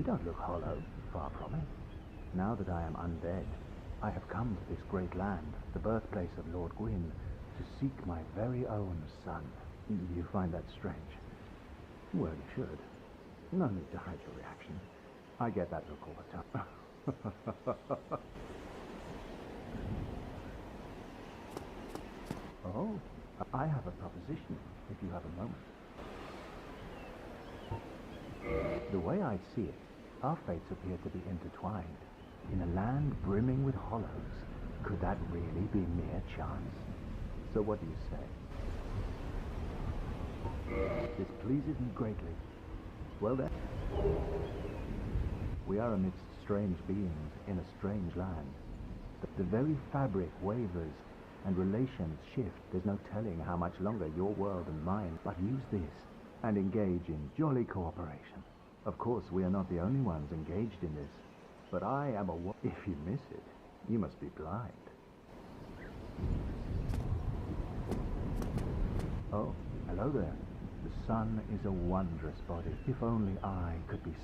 don't look hollow, far from it. Now that I am undead, I have come to this great land, the birthplace of Lord Gwyn, to seek my very own son. You find that strange? Well, you should. No need to hide your reaction. I get that look all the time. Oh, I have a proposition, if you have a moment. The way I see it, our fates appear to be intertwined. In a land brimming with hollows, could that really be mere chance? So what do you say? This pleases me greatly. Well then, we are amidst strange beings in a strange land. The very fabric wavers and relations shift. There's no telling how much longer your world and mine, but use this and engage in jolly cooperation. Of course, we are not the only ones engaged in this, but I am a if you miss it, you must be blind. Oh, hello there. The sun is a wondrous body. If only I could be...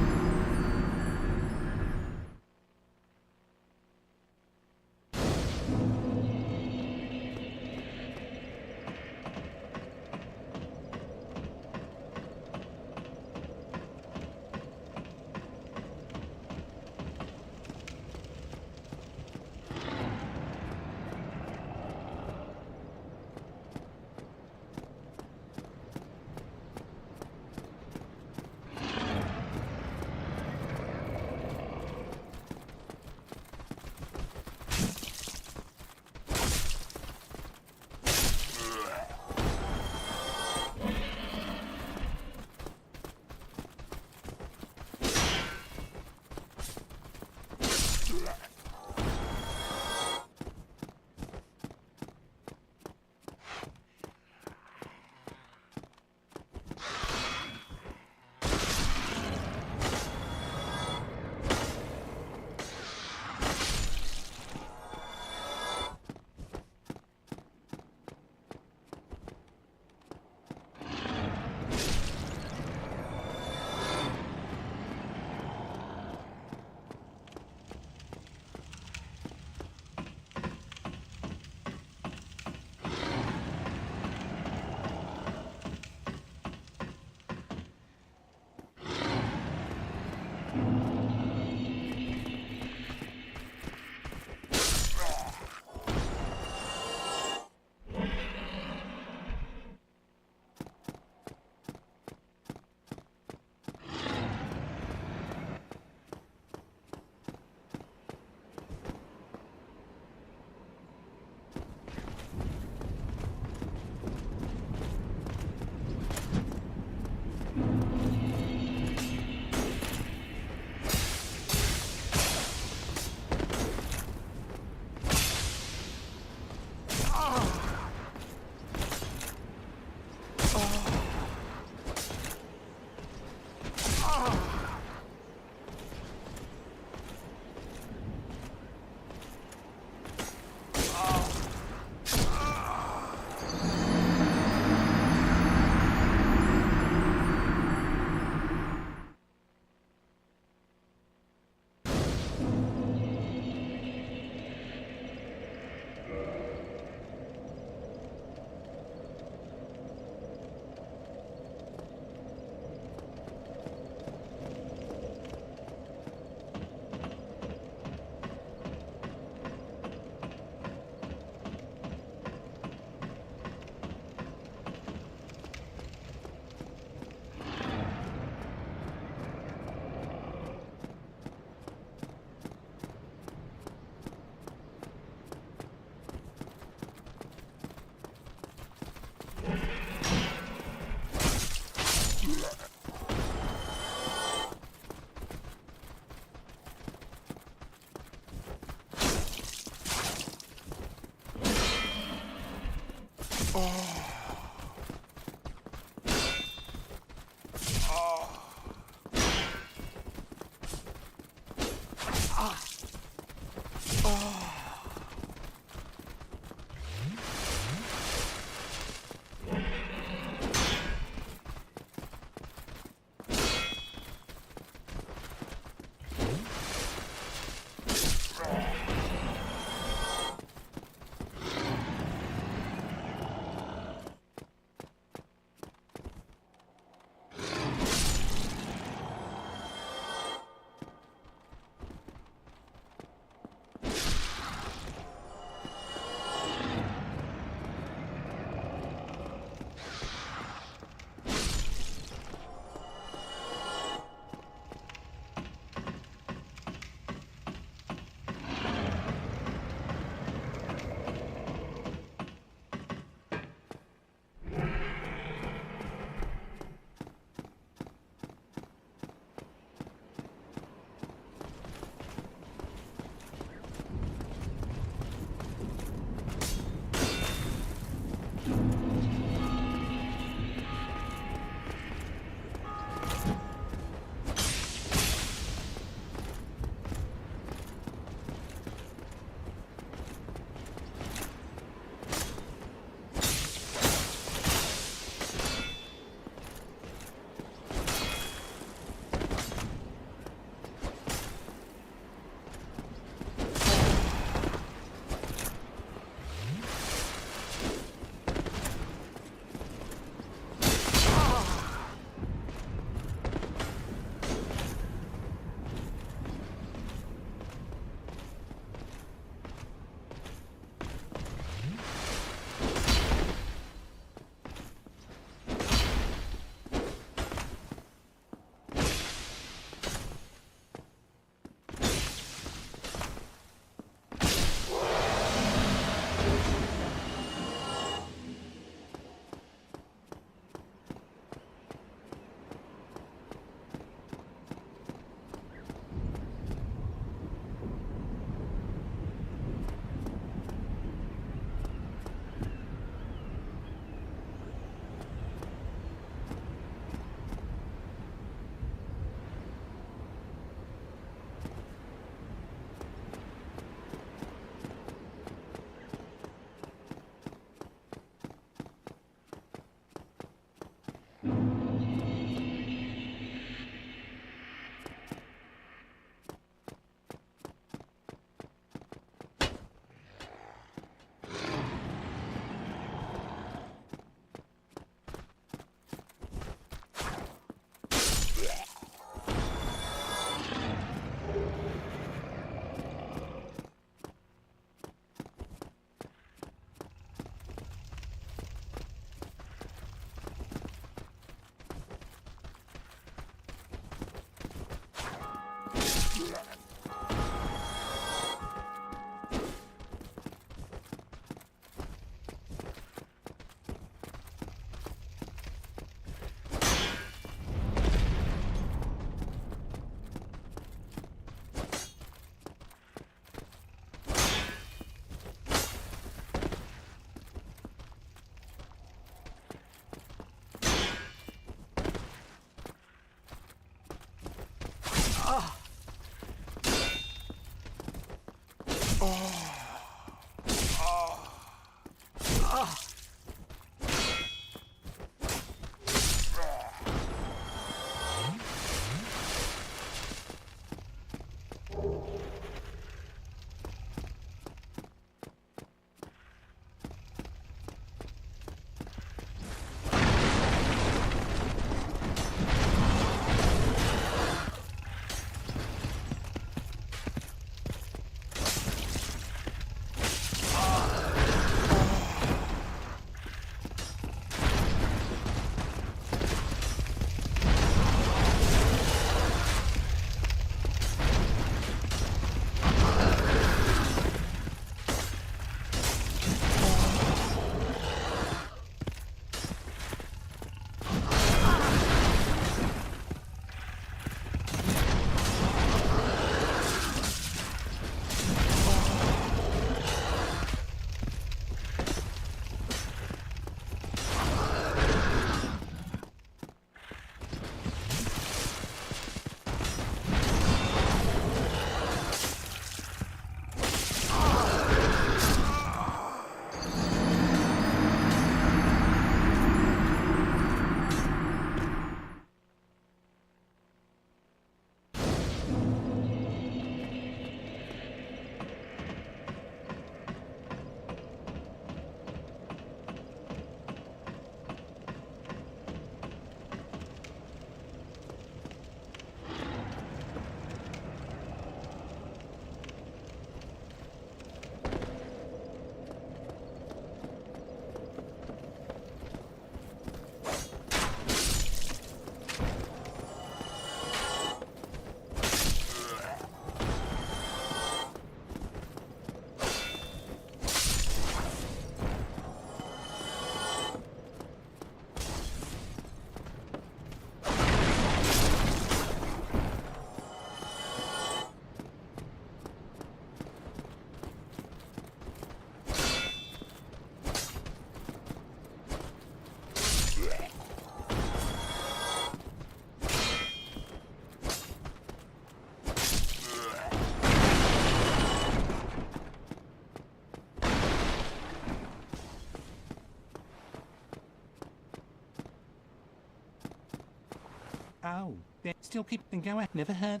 Oh, they still keep them going. Never heard.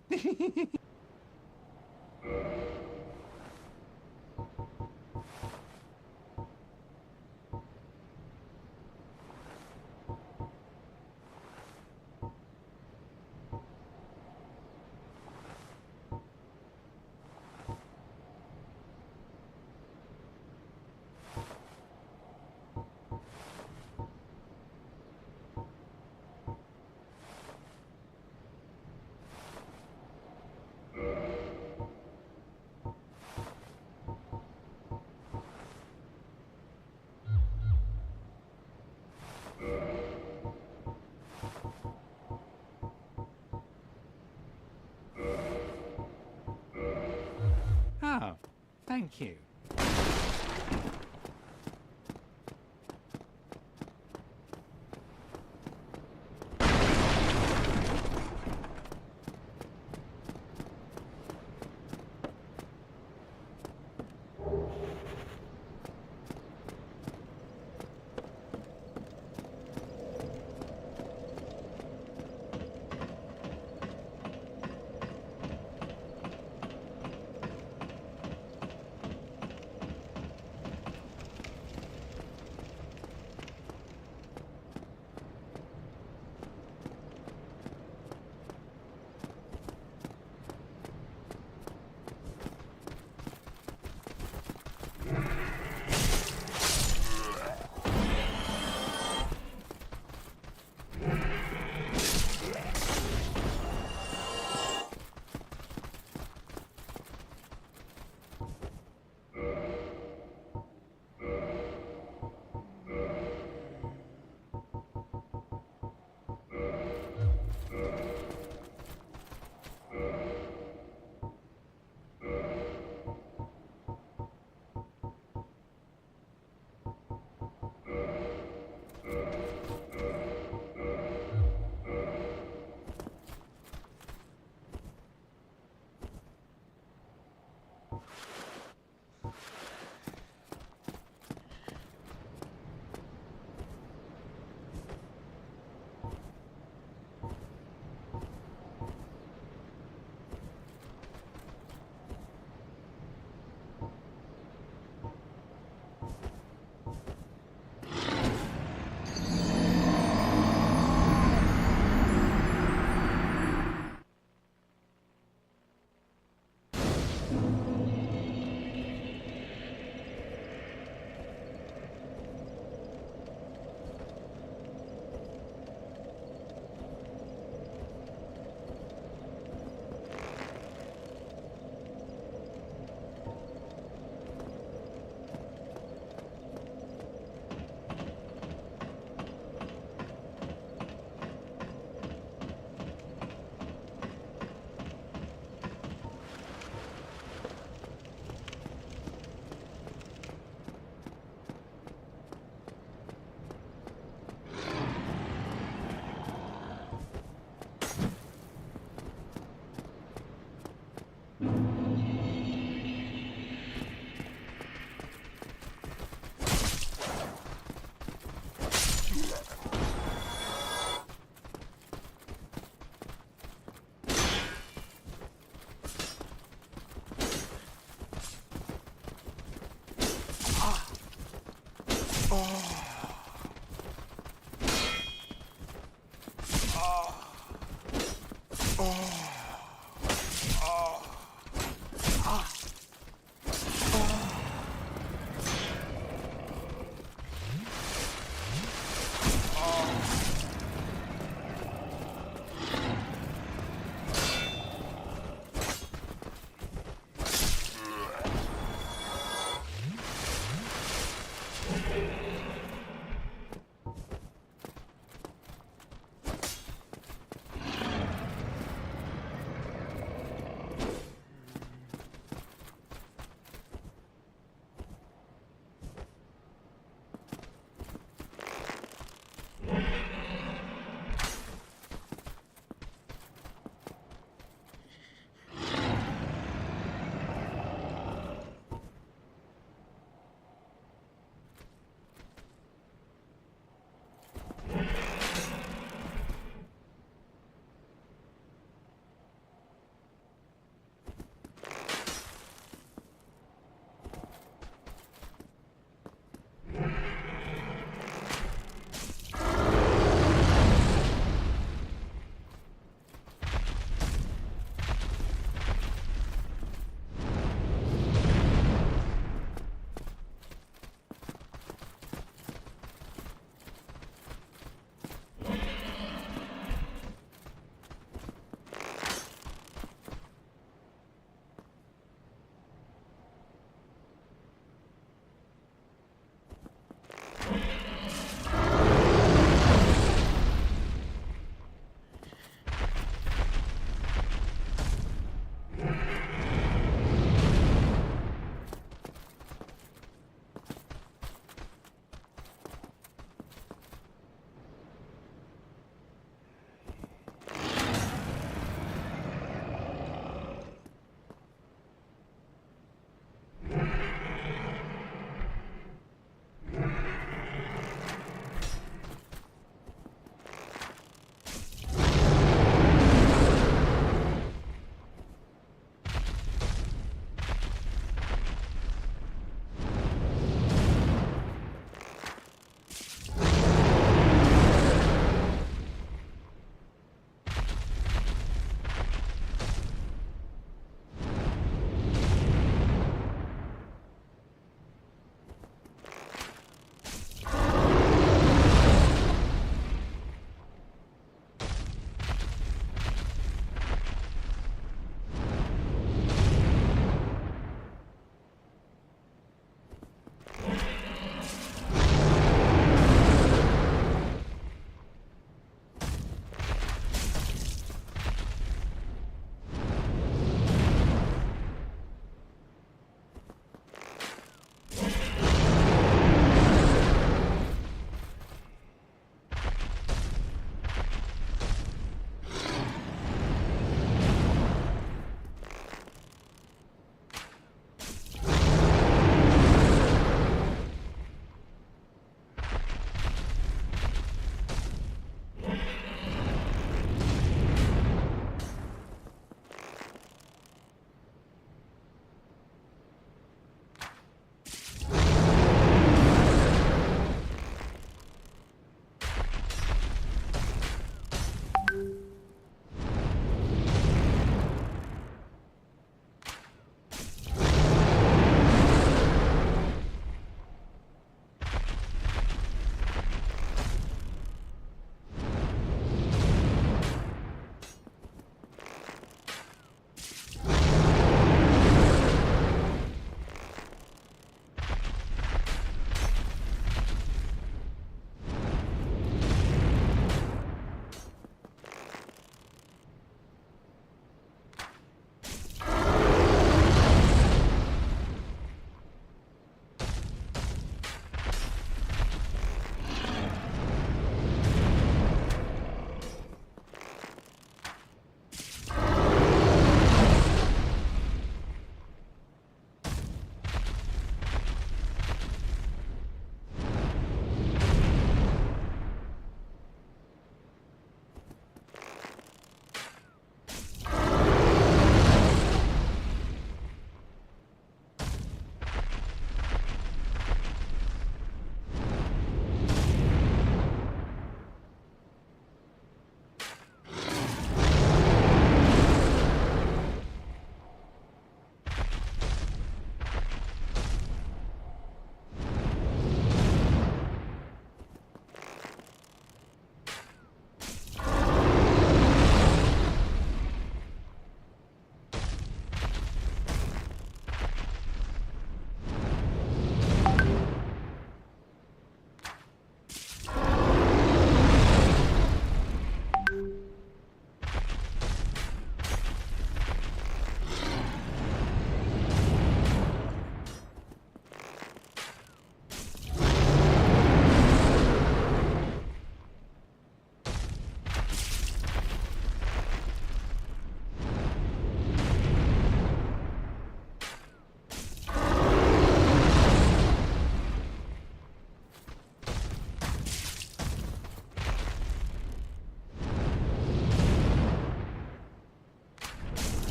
Oh, thank you.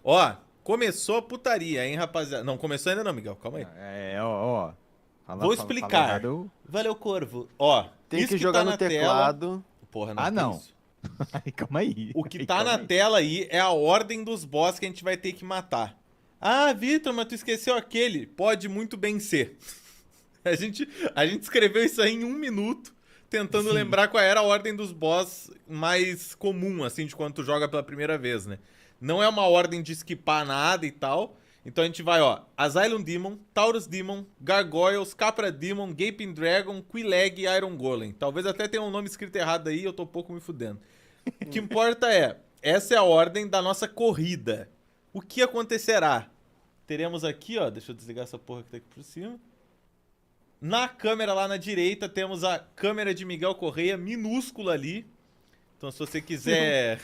Ó, começou a putaria, hein, rapaziada? Não, começou ainda não, Miguel. Calma aí. Ó. Vou explicar. Valeu, Corvo. Ó, Tem isso que jogar tá no na teclado. Tela... Porra, não. Ah, não. Isso. Ai, calma aí. O que tá na tela aí é a ordem dos boss que a gente vai ter que matar. Ah, Vitor, mas tu esqueceu aquele. Pode muito bem ser. A gente escreveu isso aí em 1 minuto, tentando lembrar qual era a ordem dos boss mais comum, assim, de quando tu joga pela primeira vez, né? Não é uma ordem de esquipar nada e tal. Então a gente vai, ó, Asylum Demon, Taurus Demon, Gargoyles, Capra Demon, Gaping Dragon, Quileg e Iron Golem. Talvez até tenha um nome escrito errado aí, eu tô um pouco me fudendo. O que importa é, essa é a ordem da nossa corrida. O que acontecerá? Teremos aqui, ó, deixa eu desligar essa porra que tá aqui por cima. Na câmera lá na direita temos a câmera de Miguel Correia, minúscula ali. Então se você quiser...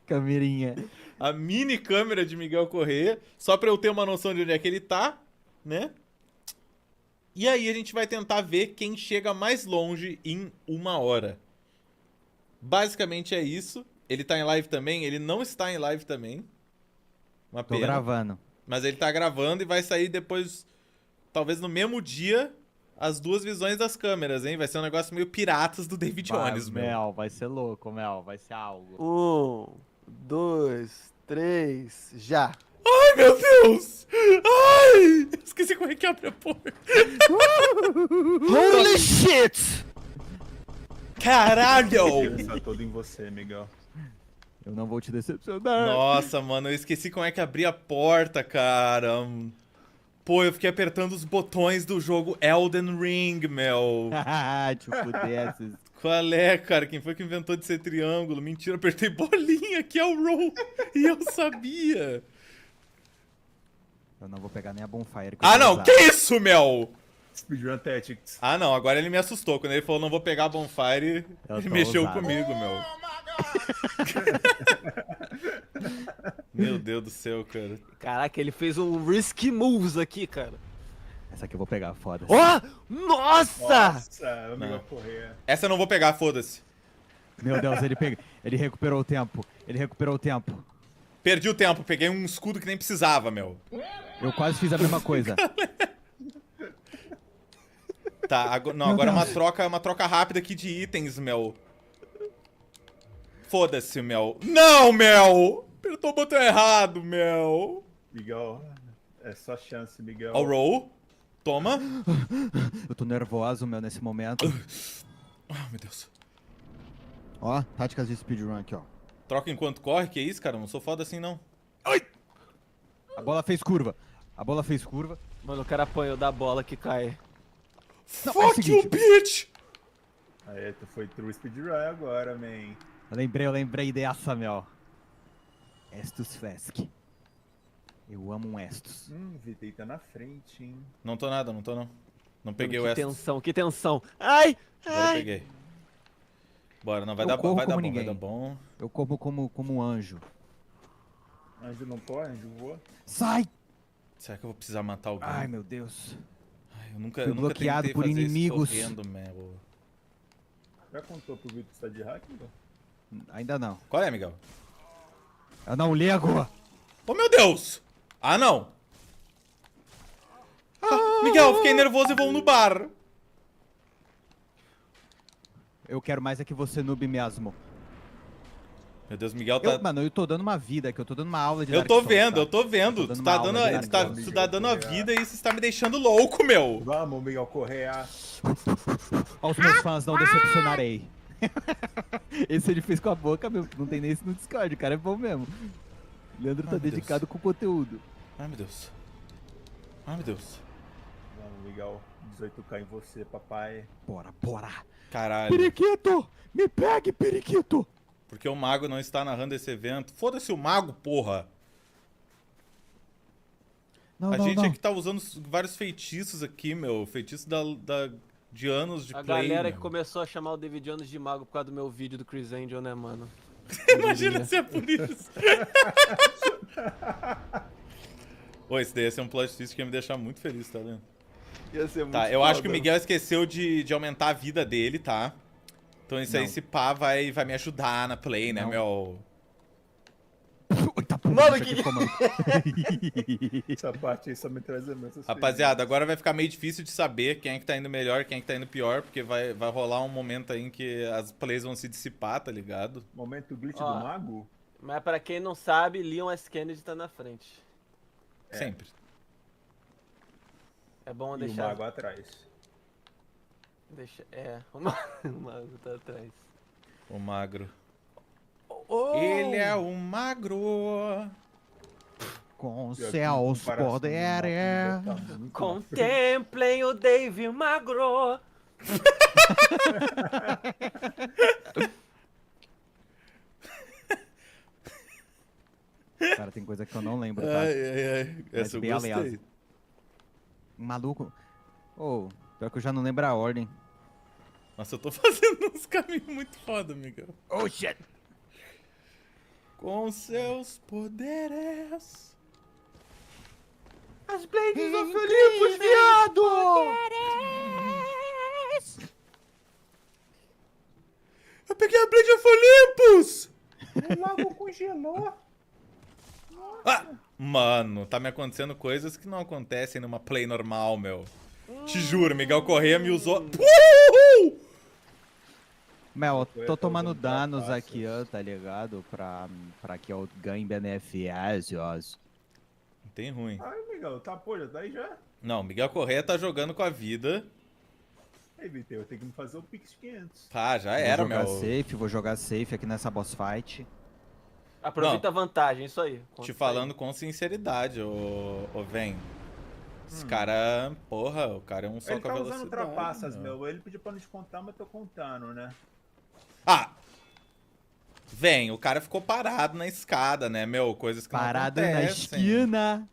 Camerinha. A mini câmera de Miguel Correia, só pra eu ter uma noção de onde é que ele tá, né? E aí a gente vai tentar ver quem chega mais longe em 1 hora. Basicamente é isso. Ele tá em live também? Ele não está em live também. Uma Tô pena. gravando. Mas ele tá gravando e vai sair depois, talvez no mesmo dia, as 2 visões das câmeras, hein? Vai ser um negócio meio piratas do David Jones, meu. Mel, vai ser louco, Mel. Vai ser algo. 1, 2, 3, já. Ai, meu Deus! Ai! Esqueci como é que abre a porta. Holy shit! Caralho! Está todo em você, Miguel. Eu não vou te decepcionar. Nossa, mano, eu esqueci como é que abria a porta, cara. Pô, eu fiquei apertando os botões do jogo Elden Ring, meu. Tipo dessas. Qual é, cara? Quem foi que inventou de ser triângulo? Mentira, apertei bolinha, que é o roll. E eu sabia. Eu não vou pegar nem a bonfire. Que eu Ah, vou não, usar. que isso, Mel? Speedrun Tactics. Ah, não, agora ele me assustou. Quando ele falou não vou pegar a bonfire, Eu ele tô mexeu ousado. comigo, meu. Meu Deus do céu, cara. Caraca, ele fez um risky moves aqui, cara. Essa aqui eu vou pegar, foda-se. Ó! Nossa! Nossa, o Miguel Correia. Essa eu não vou pegar, foda-se. Meu Deus, ele recuperou o tempo. Ele recuperou o tempo. Perdi o tempo, peguei um escudo que nem precisava, meu. Eu quase fiz a mesma coisa. Tá, não, agora é uma troca rápida aqui de itens, Mel. Foda-se, Mel. Não, Mel! Apertou o botão errado, Mel. Miguel, é só chance, Miguel. Ó, roll. Toma. Eu tô nervoso, meu, nesse momento. Ah, meu Deus. Ó, táticas de speedrun aqui, ó. Troca enquanto corre, que isso, cara? Não sou foda assim, não. A bola fez curva. A bola fez curva. Mano, o cara apanhou da bola que cai. Não, é o Fuck you, seguinte. bitch! Aí, tu foi true speedrun agora, man. Eu lembrei dessa, meu. Estus Flask. Eu amo um Estus. Vitei tá na frente, hein. Não tô nada, não tô não. Não peguei o Que Estus. tensão, que tensão. Ai! Agora eu Ai! peguei. Bora, não vai Eu dar bom, corro vai dar como bom, vai ninguém. dar bom. Eu como como um anjo. Anjo não pode, anjo voa. Sai! Será que eu vou precisar matar alguém? Ai, meu Deus. Ai, eu nunca, Fui eu nunca bloqueado tentei por fazer inimigos. isso correndo, meu. Já contou pro Vitor que está de hack, Miguel? Ainda não. Qual é, Miguel? Eu não ligo! Oh, meu Deus! Ah, não! Ah, Miguel, fiquei nervoso e vou no bar. Eu quero mais é que você noob mesmo. Meu Deus, Miguel tá... Mano, eu tô dando uma vida aqui, eu tô dando uma aula de Eu Dark tô Souls, vendo, tá? eu tô vendo. Eu tô Tu dando tá uma dando, aula de tu Dark tá, Souls. tu tá dando a vida e isso está me deixando louco, meu. Vamos, Miguel Correia. Aos meus fãs, não decepcionarei. Esse ele fez com a boca, meu. Não tem nem isso no Discord, o cara é bom mesmo. Leandro tá Ai, meu dedicado com conteúdo. Ai, meu Deus. Ai, meu Deus. Vamos, Miguel. 18k em você, papai. Bora, bora. Caralho. Periquito! Me pegue, periquito! Porque o mago não está narrando esse evento. Foda-se o mago, porra. Não, A não, gente não. é que tá usando vários feitiços aqui, meu. Feitiço de anos de A play, galera meu. que começou a chamar o David Jones de mago por causa do meu vídeo do Chris Angel, né, mano? Imagina se é por isso. Ô, esse daí ia ser um plot twist que ia me deixar muito feliz, tá vendo? Ia ser muito Tá, eu acho que o foda. Miguel esqueceu de aumentar a vida dele, tá? Então isso aí, Não. se pá, vai me ajudar na play, né, Não. meu? Eita, porra, Mano, isso aqui que- ficou maluco. Essa parte aí só me traz lembranças. Rapaziada, agora vai ficar meio difícil de saber quem é que tá indo melhor, quem é que tá indo pior, porque vai rolar um momento aí em que as plays vão se dissipar, tá ligado? Momento glitch Ó. do mago? Mas pra quem não sabe, Leon S. Kennedy tá na frente. Sempre. É bom E o deixar... mago atrás. o mago tá atrás. O magro. Oh! Ele é o magro. Com Pior que seus em comparação do poderes. mago, ele tá muito na frente. Contemplem o Dave Magro. Cara, tem coisa que eu não lembro, tá? Ai. Mas Essa eu bem gostei. aliás. Maluco. Ô, pior que eu já não lembro a ordem. Nossa, eu tô fazendo uns caminhos muito foda, Miguel. Oh, shit. Com seus poderes. As Blades of Olympus, viado! Eu peguei a Blade of Olympus! O lago congelou. Ah, mano, tá me acontecendo coisas que não acontecem numa play normal, meu. Te juro, Miguel Correia me usou... Uhul! Mel, eu Foi tô até tomando usando danos trapaças. aqui, ó, tá ligado? Pra que eu ganhe benefícios. Não tem ruim. Ai, Miguel, tá, pô, já tá aí já. Não, Miguel Correia tá jogando com a vida. Ei, Vitor, eu tenho que me fazer o Pix 500. Tá, já era, meu. Vou jogar safe aqui nessa boss fight. Aproveita a vantagem, isso aí. Te falando com sinceridade, ô Ven. Esse cara, porra, o cara é um só Ele com a tá velocidade. usando trapaças, meu. meu. Ele pediu pra não te contar, mas tô contando, né? Ah! Vem, o cara ficou parado na escada, né, meu? Coisas que Parado não na acontecem. esquina.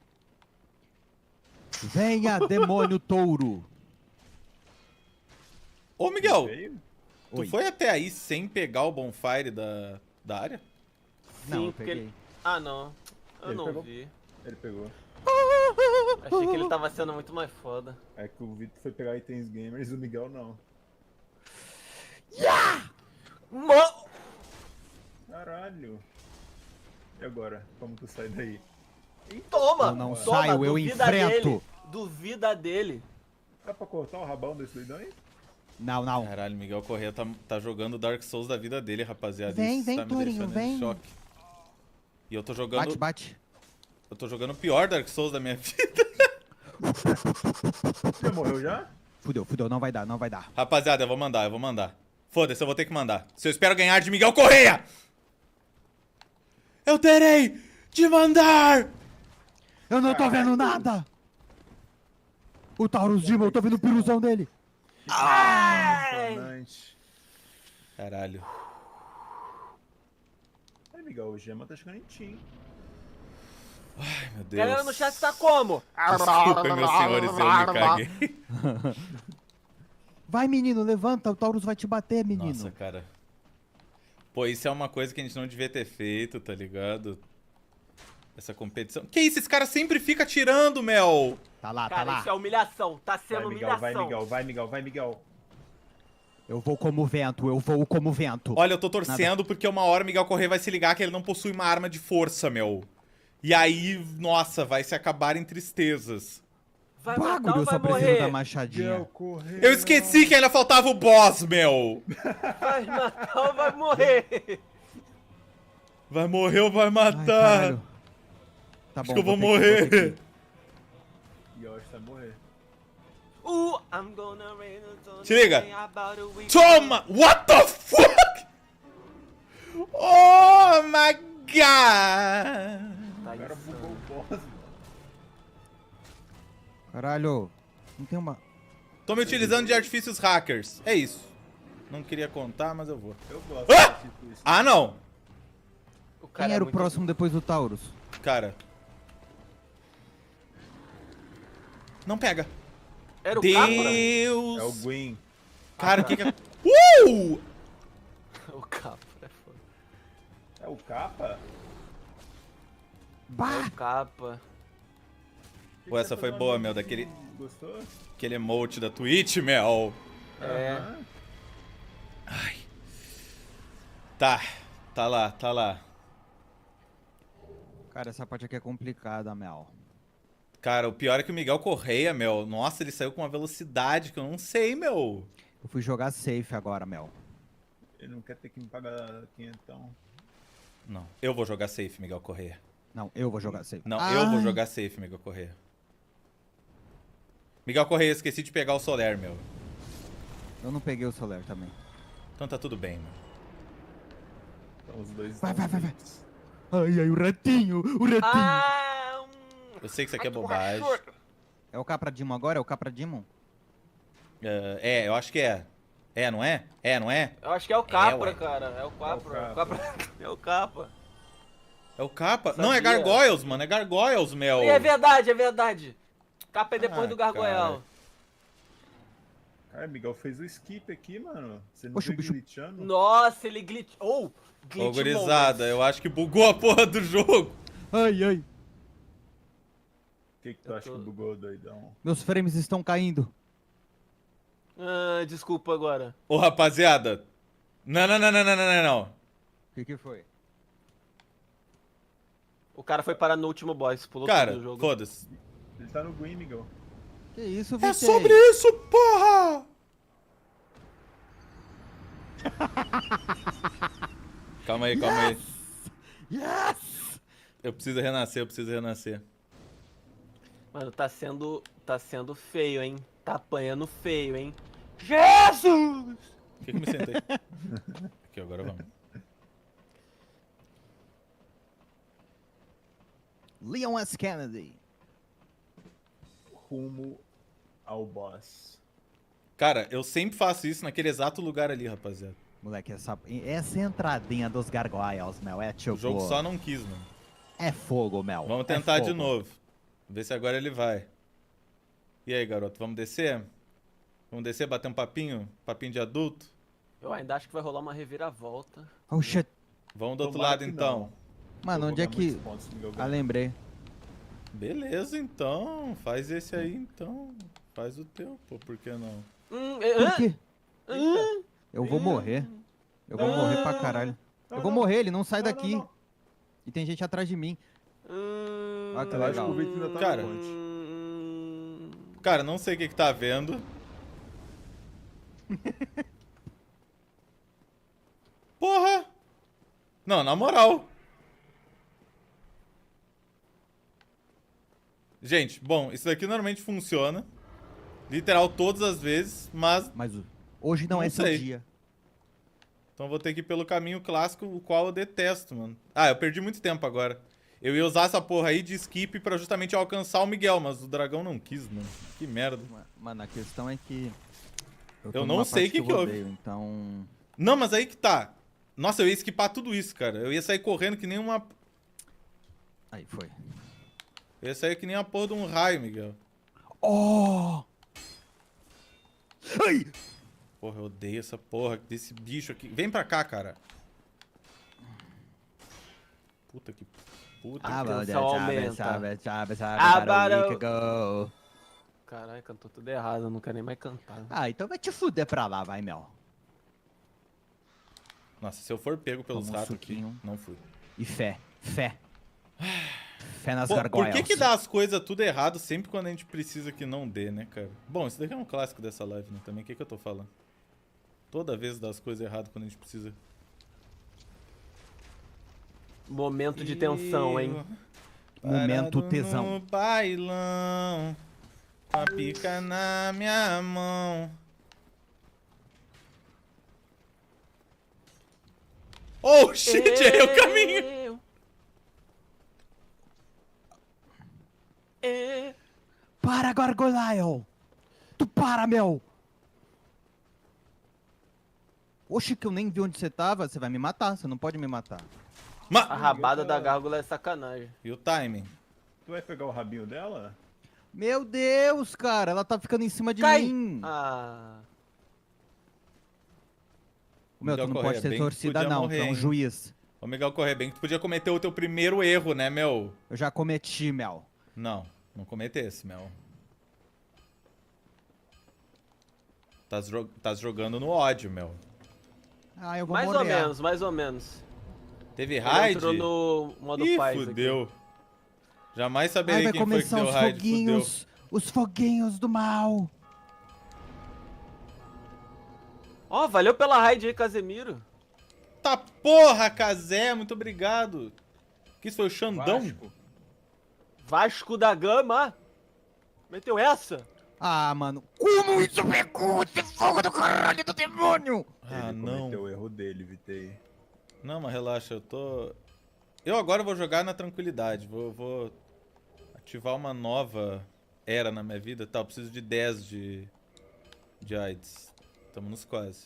Venha, demônio touro. Ô, Miguel, Veio? tu Oi. foi até aí sem pegar o bonfire da área? Não, eu porque peguei. ele... Ah, não. Eu Ele não pegou? vi. Ele pegou. Achei que ele tava sendo muito mais foda. É que o Vitor foi pegar itens gamers e o Miguel não. Caralho. E agora? Como tu sai daí? Toma! Eu não Toma, saio, eu duvida enfrento. Dele, duvida dele. Dá pra cortar o rabão desse doidão aí? Não, não. Caralho, Miguel Correia tá jogando Dark Souls da vida dele, rapaziada. Vem, Isso vem, tá me Tourinho, deixando em vem. choque. E eu tô jogando... Bate, bate. Eu tô jogando o pior Dark Souls da minha vida. Já morreu já? Fudeu, fudeu, não vai dar, não vai dar. Rapaziada, eu vou mandar. Foda-se, eu vou ter que mandar. Se eu espero ganhar de Miguel Correia, eu terei de mandar! Eu não tô vendo nada! O Taurus Demon, eu tô vendo o piruzão dele. Impressionante. Caralho. Ai, Miguel, o Gema tá chegando em ti, hein? Ai, meu Deus. Galera no chat tá como? Desculpa, meus senhores, eu me caguei. Vai, menino, levanta, o Taurus vai te bater, menino. Nossa, cara. Pô, isso é uma coisa que a gente não devia ter feito, tá ligado? Essa competição. Que isso? Esse cara sempre fica tirando, Mel! Tá lá, tá Cara, lá. isso é humilhação. Tá sendo Vai, Miguel, humilhação. vai, Miguel, vai, Miguel, vai, Miguel. Eu vou como vento, eu vou como vento. Olha, eu tô torcendo porque uma hora o Miguel Correia vai se ligar que ele não possui uma arma de força, meu. E aí, nossa, vai se acabar em tristezas. Vai matar Bagulho, ou eu vai só preciso morrer? da machadinha. correu. Eu esqueci que ainda faltava o boss, meu! Vai matar ou vai morrer? Vai morrer ou vai Ai, matar? caralho. Tá Acho que eu vou ter morrer. ter que- Miguel acho que vai morrer. I'm gonna rain on Se liga. about a week. Toma! What the fuck? Oh my god! Tá O cara insano. bugou o boss, mano. Caralho, não tem uma... Tô me utilizando de artifícios hackers. É isso. Não queria contar, mas eu vou. Eu gosto Ah! desse tipo isso. Ah, não! O cara Quem é era o muito- próximo depois do Taurus? Cara. Não pega. Era o Capra? Deus! É o Gwyn. Cara, o que que é... O Capra é foda. É o Capa? Bah! O Capa. Pô, essa foi boa, meu, daquele... Gostou? Aquele emote da Twitch, Mel. É. Aham. Tá. Tá lá, tá lá. Cara, essa parte aqui é complicada, Mel. Cara, o pior é que o Miguel Correia, meu. Nossa, ele saiu com uma velocidade que eu não sei, meu. Eu fui jogar safe agora, Mel. Ele não quer ter que me pagar quinhentão. Não, eu vou jogar safe, Miguel Correia. Não, eu vou jogar safe. Não, eu vou jogar safe, Miguel Correia. Miguel Correia, esqueci de pegar o Soler, meu. Eu não peguei o Soler também. Então tá tudo bem, meu. Então os dois. Vai, estão vai, vai, vai. juntos. Ai, o ratinho, o ratinho. Ah, Eu sei que isso aqui é bobagem. É o Capra Demon agora? É o Capra Demon? Eu acho que é. É, não é? É, não é? eu acho que é o Capra, ué. cara. É o Capra. É o É o Capa. É o capa? Sabia. Não, é Gargoyles, mano. É Gargoyles, meu. E é verdade, é verdade. Capa é depois Ah, do Gargoyle. cara. Cara, Miguel fez o skip aqui, mano. Você não Oxe, viu o bicho- glitchando? Nossa, ele glitch. Glitch Ô, gurizada, moments. eu acho que bugou a porra do jogo. Ai, ai. O que tu acha tô- que bugou, doidão? Meus frames estão caindo. Ah, desculpa agora. Ô, rapaziada. Não. O que foi? O cara foi parar no último boss, pulou Cara, tudo o jogo. foda-se. Ele tá no green, Miguel. Que isso, É Vitei? sobre isso, porra! Calma aí, calma aí. Yes! Eu preciso renascer. Mano, tá sendo feio, hein? Tá apanhando feio, hein? Jesus! Por que eu me sentei? Aqui, agora vamos. Leon S. Kennedy. Rumo ao boss. Cara, eu sempre faço isso naquele exato lugar ali, rapaziada. Moleque, essa entradinha dos gargoyles, Mel, é tipo... O jogo só não quis, mano. É fogo, Mel. Vamos é tentar de fogo. novo. Ver se agora ele vai. E aí, garoto, vamos descer? Vamos descer, bater um papinho? Papinho de adulto? Eu ainda acho que vai rolar uma reviravolta. Oh, shit. Vamos do outro Tomara lado, que então. não. Mano, Eu vou onde é ganhar muitos que... pontos se Miguel Ah, ganhar. lembrei. Beleza, então. Faz esse aí, então. Faz o teu, pô. Por que não? Por quê? Eu vou morrer. Eu vou morrer pra caralho. Eu vou morrer, ele não sai daqui. não. E tem gente atrás de mim. Olha que Eu acho que legal. o Vitor ainda tá Cara. no ponte. Cara, não sei o que que tá vendo. Porra! Não, na moral. Gente, bom, isso daqui normalmente funciona. Literal todas as vezes, mas... Mas hoje não Não é seu sei. dia. Então vou ter que ir pelo caminho clássico, o qual eu detesto, mano. Ah, eu perdi muito tempo agora. Eu ia usar essa porra aí de skip pra justamente alcançar o Miguel, mas o dragão não quis, mano. Que merda. Mano, a questão é que... tô Eu não numa sei parte o que eu houve. odeio, então... Não, mas aí que tá. Nossa, eu ia skipar tudo isso, cara. Eu ia sair correndo que nem uma... Aí, foi. Eu ia sair que nem a porra de um raio, Miguel. Oh! Ai! Porra, eu odeio essa porra desse bicho aqui. Vem pra cá, cara. Puta que... Puta Ah, que... mano, tensão aumenta. sabe, Ah, para barulho. go. Caralho, cantou tudo errado, eu não quero nem mais cantar. Ah, então vai te fuder pra lá, vai, Mel. Nossa, se eu for pego pelos Toma um ratos aqui, suquinho. não fui. E fé. Fé. Fé nas Pô, por gargoyles. que dá as coisas tudo errado sempre quando a gente precisa que não dê, né, cara? Bom, isso daqui é um clássico dessa live, né, também. O que eu tô falando? Toda vez dá as coisas erradas quando a gente precisa. Momento de tensão, hein? Momento Parado tesão. no bailão, com a pica na minha mão. Oh, shit, errei o caminho. Para, gargoyle! Tu para, Mel! Oxe, que eu nem vi onde você tava. Você vai me matar, você não pode me matar. A rabada da gárgula é sacanagem. E o timing? Tu vai pegar o rabinho dela? Meu Deus, cara, ela tá ficando em cima de Cai! mim. Ah. Meu, tu Miguel não Correia, pode ter bem que torcida podia não, morrer, tu é um hein? juiz. Ô, Miguel Correia, bem que tu podia cometer o teu primeiro erro, né, meu? Eu já cometi, Mel. Não, não cometesse, Mel. Tás jogando no ódio, Mel. Ah, eu vou Mais morrer. ou menos. Teve Ele raid? entrou no modo Ih, paz fudeu. aqui. Jamais Ai, saberei vai quem foi que começar deu os raid, fudeu. foguinhos. Os foguinhos do mal. Ó, valeu pela raid aí, Casemiro. Tá porra, Kazé, muito obrigado. Que isso foi o Xandão? Vasco. Vasco da Gama. Meteu essa? Ah, mano. Como isso pegou esse fogo do caralho do demônio? Ah, Ele não. cometeu o erro dele, Vitei. Não, mas relaxa, eu tô... Eu agora vou jogar na tranquilidade. Vou ativar uma nova era na minha vida. Tá, eu preciso de 10 de AIDS. Tamo nos quase.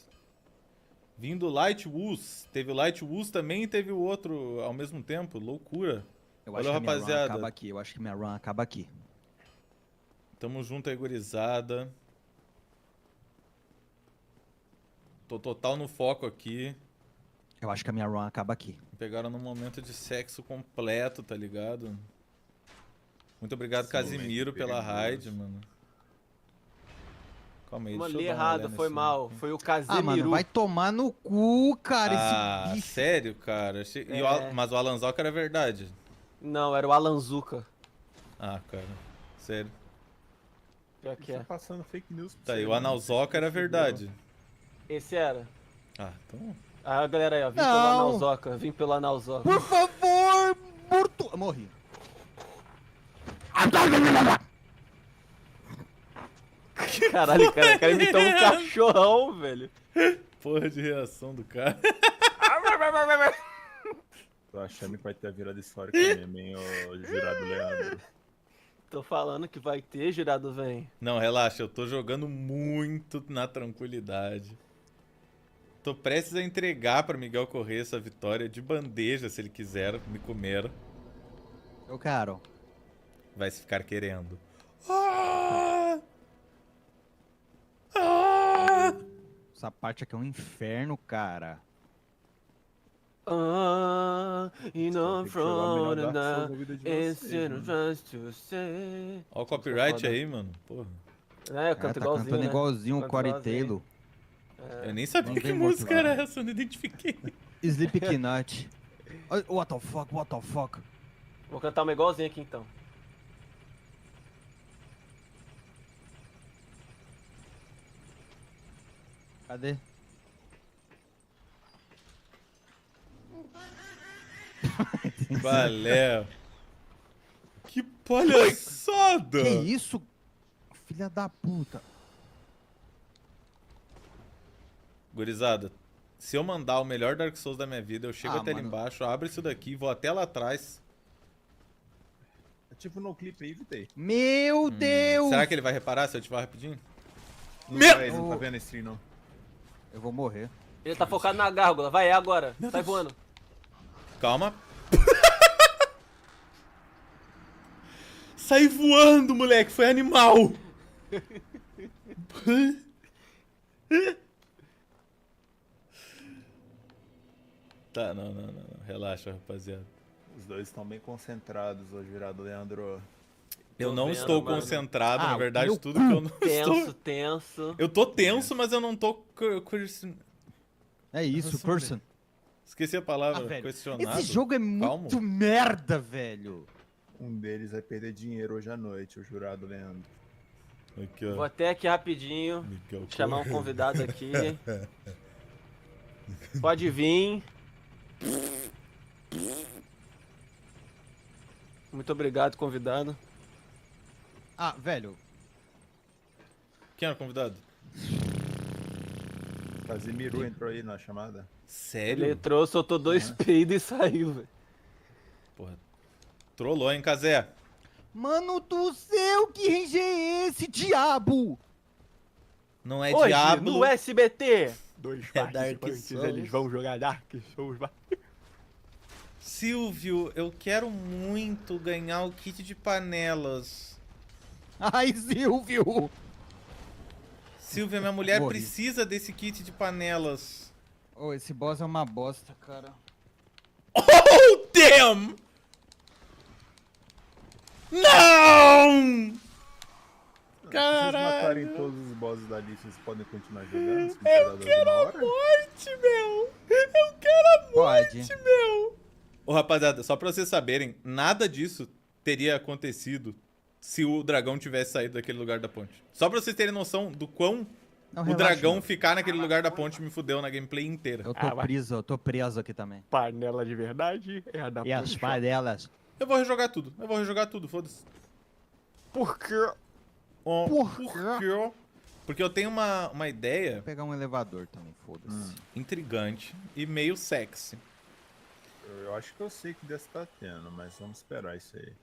Vindo Light Woos. Teve o Light Woos também e teve o outro ao mesmo tempo. Loucura. Eu acho Valeu, que a minha run rapaziada. acaba aqui. Eu acho que minha run acaba aqui. Tamo junto aí, gurizada. Tô total no foco aqui. Eu acho que a minha run acaba aqui. Me pegaram num momento de sexo completo, tá ligado? Muito obrigado, Esse Casimiro, momento pela perigoso. raid, mano. Calma aí, deixa eu Mandei dar uma errado, olhada foi nesse mal. aqui. Foi o Ah, Casemiro. mano, vai tomar no cu, cara, Ah, esse bicho. sério, cara? E É. mas o Alan Zoca era verdade. Não, era o Alanzuca. Ah, cara. Sério. Pior que Tá é. passando fake news pra Tá, você, e o né? Analzoca era verdade. Esse era. Ah, então... Ah, galera aí, ó. Vim pelo Não. Analzoca. Vim pelo Analzoca. Por favor, morto. Eu morri. Caralho, cara imitou um cachorrão, velho. Porra de reação do cara. Tô achando que vai ter a virada histórica mesmo, hein, ô jurado Leandro. Tô falando que vai ter, jurado vem. Não, relaxa, eu tô jogando muito na tranquilidade. Tô prestes a entregar pra Miguel Corrêa essa vitória de bandeja, se ele quiser me comer. Eu quero. Vai se ficar querendo. Ah! Ah! Essa parte aqui é um inferno, cara. You know Tem que jogar o melhor from Dark Souls now da vida de it's vocês, mano. just to say. Ó o copyright aí, mano. Porra. É, eu canto tá igualzinho, cantando né? igualzinho o Canto Corey igualzinho. Taylor. Eu nem sabia Não que tem música muito era lá. essa, eu não identifiquei. Sleep Knot. What the fuck, what the fuck? Vou cantar uma igualzinha aqui então. Cadê? Valeu. Que palhaçada! Que isso? Filha da puta. Gurizada, se eu mandar o melhor Dark Souls da minha vida, eu chego Ah, até ali mano. embaixo, abro isso daqui, vou até lá atrás. É tipo no clipe aí, Vitei. Meu Deus! Será que ele vai reparar se eu ativar rapidinho? Não Meu- vai, ele não tá vendo a stream, não. Eu vou morrer. Ele tá focado na gárgula. Vai, é agora. Sai voando. Calma. Sai voando, moleque, foi animal. Tá, não. Relaxa, rapaziada. Os dois estão bem concentrados, ô jurado Leandro. Eu Tô não vendo, estou mano. concentrado, na Ah, verdade, meu tudo que eu não Tenso, estou... tenso. Eu tô tenso, mas eu não tô... É isso, Nossa, person. Esqueci a palavra, velho. questionado. Esse jogo é Calmo. muito merda, velho. Um deles vai perder dinheiro hoje à noite, o jurado Leandro. Aqui, ó. Vou até aqui rapidinho. Miguel Chamar um Correia. convidado aqui. Pode vir. Muito obrigado, convidado. Ah, velho. Quem era o convidado? Casimiro entrou aí na chamada. Sério? Ele trouxe, soltou dois peidos e saiu, velho. Porra. Trollou, hein, Kazé? Mano do céu, que range é esse, diabo? Não é Hoje, diabo. no SBT. Dois É Dark Souls. vão jogar Dark Souls. Silvio, eu quero muito ganhar o kit de panelas. Ai, Silvio. Silvio, minha mulher Morri. precisa desse kit de panelas. Oh, esse boss é uma bosta, cara. Oh, damn! Não! Se vocês Caralho! matarem todos os bosses da lista, vocês podem continuar jogando? Se Eu quero a morte, meu! Eu quero a Pode. morte, meu! Ô, rapaziada, só pra vocês saberem, nada disso teria acontecido se o dragão tivesse saído daquele lugar da ponte. Só pra vocês terem noção do quão Não, o relaxa, dragão não. ficar naquele lugar da ponte me fudeu na gameplay inteira. Eu tô preso aqui também. Panela de verdade é a da E as Pancho. panelas? Eu vou rejogar tudo, foda-se. Por quê? Oh, Por quê? Porque eu tenho uma ideia Vou pegar um elevador também, foda-se. intrigante e meio sexy. Eu acho que eu sei que desse tá tendo, mas vamos esperar isso aí.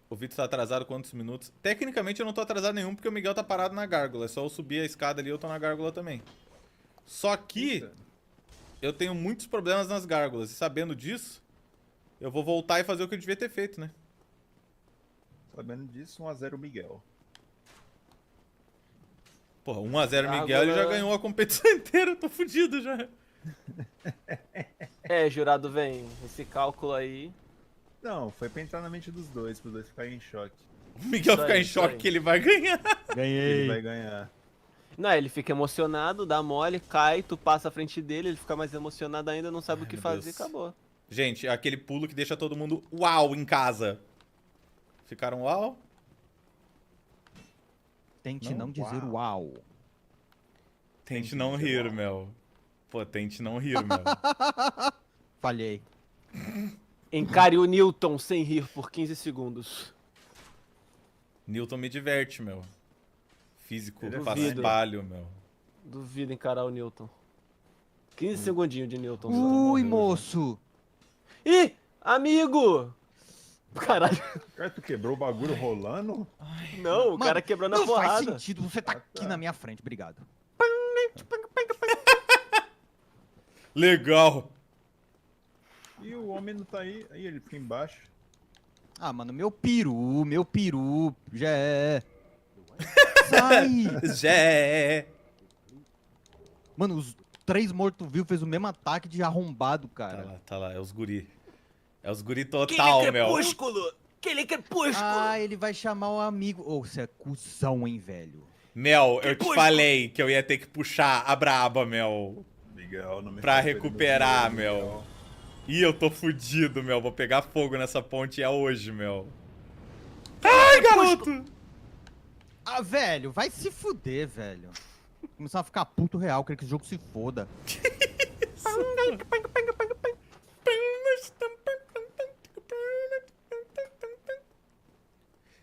O Vitor tá atrasado quantos minutos? Tecnicamente eu não tô atrasado nenhum, porque o Miguel tá parado na gárgula. É só eu subir a escada ali e eu tô na gárgula também. Só que Eita. eu tenho muitos problemas nas gárgulas. E sabendo disso, eu vou voltar e fazer o que eu devia ter feito, né? Sabendo disso, 1x0 Miguel. Porra, 1x0 Miguel, Gárgula- ele já ganhou a competição inteira. Eu tô fudido já. É, jurado, vem. Esse cálculo aí. Não, foi pra entrar na mente dos dois, pros dois ficarem em choque. O Miguel Isso ficar aí, em isso choque aí. que ele vai ganhar. Ele vai ganhar. Não, ele fica emocionado, dá mole, cai, tu passa à frente dele, ele fica mais emocionado ainda, não sabe Ai, o que meu fazer, Deus. acabou. Gente, é aquele pulo que deixa todo mundo uau em casa. Ficaram uau? Tente não dizer uau. uau. Tente não rir, Mel. Pô, tente não rir, Mel. Falhei. Encare o Newton sem rir por 15 segundos. Newton me diverte, meu. Físico Ele é faz duvido. palho, meu. Duvido encarar o Newton. 15 segundinhos de Newton. só. Ui, morreu, moço. Ih, amigo! Caralho, Cara, tu quebrou o bagulho rolando? não, o cara Mano, quebrou na não faz porrada. sentido, você tá aqui na minha frente, obrigado. Legal. E o homem não tá aí. Aí ele fica embaixo. Ah, mano, meu peru, já é. Sai! Já é. Mano, os 3 mortos-vivos fez o mesmo ataque de arrombado, cara. Tá lá, é os guri. É os guri total, meu. Aquele crepúsculo! Ah, ele vai chamar o amigo. Ô, você é cuzão, hein, velho. Mel, eu te falei que eu ia ter que puxar a braba, Mel. Miguel, não me Pra faz perder recuperar, meu dinheiro, Mel. Ih, eu tô fudido, Mel. Vou pegar fogo nessa ponte é hoje, Mel. Ai, garoto! Ah, velho, vai se fuder, velho. Começar a ficar puto real, quero que esse jogo se foda.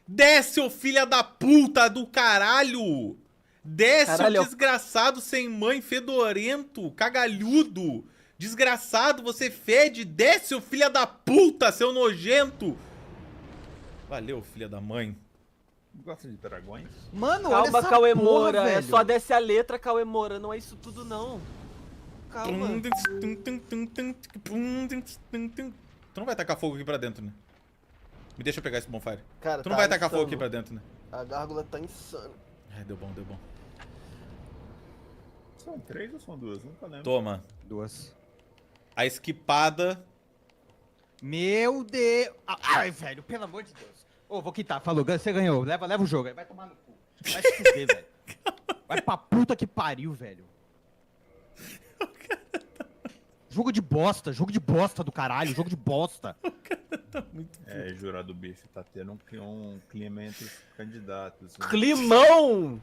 Desce, ô filha da puta do caralho! Desce, Caralho. ô desgraçado sem mãe, fedorento, cagalhudo! Desgraçado, você fede! Desce, ô filha da puta, seu nojento! Valeu, filha da mãe. Gosta de dragões? Mano, olha Calma, essa Cauê porra, Moura, é velho. só desce a letra, Cauê Moura, não é isso tudo não. Calma. Tu não vai tacar fogo aqui pra dentro, né? Me deixa eu pegar esse bonfire. Cara, Tu não vai tacar fogo aqui pra dentro, né? A gárgula tá insana. Ai, deu bom, deu bom. São 3 ou são 2? Nunca lembro. Toma. 2. A esquipada. Meu Deus. Ai, velho, pelo amor de Deus. Ô, vou quitar, falou, você ganhou. Leva o jogo aí, vai tomar no cu. Vai se fuder, velho. Vai pra puta que pariu, velho. Jogo de bosta do caralho, jogo de bosta. É, jurado bife, tá tendo um clima entre os candidatos. né? Climão!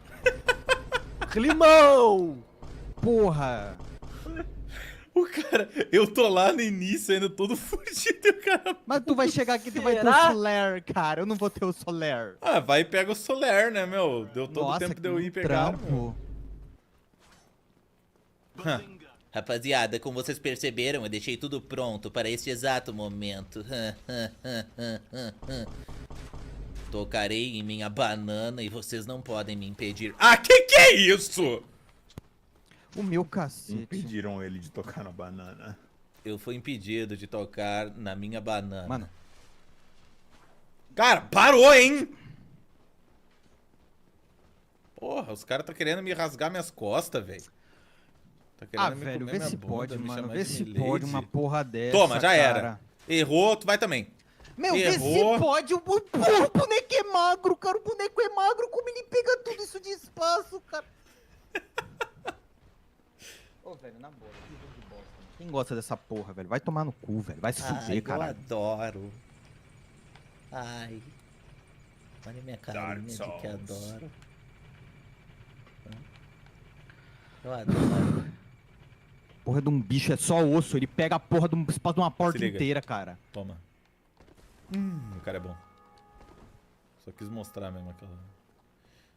Climão! Porra. O cara, eu tô lá no início ainda todo fudido, o cara. Mas tu vai chegar aqui, tu vai ter o Será? Soler, cara. Eu não vou ter o Soler. Ah, vai e pega o Soler, né, meu? Deu todo o Nossa, tempo de eu ir que pegar, meu. trampo. Rapaziada, como vocês perceberam, eu deixei tudo pronto para este exato momento. Tocarei em minha banana e vocês não podem me impedir. Ah, que é isso? O meu cacete. Impediram ele de tocar na banana. Eu fui impedido de tocar na minha banana. Mano, Cara, parou, hein? Porra, os caras tá querendo me rasgar minhas costas, velho. Tá querendo me velho, comer vê minha se bunda, pode, me mano. chamar Vê de se milady. pode uma porra dessa. Toma, já cara. era. Errou, tu vai também. Meu, vê Errou. se pode. O boneco é magro, cara. O boneco é magro. Como ele pega tudo isso de espaço, cara? Ô, velho, na boa, que jogo de bosta. Quem gosta dessa porra, velho? Vai tomar no cu, velho. Vai se fuder, Eu caralho. adoro. Ai. Olha minha Dark carinha de que Souls. adoro. Eu adoro. Porra de um bicho é só osso, ele pega a porra de um espaço de uma porta liga. inteira, cara. Toma. O cara é bom. Só quis mostrar mesmo aquela...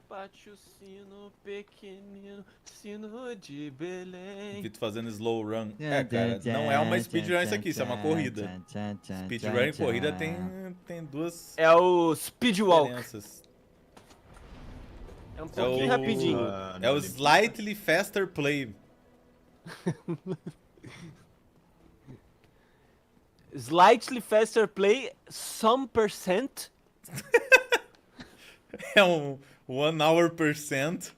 Bate o sino pequenino, sino de Belém. Vitor fazendo slow run. É, cara, não é uma speedrun isso aqui, isso é uma corrida. Speedrun e corrida tem duas É o Speedwalk. diferenças. É um pouquinho rapidinho. É o slightly faster play. Slightly faster play, some percent. É um 1 hour %.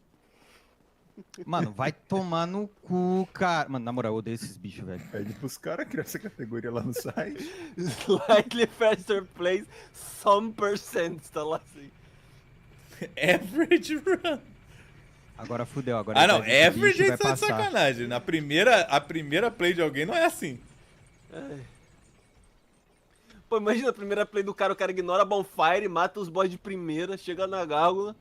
Mano, vai tomar no cu, cara. Mano, na moral, eu odeio esses bichos, velho. Pede pros caras criar essa categoria lá no site. Slightly faster plays, some percent. Tá lá assim. Average run. Agora fudeu, agora Ah, ele não, vai vir com o average bicho e é vai de passar. sacanagem. A primeira play de alguém não é assim. Pô, imagina a primeira play do cara, o cara ignora a bonfire, mata os boys de primeira, chega na gárgula.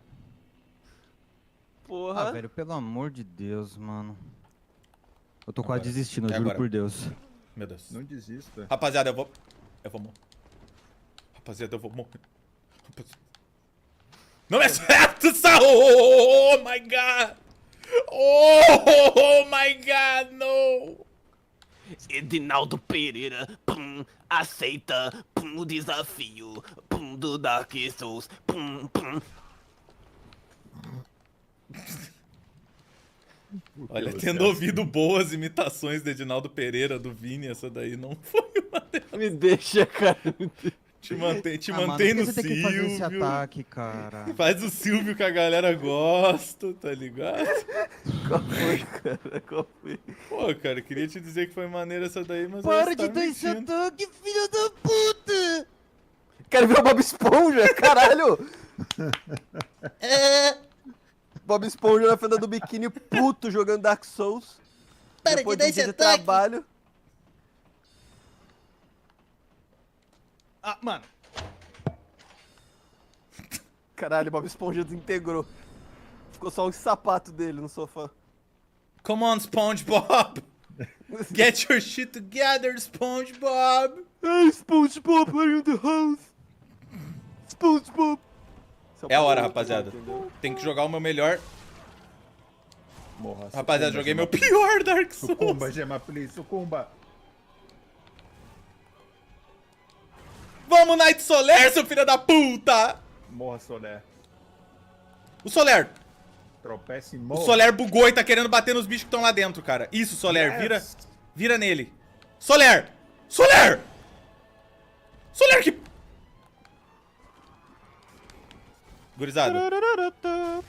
Porra. Ah, velho, pelo amor de Deus, mano. Eu tô quase Agora. desistindo, eu É juro agora. por Deus. Meu Deus. Não desista. Rapaziada, eu vou morrer. Rapaziada, eu vou morrer. Não é certo, Saul! Oh my god! Oh my god, no! Edinaldo Pereira, aceita, o desafio, do Dark Souls, Olha, você tendo ouvido boas imitações de Edinaldo Pereira, do Vini, essa daí não foi uma delas. Me deixa, cara. Te mantém Mano, no por que você tem que fazer esse Silvio. ataque, cara? Faz o Silvio que a galera gosta, tá ligado? Qual foi, cara? Qual foi? Pô, cara, queria te dizer que foi maneira essa daí, mas Para você de tá dar esse mentindo. ataque, filho da puta! Quero ver o Bob Esponja, caralho! Bob Esponja na fenda do biquíni, puto, jogando Dark Souls. Para Depois de dar um esse dia de ataque. trabalho. Ah, mano. Caralho, Bob Esponja desintegrou. Ficou só o sapato dele no sofá. Come on, SpongeBob! Get your shit together, SpongeBob! Hey, SpongeBob, are you in the house? SpongeBob! É a hora, rapaziada. Tem que jogar o meu melhor. Morra. Rapaziada, joguei meu pior Dark Souls. Sucumba, Gema, please, sucumba. Vamos, Night Soler, seu filho da puta! Morra, Soler. O Soler! Tropece e O morra. Soler bugou e tá querendo bater nos bichos que estão lá dentro, cara. Isso, Soler, Yes. vira nele. Soler! Soler! Soler que... Gurizada,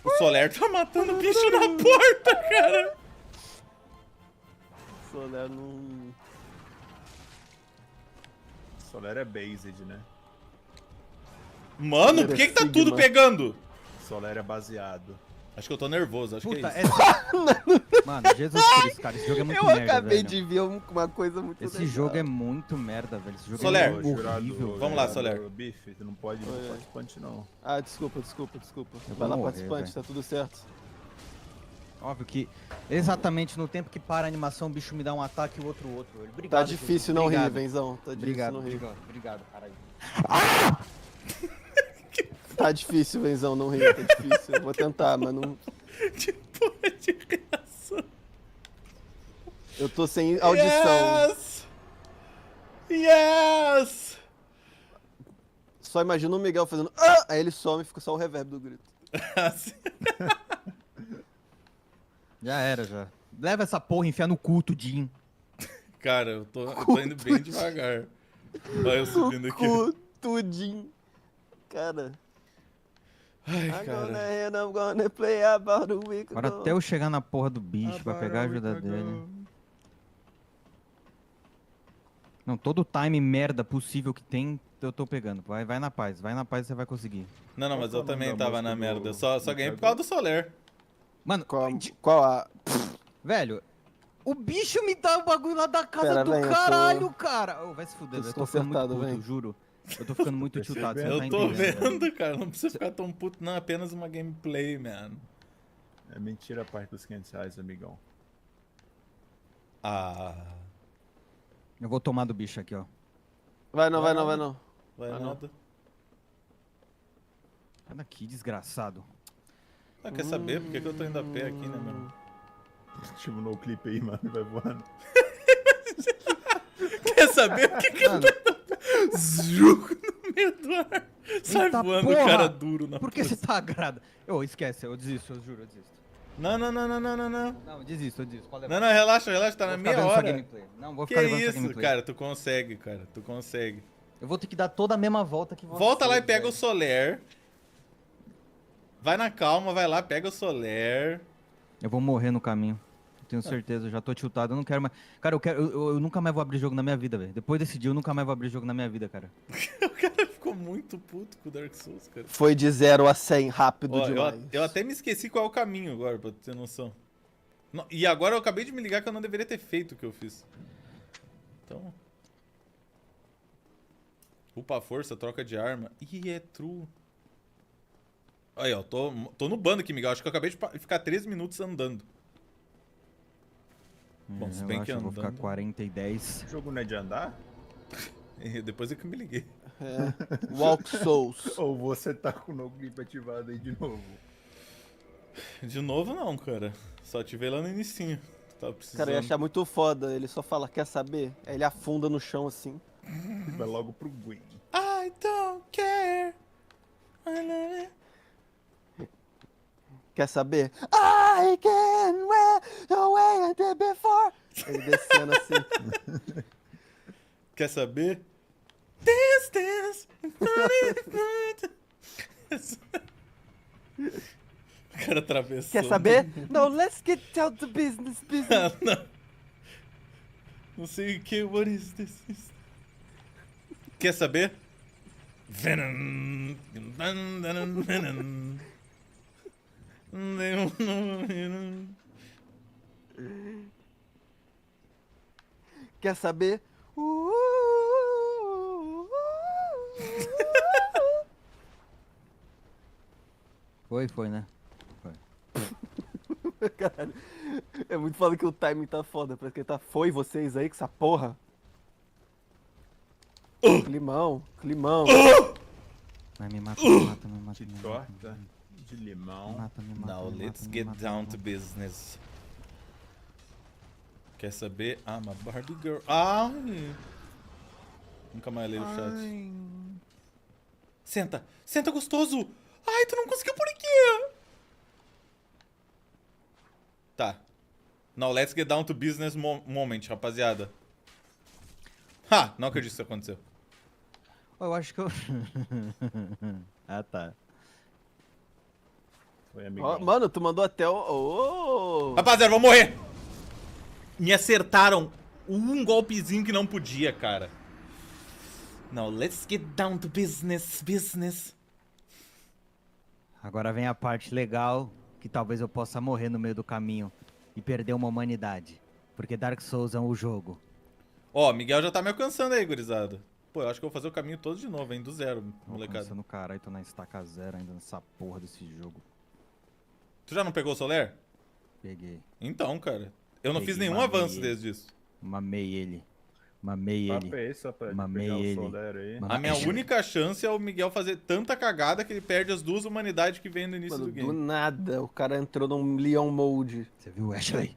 o Soler tá matando bicho na porta, cara. Soler não... Soler é based, né? Mano, por que tá Sigma. tudo pegando? Soler é baseado. Acho que eu tô nervoso, acho Puta, que é isso. Mano, Jesus Cristo, cara, esse jogo é muito Eu merda, acabei velho. de ver uma coisa muito Esse legal. jogo é muito merda, velho. Esse jogo Soler. é horrível. Vamos lá, jurado Soler. Bife, você não pode ir no participante, não. Ah, desculpa. Eu Vai lá, vou morrer, participante, velho. tá tudo certo. Óbvio que exatamente no tempo que para a animação, o bicho me dá um ataque e o outro. Tá Obrigado, difícil Jesus. não rir, Obrigado. Venzão. Tá difícil Obrigado, não rir. obrigado, caralho. Tá difícil, Venzão, não rir. Tá difícil. Eu vou tentar, mas não... Que porra de reação. Eu tô sem audição. Yes! Yes! Só imagina o Miguel fazendo... Ah! Aí ele some e fica só o reverb do grito. Já era, já. Leva essa porra e enfia no cu, tudinho. Cara, eu tô indo bem devagar. Vai eu subindo aqui. Cu, tudinho. Cara... Ai, I'm gonna cara. and I'm gonna play about a week Agora ago. até eu chegar na porra do bicho pra pegar a ajuda dele. Não, todo o time merda possível que tem, eu tô pegando. Vai na paz você vai conseguir. Não, mas eu Qual que é o também nome da tava na música merda. do- Eu só do ganhei por Thiago? causa do Soler. Mano, Qual a... velho, o bicho me dá o bagulho lá da casa Pera, do vem, eu tô- caralho, cara. Ô, vai se fuder, tô eu tô ficando muito desconcertado, puto, vem. juro. Eu tô ficando muito tiltado, você não tá Eu tô entendendo. vendo, cara. Não precisa ficar tão puto, não. É apenas uma gameplay, man. É mentira a parte dos R$ 500, amigão. Ah. Eu vou tomar do bicho aqui, ó. Vai não, vai Vai não, vai nada. não. Vai Ah, não. nada. Sai daqui, desgraçado. Ah, quer saber? Por que eu tô indo a pé aqui, né, meu? Tipo, no clipe aí, mano, vai voando. Quer saber o que eu Mano, tô Zuco no meio do ar. Sai eita voando, porra! cara duro na Por que você posição. tá agrada? Ô, esquece, eu desisto, eu juro, eu desisto. Não. Não, eu desisto, pode levar. Não, relaxa, tá Vou na ficar meia vendo sua hora. gameplay. Não, vou Que ficar levando sua isso, gameplay. cara, tu consegue, cara, tu consegue. Eu vou ter que dar toda a mesma volta que você. Volta lá e pega velho. o Soler. Vai na calma, vai lá, pega o Soler. Eu vou morrer no caminho. Tenho certeza, eu já tô tiltado, eu não quero mais. Cara, eu nunca mais vou abrir jogo na minha vida, velho. Depois desse dia eu nunca mais vou abrir jogo na minha vida, cara. O cara ficou muito puto com o Dark Souls, cara. Foi de 0 a 100 rápido Ó, demais. eu até me esqueci qual é o caminho agora, pra tu ter noção. E agora eu acabei de me ligar que eu não deveria ter feito o que eu fiz. Então... Upa a força, troca de arma. Ih, é true. Aí, ó, tô no bando aqui, Miguel. Acho que eu acabei de ficar 13 minutos andando. Bom, se bem eu que acho que eu vou ficar andando... 40 e 10. O jogo não é de andar? Depois é que eu me liguei. É. Walk Souls. Ou você tá com o no clipe ativado aí de novo? De novo não, cara. Só ativei lá no inicinho. Tava precisando. Cara, eu ia achar muito foda. Ele só fala, quer saber? Aí ele afunda no chão assim. Vai logo pro Gwen. I don't care. I love it. Quer saber? I can wear the way I did before. Ele descendo assim. Quer saber? Dance, dance. O cara atravessou. Quer saber? No, let's get down to business. Ah, não. Não sei o que. What is this? Quer saber? Venom. Venom. Quer saber? Foi, né? Caralho. É muito foda que o timing tá foda. Parece que ele tá. Foi vocês aí com essa porra. Climão. Vai, me mata. De torta, de limão. Now let's get down to business. Quer saber? Ah, uma Barbie Girl. Ai! Nunca mais leio o chat. Senta gostoso! Ai, tu não conseguiu por quê? Tá. Now let's get down to business moment, rapaziada. Ha! Não acredito que isso aconteceu. Eu acho que eu... Ah, tá. Foi, amigão. Mano, tu mandou até o. Oh. Rapaziada, vou morrer! Me acertaram um golpezinho que não podia, cara. Now let's get down to business. Agora vem a parte legal, que talvez eu possa morrer no meio do caminho e perder uma humanidade. Porque Dark Souls é um jogo. Ó, Miguel já tá me alcançando aí, gurizada. Pô, eu acho que eu vou fazer o caminho todo de novo, hein? Do zero, molecada. No caralho, tô na estaca zero ainda nessa porra desse jogo. Tu já não pegou o Soler? Peguei. Então, cara. Eu não Peguei, fiz nenhum mamei avanço ele. desde isso. Mamei ele. Mamei Papo ele. é esse, só pra Mamei pegar ele. o Solero aí. Mamei A minha ele. única chance é o Miguel fazer tanta cagada que ele perde as duas humanidades que vem no início Mano, do do game. nada, o cara entrou num Leon Mode. Você viu o Ashley?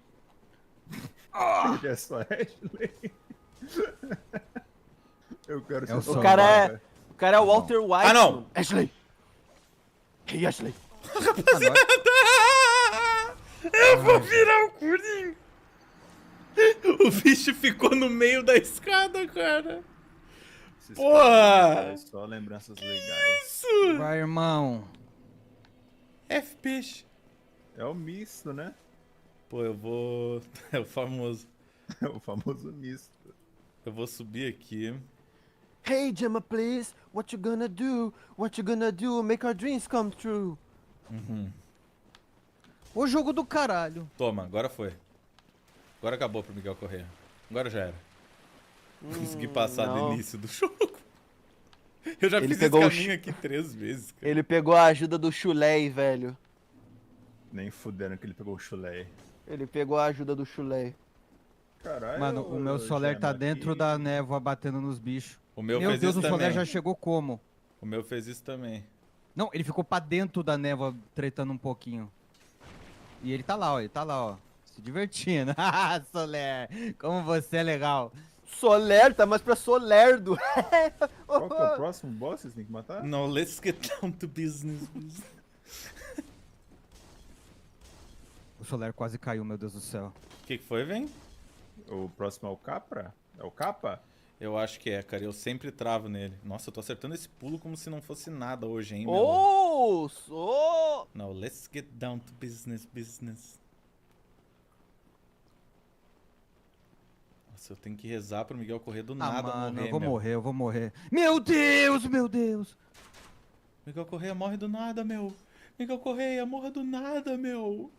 Ele é só Ashley. Eu quero ser o só O cara é. cara. O cara é o Walter White. Ah, não! mano. Ashley! Hey, Ashley! Eu vou virar o Coringa! O bicho ficou no meio da escada, cara. Esses Porra! caras aí, só lembranças legais. Isso! Vai, irmão. F-peixe. É o misto, né? Pô, eu vou... É o famoso. É o famoso misto. Eu vou subir aqui. Hey, Gemma, please! What you gonna do? What you gonna do? Make our dreams come true! O jogo do caralho. Toma, agora foi. Agora acabou pro Miguel correr. Agora já era. Consegui passar do não. início do jogo. Eu já Ele fiz esse pegou o caminho aqui 3 vezes, cara. Ele pegou a ajuda do chulé, velho. Nem fudendo que ele pegou o chulé. Ele pegou a ajuda do chulé. Caralho, Mano, o meu Soler tá dentro da névoa batendo nos bichos. O meu Meu fez Deus, isso o Soler também. já chegou como? O meu fez isso também. Não, ele ficou pra dentro da névoa tretando um pouquinho. E ele tá lá, ó. Se divertindo. Ah, Soler, como você é legal. Soler, tá mais pra Solerdo. Qual que é o próximo boss que vocês têm que matar? Não, let's get down to business. O Soler quase caiu, meu Deus do céu. O que foi, vem? O próximo é o Capra? É o Capa? Eu acho que é, cara. Eu sempre travo nele. Nossa, eu tô acertando esse pulo como se não fosse nada hoje, hein, meu? Oh, Não, let's get down to business. Nossa, eu tenho que rezar pro Miguel correr do nada mano, morrer, eu vou meu. morrer, eu vou morrer. Meu Deus, meu Deus. Miguel Correia morre do nada, meu. Miguel Correia morre do nada, meu.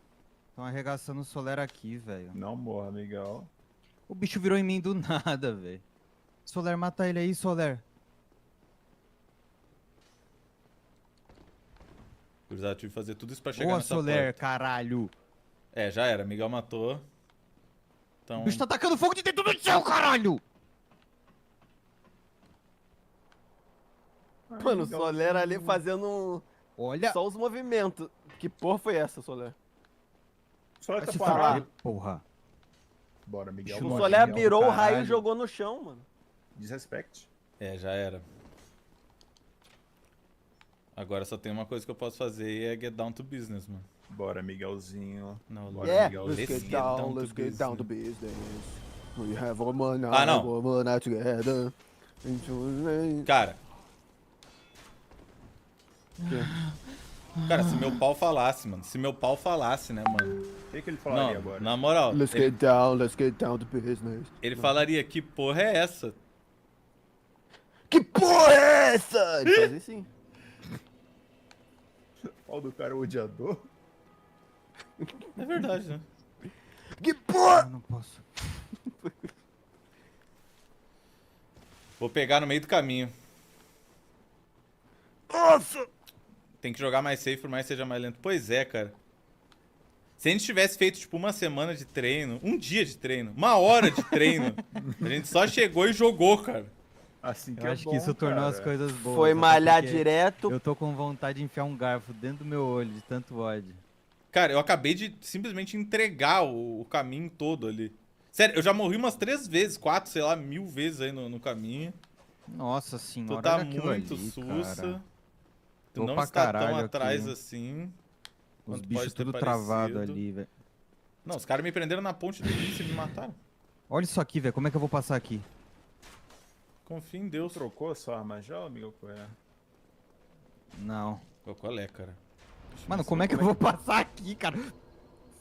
Estão arregaçando o Soler aqui, velho. Não morra, Miguel. O bicho virou em mim do nada, velho. Soler, mata ele aí, Soler. Cruzado, tive que fazer tudo isso pra chegar Boa, nessa Soler, porta. caralho. É, já era. Miguel matou. Então... O bicho tá atacando fogo de dentro do céu, caralho. Mano, o Soler ali fazendo Olha. só os movimentos. Que porra foi essa, Soler? Só Vai tá se parado. fuder, porra. Bora, Miguel. Bicho O nojento, Soler mirou o raio e caralho. jogou no chão, mano. Desrespect. É, já era. Agora só tem uma coisa que eu posso fazer e é get down to business, mano. Bora, Miguelzinho. Não, Bora, Yeah, Miguel. let's get down, let's get down to business. business. We have a money, Ah, não. a money together. Cara. Cara, se meu pau falasse, mano. Se meu pau falasse, né, mano? O que ele falaria Não, agora? na moral. Let's Ele, get down to business. ele falaria, que porra é essa? Que porra é essa? Ele fazia assim. Qual do cara é o odiador? É verdade, né? Que porra! Eu não posso. Vou pegar no meio do caminho. Nossa! Tem que jogar mais safe, por mais que seja mais lento. Pois é, cara. Se a gente tivesse feito, tipo, uma semana de treino, um dia de treino, uma hora de treino, a gente só chegou e jogou, cara. Assim que Eu é acho bom, que isso tornou cara. as coisas boas. Foi até malhar porque direto. Eu tô com vontade de enfiar um garfo dentro do meu olho, de tanto ódio. Cara, eu acabei de simplesmente entregar o caminho todo ali. Sério, eu já morri umas 3 vezes, 4, sei lá, 1000 vezes aí no caminho. Nossa Tu senhora, tá olha aquilo muito ali, sussa. cara. Tu Tô não pra está tão caralho atrás aqui. assim. Os quanto bichos pode ter tudo travado parecido. ali, velho. Não, os caras me prenderam na ponte do início e me mataram. Olha isso aqui, velho. Como é que eu vou passar aqui? Confia em Deus. Trocou a sua arma já, Miguel Correia? Não. Qual é, cara? Mano, como é que eu vou passar aqui, cara?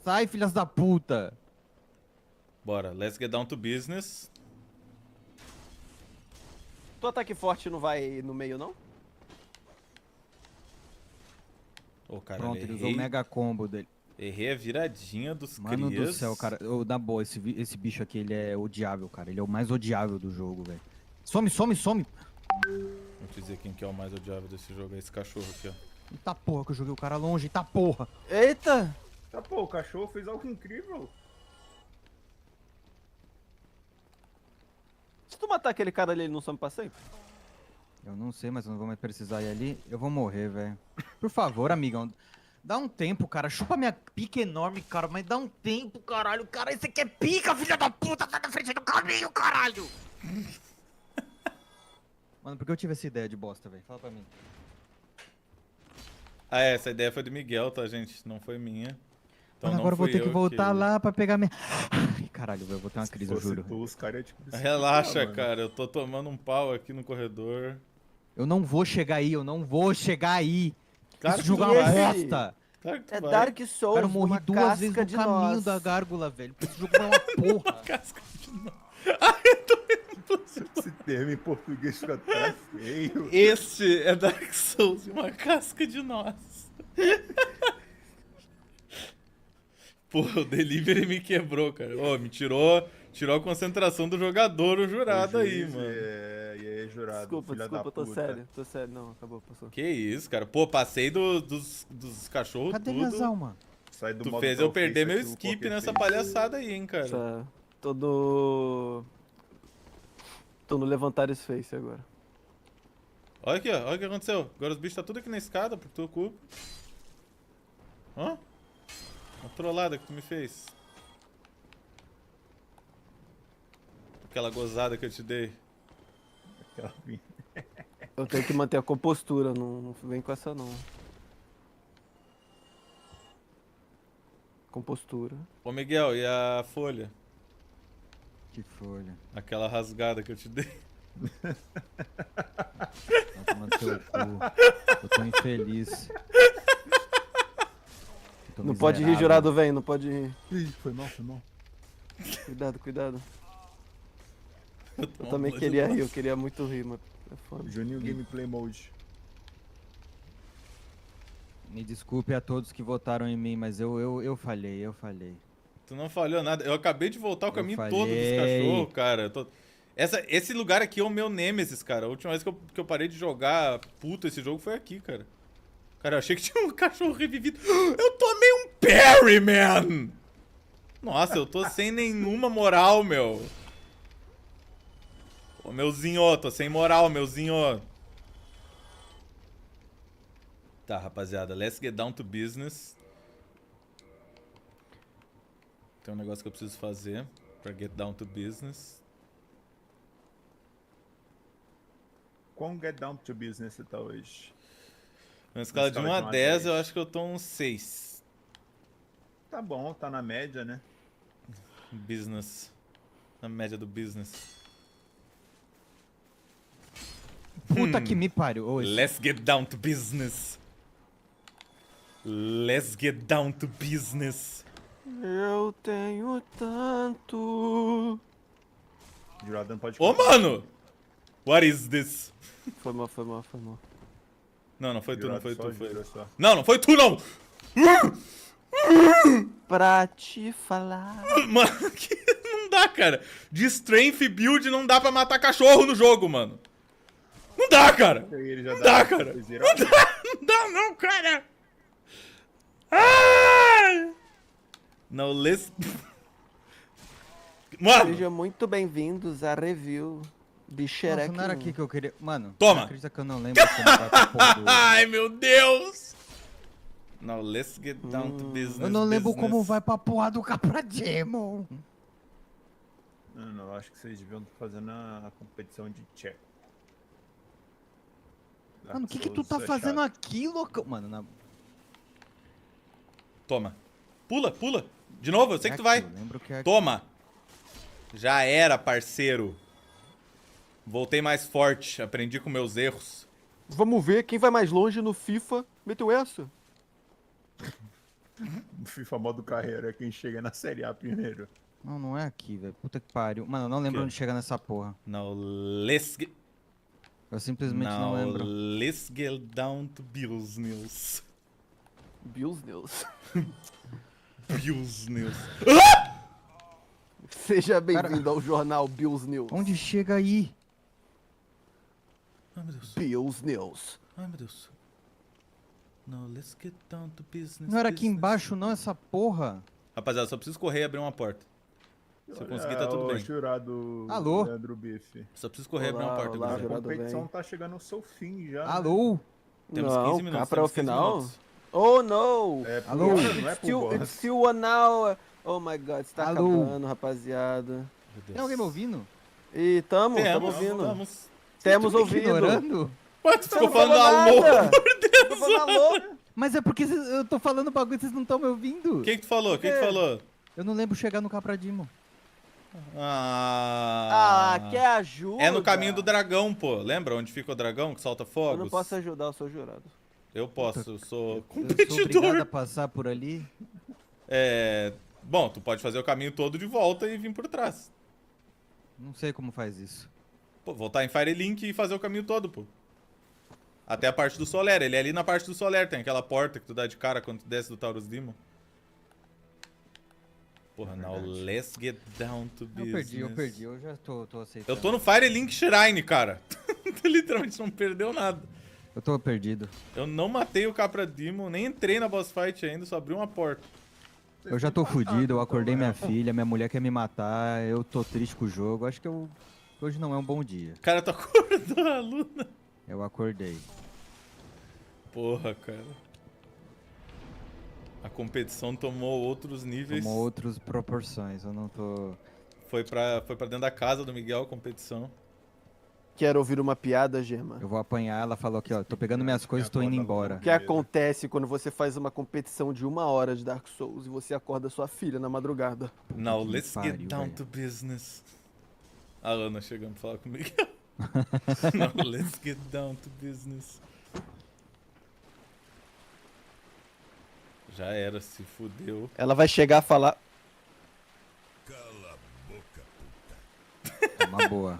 Sai, filhas da puta. Bora, let's get down to business. Tu ataque forte não vai no meio, não? Ô, cara, Pronto, ele usou o errei, mega combo dele. errei a viradinha dos Mano crias. do céu, cara. Na boa, esse bicho aqui, ele é odiável, cara. Ele é o mais odiável do jogo, velho. Some, some, some. Vou te dizer quem que é o mais odiável desse jogo, é esse cachorro aqui, ó. Eita porra, que eu joguei o cara longe. Eita porra. Eita! Tá, pô, o cachorro fez algo incrível. Se tu matar aquele cara ali, ele não some pra sempre? Eu não sei, mas eu não vou mais precisar ir ali. Eu vou morrer, velho. Por favor, amigão. Dá um tempo, cara. Chupa minha pica enorme, cara. Mas dá um tempo, caralho. Cara, esse aqui é pica, filha da puta. Sai da frente do caminho, caralho. Mano, por que eu tive essa ideia de bosta, velho? Fala pra mim. Ah, é, essa ideia foi do Miguel, tá, gente? Não foi minha. Então Mano, não agora eu vou fui ter que eu voltar lá pra pegar minha... Ai, caralho, velho. Eu vou ter uma Se crise, eu fosse juro. tu, os caras iam te crucificar, Relaxa, mano. cara. Eu tô tomando um pau aqui no corredor. Eu não vou chegar aí, eu não vou chegar aí. Claro Esse que jogo é tu uma vai. bosta. Claro que tu É vai. Dark Souls, Cara, eu morri uma 2 vezes casca no de caminho nós. da gárgula, velho. Esse jogo é uma porra. Casca de novo. Esse termo em português fica até feio. Este é Dark Souls, uma casca de nós. Porra, o delivery me quebrou, cara. Ô, me tirou Tirou a concentração do jogador, o jurado aí, mano. E aí, jurado, Desculpa, filha da eu tô puta. sério. Não, acabou, passou. Que isso, cara. Pô, passei dos cachorros Cadê tudo. minhas almas? Sai do Tu modo fez eu trollface perder meu aqui, o skip poker nessa face. palhaçada aí, hein, cara. Tá. Tô no levantar face agora. Olha aqui, ó. Olha o que aconteceu. Agora os bichos tá tudo aqui na escada, por tua culpa. Hã? Uma trollada que tu me fez. Aquela gozada que eu te dei. Aquela vinha. Eu tenho que manter a compostura, não vem com essa não. Compostura. Ô, Miguel, e a folha? Que folha. Aquela rasgada que eu te dei. Vai tomar no teu cu. Eu tô infeliz. Eu tô Não pode rir, miserável. jurado, vem, não pode rir. Ih, foi mal. Cuidado. Eu Toma também uma queria de rir, eu queria muito rir, mas é foda. Juninho Gameplay Mode. Me desculpe a todos que votaram em mim, mas eu falhei. Tu não falhou nada. Eu acabei de voltar o Eu caminho falhei. todo dos cachorros, cara. Esse lugar aqui é o meu Nemesis, cara. A última vez que eu parei de jogar puto esse jogo foi aqui, cara. Cara, eu achei que tinha um cachorro revivido. Eu tomei um parry, man! Nossa, eu tô sem nenhuma moral, meu. Ô, meuzinho, tô sem moral, meuzinho. Tá, rapaziada, let's get down to business. Tem um negócio que eu preciso fazer pra get down to business. Quão get down to business você tá hoje? Na escala de 1 a 10, eu acho que eu tô uns 6. Tá bom, tá na média, né? Business. Na média do business. Puta que me pariu. Ô, esse- Let's get down to business. Let's get down to business. Eu tenho tanto. Jurado não pode... Ô, mano! What is this? Foi mal. Não, não foi tu, não Jurado foi só, tu. Foi... jurado só. Não, não foi tu, não! Pra te falar. Mano, que não dá, cara. De strength build não dá pra matar cachorro no jogo, mano. Não dá, cara. E aí ele já Não dá, cara. Não dá, não, cara. Ai! Não, let's... Mano, Sejam muito bem-vindos à review de Shrek. Nossa, não era aqui que eu queria... Mano, Toma. acredita que eu não lembro como vai pra porra do... ai, meu Deus. Now, let's get down to business. Eu não lembro business. como vai pra porra do Capra Demon. Não, eu acho que vocês deviam estar fazendo a competição de check. Mano, o que tu tá fazendo aqui, loucão? Mano, na... Toma. Pula. De novo, eu sei que tu aqui, vai. eu lembro que é aqui. Toma. Já era, parceiro. Voltei mais forte. Aprendi com meus erros. Vamos ver quem vai mais longe no FIFA. Meteu essa? O FIFA modo carreira é quem chega na Série A primeiro. Não, não é aqui, velho. Puta que pariu. Mano, eu não lembro Que? onde chega nessa porra. Now, let's get... Eu simplesmente não lembro. let's get down to business. Bills News. Business. Seja bem-vindo ao jornal Bills News. Onde chega aí? Ai, meu Deus. Bills News. Ai, meu Deus. Now, let's get down to business. Não era aqui business. embaixo, não, essa porra. Rapaziada, só preciso correr e abrir uma porta. Se eu conseguir, tá tudo bem. Jurado Alô? Leandro Bife. Só preciso correr e abrir uma Olá, porta. olá, gurizada. A jurado. competição bem. tá chegando ao seu fim já. Alô? Temos não, 15 minutos. cá para o temos 15 final? minutos. Oh, não! É, por Alô? hora, não é It's por still, boss. it's still 1 hour. Oh my god, está Alô? acabando, rapaziada. Meu Deus. Tem alguém me ouvindo? E tamo Temos, ouvindo. temos. Temos Tô me ouvido. ignorando? Ué, tu ficou Não falando falou alô? nada. Tô falando alô. Mas é porque eu tô falando bagulho e vocês não estão me ouvindo. O que tu falou? O que tu falou? Eu não lembro chegar no Capradimo. Ah, quer ajuda? É no caminho do dragão, pô. Lembra onde fica o dragão que solta Eu fogos? não posso ajudar, eu sou jurado. Eu posso, eu sou Eu sou competidor. obrigado a passar por ali. É... Bom, tu pode fazer o caminho todo de volta e vir por trás. Não sei como faz isso. Pô, voltar em Firelink e fazer o caminho todo, pô. Até a parte do Soler. Ele é ali na parte do Soler. Tem aquela porta que tu dá de cara quando tu desce do Taurus Demon. Porra, now let's get down to business. Eu perdi, eu já tô aceitando. Eu tô no Firelink Shrine, cara. Literalmente não perdeu nada. Eu tô perdido. Eu não matei o Capra Demon, nem entrei na boss fight ainda, só abri uma porta. Eu já tô fudido, eu acordei minha filha, minha mulher quer me matar, eu tô triste com o jogo. Acho que hoje não é um bom dia. Cara, tu acordou a Luna. Eu acordei. Porra, cara. A competição tomou outros níveis. Tomou outras proporções, eu não tô... Foi pra dentro da casa do Miguel a competição. Quero ouvir uma piada, Gema. Eu vou apanhar, ela falou aqui, ó, tô pegando minhas coisas e tô indo embora. O que acontece quando você faz uma competição de 1 hora de Dark Souls e você acorda sua filha na madrugada? Now Que let's pariu, get down velho. to business. A Ana chegando pra falar com o Miguel. Now let's get down to business. Já era, se fudeu. Ela vai chegar a falar... É uma boa.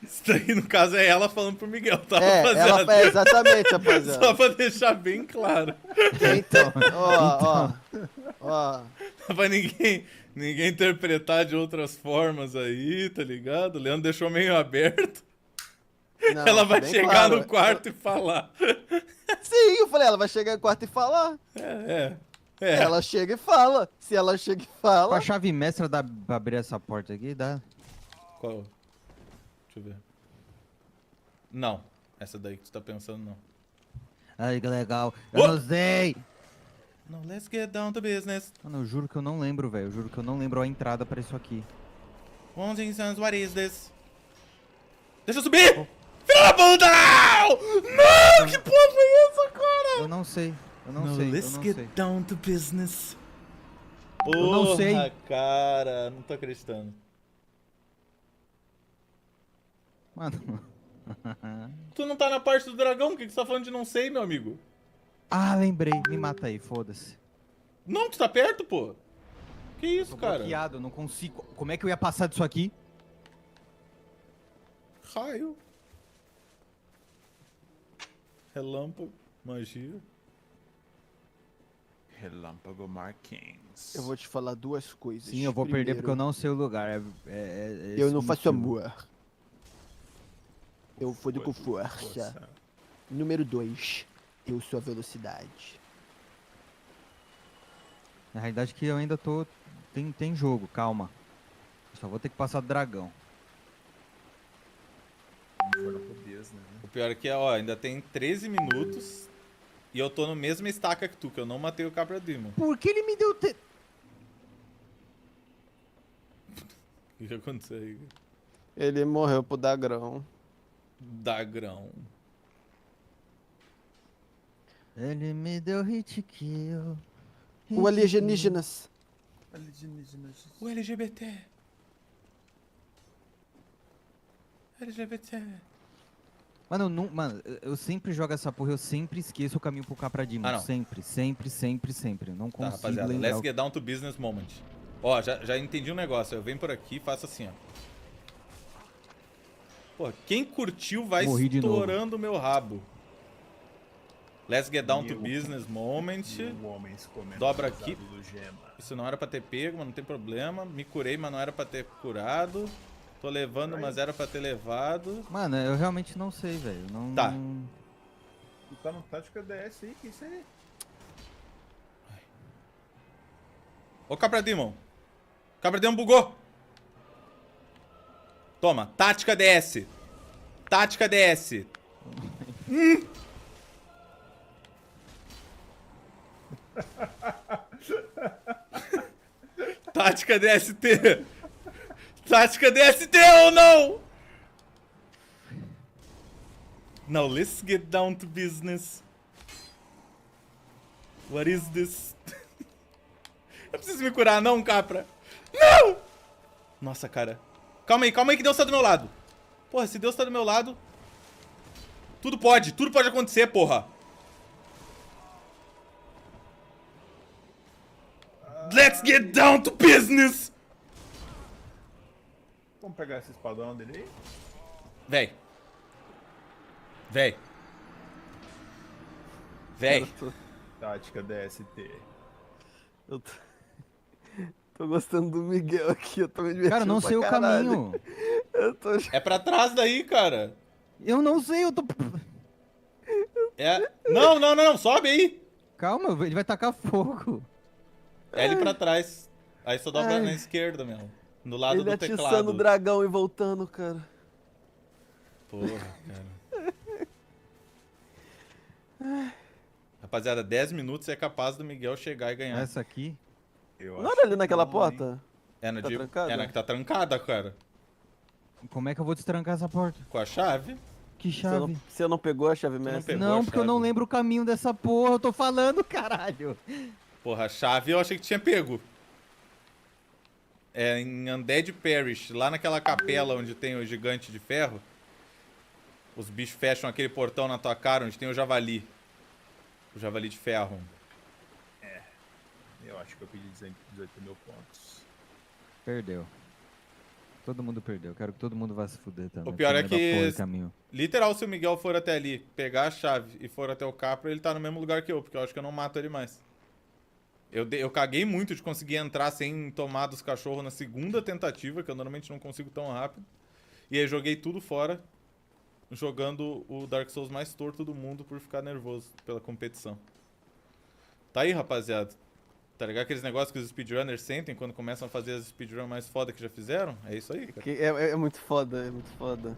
Isso daí, no caso, é ela falando pro Miguel, tá, Exatamente, rapaziada. Só pra deixar bem claro. Então, ó. Pra ninguém interpretar de outras formas aí, tá ligado? O Leandro deixou meio aberto. Não, Ela tá vai bem chegar claro. no quarto e falar. Sim, eu falei, ela vai chegar no quarto e falar. É. Ela chega e fala. Se ela chega e Com fala... a chave mestra dá pra abrir essa porta aqui, dá? Qual? Deixa eu ver. Não. Essa daí que tu tá pensando, não. Ai, que legal. Eu não sei. Não, let's get down to business. Mano, eu juro que eu não lembro, velho. Eu juro que eu não lembro a entrada pra isso aqui. What is this? Deixa eu subir! Filha da puta! Não! Que porra foi essa, cara? Eu não sei. Eu não No, sei. let's Eu não get sei. down to business. Eu não sei. Porra, cara. Não tô acreditando. Mano. Tu não tá na parte do dragão? O que você tá falando de não sei, meu amigo? Ah, lembrei. Me mata aí, foda-se. Não, tu tá perto, pô. Que isso, Tô cara? bloqueado, eu não consigo. Como é que eu ia passar disso aqui? Raio. Relâmpago. Magia. Relâmpago Marquinhos. Eu vou te falar 2 coisas. Sim, eu vou perder porque eu Primeiro, não sei o lugar. Eu não faço motivo. amor. Eu fodo com força. Número 2. Eu sou a velocidade. Na realidade que eu ainda tô... Tem jogo, calma. Eu só vou ter que passar do dragão. O pior é que, ó, ainda tem 13 minutos e eu tô no mesmo estaca que tu, que eu não matei o Capra Demon. Por que ele me deu... O que aconteceu aí? Ele morreu pro Dagrão. Dagrão. Ele me deu hit kill. O alienígenas. O LGBT. LGBT. Mano, eu sempre jogo essa porra, eu sempre esqueço o caminho pro Capra Demon. Ah, não. Sempre. Não Tá, consigo rapaziada, lembrar. let's get down to business moment. Ó, já entendi um negócio. Eu venho por aqui e faço assim, ó. Pô, quem curtiu vai Morri de novo. estourando o meu rabo. Let's get down to business moment. Dobra aqui. Isso não era pra ter pego, mas não tem problema. Me curei, mas não era pra ter curado. Tô levando, mas era pra ter levado. Mano, eu realmente não sei, velho. Tá. Tu tá no tática DS aí, que isso aí? Ô, Capra Demon. Capra Demon bugou. Toma, tática DS. Tática DS. Tática DST. Tática DST ou não? Now let's get down to business. What is this? Eu preciso me curar, não, Capra. Não! Nossa, cara. Calma aí que Deus tá do meu lado. Porra, se Deus tá do meu lado... tudo pode acontecer, porra. Let's get down to business! Vamos pegar esse espadão dele aí? Véi. Tática DST. Eu tô- Tô gostando do Miguel aqui, eu tô me divertindo Cara, eu não pra sei o caralho. caminho. Eu tô... É pra trás daí, cara. Eu não sei, eu tô... É... Não, não, não, não, sobe aí. Calma, ele vai tacar fogo. É ali pra trás. Aí só dobra na Ai. esquerda, meu. No lado Ele do atiçando teclado. o dragão e voltando, cara. Porra, cara. Rapaziada, 10 minutos é capaz do Miguel chegar e ganhar. Essa aqui. Eu Não acho era ali que naquela não, porta? É na, Tá de... trancada? é na que tá trancada, cara. Como é que eu vou destrancar essa porta? Com a chave. Que Você não, chave? você não pegou a chave não mestre? pegou Não, a porque eu não chave. lembro o caminho dessa porra, eu tô falando, caralho. Porra, a chave eu achei que tinha pego. É em Undead Parish, lá naquela capela onde tem o gigante de ferro. Os bichos fecham aquele portão na tua cara onde tem o javali. O javali de ferro. Eu acho que eu pedi 18 mil pontos. Perdeu. Todo mundo perdeu. Quero que todo mundo vá se fuder também. O pior é porque não dá porra que, de caminho. literal, se o Miguel for até ali, pegar a chave e for até o Capra, ele tá no mesmo lugar que eu, porque eu acho que eu não mato ele mais. Eu caguei muito de conseguir entrar sem tomar dos cachorros na segunda tentativa, que eu normalmente não consigo tão rápido. E aí joguei tudo fora, jogando o Dark Souls mais torto do mundo por ficar nervoso pela competição. Tá aí, rapaziada. Tá ligado aqueles negócios que os speedrunners sentem quando começam a fazer as speedruns mais foda que já fizeram? É isso aí, cara. É muito foda, é muito foda.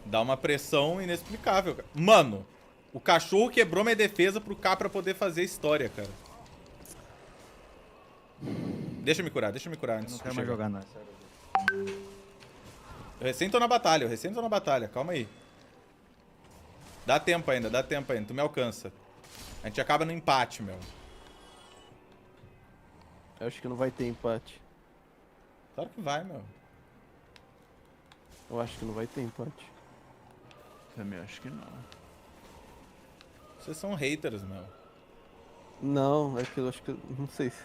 Dá uma pressão inexplicável, cara. Mano, o cachorro quebrou minha defesa pro Capra poder fazer história, cara. Deixa eu me curar Eu antes não de quero mais chegar. jogar, não. Eu recém tô na batalha, calma aí. Dá tempo ainda, tu me alcança. A gente acaba no empate, meu. Eu acho que não vai ter empate. Claro que vai, meu. Eu acho que não vai ter empate. Também acho que não. Vocês são haters, meu. Não, é que eu acho que... Não sei se...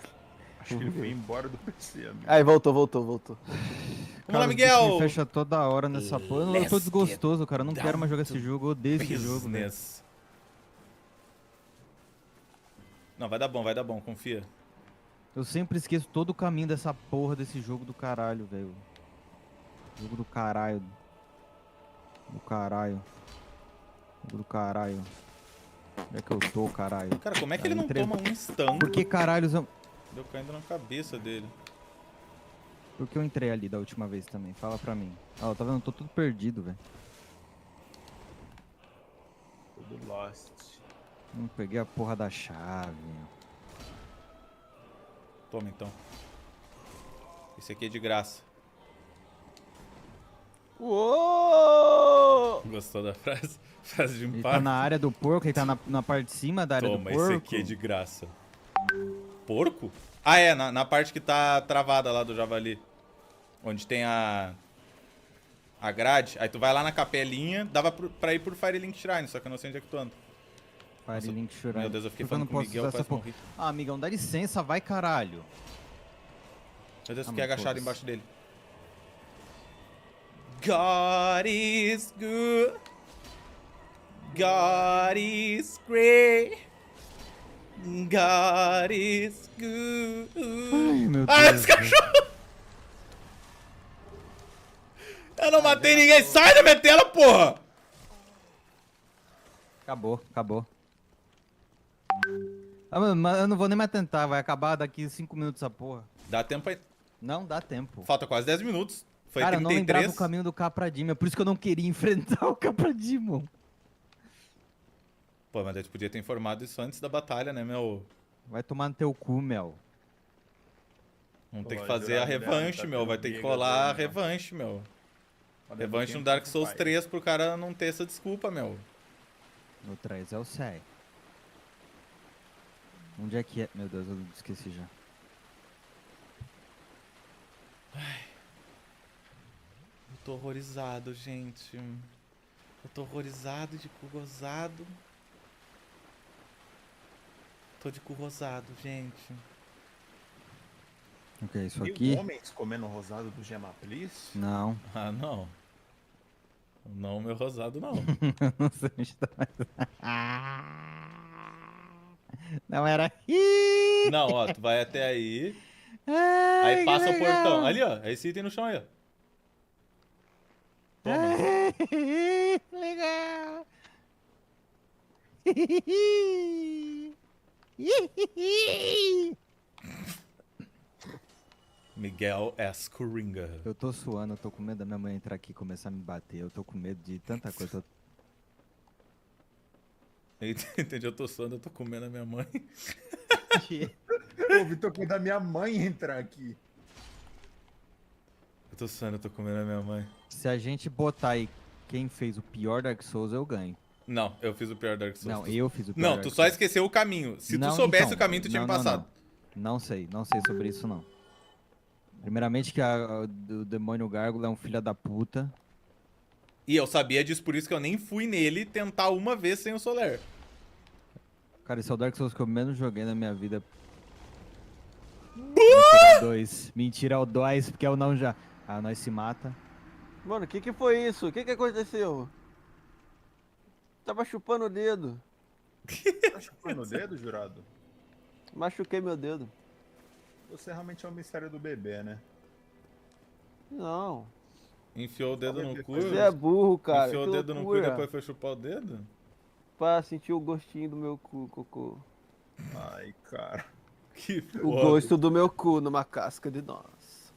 Acho que ele foi embora do PC, amigo. Aí, voltou. Vamos lá, Cara, Miguel! me fecha toda hora nessa porra. Eu tô desgostoso, cara. Eu não quero mais jogar esse jogo. Eu odeio esse jogo, velho. Business. Não, vai dar bom, confia. Eu sempre esqueço todo o caminho dessa porra desse jogo do caralho, velho. Jogo do caralho. Do caralho. Jogo do caralho. Onde é que eu tô, caralho? Cara, como é que Tá, ele não entrei- toma um stun? Por que caralhos eu... Deu caindo na cabeça dele. Por que eu entrei ali da última vez também? Fala pra mim. Ó, tá vendo? Eu tô tudo perdido, velho. Tudo lost. Não peguei a porra da chave. Toma, então. Esse aqui é de graça. Uou! Gostou da frase? Frase de Ele impacto? tá na área do porco, ele tá na parte de cima da área Toma, do porco. esse aqui é de graça. Porco? Ah, é, na parte que tá travada lá do javali. Onde tem a grade. Aí tu vai lá na capelinha, dava pra ir por Firelink Shrine, só que eu não sei onde é que tu anda. Firelink Shrine. Meu Deus, eu fiquei Por que falando não com o posso Miguel, usar essa quase porra? morri. Ah, amigão, dá licença, vai caralho. Meu Deus, Ah, fiquei mas agachado foda-se. embaixo dele. God is good. God is great. God is good. Ai, meu Ah, Deus. esse cachorro! Eu não matei ninguém. Sai da minha tela, porra! Acabou. Ah, mano, mas eu não vou nem mais tentar, vai acabar daqui 5 minutos essa porra. Dá tempo aí. Não dá tempo. Falta quase 10 minutos. Foi Cara, eu não lembrava 33. o caminho do Capradimo, é por isso que eu não queria enfrentar o Capradimo. Pô, mas a gente podia ter informado isso antes da batalha, né, meu? Vai tomar no teu cu, Mel. Vamos ter Pô, que fazer a jurado, né? revanche, Tá meu. tendo Vai ter que briga rolar a dele, não. revanche, meu. Ao mesmo Revanche no tempo, Dark tanto Souls faz. 3 pro cara não ter essa desculpa, meu. No 3 é o 6. Onde é que é? Meu Deus, eu esqueci já. Eu tô horrorizado, gente. Eu tô horrorizado de cu gozado. Tô de cu rosado, gente. O que é isso Mil aqui? homens comendo rosado do Gemaplis? Não. Ah, não. Não, meu rosado, não. Não sei onde tá mais. Não era. Não, ó, tu vai até aí. Aí passa o portão. Ali, ó. Esse item no chão aí, ó. Toma. Legal. Miguel S. Coringa. Eu tô suando, eu tô com medo da minha mãe entrar aqui e começar a me bater. Eu tô com medo de tanta coisa. Entendi, eu tô suando, eu tô comendo a minha mãe. Ô, Vitor, quando a minha mãe entrar aqui. Eu tô suando, eu tô comendo a minha mãe. Se a gente botar aí quem fez o pior Dark Souls, eu ganho. Não, eu fiz o pior Dark Souls. Não, eu fiz o pior Não, Dark tu só Souls. esqueceu o caminho. Se Não, tu soubesse então, o caminho, tu tinha me passado. Não sei sobre isso não. Primeiramente que o demônio gárgula é um filho da puta. E eu sabia disso, por isso que eu nem fui nele tentar uma vez sem o Solar. Cara, esse é o Dark Souls que eu menos joguei na minha vida. Mentira, 2. Mentira, é o 2, porque é o não já. Ah, nós se mata. Mano, o que foi isso? O que aconteceu? Tava chupando o dedo. Tá chupando o dedo, jurado? Machuquei meu dedo. Você realmente é um mistério do bebê, né? Não. Enfiou o dedo no cu. Você é burro, cara. Enfiou que o dedo no cu e loucura. depois foi chupar o dedo? Pra sentir o gostinho do meu cu, cocô. Ai, cara. Que O foda. gosto do meu cu numa casca de nós.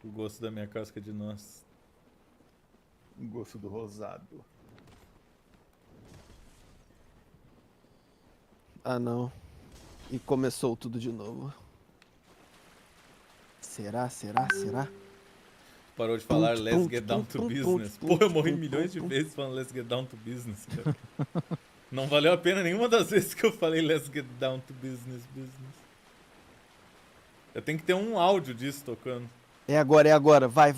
O gosto da minha casca de nós. O gosto do rosado. Ah, não. E começou tudo de novo. Será? Parou de falar let's get down to business. Pô, eu morri milhões de vezes falando let's get down to business, cara. Não valeu a pena nenhuma das vezes que eu falei let's get down to business. Eu tenho que ter um áudio disso tocando. É agora. Vai.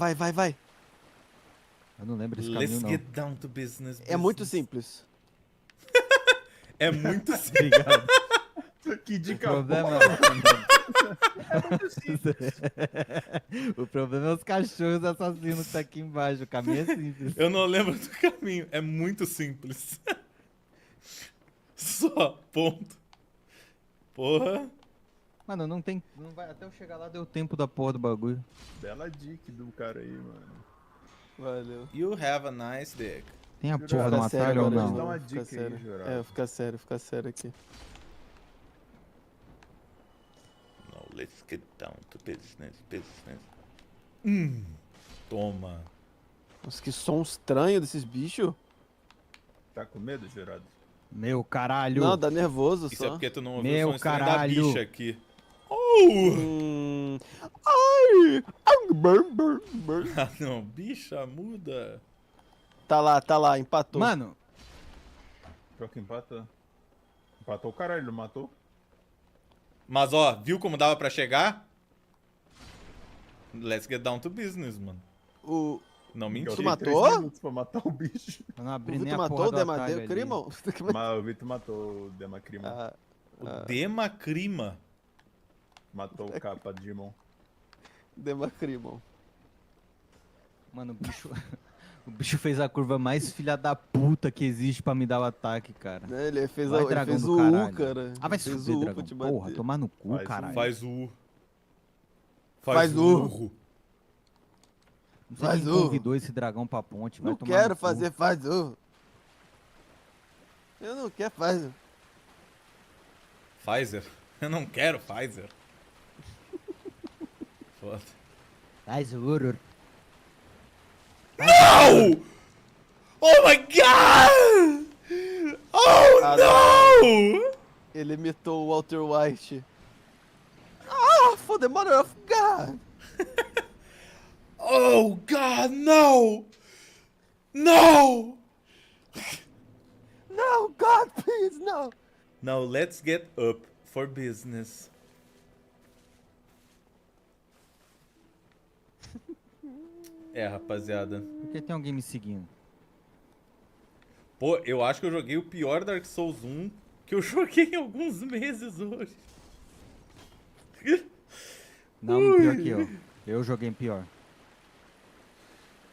Eu não lembro desse Let's caminho não. get down to business. É muito simples. É muito simples. Obrigado. Que O dica problema... boa. É muito simples. o problema é os cachorros assassinos que tá aqui embaixo. O caminho é simples. Eu não lembro do caminho. É muito simples. Só, ponto. Porra. Mano, não tem... Não vai... Até eu chegar lá deu tempo da porra do bagulho. Bela dica do cara aí, mano. Valeu. You have a nice dick. Tem a Jurado, porra de uma sério atalho ou agora, Dá não? uma Fica dica aí, sério. jurado. É, fica sério aqui. No, let's get down to business. Toma. Nossa, que som estranho desses bichos. Tá com medo, jurado? Meu caralho. Não, dá nervoso Isso só. é porque tu não ouviu Meu o som estranho da caralho. bicha aqui. Ai! Ah, não. Bicha, muda. Tá lá, empatou. Mano, Pior que empata. Empatou o caralho, não matou? Mas, ó, viu como dava pra chegar? Let's get down to business, mano. O Não Eu menti. Tu tenho matou? 3 minutos pra matar o bicho. eu não abri Vitor nem a matou porra o do atalho ali. Demacrimon? Mas o Vitor matou o Demacrima. Ah, O Demacrima. Matou o capa Digimon. Demacrimon. Mano, o bicho fez a curva mais filha da puta que existe pra me dar o ataque, cara. Né, ele fez, Vai, ele dragão fez do o caralho. U, cara. Ah, vai Ele fez se fuder, o U dragão. pra te bater. Porra, tomar no cu, Faz o caralho. Faz o... Faz o... urro. Não sei Faz quem o- convidou esse dragão pra ponte. Vai Não tomar quero no cu. fazer, faz o. Eu não quero fazer. Pfizer? Eu não quero Pfizer. Foda. Faz o urur. No! Oh my god! Oh Ah, no! Ele imitou o Walter White. Ah, for the mother of God! Oh god, no! No! No, God, please, no! Now let's get up for business. É, rapaziada. Por que tem alguém me seguindo? Pô, eu acho que eu joguei o pior Dark Souls 1 que eu joguei em alguns meses hoje. Não, pior que eu. Eu joguei em pior.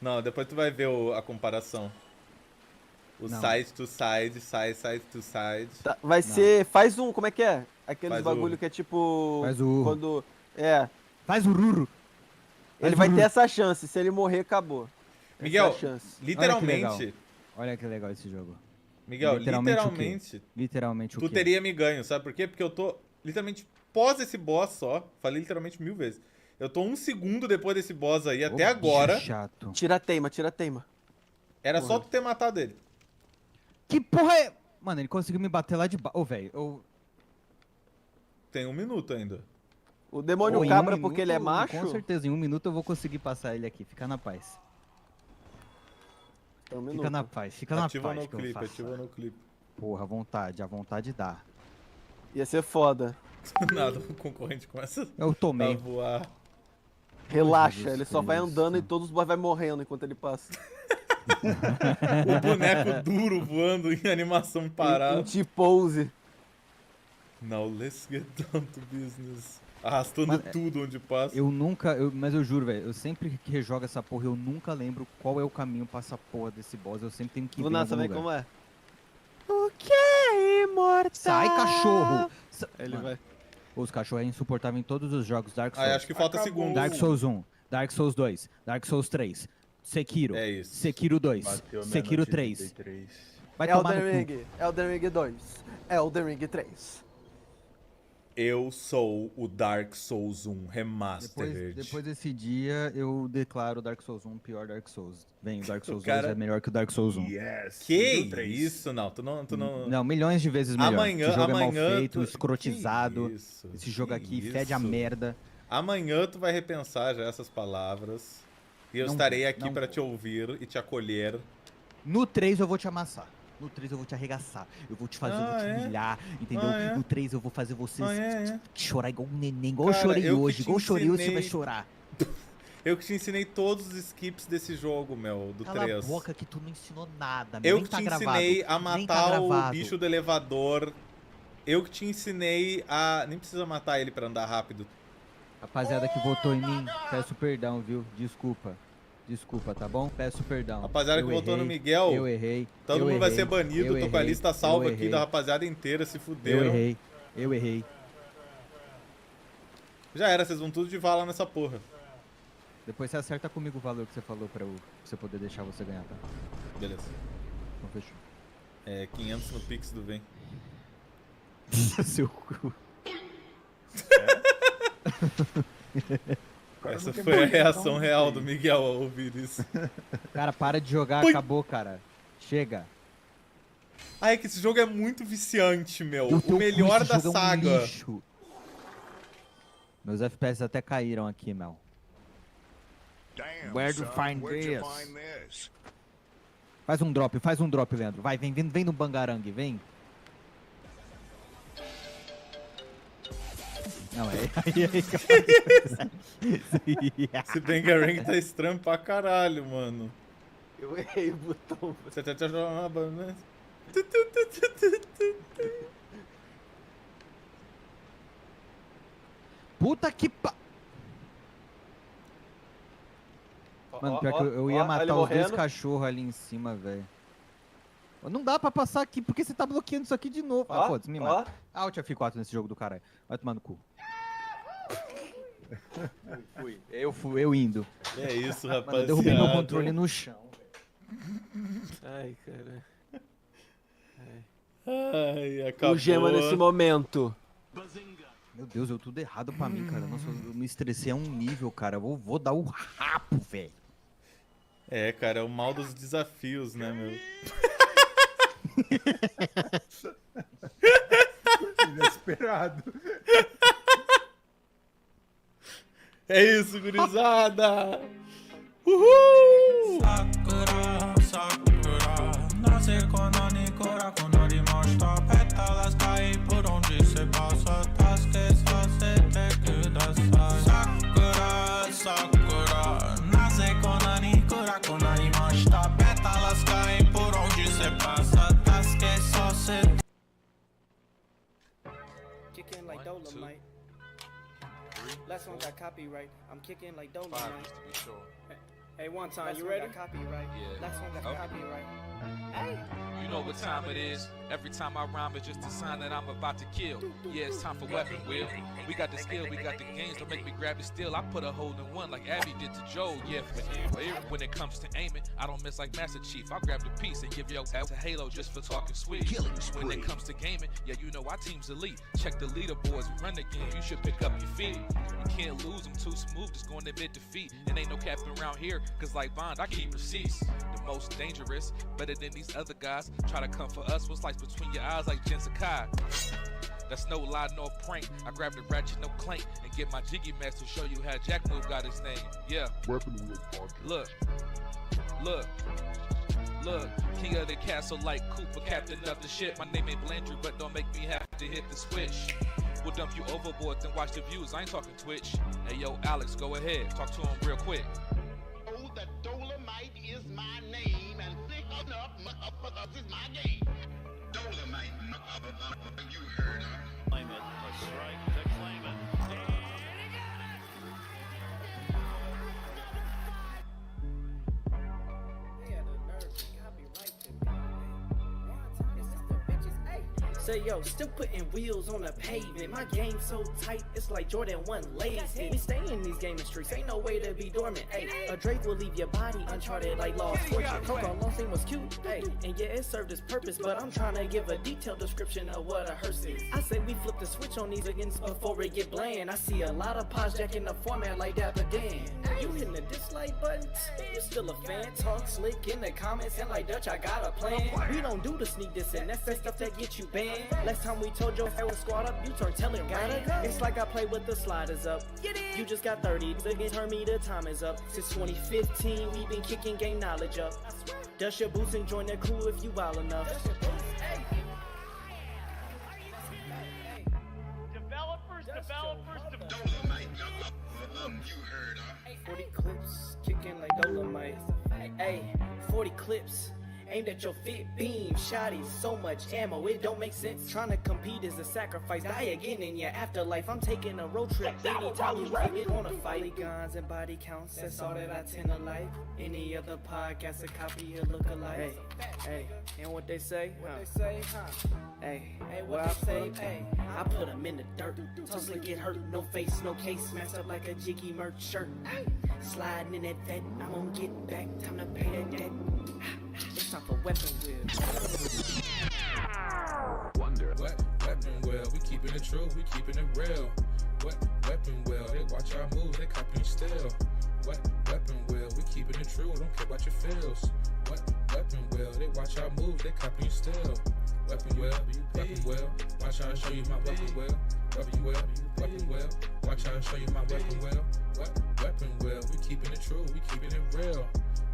Não, depois tu vai ver a comparação. O Não. side to side to side. Tá, vai ser. Faz um. Como é que é? Aqueles Faz bagulho o- que é tipo... Faz o... Quando... É, Faz o ruro. ele vai ter essa chance. Se ele morrer, acabou. Essa Miguel, é a chance. literalmente... Olha que legal esse jogo. Miguel, Literalmente literalmente... Literalmente o Tu quê? teria me ganho, sabe por quê? Porque eu tô literalmente pós esse boss só. Falei literalmente 1000 vezes. Eu tô 1 segundo depois desse boss aí, até Ô, agora. bicho chato. Tira a teima, tira a teima. Era só Porra. tu ter matado ele. Que porra é... Mano, ele conseguiu me bater lá de baixo. Ô, velho, eu... Tem 1 minuto ainda. O demônio Ô, em cabra um porque ele é minuto, macho? Com certeza, em 1 minuto eu vou conseguir passar ele aqui. Fica na paz. É um Fica minuto. na paz, fica na Ativa paz. no que eu clipe, faço. ativa no clipe. Porra, a vontade dá. Ia ser foda. Nada, o concorrente começa Eu a tomei. voar. Relaxa, Jesus ele só vai Cristo. andando e todos os boys vai morrendo enquanto ele passa. O boneco duro voando em animação Em parada. T-pose. Now let's get down to business. Arrastando Mano, tudo onde passa. Eu nunca, mas eu juro, velho, eu sempre que rejogo essa porra, eu nunca lembro qual é o caminho pra essa porra desse boss, eu sempre tenho que ir em Luna, algum sabe lugar. como é? O que é imortal? Sai, cachorro! Ele Mano, vai. os cachorros é insuportável em todos os jogos Dark Souls. Ah, acho que falta segundo. Dark Souls 1, Dark Souls 2, Dark Souls 3, Sekiro, É isso. Sekiro 2, Bateu Sekiro meia-noite 3. 33. Vai tomar no Elden cu. Ring, Elden Ring 2, Elden Ring 3. Eu sou o Dark Souls 1 Remastered. Depois desse dia, eu declaro Dark Souls 1 o pior Dark Souls. Vem, o Dark Souls cara- 2 é melhor que o Dark Souls 1. Yes. Que nível 3. isso? Não, tu não... Não, milhões de vezes melhor. Amanhã, Esse jogo é amanhã mal feito, tu- escrotizado. Que isso? Esse jogo Que aqui fede a isso? merda. Amanhã tu vai repensar já essas palavras. E eu Não estarei vou, aqui não pra vou. te ouvir e te acolher. No 3 eu vou te amassar. No 3 eu vou te arregaçar. Eu vou te fazer, eu vou te Ah, é? humilhar, entendeu? Ah, é? No 3 eu vou fazer você É. chorar igual um neném, igual eu Cara, chorei eu que hoje. te Igual eu chorei hoje, você vai ensinei- chorar. Eu que te ensinei todos os skips desse jogo, meu, do Cala 3. a boca que tu não ensinou nada, meu. Eu Nem que tá te gravado. ensinei a Nem tá matar o gravado. bicho do elevador. Eu que te ensinei a... Nem precisa matar ele pra andar rápido. Rapaziada que votou em mim, peço perdão, viu? Desculpa. Desculpa, tá bom? Peço perdão. Rapaziada Eu que votou no errei, Miguel, Eu errei. todo eu mundo vai errei, ser banido. eu Tô com a errei, lista salva eu aqui errei, da rapaziada inteira, se Eu fuderam. errei. Eu errei. Já era, vocês vão tudo de vala nessa porra. Depois você acerta comigo o valor que você falou pra você poder deixar você ganhar, tá? Beleza. Então fechou. É 500 no Pix do Vem. Seu cu. Essa foi a reação real do Miguel ao ouvir isso. Cara, para de jogar, Ui. acabou, cara. Chega. Ah, é que esse jogo é muito viciante, meu. O teu O melhor cu, esse da jogo é um saga. lixo. Meus FPS até caíram aqui, Mel. Where to find this? Faz um drop, Leandro. Vai, vem no bangarangue, vem. Não, Esse Bangarang tá estranho pra caralho, mano. Eu errei o botão. Você tá jogando, né? Puta que pa... Mano, pior que eu ia matar os dois cachorros ali em cima, velho. Não dá pra passar aqui, porque você tá bloqueando isso aqui de novo. Ah, foda-se, me mata. Alt F4 nesse jogo do caralho. Vai tomar no cu. Eu indo. É isso, Mano, eu rapaziada. derrubei meu controle no chão. Ai, cara. Ai, acabou. O gema nesse momento. Meu Deus, deu tudo errado pra mim, cara. Nossa, eu me estressei a um nível, cara. Eu vou dar o rapo, velho. É, cara, é o mal dos desafios, né, meu? Inesperado. É isso, gurizada! Uhul! Sakura, Sakura, nasce Konani, Kura, Konori, mostra pétalas caem por onde cê passa, tas que só cê tem que dançar. Sakura, Sakura, nasce Konani, Kura, Konori, mostra pétalas caem por onde cê passa, tas que só cê Kicking like Dolomite. Last one got copyright. I'm kicking like Dolomite. Hey, one time, you ready? Copyright. Yeah. Last one got copyright. Hey. You know what time it is. Every time I rhyme, it's just a sign that I'm about to kill. Yeah, it's time for weapon wheel. We got the skill, we got the games. Don't make me grab the steel. I put a hole in one like Abby did to Joe. Yeah, when it comes to aiming, I don't miss like Master Chief. I'll grab the piece and give your ass a halo just for talking sweet. When it comes to gaming, yeah, you know our team's elite. Check the leaderboards, we run the game. You should pick up your feet. You can't lose, I'm too smooth, just going to admit defeat. And ain't no capping around here, cause like Bond, I keep receipts. The most dangerous, better than these other guys. Try to come for us, what's like between your eyes like Jen Sakai. That's no lie, no prank. I grab the ratchet, no clank, and get my jiggy mask to show you how Jack Move got his name. Yeah. Weapon wheel podcast. Look. King of the castle like Cooper, captain of the ship. My name ain't Blandry, but don't make me have to hit the switch. We'll dump you overboard, then watch the views. I ain't talking Twitch. Hey yo, Alex, go ahead. Talk to him real quick. Oh, the Dolomite is my name, and thick enough, motherfuckers is my game. Dolomite, motherfucker, you heard her. Claim it, a strike to claim it. Say yo, still putting wheels on the pavement. My game so tight, it's like Jordan 1 lazy. We stay in these gaming streets, ain't no way to be dormant. Ay, a Drake will leave your body uncharted like Lost Fortune. Coco Long thing was cute, ay, and yeah, it served its purpose. But I'm trying to give a detailed description of what a hearse is. I say we flip the switch on these again before it get bland. I see a lot of pods jacking the format like Dapper Dan. You hitting the dislike button? You still a fan? Talk slick in the comments and like Dutch, I got a plan. We don't do the sneak this and that's that stuff that get you banned. Last time we told your was squad up, you turn telling right. It's like I play with the sliders up. You just got 30, again turn me, the time is up. Since 2015, we been kicking game knowledge up. Dust your boots and join the crew if you wild enough. Developers. You heard her. 40 clips, kicking like Dolomite. Hey, 40 clips. Aimed at your fit beam, shotties, so much ammo, it don't make sense. Trying to compete is a sacrifice, die again in your afterlife. I'm taking a road trip, anytime you get on a fight. Guns and body counts, that's all that I tend to like. Any other podcast, a copy or look alike. Hey, and what they say? Hey, what I say? Hey, I put them in the dirt, tussle get hurt, no face, no case, messed up like a jiggy merch shirt. Sliding in that vet, I'm gonna get back, time to pay that debt. It's time for weapon wheel. Wonder. What weapon wheel? We keeping it true, we keeping it real. What weapon wheel? They watch our moves, they copying still. What weapon wheel? We keeping it true, don't care about your feels. What weapon wheel? They watch our moves, they copying still. Weapon wheel, watch how I show you my weapon wheel. Weapon wheel, watch how I show you my weapon wheel. What weapon wheel? We keeping it true, we keeping it real.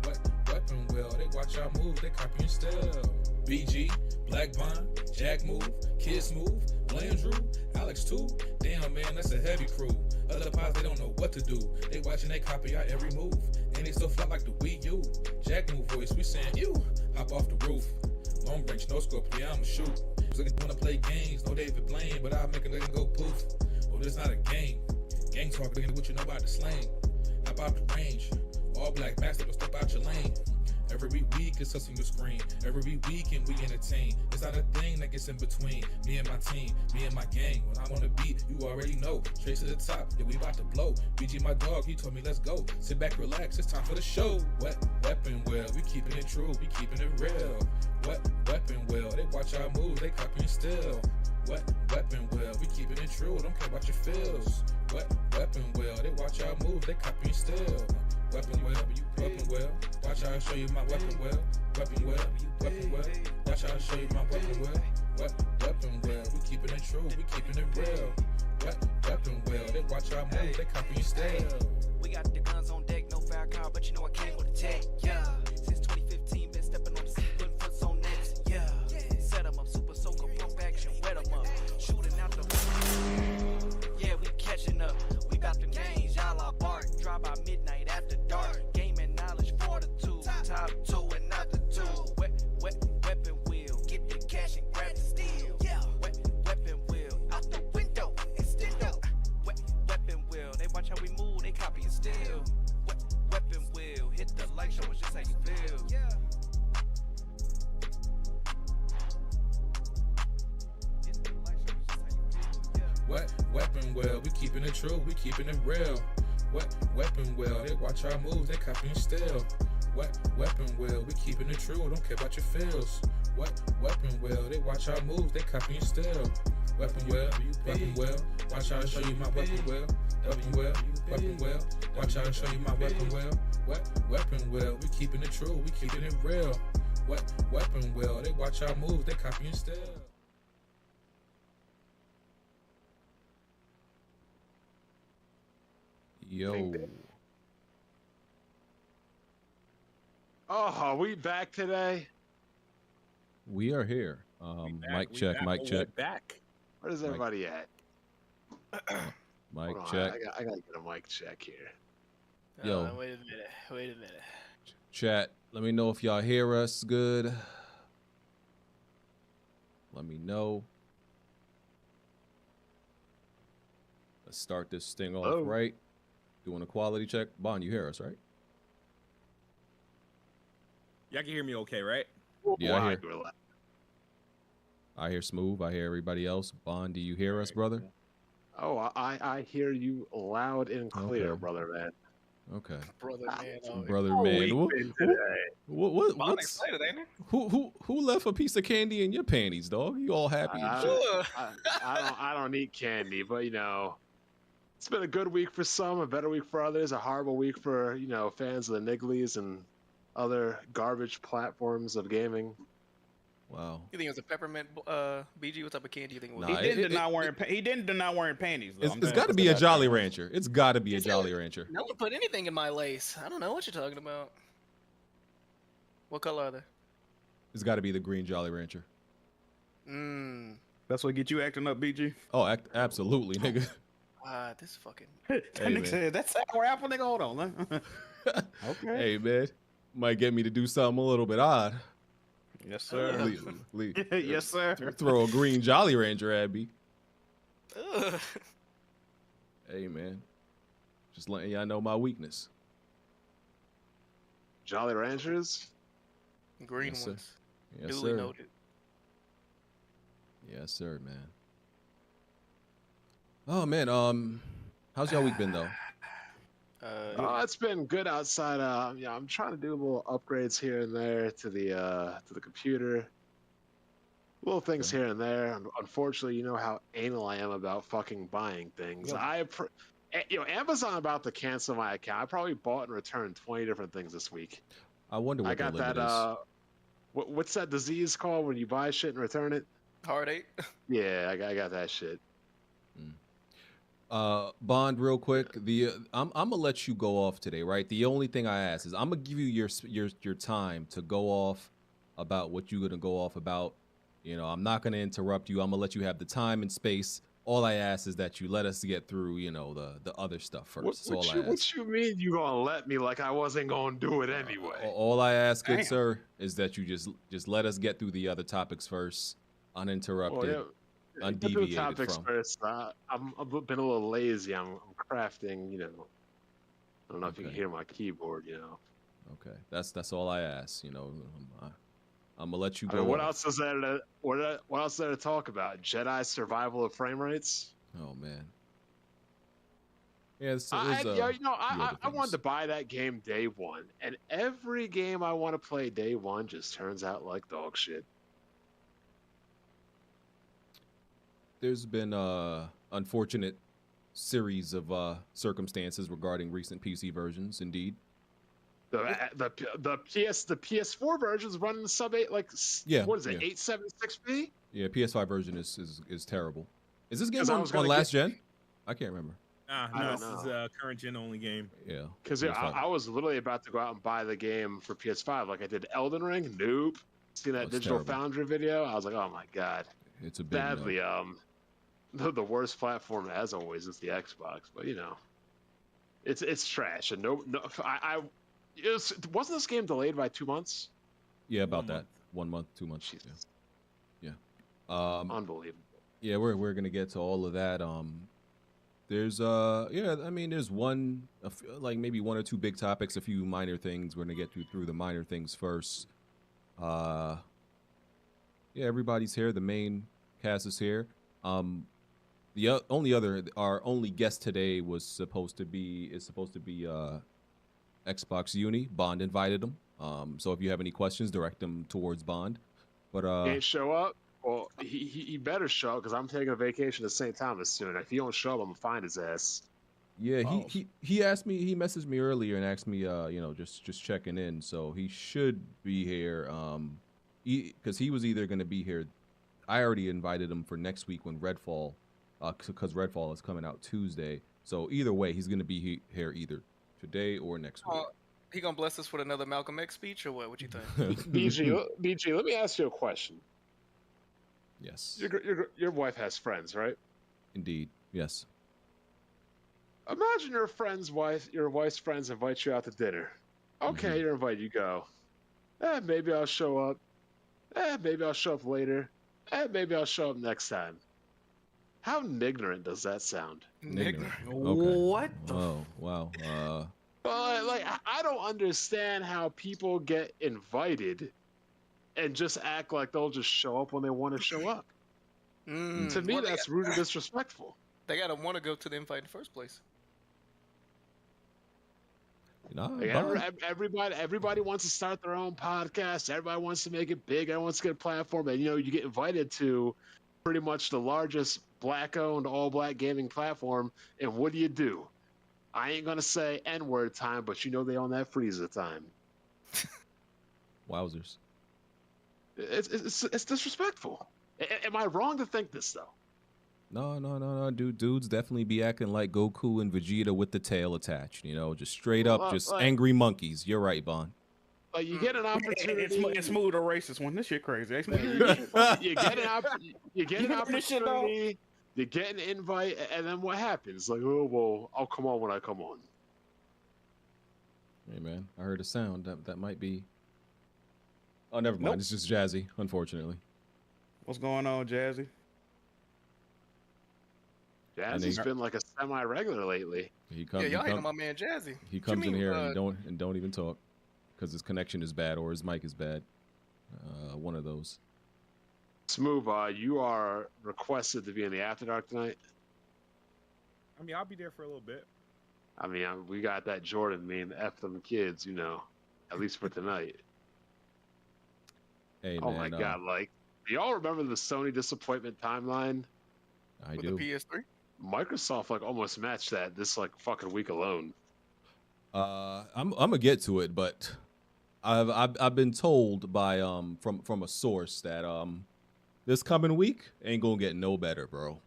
What weapon wheel? They watch our moves, they copying still. BG, Black Bond, Jack Move, Kids Move, Blandrew, Alex too. Damn man, that's a heavy crew. Other pods, they don't know what to do. They watching, they copy our every move. And they still fly like the Wii U. Jack Move voice, we saying ew. Hop off the roof. Long range, no scope, yeah, I'ma shoot. Looking wanna play games, no David Blaine, but I'll make a nigga go poof. Oh, this not a game. Gang talk, looking at what you know about the slang. How about the range? All black bastard, step out your lane. Every week it's us on your screen. Every weekend we entertain. It's not a thing that gets in between me and my team, me and my gang. When I'm on the beat, you already know. Straight to the top, yeah, we about to blow. BG my dog, he told me let's go. Sit back, relax, it's time for the show. What weapon wheel? We keeping it true, we keeping it real. What weapon wheel? They watch our moves, they copying still. What weapon wheel? We keeping it true, don't care about your feels. What weapon wheel? They watch our moves, they copying still. Weapon wheel, watch how I show you my weapon wheel. Weapon wheel, watch how I show you my weapon wheel. What weapon wheel? We keeping it true, we keeping it real. What weapon wheel? They watch our moves, they copying still. We got the guns on deck, no firepower, but you know I came with a tech. Yeah, since 2015, been stepping on the scene, putting foots on necks. Yeah, set them up, super soaker, pump action, wet them up, shooting out the. Yeah, we catching up. We got the games, y'all are bark. Drop by midnight after dark. Gaming knowledge fortitude. Top two and not the two. Weapon wheel. Get the cash and grab the steel. Yeah. Weapon wheel. Out the window. Extendo. Weapon wheel. They watch how we move. They copy and steal. Weapon wheel. Hit the well, we keeping it true, we keeping it real. What weapon well, they watch our moves, they copy and steal. What weapon well, we keeping it true, don't care about your feels. What weapon well, they watch our moves, they copy and steal. Weapon well, watch how I show you my weapon well. Weapon well, watch how I show you my weapon well. What weapon well, we keeping it true, we keeping it real. What weapon well, they watch our moves, they copy and steal. Yo. Oh, are we back today? We are here. Mic check, mic check. Back. Where's everybody at? Mic Hold on, check. I gotta get a mic check here. Yo. Wait a minute. Chat, let me know if y'all hear us good. Let me know. Let's start this thing off right. Doing a quality check. Bond, you hear us, right? Y'all can hear me okay, right? Yeah, I hear Smooth. I hear everybody else. Bond, do you hear us, brother? Oh, I hear you loud and clear, brother man. Okay. Brother man. Brother How man. we been today? I'm excited, ain't it? Who left a piece of candy in your panties, dog? You all happy and shit. I don't eat candy, but you know, it's been a good week for some, a better week for others, a horrible week for, you know, fans of the Nigglies and other garbage platforms of gaming. Wow. You think it was a peppermint BG? What type of candy you think it was? He didn't deny wearing panties. Though. It's got to be a Jolly Rancher. It's got to be a Jolly Rancher. No one put anything in my lace. I don't know what you're talking about. What color are they? It's got to be the green Jolly Rancher. That's what get you acting up, BG. Oh, absolutely, nigga. This fucking. That nigga said, that's sour apple, nigga. Hold on, man. Okay. Hey, man. Might get me to do something a little bit odd. Yes, sir. Yes, sir. Throw a green Jolly Rancher at me. Hey, man. Just letting y'all know my weakness. Jolly Ranchers? Green Yes, ones. Yes, Duly sir. noted. Yes, sir, man. Oh, man. How's y'all week been, though? It's been good outside. Yeah, I'm trying to do little upgrades here and there to the computer. Little things here and there. Unfortunately, you know how anal I am about fucking buying things. Amazon about to cancel my account. I probably bought and returned 20 different things this week. I wonder what I got the limit that. What's that disease called when you buy shit and return it? Heartache. Yeah, I got that shit. Bond, real quick. I'm gonna let you go off today, right? The only thing I ask is I'm gonna give you your time to go off about what you're gonna go off about. You know, I'm not gonna interrupt you. I'm gonna let you have the time and space. All I ask is that you let us get through, you know, the other stuff first. What you mean you gonna let me like I wasn't gonna do it anyway? All I ask, good sir, is that you just let us get through the other topics first, uninterrupted. Undeviated topics from. first. I've been a little lazy. I'm crafting. You know, I don't know if you can hear my keyboard. You know. Okay, that's all I ask. You know, I'm gonna let you I go. mean, what else is there to what else is there to talk about? Jedi survival of frame rates. Oh man. Yeah, I wanted to buy that game day one, and every game I want to play day one just turns out like dog shit. There's been unfortunate series of circumstances regarding recent PC versions, indeed. The PS4 version is running sub 8 what is it, 876p? Yeah, PS5 version is terrible. Is this game on last gen? I can't remember. No, this is a current gen only game. Yeah. Because I was literally about to go out and buy the game for PS5 like I did Elden Ring. Nope. See that Digital Foundry video? I was like, oh my god. It's a big sadly the worst platform as always is the Xbox, but you know, it's trash. And wasn't this game delayed by 2 months? Yeah, about that. 1 month, 2 months. Yeah. Unbelievable. Yeah, we're gonna get to all of that. There's there's maybe one or two big topics, a few minor things. We're gonna get through the minor things first. Yeah, everybody's here. The main cast is here. Our only guest today is supposed to be Xbox Uni. Bond invited him. So if you have any questions, direct them towards Bond. But He ain't show up. Well, he better show up because I'm taking a vacation to St. Thomas soon. If he don't show up, I'm gonna find his ass. Yeah, he asked me. He messaged me earlier and asked me, just checking in. So he should be here. Because he was either going to be here. I already invited him for next week when Redfall, because Redfall is coming out Tuesday. So either way, he's going to be here either today or next week. He gonna bless us with another Malcolm X speech or what? What you think? BG, let me ask you a question. Yes. Your wife has friends, right? Indeed. Yes. Imagine your wife's friends invite you out to dinner. Okay, you're invited. You go. Maybe I'll show up. Maybe I'll show up later. Maybe I'll show up next time. How ignorant does that sound? Ignorant. Okay. What? Oh, wow. But I don't understand how people get invited and just act like they'll just show up when they want to show up. To me, that's rude and disrespectful. They gotta want to go to the invite in the first place. Everybody wants to start their own podcast. Everybody wants to make it big. Everyone wants to get a platform. And, you get invited to pretty much the largest black-owned, all-black gaming platform. And what do? I ain't going to say N-word time, but they own that Frieza time. Wowzers. It's disrespectful. Am I wrong to think this, though? No, dudes definitely be acting like Goku and Vegeta with the tail attached, just straight up, just angry monkeys. You're right, Bond. You get an opportunity. It's smooth or racist one. This shit crazy. You get an opportunity, you get an invite, and then what happens? I'll come on when I come on. Hey, man, I heard a sound. That might be... Oh, never mind. Nope. It's just Jazzy, unfortunately. What's going on, Jazzy? Jazzy's been like a semi-regular lately. Y'all hating on my man Jazzy. He comes in here and don't even talk because his connection is bad or his mic is bad. One of those. Smooth, you are requested to be in the After Dark tonight. I mean, I'll be there for a little bit. I mean, we got that Jordan meme, F them kids, at least for tonight. Hey, oh man, my God, do y'all remember the Sony disappointment timeline? I do. The PS3? Microsoft almost matched that this fucking week alone. I'm gonna get to it, but I've been told by from a source that this coming week ain't gonna get no better, bro.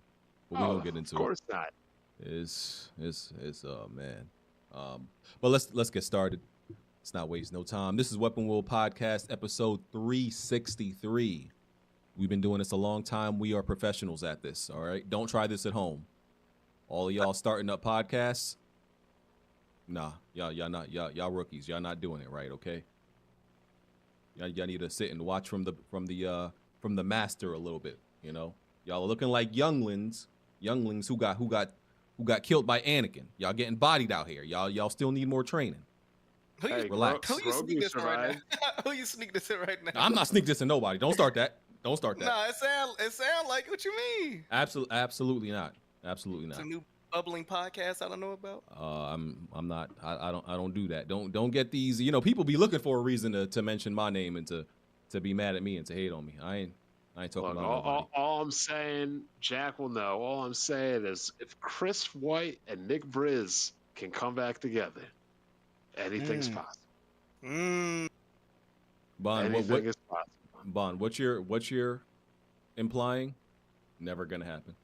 But we gonna get into it. Of course not. It's man. But let's get started. Let's not waste no time. This is Weapon Wheel Podcast, episode 363. We've been doing this a long time. We are professionals at this, all right? Don't try this at home. All of y'all starting up podcasts, nah, y'all rookies. Y'all not doing it right, okay? Y'all need to sit and watch from the master a little bit, Y'all are looking like younglings who got killed by Anakin. Y'all getting bodied out here. Y'all still need more training. Relax. Who you sneak this right now? Who you sneak this in right now? I'm not sneak this in nobody. Don't start that. Don't start that. Nah, it sound like what you mean. Absolutely not. Absolutely not. It's a new bubbling podcast I don't know about. I'm not. I don't do that. Don't get these. People be looking for a reason to mention my name and to be mad at me and to hate on me. I ain't talking about all I'm saying, Jack will know. All I'm saying is if Chris White and Nick Briz can come back together, anything's possible. Bond, Anything is possible. Bond, what you're implying? Never gonna happen.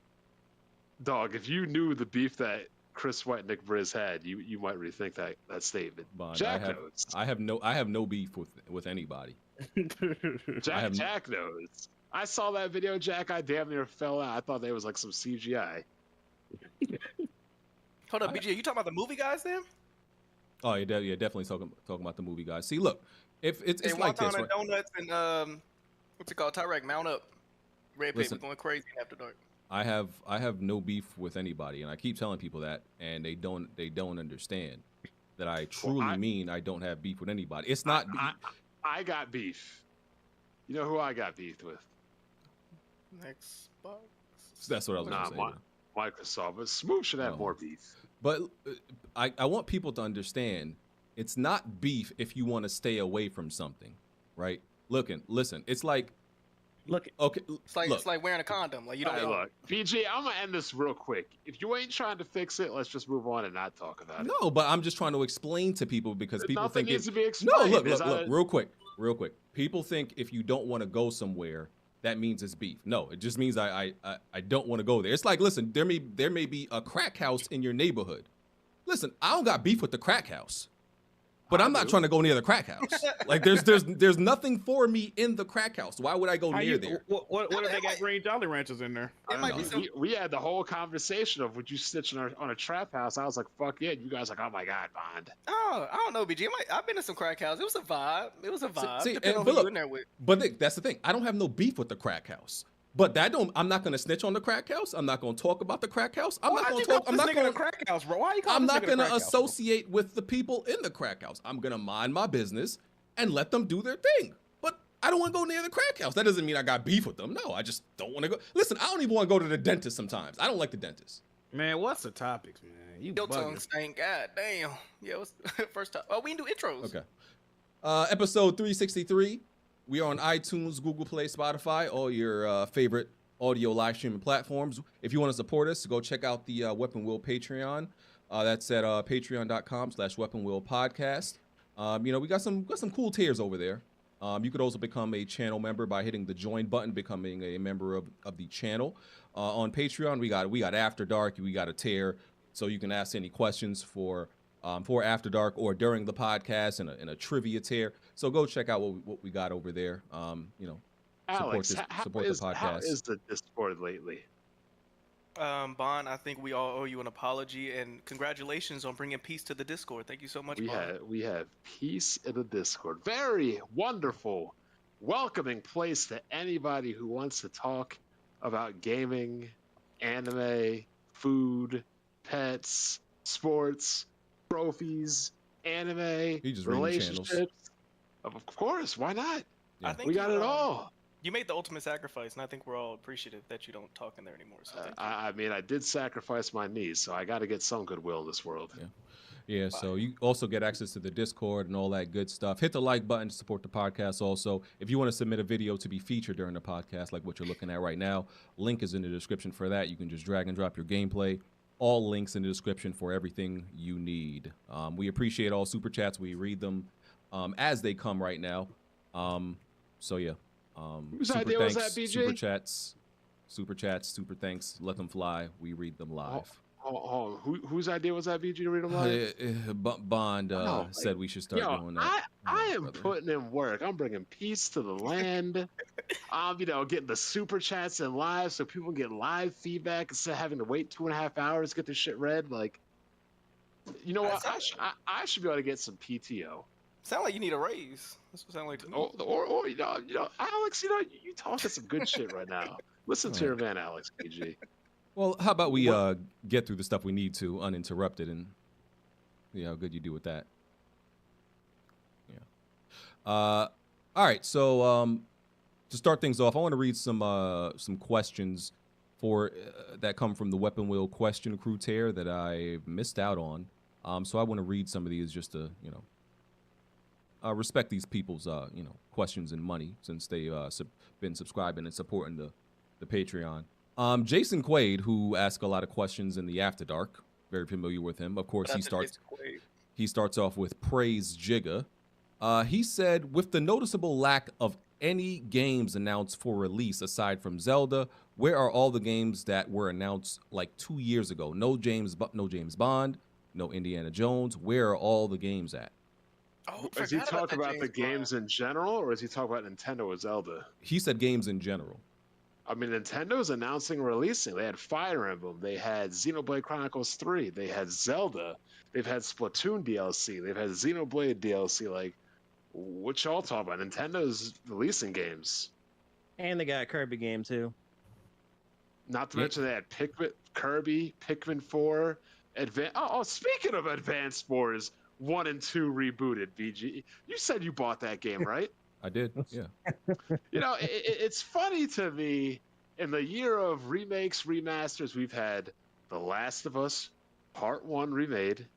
Dog, if you knew the beef that Chris White and Nick Briz had, you might rethink that statement. Bond, Jack knows. I have no beef with anybody. Jack knows. I saw that video, Jack. I damn near fell out. I thought they was like some CGI. Hold up, BG, you talking about the movie guys then? Oh, yeah, definitely talking about the movie guys. See, look, if it's like this, right? Donuts and what's it called? Tyrek Mount Up. Red paper going crazy after dark. I have no beef with anybody, and I keep telling people that, and they don't understand that I truly mean I don't have beef with anybody. It's not. I got beef. You know who I got beef with? Xbox. That's what I was gonna say. Microsoft, but Smooth should have more beef. But I want people to understand, it's not beef if you want to stay away from something, right? Listen, it's like, okay, It's like wearing a condom. Like you don't. Look, PG, I'm gonna end this real quick. If you ain't trying to fix it, let's just move on and not talk about it. No, but I'm just trying to explain to people because people Nothing think needs it. to be No, explained. look, real quick. People think if you don't want to go somewhere, that means it's beef. No, it just means I don't want to go there. It's like, listen, there may be a crack house in your neighborhood. Listen, I don't got beef with the crack house, but I'm not trying to go near the crack house. Like there's nothing for me in the crack house. Why would I go near there? What if they got green Jolly Ranchers in there? We had the whole conversation of would you snitch on a trap house? I was like, fuck yeah. You guys like, oh my god, Bond. Oh, I don't know, BG. I've been to some crack houses. It was a vibe. See, Depending on but who you're in there with. But Nick, that's the thing. I don't have no beef with the crack house. But I'm not gonna snitch on the crack house. I'm not gonna talk about the crack house. I'm not gonna crack house, bro. Why are you calling I'm this not nigga gonna the crack house, bro? associate with the people in the crack house. I'm gonna mind my business and let them do their thing. But I don't want to go near the crack house. That doesn't mean I got beef with them. No, I just don't want to go. Listen, I don't even want to go to the dentist sometimes. I don't like the dentist. Man, what's the topics, man? Your tongue stank. God damn. Yeah, what's first time? Oh, we can do intros. Okay. Episode 363. We are on iTunes, Google Play, Spotify, all your favorite audio live streaming platforms. If you want to support us, go check out the Weapon Wheel Patreon. That's at patreon.com/Weapon Wheel Podcast. We got some cool tiers over there. You could also become a channel member by hitting the join button, becoming a member of the channel. On Patreon, we got After Dark, we got a tier, so you can ask any questions for After Dark or during the podcast in a trivia tier. So go check out what we got over there. Alex, support the podcast. How is the Discord lately? Bond, I think we all owe you an apology and congratulations on bringing peace to the Discord. Thank you so much, Bond. We have peace in the Discord. Very wonderful, welcoming place to anybody who wants to talk about gaming, anime, food, pets, sports, trophies, anime, relationships. Of course, why not? I think we got it all. You made the ultimate sacrifice, and I think we're all appreciative that you don't talk in there anymore. So I mean, I did sacrifice my knees, so I got to get some goodwill in this world. Yeah, so you also get access to the Discord and all that good stuff. Hit the like button to support the podcast also. If you want to submit a video to be featured during the podcast, like what you're looking at right now, link is in the description for that. You can just drag and drop your gameplay. All links in the description for everything you need. We appreciate all super chats. We read them as they come right now. So yeah. Whose super idea thanks, was that, BJ? Super chats, super thanks. Let them fly. We read them live. Whose idea was that, BG, to read them live? Bond said we should start doing that. I am putting in work. I'm bringing peace to the land. I'm, getting the super chats in live so people get live feedback instead of having to wait 2.5 hours to get this shit read. Like, you know what? I should be able to get some PTO. Sound like you need a raise. That's what it sound like to me. Or Alex, you talking some good shit right now. Listen to your man, Alex, PG. Well, how about we get through the stuff we need to uninterrupted and see how good you do with that. Yeah. All right. So to start things off, I want to read some questions that come from the Weapon Wheel question crew tier that I missed out on. So I want to read some of these just to respect these people's questions and money since they've been subscribing and supporting the Patreon. Jason Quaid, who asked a lot of questions in the After Dark, very familiar with him. Of course, he starts off with praise Jigga. He said, with the noticeable lack of any games announced for release aside from Zelda, where are all the games that were announced like 2 years ago? No James Bond, no Indiana Jones. Where are all the games at? Oh, is he talking about the games in general, or is he talking about Nintendo or Zelda? He said games in general. I mean, Nintendo's announcing releasing. They had Fire Emblem. They had Xenoblade Chronicles 3. They had Zelda. They've had Splatoon DLC. They've had Xenoblade DLC. Like, what y'all talking about? Nintendo's releasing games. And they got a Kirby game, too. Not to mention they had Kirby, Pikmin 4, speaking of Advanced Wars 1 and 2 rebooted, BG. You said you bought that game, right? I did, yeah. It's funny to me, in the year of remakes, remasters, we've had The Last of Us Part 1 remade,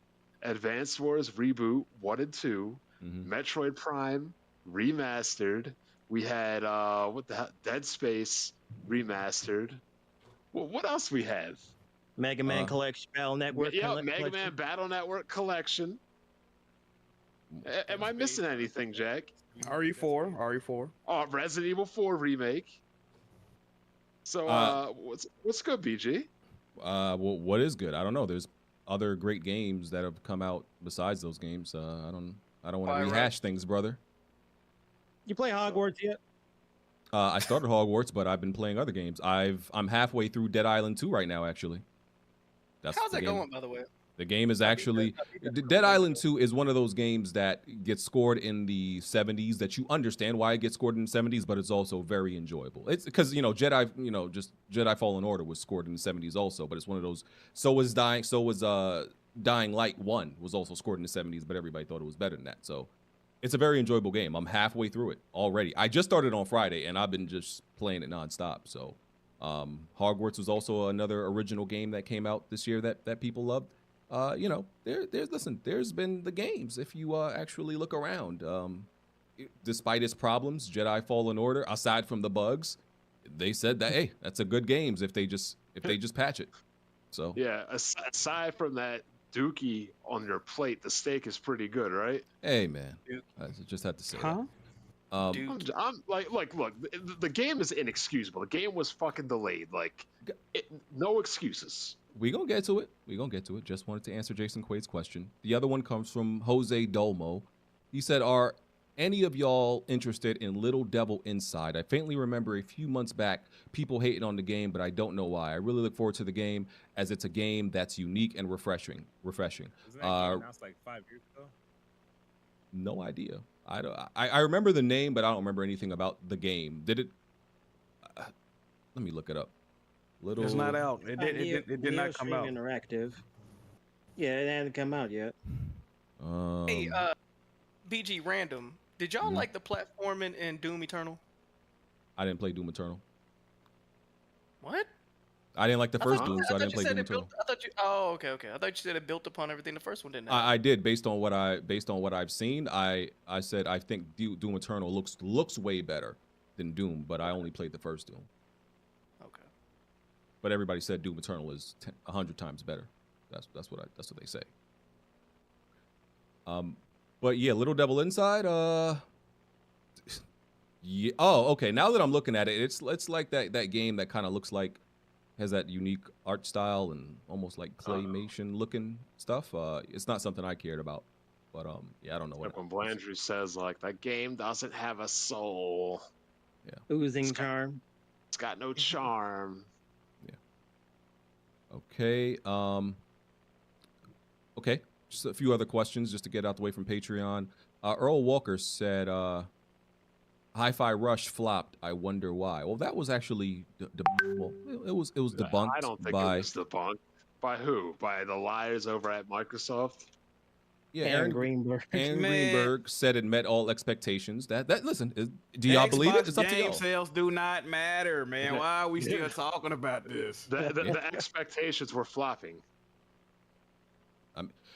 Advanced Wars Reboot 1 and 2, Metroid Prime remastered. We had what the hell? Dead Space remastered. What else we have? Mega Man Collection, Battle Network. Yeah, Mega Collection. Man Battle Network Collection. Am I missing anything, Jack? RE4. Oh, Resident Evil 4 remake. So, what's good, BG? Well, what is good? I don't know. There's other great games that have come out besides those games. I don't want to rehash things, brother. You play Hogwarts yet? I started Hogwarts, but I've been playing other games. I'm halfway through Dead Island 2 right now, actually. How's that going, by the way? The game is actually Dead Island 2 is one of those games that gets scored in the 70s that you understand why it gets scored in the 70s, but it's also very enjoyable. It's because Jedi Fallen Order was scored in the 70s also, but it's one of those. So was Dying Light 1 was also scored in the 70s, but everybody thought it was better than that. So it's a very enjoyable game. I'm halfway through it already. I just started on Friday and I've been just playing it nonstop. So Hogwarts was also another original game that came out this year that people loved. There's been the games if you actually look around. Despite its problems, Jedi Fallen Order, aside from the bugs, they said that hey, that's a good games if they just patch it. So yeah, aside from that dookie on your plate, the steak is pretty good, right? Hey man, I just had to say that. I'm like, look, the game is inexcusable. The game was fucking delayed. No excuses. We gonna get to it. Just wanted to answer Jason Quaid's question. The other one comes from Jose Dolmo. He said, "Are any of y'all interested in Little Devil Inside? I faintly remember a few months back people hating on the game, but I don't know why. I really look forward to the game as it's a game that's unique and refreshing." Wasn't that game announced like 5 years ago? No idea. I remember the name, but I don't remember anything about the game. Did it? Let me look it up. It's not out. It did not come out. Interactive. Yeah, it hasn't come out yet. Hey, BG Random, did y'all like the platforming in Doom Eternal? I didn't play Doom Eternal. What? I didn't like the first Doom, so I didn't play Doom Eternal. Okay. I thought you said it built upon everything the first one didn't. I did based on what I've seen. I said I think Doom Eternal looks way better than Doom, but I only played the first Doom. Okay. But everybody said Doom Eternal is 100 times better. That's what they say. But yeah, Little Devil Inside. Yeah. Oh, okay. Now that I'm looking at it, it's like that game that kind of looks like has that unique art style and almost like claymation looking stuff. It's not something I cared about, but yeah, I don't know what. When Blandrew says like that game doesn't have a soul. Yeah. Oozing charm. It's got no charm. Okay. Okay. Just a few other questions just to get out the way from Patreon. Earl Walker said, Hi-Fi Rush flopped. I wonder why. Well, that was actually it was debunked. I don't think it was debunked. By who? By the liars over at Microsoft? Yeah, Aaron Greenberg. Aaron Greenberg said it met all expectations. Listen, do y'all believe it? It's up to game y'all. sales do not matter, man. Why are we still talking about this? The expectations were flopping.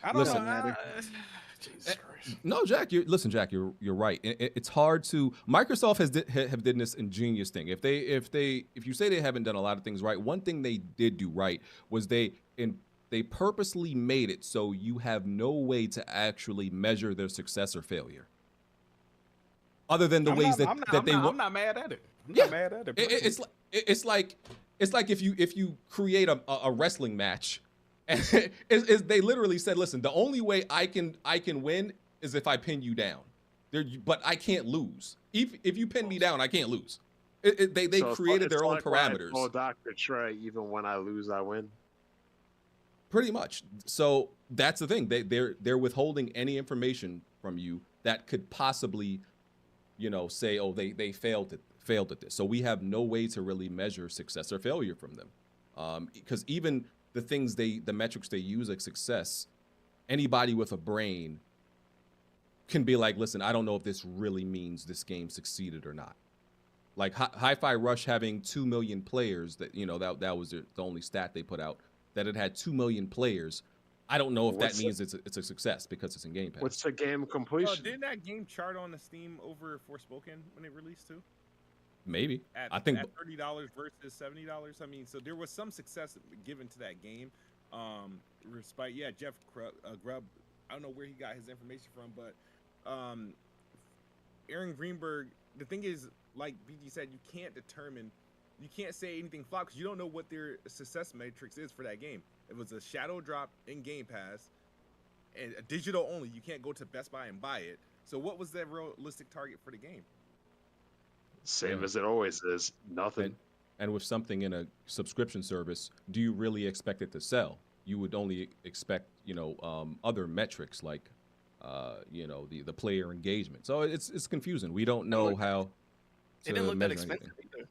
I don't know. Jesus Christ. No, Jack. Jack. You're right. It's hard to. Microsoft have did this ingenious thing. If you say they haven't done a lot of things right, one thing they did do right was they purposely made it so you have no way to actually measure their success or failure, other than the ways that they. I'm not mad at it. I'm Yeah. not mad at it. It's like if you create a wrestling match. And they literally said, "Listen, the only way I can win is if I pin you down. But I can't lose. If you pin me down, I can't lose." They created their own parameters. Oh, Dr. Trey, even when I lose, I win. Pretty much. So that's the thing. They're withholding any information from you that could possibly, say, "Oh, they failed at this." So we have no way to really measure success or failure from them, because even the metrics they use like success, anybody with a brain can be like, listen, I don't know if this really means this game succeeded or not. Like Hi-Fi Rush having 2 million players, that was the only stat they put out. that it had 2 million players, I don't know if that means it's a success because it's in Game Pass. What's the game completion? Didn't that game chart on the Steam over Forspoken when it released too? Maybe. I think at $30 versus $70. I mean, so there was some success given to that game. Respite, yeah, Jeff Grubb. I don't know where he got his information from, but Aaron Greenberg. The thing is, like BG said, you can't say anything flop because you don't know what their success matrix is for that game. It was a shadow drop in Game Pass and a digital only. You can't go to Best Buy and buy it. So what was the realistic target for the game? Same as it always is, nothing. And with something in a subscription service, do you really expect it to sell? You would only expect, other metrics like, the player engagement. So it's confusing. We don't know how. It didn't look that expensive either.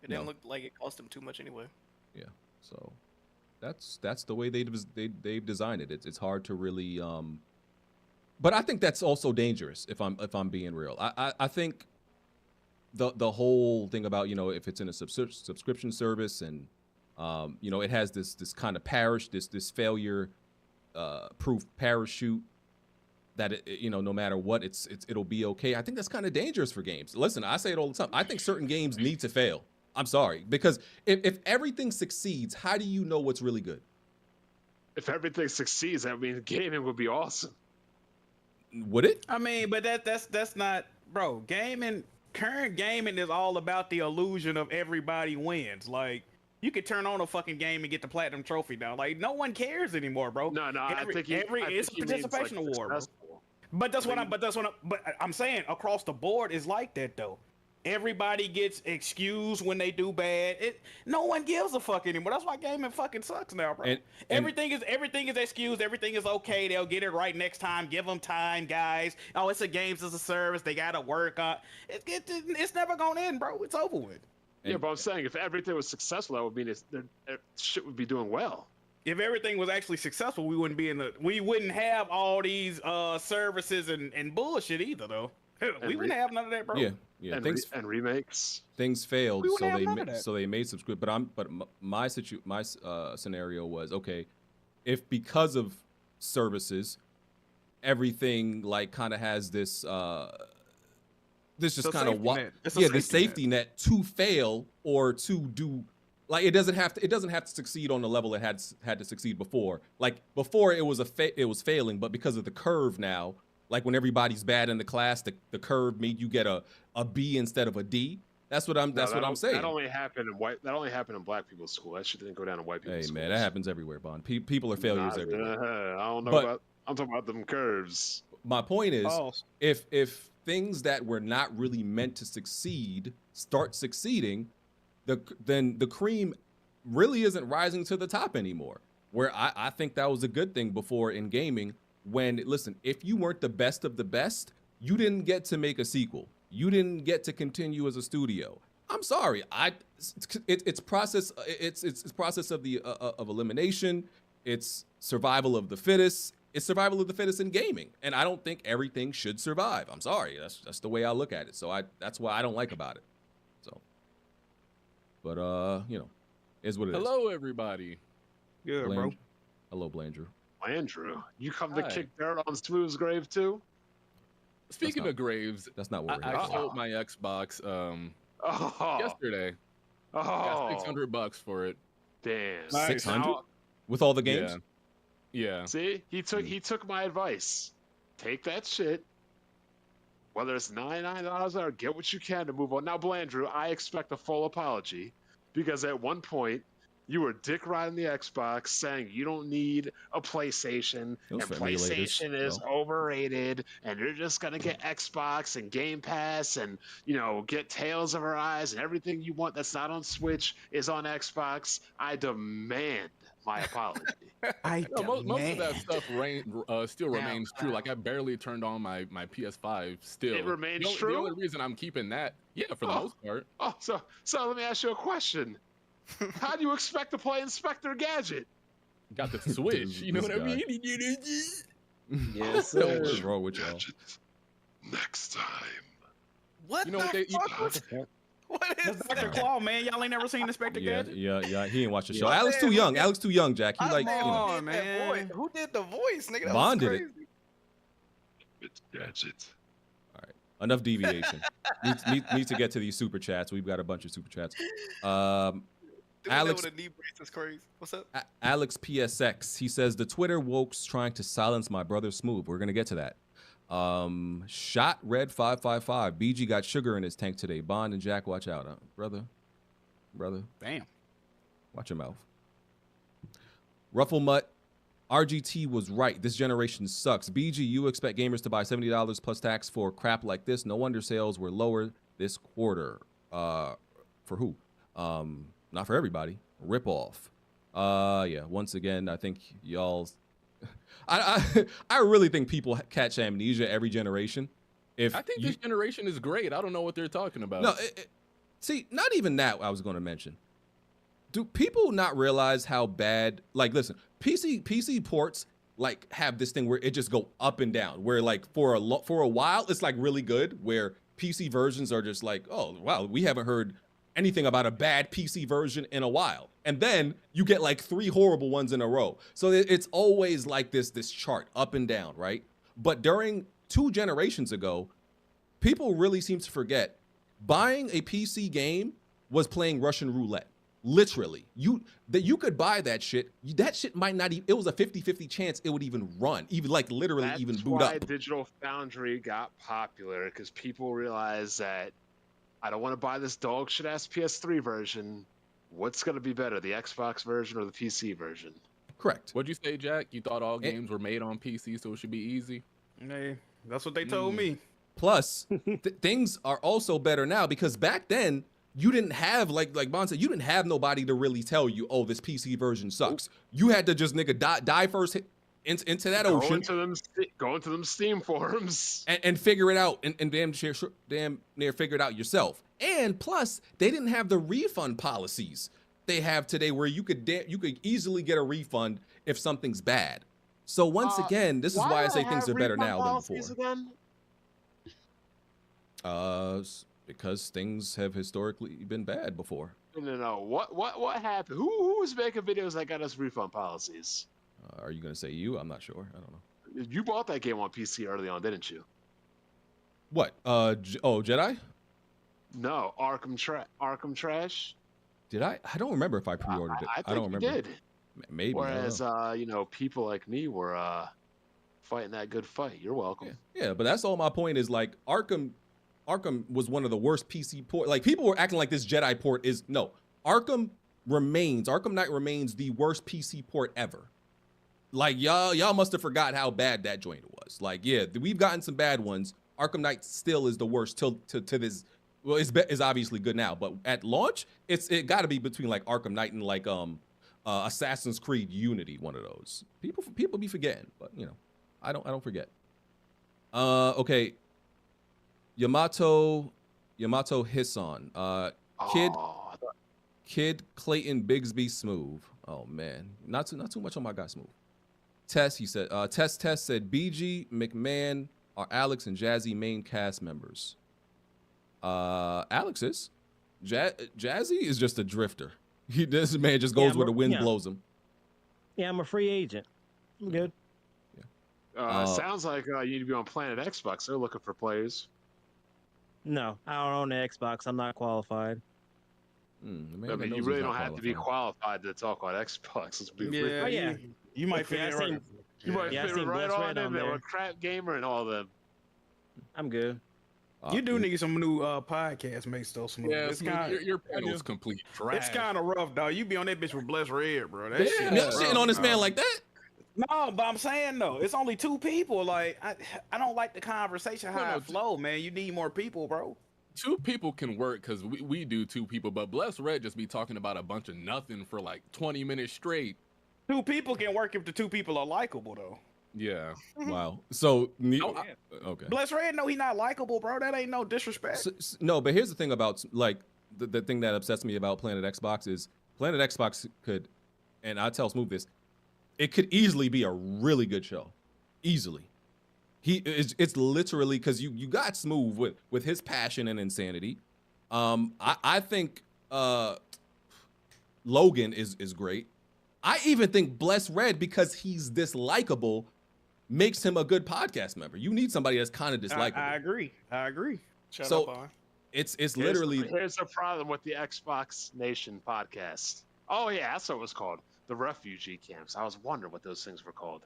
It didn't look like it cost them too much anyway. Yeah. So that's the way they've designed it. It's hard to really. But I think that's also dangerous. If I'm being real, I think the whole thing about if it's in a subscription service and it has this kind of this failure proof parachute that no matter what it'll be okay. I think that's kind of dangerous for games. Listen, I say it all the time. I think certain games need to fail. I'm sorry, because if everything succeeds, how do you know what's really good? If everything succeeds, I mean, gaming would be awesome. Would it? I mean, but that's not, bro. Current gaming is all about the illusion of everybody wins. Like, you could turn on a fucking game and get the platinum trophy now. Like, no one cares anymore, bro. No, I think it's a participation award, bro. But I'm saying across the board is like that though. Everybody gets excused when they do bad. No one gives a fuck anymore. That's why gaming fucking sucks now, bro. Everything is excused. Everything is okay. They'll get it right next time. Give them time, guys. Oh, it's a games as a service. They gotta work on. It's never gonna end, bro. It's over with. Yeah, but I'm saying if everything was successful, that would mean shit would be doing well. If everything was actually successful, we wouldn't have all these services and bullshit either, though. We wouldn't have none of that, bro. Yeah. And remakes. Things failed, so they made subscription. But my scenario was okay. If because of services, everything like kind of has this just kind of the safety net to fail or to do. Like it doesn't have to succeed on the level it had to succeed before. Like before it was failing, but because of the curve now, like when everybody's bad in the class, the curve made you get a B instead of a D. That's what I'm saying. That only happened in black people's school. That shit didn't go down in white people's schools. Hey man, that happens everywhere, Bond. People are failures everywhere. I don't know I'm talking about them curves. My point is, if things that were not really meant to succeed start succeeding, then the cream really isn't rising to the top anymore. Where I think that was a good thing before in gaming. When listen, if you weren't the best of the best, you didn't get to make a sequel. You didn't get to continue as a studio. I'm sorry. It's process. It's process of elimination. It's survival of the fittest. It's survival of the fittest in gaming, and I don't think everything should survive. I'm sorry. That's the way I look at it. So that's what I don't like about it. So, but is what it is. Hello, everybody. Yeah, bro. Hello, Blandrew. Blandrew, you come to kick dirt on Smooth's grave too? Speaking of graves, that's not what we're I sold my Xbox yesterday. Got $600 for it. Damn. 600 with all the games. Yeah. See, he took my advice. Take that shit. Whether it's $99 or get what you can to move on. Now, Blandrew, I expect a full apology because at one point you were dick riding the Xbox, saying you don't need a PlayStation and PlayStation is overrated, and you're just gonna get Xbox and Game Pass and get Tales of Arise and everything you want that's not on Switch is on Xbox. I demand my apology. Most of that stuff still remains true. Like I barely turned on my PS5 still. It remains true. The only reason I'm keeping that, for the most part. Oh, so let me ask you a question. How do you expect to play Inspector Gadget? Got the Switch. You know what I mean? Yes, sir. What's wrong with y'all? Next time. What? That's Dr. Claw, man. Y'all ain't never seen Inspector Yeah, Gadget? yeah. He ain't watch the show. Yeah. Alex too young. Alex too young, Jack. He like, you know, on, man. Who did the voice, nigga? That Bond was did crazy. it. It's Gadget. All right, enough deviation. need to get to these super chats. We've got a bunch of super chats. Alex, with a knee brace is crazy. What's up? Alex PSX. He says the Twitter woke's trying to silence my brother Smooth. We're gonna get to that. Shot Red 555. BG got sugar in his tank today. Bond and Jack, watch out, brother. Damn. Watch your mouth. Ruffle Mutt. RGT was right. This generation sucks. BG, you expect gamers to buy $70 plus tax for crap like this? No wonder sales were lower this quarter. For who? Not for everybody. Rip off. Yeah. Once again, I think y'all. I really think people catch amnesia every generation. I think this generation is great. I don't know what they're talking about. No, see, not even that I was going to mention. Do people not realize how bad? Like, listen, PC ports like have this thing where it just go up and down. Where like for a while it's like really good. Where PC versions are just like, oh wow, we haven't heard anything about a bad PC version in a while. And then you get like 3 horrible ones in a row. So it's always like this chart up and down, right? But during 2 generations ago, people really seem to forget buying a PC game was playing Russian roulette. Literally. You could buy that shit. That shit might not even, it was a 50-50 chance it would even run, even like literally That's even boot why up. Digital Foundry got popular, because people realized that I don't want to buy this dog shit ass PS3 version. What's going to be better, the Xbox version or the PC version? Correct. What'd you say, Jack? You thought all games were made on PC, so it should be easy? Hey, that's what they told me. Plus, things are also better now because back then you didn't have like Bond said, you didn't have nobody to really tell you, oh, this PC version sucks. You had to just die first into that ocean. Go into them Steam forums and figure it out and damn near figure it out yourself. And plus, they didn't have the refund policies they have today, where you could easily get a refund if something's bad. So once again, this is why I say things are better now than before. Again? Because things have historically been bad before. No. What happened? Who was making videos that got us refund policies? Are you gonna say you? I'm not sure. I don't know. You bought that game on PC early on, didn't you? What? Jedi? No, Arkham Trash. Did I? I don't remember if I pre-ordered it. I don't remember. You did. Maybe. Whereas, people like me were fighting that good fight. You're welcome. Yeah, but that's all my point is. Like Arkham was one of the worst PC port. Like people were acting like this Jedi port is no. Arkham Knight remains the worst PC port ever. Like y'all must have forgot how bad that joint was. Like yeah, we've gotten some bad ones. Arkham Knight still is the worst till to this. Well, it's obviously good now, but at launch, it got to be between like Arkham Knight and like Assassin's Creed Unity, one of those. People be forgetting, but you know, I don't forget. Okay. Yamato Hisson. Kid Clayton Bigsby Smooth. Oh man, not too much on my guy Smooth. Tess, he said. Tess said BG, McMahon are Alex and Jazzy main cast members. Alex is. Jazzy is just a drifter. This man just goes where the wind blows him. Yeah, I'm a free agent. I'm good. Sounds like you need to be on Planet Xbox. They're looking for players. No, I don't own the Xbox. I'm not qualified. I mean, you really don't have to be qualified to talk about Xbox. Let's be yeah, yeah. You might fit in right. You might fit right on in there with Crap Gamer and all of them. I'm good. You do need some new podcast mates though, Smooth. Yeah, it's your panel's complete trash. It's kind of rough, dog. You be on that bitch with Bless Red, bro. That shit. You're sitting on this man like that. No, but I'm saying though, it's only 2 people. Like I don't like the conversation how it flow, man. You need more people, bro. 2 people can work because we do 2 people, but Bless Red just be talking about a bunch of nothing for like 20 minutes straight. 2 people can work if the 2 people are likable though. Yeah. Wow. So okay. Bless Red, no, he not likable, bro. That ain't no disrespect. No, but here's the thing about like the thing that upsets me about Planet Xbox is Planet Xbox could, and I tell Smooth this, it could easily be a really good show, easily. It's literally because you got Smooth with his passion and insanity, I think Logan is great. I even think Bless Red, because he's dislikable, makes him a good podcast member. You need somebody that's kind of dislikable. I agree. Shut up, So on. it's literally Here's the problem with the Xbox Nation podcast. Oh yeah, that's what it was called. The refugee camps. I was wondering what those things were called.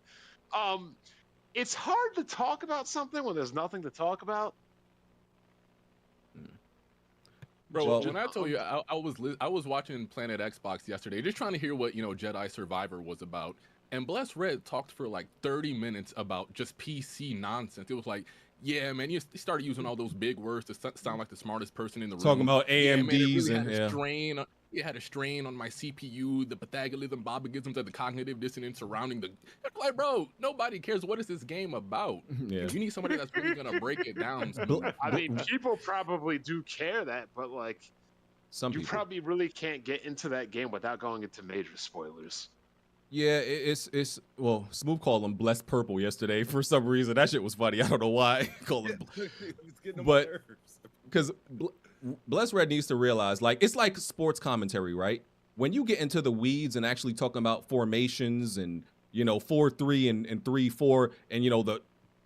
It's hard to talk about something when there's nothing to talk about. Bro, when I told you I was watching Planet Xbox yesterday, just trying to hear what Jedi Survivor was about, and Bless Red talked for like 30 minutes about just PC nonsense. It was like, yeah, man, you started using all those big words to sound like the smartest person in the room. Talking about Yeah, man, it AMDs really and had a strain. It had a strain on my CPU, the Pythagoreanism, Bobogisms, and the cognitive dissonance surrounding the. Like, bro, nobody cares. What is this game about? Yeah. You need somebody that's really gonna break it down. I mean, people probably do care that, but like, you probably really can't get into that game without going into major spoilers. Yeah, it's well, Smooth called him Blessed Purple yesterday for some reason. That shit was funny. I don't know why. Called him, but because Blessed Red needs to realize, like, it's like sports commentary, right? When you get into the weeds and actually talking about formations and 4-3 and 3-4, and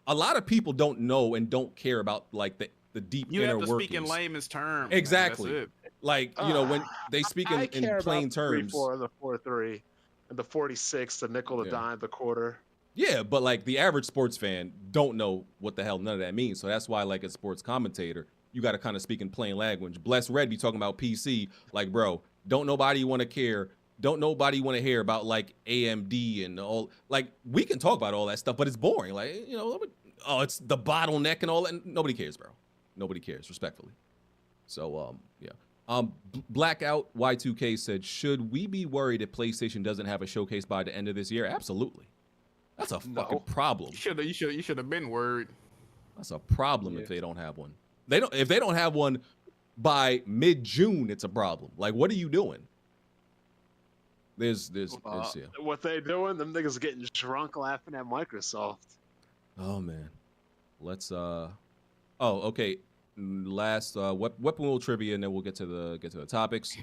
a lot of people don't know and don't care about like the deep You inner have to workings. speak in layman's terms. Exactly. Man. That's it. Like when they speak I in care plain about terms. The 3-4, the 4-3, and the 46, the nickel, the dime, the quarter. Yeah, but like the average sports fan don't know what the hell none of that means. So that's why, like, a sports commentator, you got to kind of speak in plain language. Bless Red be talking about PC, like, bro, don't nobody want to care. Don't nobody want to hear about like AMD and all. Like, we can talk about all that stuff, but it's boring. Like, it's the bottleneck and all that. Nobody cares, bro. Nobody cares, respectfully. So, yeah. Blackout Y2K said, should we be worried if PlayStation doesn't have a showcase by the end of this year? Absolutely. That's a fucking problem. You should have been worried. That's a problem if they don't have one. If they don't have one by mid-June, it's a problem. Like, what are you doing? There's What they doing? Them niggas getting drunk laughing at Microsoft. Oh man. Let's okay. Last weapon wheel trivia, and then we'll get to the topics.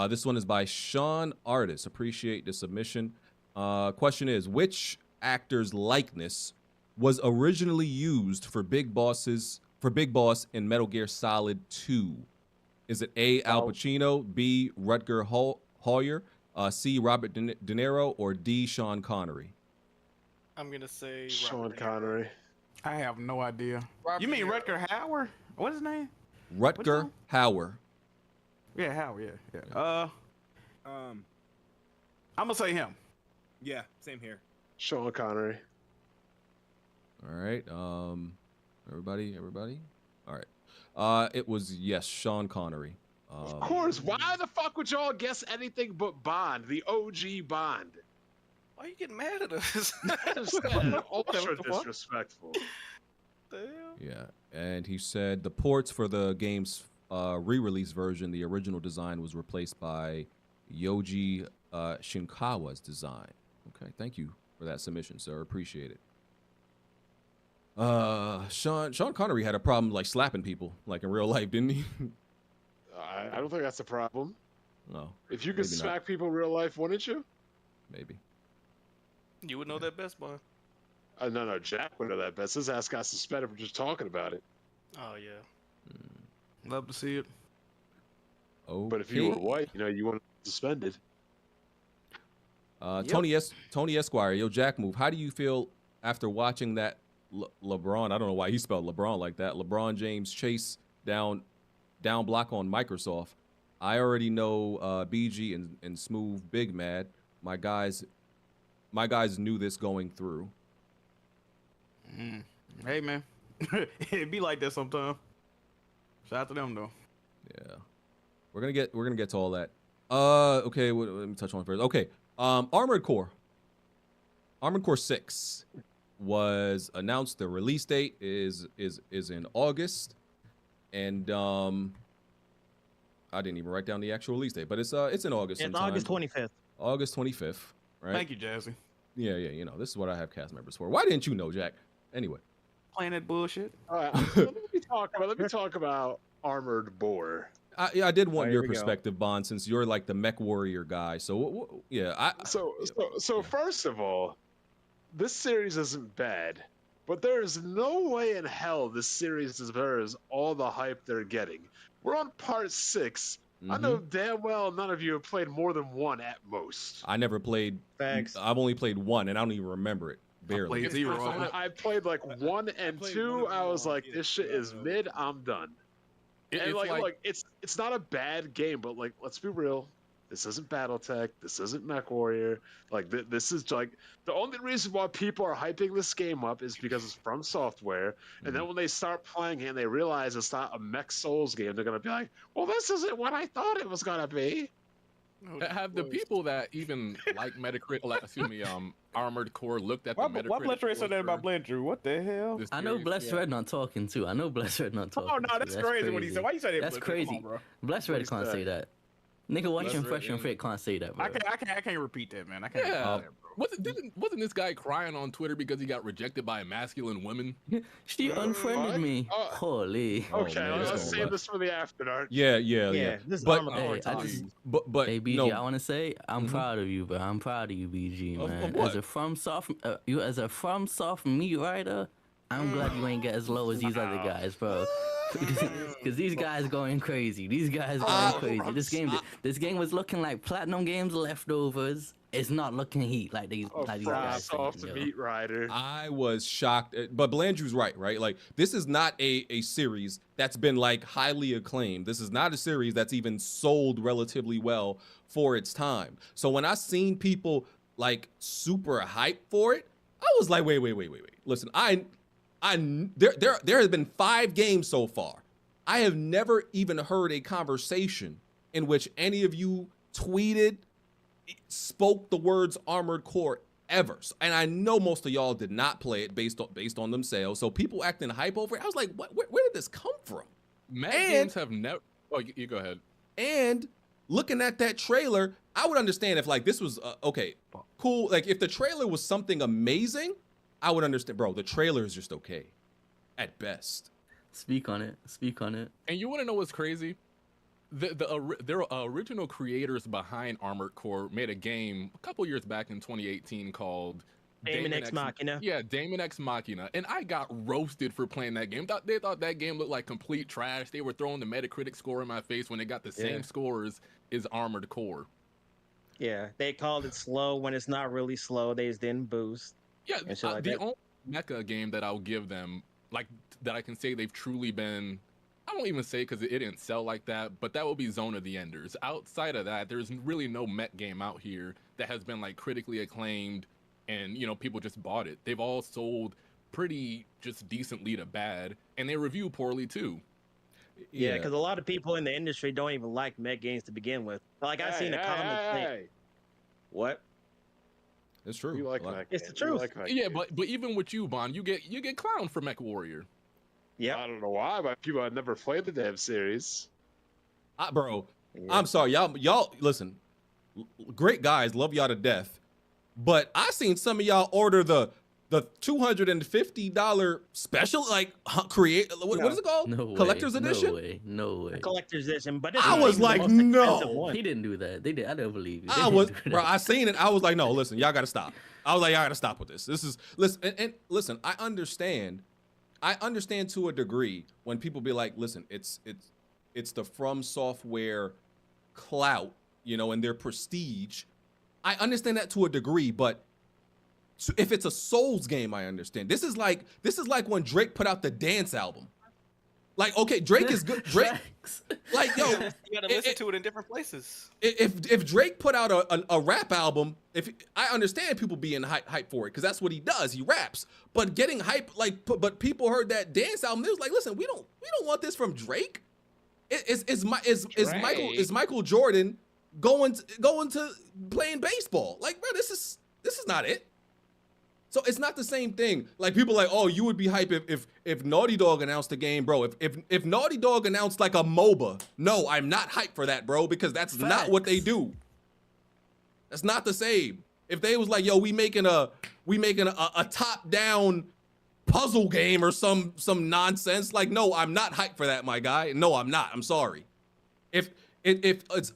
This one is by Sean Artis. Appreciate the submission. Question is, which actor's likeness was originally used for Big Boss in Metal Gear Solid 2? Is it A, Al Pacino, B, Rutger Hauer, C, Robert De Niro, or D, Sean Connery? I'm gonna say Sean Connery. I have no idea. You mean Rutger Hauer? What's his name? Rutger Hauer. Yeah, Hauer. Yeah. I'm gonna say him. Yeah, same here. Sean Connery. All right. Everybody. All right. It was Sean Connery. Of course. Why the fuck would y'all guess anything but Bond, the OG Bond? Why are you getting mad at us? Ultra disrespectful. Yeah, and he said the ports for the game's re-release version, the original design was replaced by Yoji Shinkawa's design. Okay, thank you for that submission, sir. Appreciate it. Sean Connery had a problem like slapping people, like in real life, didn't he? I don't think that's a problem. No. If you could smack people in real life, wouldn't you? Maybe. You would know that best, boy. No, Jack would know that best. His ass got suspended for just talking about it. Oh yeah. Love to see it. Oh. But if you were white, you want suspended. Tony Esquire, yo, Jack move. How do you feel after watching that LeBron? I don't know why he spelled LeBron like that. LeBron James chase down block on Microsoft. I already know BG and Smooth big mad. My guys knew this going through. Hey man, it be like that sometimes. Shout out to them though. Yeah, we're gonna get to all that. Okay, let me touch on it first. Okay, Armored Core 6 was announced. The release date is in August, and I didn't even write down the actual release date, but it's in August. It's August 25th. August 25th, right? Thank you, Jazzy. Yeah, this is what I have cast members for. Why didn't you know, Jack? Anyway. Playing that bullshit. All right, let me talk about Armored Boar. I did want Oh, your here we go. perspective, Bond, since you're like the mech warrior guy. So yeah, So first of all, this series isn't bad, but there is no way in hell this series deserves all the hype they're getting. We're on part 6. I know damn well none of you have played more than one at most. I never played. Thanks. I've only played one, and I don't even remember it. Barely. played 0. I played like 1 and 2. I was like, this shit is mid. I'm done. And It's like, like- look, it's not a bad game, but like, let's be real. This isn't BattleTech. This isn't MechWarrior. Like, this is like the only reason why people are hyping this game up is because it's from software. And then when they start playing it and they realize it's not a Mech Souls game, they're gonna be like, "Well, this isn't what I thought it was gonna be." Have the people that even like Metacritic, like, excuse me, Armored Core looked at the Metacritic? Why Bless Red said that about Blend Drew? What the hell? I know Bless Red not talking too. I know Bless Red not talking. Oh no, that's crazy what he said. Why you say that? That's Bless Red? Come crazy. on, bro. Bless Red can't say that. Nigga, watch Bless him Red, fresh and yeah. fit can't say that, bro. I can't repeat that, man. I can't. Yeah. Wasn't this guy crying on Twitter because he got rejected by masculine women? She unfriended me. Holy. Okay, man, let's this save gonna- this for the after dark. Yeah. This is But Armored Hey, Core I talking. just, but hey, BG, no. I want to say I'm proud of you, bro. I'm proud of you, BG, Of man. what? As a FromSoft meat writer, I'm glad you ain't get as low as these other guys, bro. Because these guys going crazy. These guys going crazy. This game was looking like Platinum Games leftovers. It's not looking heat like these guys. Soft saying, yo. Meat Rider. I was shocked, but Blandrew's right? Like, this is not a series that's been like highly acclaimed. This is not a series that's even sold relatively well for its time. So when I seen people like super hyped for it, I was like, wait. Listen, there has been 5 games so far. I have never even heard a conversation in which any of you tweeted, spoke the words Armored Core ever. And I know most of y'all did not play it based on themselves. So people acting hype over it. I was like, where did this come from? Mad games have never. Oh, you go ahead. And looking at that trailer, I would understand if like this was okay, cool. Like if the trailer was something amazing, I would understand. Bro, the trailer is just okay, at best. Speak on it. And you want to know what's crazy? Their original creators behind Armored Core made a game a couple years back in 2018 called Daemon X Machina. Yeah, Daemon X Machina. And I got roasted for playing that game. They thought that game looked like complete trash. They were throwing the Metacritic score in my face when they got the same scores as Armored Core. Yeah, they called it slow when it's not really slow. They just didn't boost. Yeah, and shit like the that. only mecha game that I'll give them, like that I can say they've truly been, I won't even say because it didn't sell like that, but that will be Zone of the Enders. Outside of that, there's really no mech game out here that has been like critically acclaimed and, you know, people just bought it. They've all sold pretty just decently to bad, and they review poorly too. Yeah, because a lot of people in the industry don't even like mech games to begin with. Like I've seen a comment say, "What?" It's true. You like mech It's the games. You truth. like mech Yeah, games. but even with you, Bond, you get clowned for Mech Warrior. Yeah, I don't know why, but people had never played the damn series. Bro, I'm sorry, y'all listen. Great guys, love y'all to death. But I seen some of y'all order the $250 special, like what is it called? No way. Collector's edition? No way. Collector's edition, but I was like, no. He didn't do that. They did. I don't believe you. I seen it. I was like, no, listen, y'all gotta stop. I was like, y'all gotta stop with this. This is listen, I understand to a degree when people be like, listen, it's the From Software clout, you know, and their prestige. I understand that to a degree, but if it's a Souls game, I understand. This is like when Drake put out the Dance album. Like, okay, Drake is good. Drake, like, yo, You gotta listen to it in different places. if Drake put out a rap album, I understand people being hype for it because that's what he does. He raps. But getting hype, but people heard that Dance album, they was like, listen, we don't want this from Drake. Is Michael Jordan going to playing baseball? Like, bro, this is not it. So it's not the same thing. Like people like, oh, you would be hype if Naughty Dog announced a game, bro. If Naughty Dog announced like a MOBA, no, I'm not hyped for that, bro, because that's not what they do. That's not the same. If they was like, yo, we making a top down puzzle game or some nonsense, like, no, I'm not hyped for that, my guy. No, I'm not. I'm sorry. If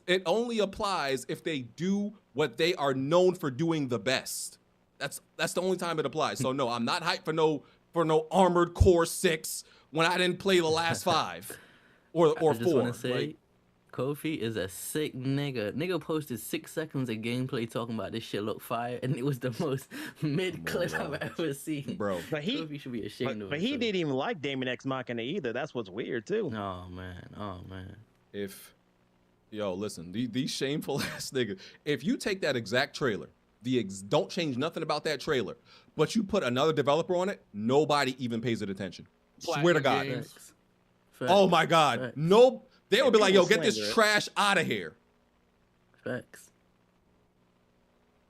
it only applies if they do what they are known for doing the best. That's the only time it applies. So no, I'm not hyped for no Armored Core 6 when I didn't play the last 5 or 4. I just want to say, Kofi is a sick nigga. Nigga posted 6 seconds of gameplay talking about this shit look fire, and it was the most mid clip I've ever seen. Bro, but Kofi should be ashamed of But he didn't even like Damon X Machina either. That's what's weird too. Oh man. Yo, listen, these shameful ass niggas. If you take that exact trailer, don't change nothing about that trailer, but you put another developer on it, nobody even pays it attention. Swear to God. Facts. Oh my God. Facts. No, they would be like, yo, get this trash out of here. Facts.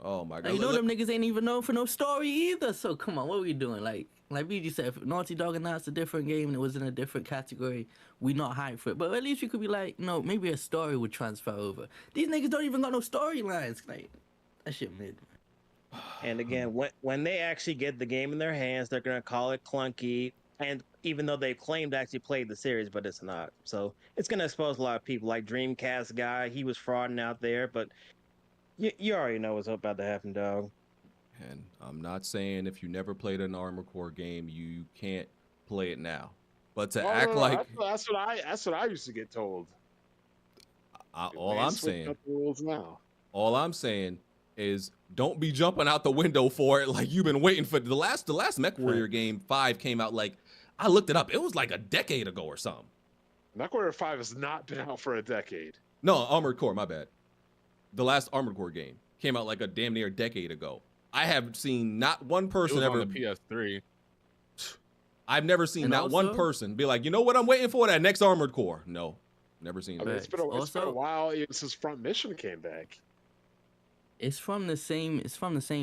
Oh my God. Like, you know them niggas ain't even known for no story either. So come on, what are we doing? Like BG said, if Naughty Dog announced a different game and it was in a different category, we not hyped for it. But at least we could be like, no, maybe a story would transfer over. These niggas don't even got no storylines. Like, that shit mid. And again, when they actually get the game in their hands, they're gonna call it clunky. And even though they claimed to actually played the series, but it's not. So it's gonna expose a lot of people. Like Dreamcast guy, he was frauding out there, but you already know what's about to happen, dog. And I'm not saying if you never played an Armored Core game, you can't play it now. But to act like that's what I used to get told. All I'm saying, up the rules now. All I'm saying is don't be jumping out the window for it like you've been waiting for. The last MechWarrior game 5 came out, like, I looked it up. It was like a decade ago or something. MechWarrior 5 has not been out for a decade. No, Armored Core, my bad. The last Armored Core game came out like a damn near decade ago. I haven't seen not one person it was ever. On the PS3. I've never seen not one person be like, you know what I'm waiting for? That next Armored Core. No, never seen that. It's been a while even since Front Mission came back. It's from the same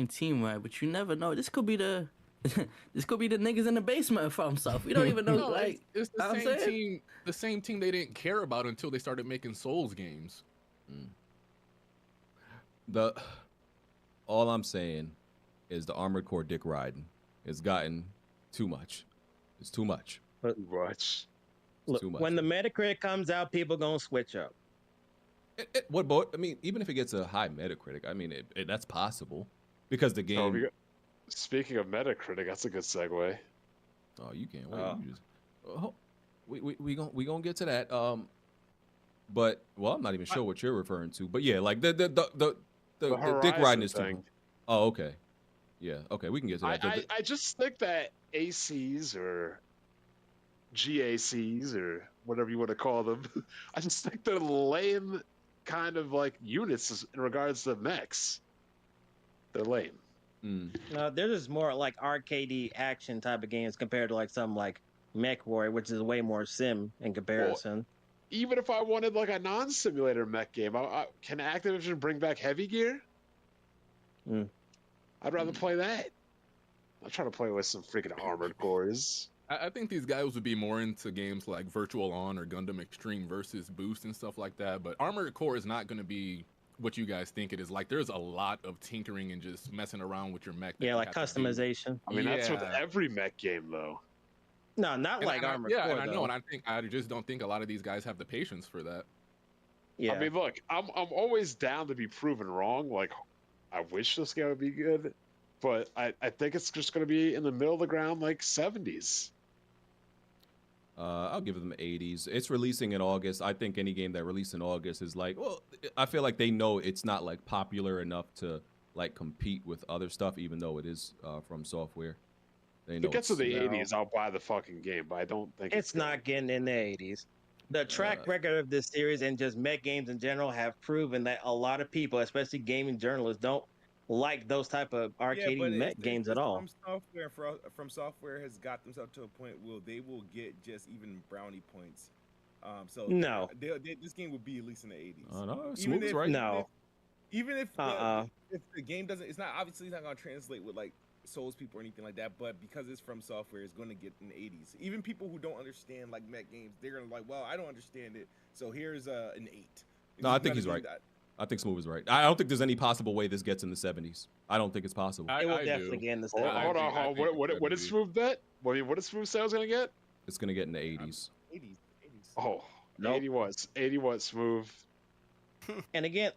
team, right? But you never know. This could be the niggas in the basement from stuff. We don't even know. No, like it's the same team they didn't care about until they started making Souls games. All I'm saying is the Armored Core dick riding has gotten too much. It's too much. Look, too much. When the Metacritic comes out, people gonna switch up. I mean, even if it gets a high Metacritic, I mean, that's possible because the game. Speaking of Metacritic, that's a good segue. Oh, you can't wait. We gonna get to that. But I'm not even sure what you're referring to. But yeah, like the dick riding is too. Oh, okay. Yeah, okay, we can get to that. I just think that ACs or GACs or whatever you want to call them, I just think they're lame kind of like units in regards to mechs. They're lame. No, they're just more like arcadey action type of games compared to like something like MechWarrior, which is way more sim in comparison. Well, even if I wanted like a non-simulator mech game, can Activision bring back Heavy Gear? I'd rather play that. I'm trying to play with some freaking Armored Cores. I think these guys would be more into games like Virtual On or Gundam Extreme versus Boost and stuff like that. But Armored Core is not going to be what you guys think it is. Like, there's a lot of tinkering and just messing around with your mech. Yeah, like customization. I mean, that's with every mech game, though. No, not like Armored Core. Yeah, and I know, and I just don't think a lot of these guys have the patience for that. Yeah. I mean, look, I'm always down to be proven wrong. Like, I wish this game would be good, but I think it's just going to be in the middle of the ground, like 70s. I'll give them 80s. It's releasing in August. I think any game that released in August is like, well, I feel like they know it's not like popular enough to like compete with other stuff, even though it is from software. If it gets to the 80s, I'll buy the fucking game, but I don't think it's not getting in the 80s. The track record of this series and just mech games in general have proven that a lot of people, especially gaming journalists, don't like those type of arcade mech games at all. From software has got themselves to a point where they will get just even brownie points. So no, this game will be at least in the 80s. Oh no, Smooth is right. No, even if the game doesn't, it's not obviously not going to translate with like Souls people or anything like that, but because it's from software, it's going to get in the 80s. Even people who don't understand like mech games, they're going to like, well, I don't understand it, so here's an 8. No, I think he's right. I think Smooth is right. I don't think there's any possible way this gets in the 70s. I don't think it's possible. It will definitely get in the 70s. Hold on. What did Smooth bet? What did Smooth say I was going to get? It's going to get in the 80s. 80s. Oh, Nope. 80 watts. 80 watt smooth. And again,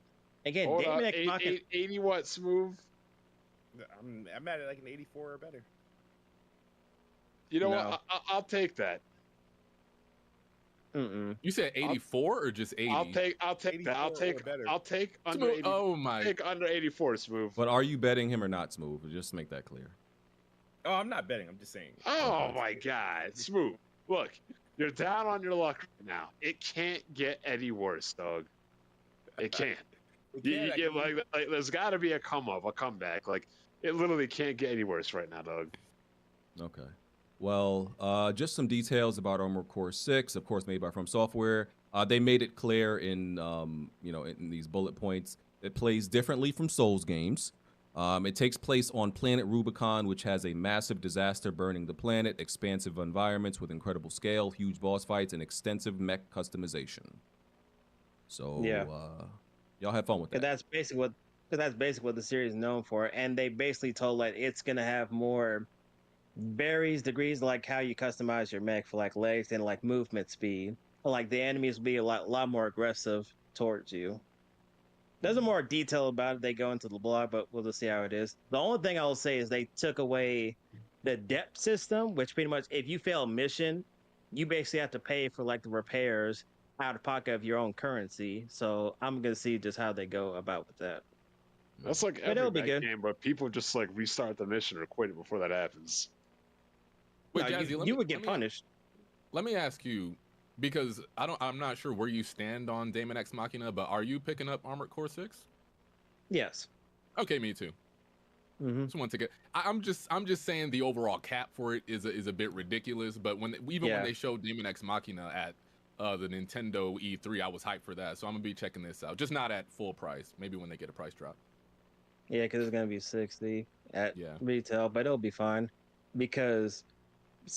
Hold Damon up. X Machina. 80 watt smooth. I'm at it like an 84 or better. You know what? I'll take that. You said 84 or just 80? I'll take that. I'll take under 80. Oh my! Take under 84 smooth. But are you betting him or not, Smooth? Just to make that clear. Oh, I'm not betting. I'm just saying. Oh my God, smooth. Look, you're down on your luck right now. It can't get any worse, dog. It can't. Like there's got to be a comeback. Like it literally can't get any worse right now, dog. Okay. Well, just some details about Armored Core 6, of course, made by From Software. They made it clear in in these bullet points. It plays differently from Souls games. It takes place on planet Rubicon, which has a massive disaster burning the planet, expansive environments with incredible scale, huge boss fights, and extensive mech customization. So, y'all have fun with that. That's basically what the series is known for, and they basically told like it's gonna have more varies degrees like how you customize your mech for like legs and like movement speed. Like the enemies will be a lot more aggressive towards you. There's a more detail about it. They go into the blog, but we'll just see how it is. The only thing I will say is they took away the depth system, which pretty much if you fail a mission, you basically have to pay for like the repairs out of pocket of your own currency. So I'm gonna see just how they go about with that. That's like every mech game, but people just like restart the mission or quit it before that happens. Wait, No, Jazzy, you would get punished. Let me ask you, because I'm not sure where you stand on Damon X Machina, but are you picking up Armored Core 6? Yes. Okay, me too. Just want to get. I'm just saying the overall cap for it is a bit ridiculous. But when they showed Damon X Machina at the Nintendo E3, I was hyped for that. So I'm gonna be checking this out. Just not at full price. Maybe when they get a price drop. Yeah, because it's gonna be 60 at retail, but it'll be fine. Because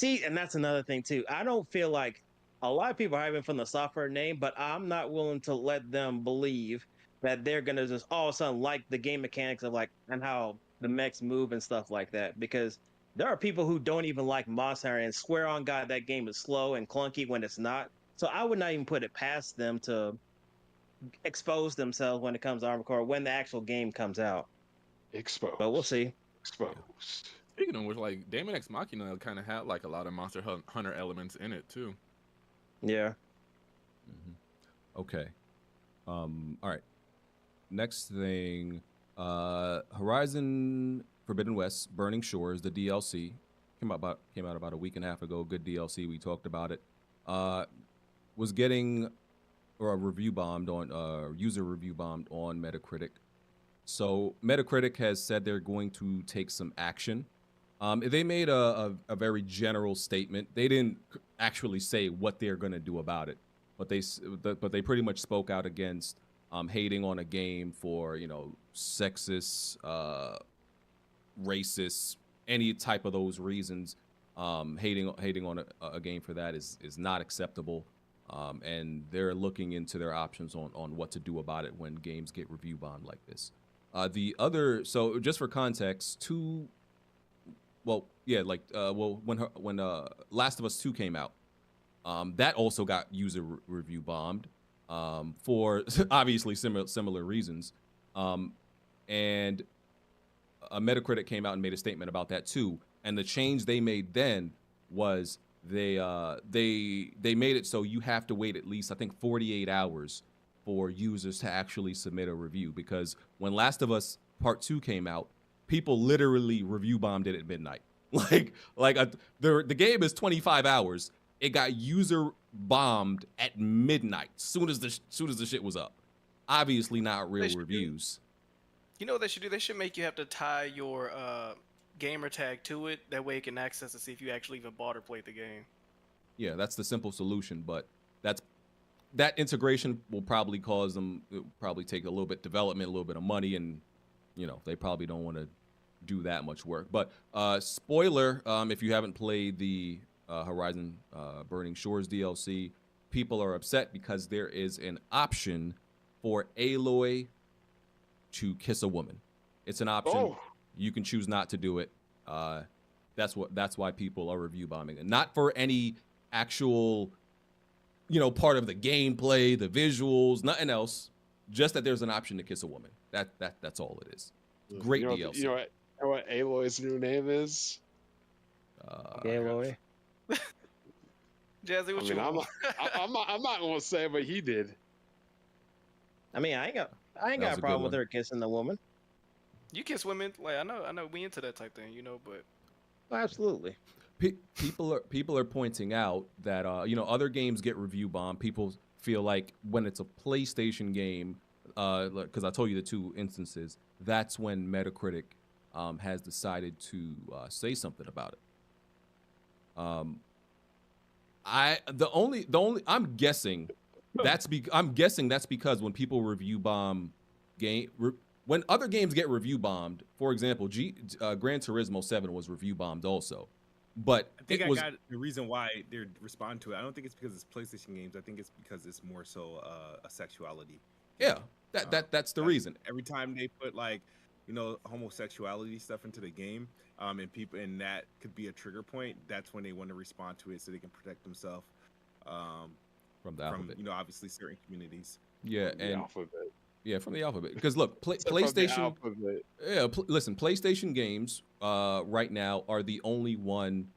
and that's another thing too. I don't feel like a lot of people are hyping from the software name, but I'm not willing to let them believe that they're gonna just all of a sudden like the game mechanics of like and how the mechs move and stuff like that. Because there are people who don't even like Monster Hunter and swear on God that game is slow and clunky when it's not. So I would not even put it past them to expose themselves when it comes to Armored Core when the actual game comes out. Exposed. But we'll see. Exposed. Speaking of which, like Damon X Machina kind of had like a lot of Monster Hunter elements in it too. Yeah. Okay. All right. Next thing, Horizon Forbidden West, Burning Shores, the DLC came out about a week and a half ago. Good DLC. We talked about it. Was getting review bombed on user review bombed on Metacritic. So Metacritic has said they're going to take some action. They made a very general statement. They didn't actually say what they're going to do about it, but they pretty much spoke out against hating on a game for sexist, racist, any type of those reasons. Hating on a game for that is not acceptable, and they're looking into their options on what to do about it when games get review bombed like this. So just for context, when Last of Us 2 came out, that also got user review bombed for obviously similar reasons, and Metacritic came out and made a statement about that too. And the change they made then was they made it so you have to wait at least, I think, 48 hours for users to actually submit a review, because when Last of Us Part 2 came out, people literally review bombed it at midnight. The game is 25 hours. It got user bombed at midnight, soon as the shit was up. Obviously not real reviews. You know what they should do? They should make you have to tie your gamer tag to it. That way it can access to see if you actually even bought or played the game. Yeah, that's the simple solution, but that integration will probably cause them. It will probably take a little bit of development, a little bit of money, and they probably don't want to do that much work. But spoiler, if you haven't played the Horizon Burning Shores DLC, people are upset because there is an option for Aloy to kiss a woman. It's an option. Oh. You can choose not to do it. That's why people are review bombing, and not for any actual part of the gameplay, the visuals, nothing else. Just that there's an option to kiss a woman. That's all it is. Great DLC. You know what Aloy's new name is? Aloy. Jazzy, what you want? I'm not gonna say, but he did. I mean, I ain't got a problem with her kissing the woman. You kiss women, like I know we into that type thing, but absolutely. People are pointing out that other games get review bombed. People feel like when it's a PlayStation game, because I told you the two instances, that's when Metacritic has decided to say something about it. I'm guessing that's because when people review bomb when other games get review bombed, for example, Gran Turismo 7 was review bombed also. But I think I got the reason why they respond to it. I don't think it's because it's PlayStation games. I think it's because it's more so a sexuality. Yeah, that's the reason. Every time they put homosexuality stuff into the game, and that could be a trigger point. That's when they want to respond to it so they can protect themselves from the alphabet. Obviously certain communities. Yeah, from the alphabet. Yeah, from the alphabet. Because look, PlayStation. Listen, PlayStation games right now are the only one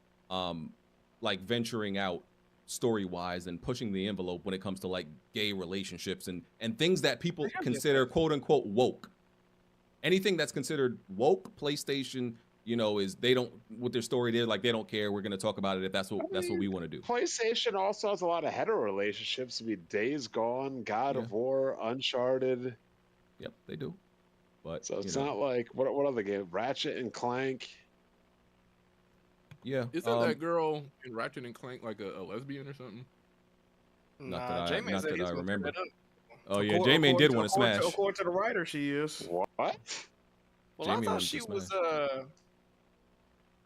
venturing out story-wise and pushing the envelope when it comes to gay relationships and things that people consider quote unquote woke. Anything that's considered woke, PlayStation, is they don't with their story there, they don't care. We're gonna talk about it if that's what we want to do. PlayStation also has a lot of hetero relationships. Days Gone, God of War, Uncharted. Yep, they do. But so it's not like what other game? Ratchet and Clank. Yeah. Isn't that girl in Ratchet and Clank like a lesbian or something? Not that I remember. Oh yeah, According J-Man did want to smash. According to the writer, she is. What? Well, I thought she was.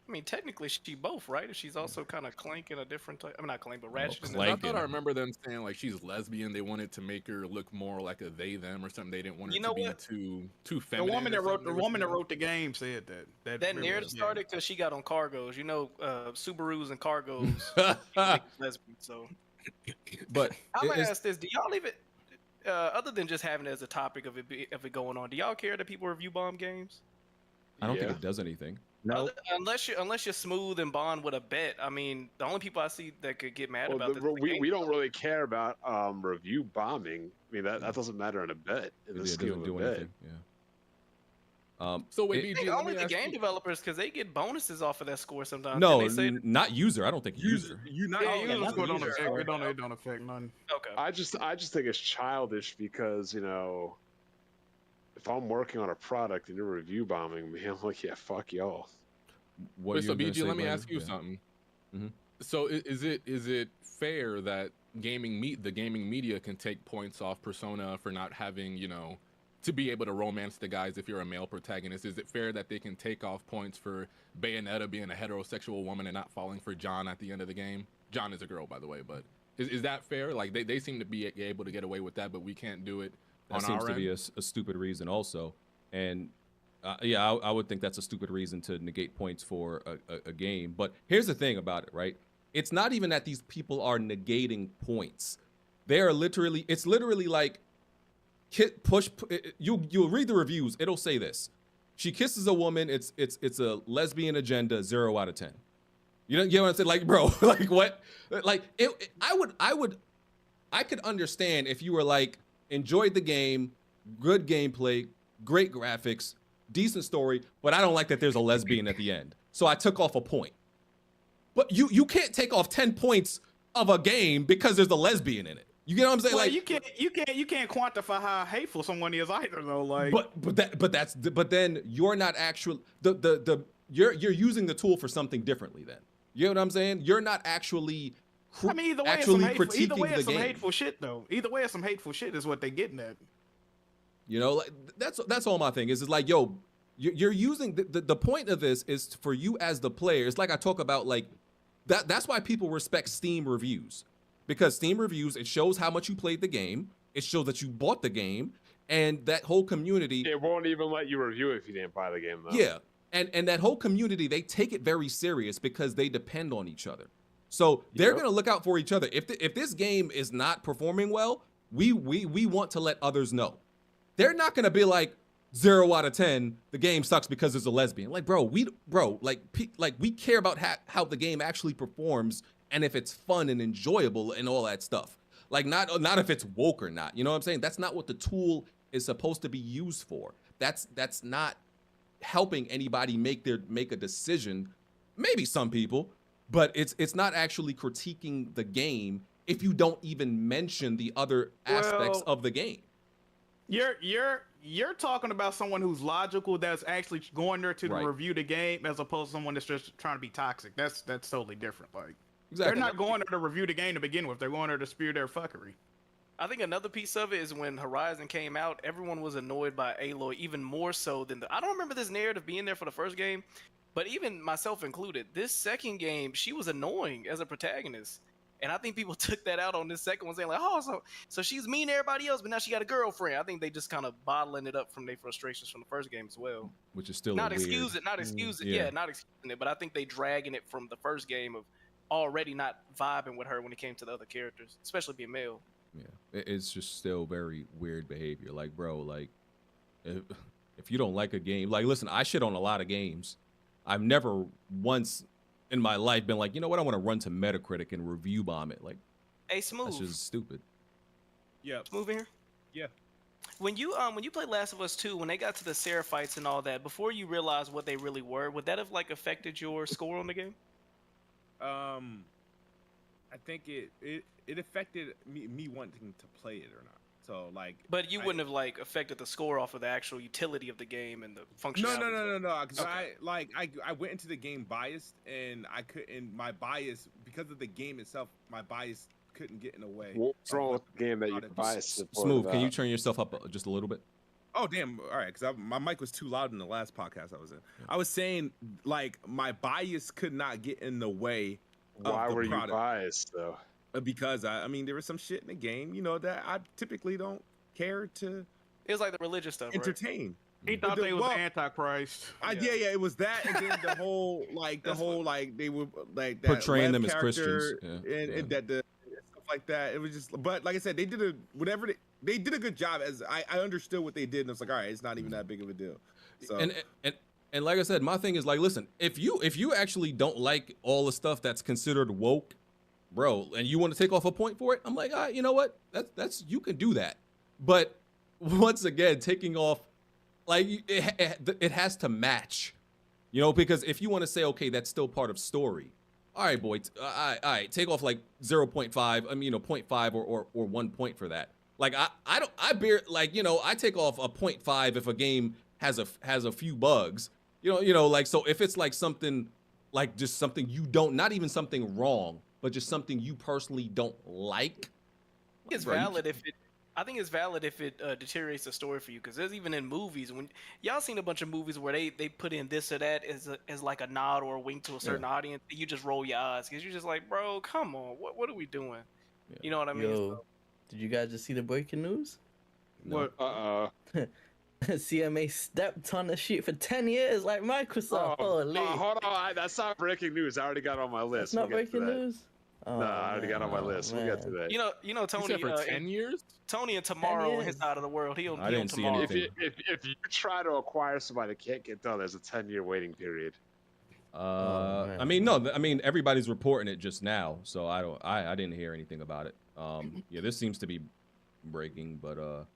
I mean, technically, she both, right? She's also kind of Clank in a different type. I mean, not Clank, but Ratchet. I thought I remember them saying she's lesbian. They wanted to make her look more like a they them or something. They didn't want her to be too feminine. The woman that wrote the game said that. That narrative started because she got on cargos. Subarus and cargos. Lesbian. So, but I'm gonna ask this: do y'all even, other than just having it as a topic of it going on, do y'all care that people review bomb games? I don't think it does anything. No, unless you're smooth and bond with a bet. I mean, the only people I see that could get mad about this. We don't really care about review bombing. I mean, that doesn't matter in a bet. In the scheme of a bet. Anything. Yeah. So wait, only the game developers, because they get bonuses off of that score sometimes. No, not user. I don't think user. Users don't affect none. Okay. I just think it's childish because if I'm working on a product and you're review bombing me, I'm like, yeah, fuck y'all. So BG, let me ask you something. Mm-hmm. So is it fair that the gaming media can take points off Persona for not having to be able to romance the guys if you're a male protagonist? Is it fair that they can take off points for Bayonetta being a heterosexual woman and not falling for John at the end of the game? John is a girl, by the way, but is that fair? They seem to be able to get away with that, but we can't do it. That seems to be a stupid reason also. And I would think that's a stupid reason to negate points for a game. But here's the thing about it, right? It's not even that these people are negating points. It's literally like you'll read the reviews, it'll say this. She kisses a woman, it's a lesbian agenda, 0 out of 10. You know what I'm saying? Bro, what? I could understand if you were enjoyed the game, good gameplay, great graphics, decent story, but I don't like that there's a lesbian at the end. So I took off a point. But you can't take off 10 points of a game because there's a lesbian in it. You get what I'm saying? Well, you can't quantify how hateful someone is either though. But then you're not actually you're using the tool for something differently then. You know what I'm saying? You're not actually either way, it's some hateful shit though. Either way, it's some hateful shit is what they're getting at. That's all my thing is. It's you're using the point of this is for you as the player. It's I talk about that's why people respect Steam reviews, because Steam reviews, it shows how much you played the game. It shows that you bought the game, and that whole community. It won't even let you review it if you didn't buy the game though. Yeah, and that whole community, they take it very serious because they depend on each other. So they're gonna look out for each other. If this game is not performing well, we want to let others know. They're not gonna be like 0 out of 10. The game sucks because it's a lesbian. Like, bro, we care about how the game actually performs and if it's fun and enjoyable and all that stuff. Like, not if it's woke or not. You know what I'm saying? That's not what the tool is supposed to be used for. That's not helping anybody make a decision. Maybe some people, but it's not actually critiquing the game if you don't even mention the other aspects of the game. You're talking about someone who's logical, that's actually going there to review the game, as opposed to someone that's just trying to be toxic. That's totally different. Like, they're not going there to review the game to begin with. They're going there to spew their fuckery. I think another piece of it is when Horizon came out, everyone was annoyed by Aloy even more so than I don't remember this narrative being there for the first game, but even myself included, this second game, she was annoying as a protagonist. And I think people took that out on this second one, saying like, oh, so she's mean to everybody else, but now she got a girlfriend. I think they just kind of bottling it up from their frustrations from the first game as well. Which is still not excuse it, not excusing it, but I think they dragging it from the first game of already not vibing with her when it came to the other characters, especially being male. Yeah, it's just still very weird behavior. Like, bro, like, if you don't like a game, like, listen, I shit on a lot of games. I've never once in my life been like, you know what, I want to run to Metacritic and review bomb it. Like, hey, Smooth. That's just stupid. Yeah. Smooth in here? Yeah. When you played Last of Us 2, when they got to the Seraphites and all that, before you realized what they really were, would that have like affected your score on the game? I think it affected me wanting to play it or not. So like, but you wouldn't have like affected the score off of the actual utility of the game and the functionality. No. Because I went into the game biased, and I couldn't. My bias, because of the game itself, my bias couldn't get in the way. What's wrong with the game that you biased? Smooth, can you turn yourself up just a little bit? Oh damn! All right, because my mic was too loud in the last podcast I was in. I was saying like my bias could not get in the way. Why were you biased though? Because I mean, there was some shit in the game, you know, that I typically don't care to. It was like the religious stuff. Entertain. Right? He thought they was Antichrist. Yeah, it was that, and then the whole they were like that portraying them as Christians, and that the stuff like that. It was just, but like I said, they did they did a good job. As I understood what they did, and I was like, all right, it's not even that big of a deal. So and like I said, my thing is like, listen, if you actually don't like all the stuff that's considered woke, bro, and you want to take off a point for it, I'm like, you know what? That's you can do that. But once again, taking off, like, it has to match, you know, because if you want to say, okay, that's still part of story. All right, boy, all right, take off like 0.5, I mean, 0.5 or 1 point for that. Like, I take off a 0.5 if a game has a few bugs, you know, like, so if it's like something, like just something you don't, not even something wrong, but just something you personally don't like. It's valid if it. I think it's valid if it deteriorates the story for you, because there's even in movies, when y'all seen a bunch of movies where they put in this or that as like a nod or a wink to a certain audience, and you just roll your eyes because you're just like, bro, come on, what are we doing? Yeah. You know what I mean? Yo, did you guys just see the breaking news? No. What? CMA stepped on the sheet for 10 years like Microsoft. No, hold on. That's not breaking news. I already got it on my list. That's not breaking news? No, I already got it on my list. We'll get to that. You know, Tony. For 10 years? Tony and Tomorrow on his side of the world. He on Tomorrow. If you try to acquire somebody that can't get done, there's a 10-year waiting period. I mean, no. I mean, everybody's reporting it just now, so I didn't hear anything about it. Yeah, this seems to be breaking, but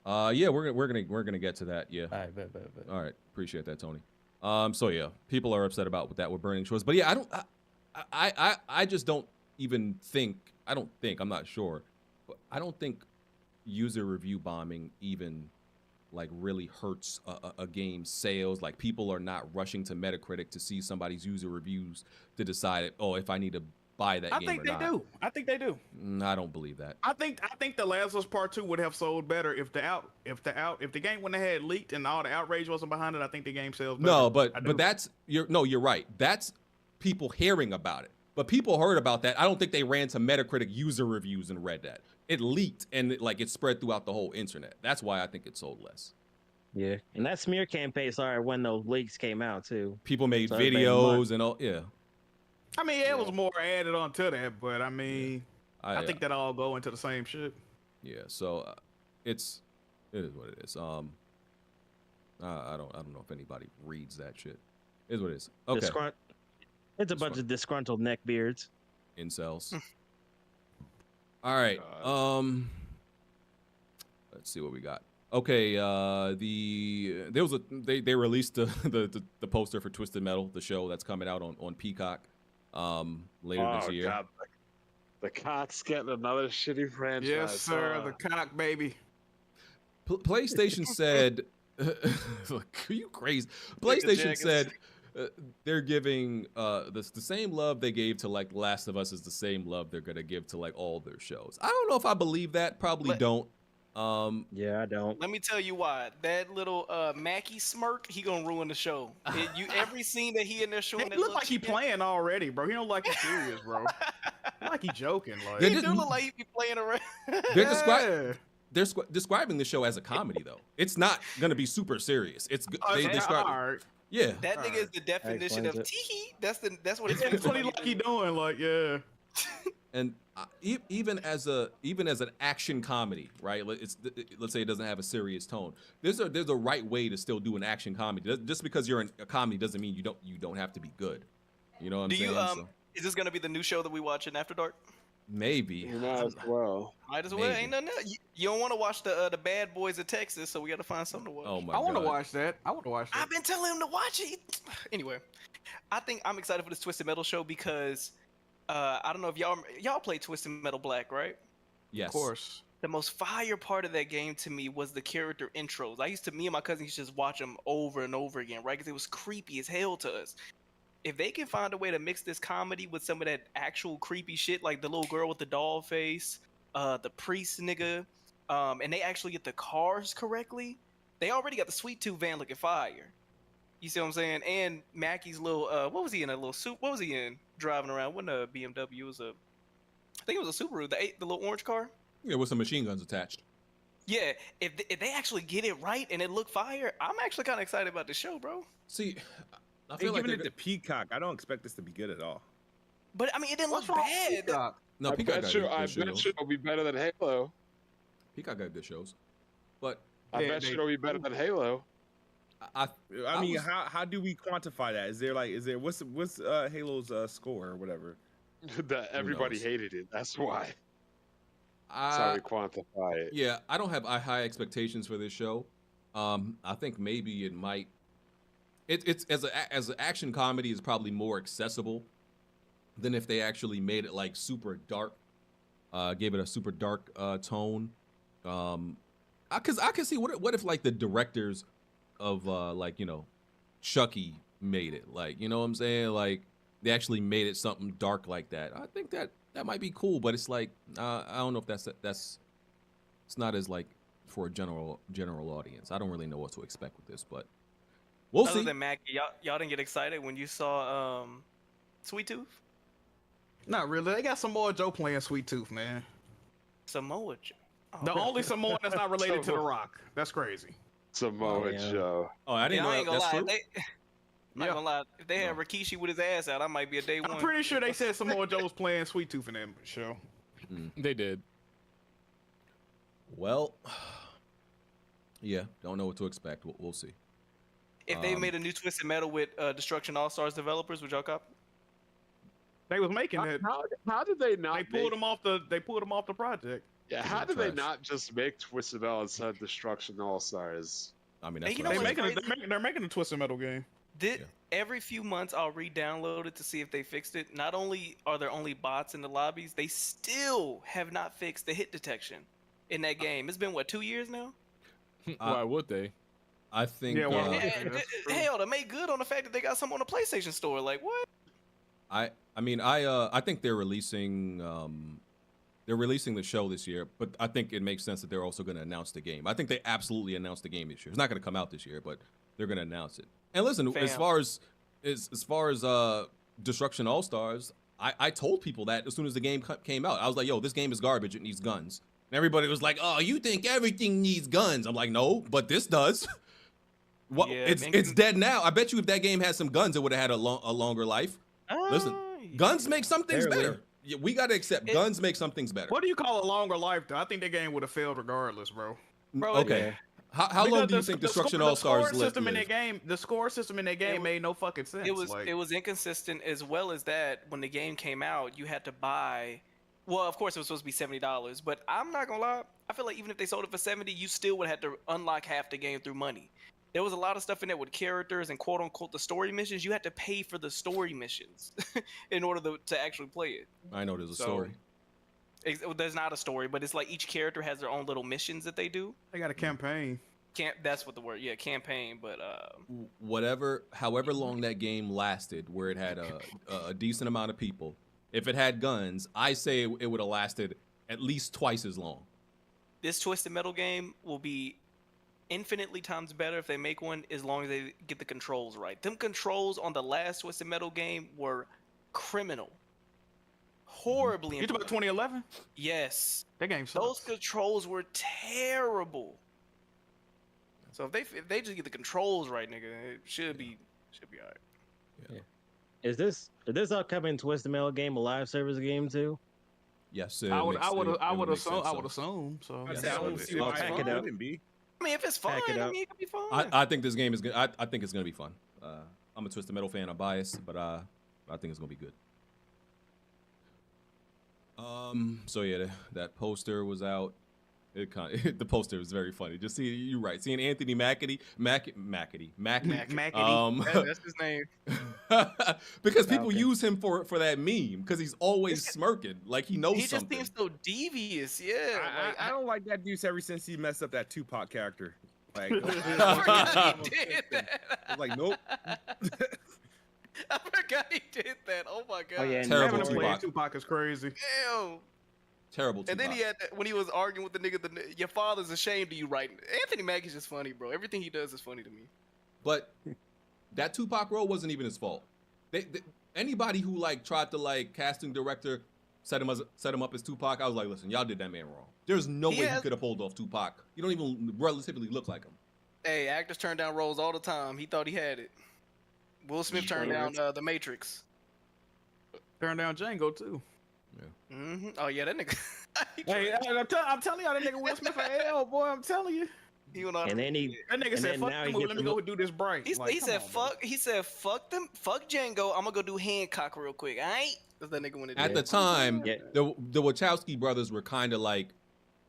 yeah, we're gonna get to that. Yeah. All right, bet. All right, appreciate that, Tony. So yeah, people are upset about that with burning shores, but yeah, I just don't even think. I'm not sure, but I don't think user review bombing even like really hurts a game's sales. Like, people are not rushing to Metacritic to see somebody's user reviews to decide, oh, if I need to buy that game or not. I think they do. I don't believe that. I think The Last of Us Part 2 would have sold better if the game wouldn't have had leaked and all the outrage wasn't behind it. I think the game sells better. No, but that's you're right. That's people hearing about it. But people heard about that. I don't think they ran to Metacritic user reviews and read that. It leaked and it spread throughout the whole internet. That's why I think it sold less. Yeah, and that smear campaign started when those leaks came out too. People made videos and all. Yeah. I mean, it was more added on to that, but I mean, I think that all go into the same shit. Yeah, so it is what it is. I don't know if anybody reads that shit. It is what it is. Okay. It's a bunch of disgruntled neckbeards. Incels. All right. Let's see what we got. Okay, they released the poster for Twisted Metal, the show that's coming out on Peacock later this year. God. The cock's getting another shitty franchise. Yes, sir. The cock, baby. PlayStation said, "Are you crazy?" PlayStation said they're giving the same love they gave to like Last of Us is the same love they're gonna give to like all their shows. I don't know if I believe that. Probably don't. Yeah, I don't. Let me tell you why. That little Mackie smirk, he gonna ruin the show. Every scene that he in there showing, He look like he playing already, bro. He don't like he serious, bro. Like he joking. Like he do look like he be playing around. They're describing the show as a comedy though. It's not gonna be super serious. It's they describe. Yeah. That nigga is the definition of tee. That's what it's. That's what he like he doing. Like And even as an action comedy, right? Let's say it doesn't have a serious tone. There's a right way to still do an action comedy. Just because you're in a comedy doesn't mean you don't have to be good. You know what I'm saying? Is this gonna be the new show that we watch in After Dark? Maybe. Might as well. Might as well. Ain't nothing else. You don't want to watch the Bad Boys of Texas, so we got to find something to watch. Oh my I want to watch that. I've been telling him to watch it. Anyway, I think I'm excited for this Twisted Metal show because I don't know if y'all play Twisted Metal Black, right? Yes. Of course. The most fire part of that game to me was the character intros. Me and my cousin used to just watch them over and over again, right? Because it was creepy as hell to us. If they can find a way to mix this comedy with some of that actual creepy shit, like the little girl with the doll face, the priest nigga, and they actually get the cars correctly, they already got the Sweet Tooth van looking fire. You see what I'm saying? And Mackey's little, what was he in, a little suit? What was he in driving around? Wasn't a BMW, it was I think it was a Subaru, the little orange car. Yeah, with some machine guns attached. Yeah, if they actually get it right and it look fire, I'm actually kind of excited about the show, bro. See, I feel like giving it to Peacock. I don't expect this to be good at all. But I mean, it didn't look bad. No, Peacock got good shows. I bet you it'll be better than Halo. Peacock got good shows, but I bet you it'll be better than Halo. I mean, how do we quantify that? Is there what's Halo's score or whatever? That everybody hated it. That's why. That's how we quantify it. Yeah, I don't have high expectations for this show. I think maybe it might. It's as an action comedy is probably more accessible than if they actually made it like super dark, gave it a super dark tone. Because I can see what if like the directors of like Chucky made it, like, you know what I'm saying, like they actually made it something dark like that. I think that might be cool, but it's like I don't know if that's it's not as like for a general audience. I don't really know what to expect with this, but we'll see. Other than Mackie, y'all didn't get excited when you saw Sweet Tooth? Not really. They got Samoa Joe playing Sweet Tooth, man. Samoa Joe. Oh, the only Samoan that's not related to The Rock. That's crazy. Samoa Joe. Oh, I didn't know that. That's true. I'm not gonna lie. If they had Rikishi with his ass out, I might be a day one. I'm pretty sure they said Samoa Joe was playing Sweet Tooth in that show. They did. Well, yeah, don't know what to expect. We'll see. If they made a new Twisted Metal with Destruction All Stars developers, would y'all cop? They was making it. How did they not? They pulled them off the project. Yeah, how did they not just make Twisted Metal instead of Destruction All Stars? I mean, that's they're making a Twisted Metal game. Every few months, I'll re-download it to see if they fixed it. Not only are there only bots in the lobbies, they still have not fixed the hit detection in that game. It's been, what, 2 years now? Why would they? I think... hell, they made good on the fact that they got some on the PlayStation Store. Like, what? I think they're releasing the show this year, but I think it makes sense that they're also going to announce the game. I think they absolutely announced the game this year. It's not going to come out this year, but they're going to announce it. And listen, as far as Destruction All Stars, I told people that as soon as the game came out. I was like, yo, this game is garbage. It needs guns. And everybody was like, oh, you think everything needs guns? I'm like, no, but this does. What? Yeah, it's dead now. I bet you if that game had some guns, it would have had a longer life. Listen, Guns make some things Barely. better. Yeah, we gotta accept guns make some things better. What do you call a longer life, though? I think that game would have failed regardless, bro. Okay. How long do you think Destruction All Stars The score system in that game made no fucking sense. It was inconsistent, as well as that when the game came out, you had to buy. Well, of course, it was supposed to be $70, but I'm not gonna lie. I feel like even if they sold it for $70, you still would have to unlock half the game through money. There was a lot of stuff in there with characters and quote unquote the story missions. You had to pay for the story missions in order to actually play it. I know there's a story. There's not a story, but it's like each character has their own little missions that they do. They got a campaign. That's what the word, campaign. But however long that game lasted, where it had a decent amount of people, if it had guns, I say it would have lasted at least twice as long. This Twisted Metal game will be infinitely times better if they make one, as long as they get the controls right. Them controls on the last Twisted Metal game were criminal. Horribly. You talking about 2011? Yes. That game sucks. Those controls were terrible. So if they just get the controls right, nigga, it should be alright. Yeah. Is this upcoming Twisted Metal game a live service game too? Yes, I would assume so. Pack it up. I mean, if it's fun, I mean, it could be fun. I think this game is good. I think it's gonna be fun. I'm a Twisted Metal fan. I'm biased, but I think it's gonna be good. So yeah, that poster was out. The poster was very funny. Just you're right. Seeing Anthony Mackie. That's his name. Because people use him for that meme because he's always smirking like he knows something. He just seems so devious. Yeah, I don't like that dude ever since he messed up that Tupac character. Like, I forgot he did that. I was like, nope. I forgot he did that. Oh my god. Oh yeah, terrible Tupac. Tupac is crazy. Ew. Terrible Tupac. And then he had when he was arguing with the nigga, your father's ashamed of you, right? Anthony Mackie's just funny, bro. Everything he does is funny to me. But that Tupac role wasn't even his fault. Anybody who tried to casting director set him up as Tupac, I was like, listen, y'all did that man wrong. There's no way he could have pulled off Tupac. You don't even relatively look like him. Hey, actors turn down roles all the time. He thought he had it. Will Smith turned down The Matrix. Turned down Django too. Yeah. Mm-hmm. Oh yeah, that nigga. Hey, I'm telling y'all, that nigga Will Smith a L, boy. I'm telling you. He went on. And then that nigga said, "Fuck the movie. Let me go do this bright." He said, "Fuck." He said, "Fuck them. Fuck Django. I'm gonna go do Hancock real quick." Alright. That's that nigga wanted to do. At the time, the Wachowski brothers were kind of like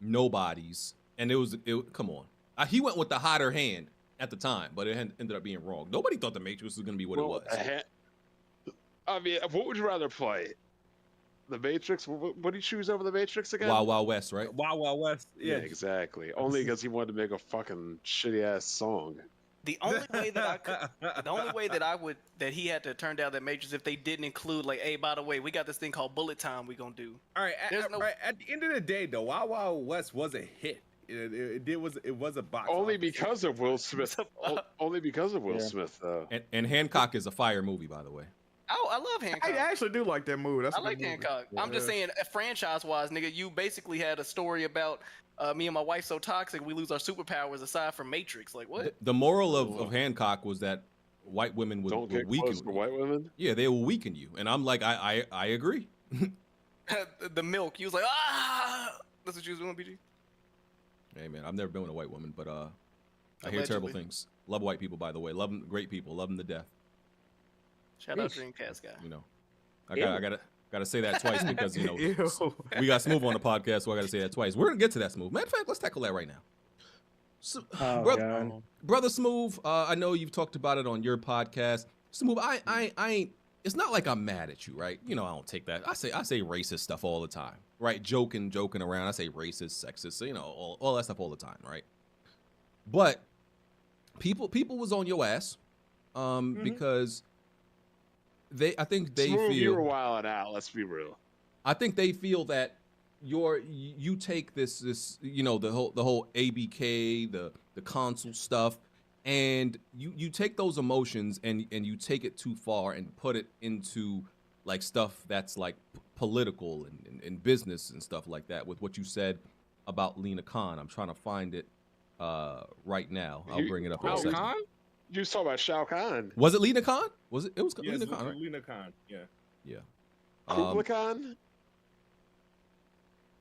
nobodies, and come on. He went with the hotter hand at the time, but it ended up being wrong. Nobody thought The Matrix was gonna be what it was. I mean, what would you rather play? The Matrix? What do you choose over The Matrix again? Wild Wild West, right? Wild Wild West. Yeah, exactly. Only because he wanted to make a fucking shitty ass song. The only way that he had to turn down that Matrix if they didn't include hey, by the way, we got this thing called Bullet Time we gonna do. All right. At the end of the day, though, Wild Wild West was a hit. It was a box. Only because of Will Smith. Only because of Will Smith, though. And Hancock is a fire movie, by the way. Oh, I love Hancock. I actually do like that movie. I like Hancock. I'm just saying, franchise-wise, nigga, you basically had a story about me and my wife so toxic we lose our superpowers aside from Matrix. Like what? The moral of Hancock was that white women would weaken you. White women? Yeah, they will weaken you, and I'm like, I agree. The milk. He was like, ah. That's what you was doing, PG. Hey man, I've never been with a white woman, but I hear terrible things. Love white people, by the way. Love them, great people. Love them to death. Shout out Dreamcast guy. You know, I gotta say that twice because we got Smooth on the podcast, so I gotta say that twice. We're gonna get to that, Smooth. Matter of fact, let's tackle that right now. So, brother Smooth, I know you've talked about it on your podcast. Smooth, I ain't. It's not like I'm mad at you, right? You know, I don't take that. I say racist stuff all the time, right? Joking around. I say racist, sexist, all that stuff all the time, right? But people was on your ass, because I think they Smooth, feel you were wilding out. Let's be real. I think they feel that you take this the whole ABK, the console stuff, and you take those emotions and you take it too far and put it into stuff that's political and business and stuff like that. With what you said about Lena Khan, I'm trying to find it right now. I'll bring it up in a second. You was talking about Shao Kahn. Was it Lena Khan? Was it? It was Lena Khan. Right? Lena Khan. Yeah. Yeah. Kublai Khan?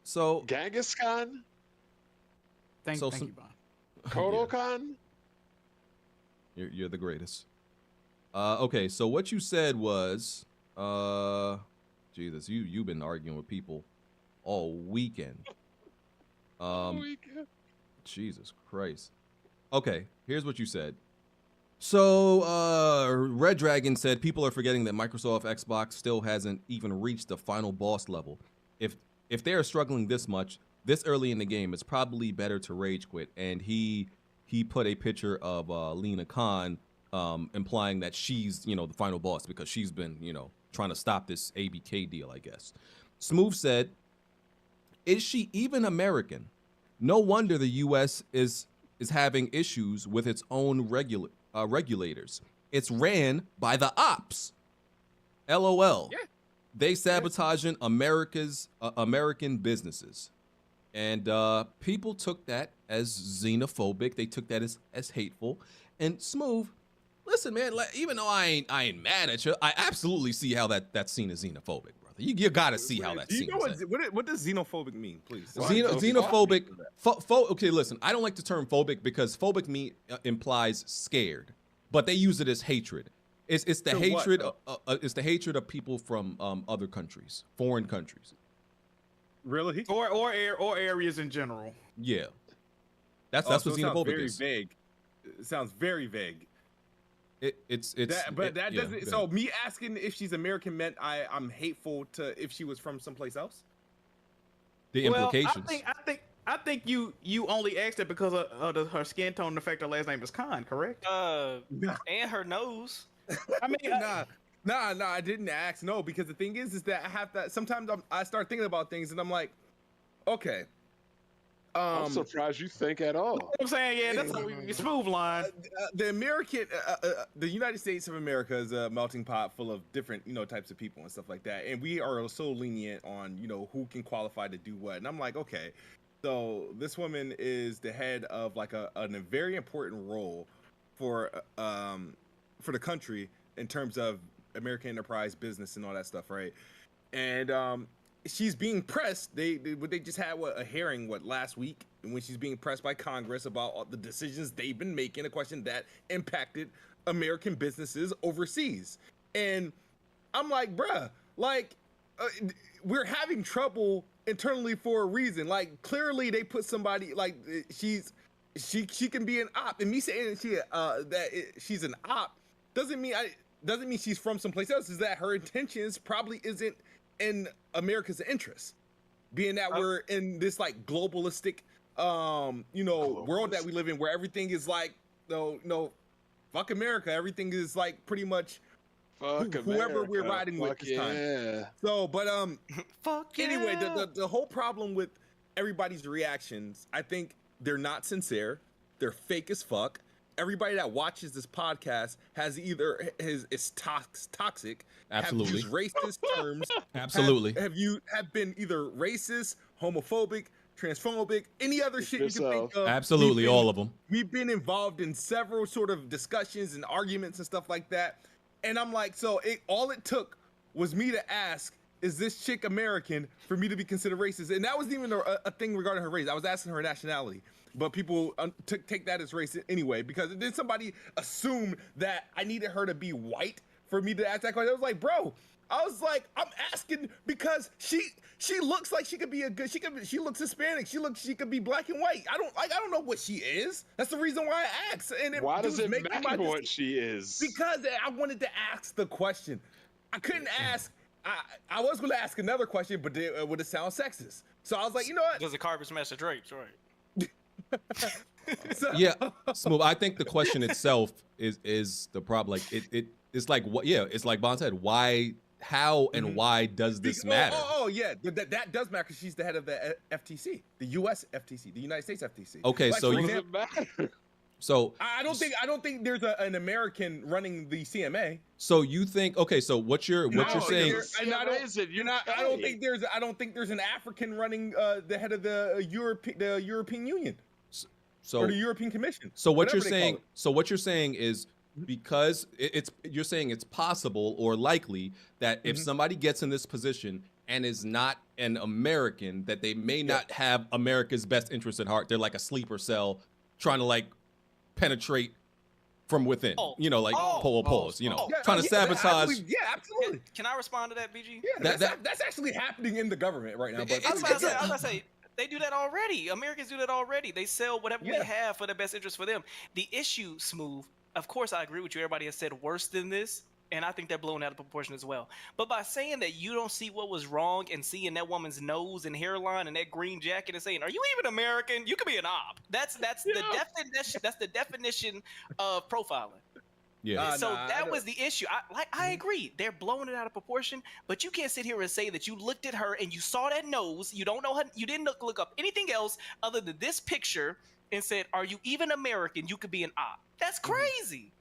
So Genghis Khan? Thank you, Bon. Kodo Khan? You're the greatest. Okay, so what you said was, Jesus, you've been arguing with people all weekend. Jesus Christ. Okay, here's what you said. So, Red Dragon said people are forgetting that Microsoft Xbox still hasn't even reached the final boss level. If they are struggling this much, this early in the game, it's probably better to rage quit. And he put a picture of Lena Khan, implying that she's, the final boss because she's been, trying to stop this ABK deal, I guess. Smooth said, is she even American? No wonder the U.S. is having issues with its own regulators. It's ran by the ops. LOL. Yeah. They sabotaging American businesses. And people took that as xenophobic. They took that as hateful. And Smooth, listen, man, even though I ain't mad at you, I absolutely see how that scene is xenophobic, brother. You gotta see how that scene is. What does xenophobic mean, please? Xenophobic. Okay, listen, I don't like the term phobic because phobic implies scared, but they use it as hatred. It's the hatred. It's the hatred of people from other countries, foreign countries. Really? Or areas in general. Yeah. That's what xenophobic is. Very vague. It sounds very vague. That doesn't. So me asking if she's American meant I'm hateful to if she was from someplace else. The implications. I think you only asked it because of her skin tone and the fact her last name is Khan, correct? And her nose. I mean, nah, I didn't ask. No, because the thing is that I have that. Sometimes I start thinking about things and I'm like, okay. I'm surprised you think at all. You know what I'm saying, yeah, that's a smooth line. The United States of America is a melting pot full of different, types of people and stuff like that, and we are so lenient on, who can qualify to do what. And I'm like, okay, so this woman is the head of like a very important role for the country in terms of American enterprise business and all that stuff, right? And she's being pressed. They just had a hearing last week, and when she's being pressed by Congress about all the decisions they've been making, a question that impacted American businesses overseas. And I'm like, bruh, we're having trouble internally for a reason. Like, clearly they put somebody she can be an op, and me saying she's an op doesn't mean she's from someplace else. Is that her intentions probably isn't in America's interest, being that we're in this globalistic world that we live in, where everything is fuck America, everything is pretty much fuck whoever America. we're riding with this time. So but fuck anyway, the whole problem with everybody's reactions, I think they're not sincere, they're fake as fuck. Everybody that watches this podcast is toxic. Absolutely. Have used racist terms. Absolutely. Have been either racist, homophobic, transphobic, any other shit you can think of. Absolutely, all of them. We've been involved in several sort of discussions and arguments and stuff like that. And I'm like, all it took was me to ask, is this chick American, for me to be considered racist? And that wasn't even a thing regarding her race. I was asking her nationality. But people take that as race anyway, because then somebody assumed that I needed her to be white for me to ask that question. I was like, bro, I'm asking because she looks like she could be she looks Hispanic. She could be black and white. I don't know what she is. That's the reason why I asked. And why does it matter what she is? Because I wanted to ask the question. I couldn't ask. I was going to ask another question, but it would have sound sexist. So I was like, you know what? Does the carpet smash the drapes, right? Yeah, Smooth. I think the question itself is the problem. It's like what? Yeah, it's like Bon said. Why? How and why does this matter? Oh yeah, that does matter because she's the head of the FTC, the U.S. FTC, the United States FTC. Okay, so So I don't think there's an American running the CMA. So you think so what you're saying? I don't think there's an African running the head of the European Union. So or the European Commission. So what you're saying? So what you're saying is because you're saying it's possible or likely that if somebody gets in this position and is not an American, that they may not have America's best interest at heart. They're like a sleeper cell trying to like penetrate from within, pause, trying to sabotage. Yeah, absolutely. Can I respond to that, BG? Yeah, that's actually happening in the government right now. But I was about to say, they do that already. Americans do that already. They sell whatever we have for the best interest for them. The issue, Smooth, of course, I agree with you. Everybody has said worse than this, and I think they're blown out of proportion as well. But by saying that you don't see what was wrong and seeing that woman's nose and hairline and that green jacket and saying, "Are you even American? You could be an op." That's the definition. That's the definition of profiling. Yeah. So that was the issue. I agree. They're blowing it out of proportion, but you can't sit here and say that you looked at her and you saw that nose. You don't know her. You didn't look up anything else other than this picture and said, "Are you even American? You could be an op." That's crazy.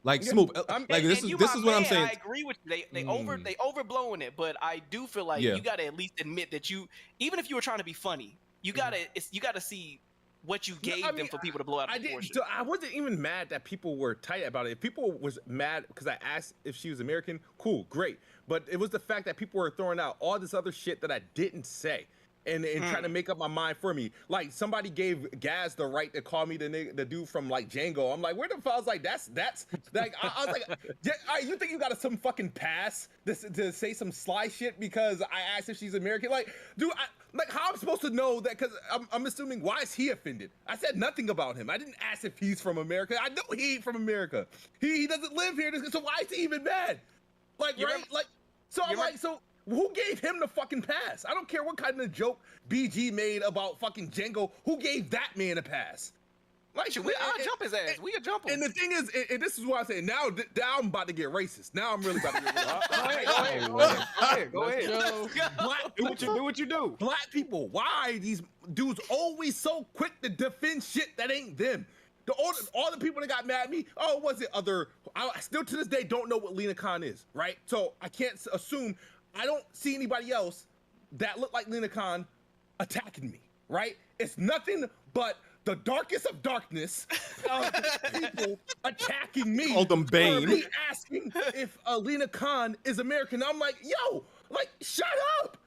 Like Smooth, like this is what I'm saying. I agree with you. They overblowing it, but I do feel like you got to at least admit that even if you were trying to be funny, you gotta see what you gave them for people to blow out of proportion. I wasn't even mad that people were tight about it. If people was mad because I asked if she was American, cool, great. But it was the fact that people were throwing out all this other shit that I didn't say. And trying to make up my mind for me. Like somebody gave Gaz the right to call me the dude from like Django. I'm like, where the fuck? I was like, that's like I was like, all right, you think you got some fucking pass to say some sly shit because I asked if she's American? Like, dude, how I'm supposed to know that? Because I'm assuming, why is he offended? I said nothing about him. I didn't ask if he's from America. I know he ain't from America. He doesn't live here. So why is he even mad? Like, right? Like, so I'm like, so. Who gave him the fucking pass? I don't care what kind of joke BG made about fucking Django. Who gave that man a pass? Like, I'll jump his ass. We can jump him. And the thing is, and this is what I'm saying. Now I'm about to get racist. Now I'm really about to get racist. Go ahead. Do what you do. Black people, why are these dudes always so quick to defend shit that ain't them? All the people that got mad at me, was it I still to this day don't know what Lena Khan is, right? So I can't assume. I don't see anybody else that look like Lena Khan attacking me, right? It's nothing but the darkest of darkness of people attacking me. Call them Bane. For me asking if Lena Khan is American. I'm like, yo, like, shut up.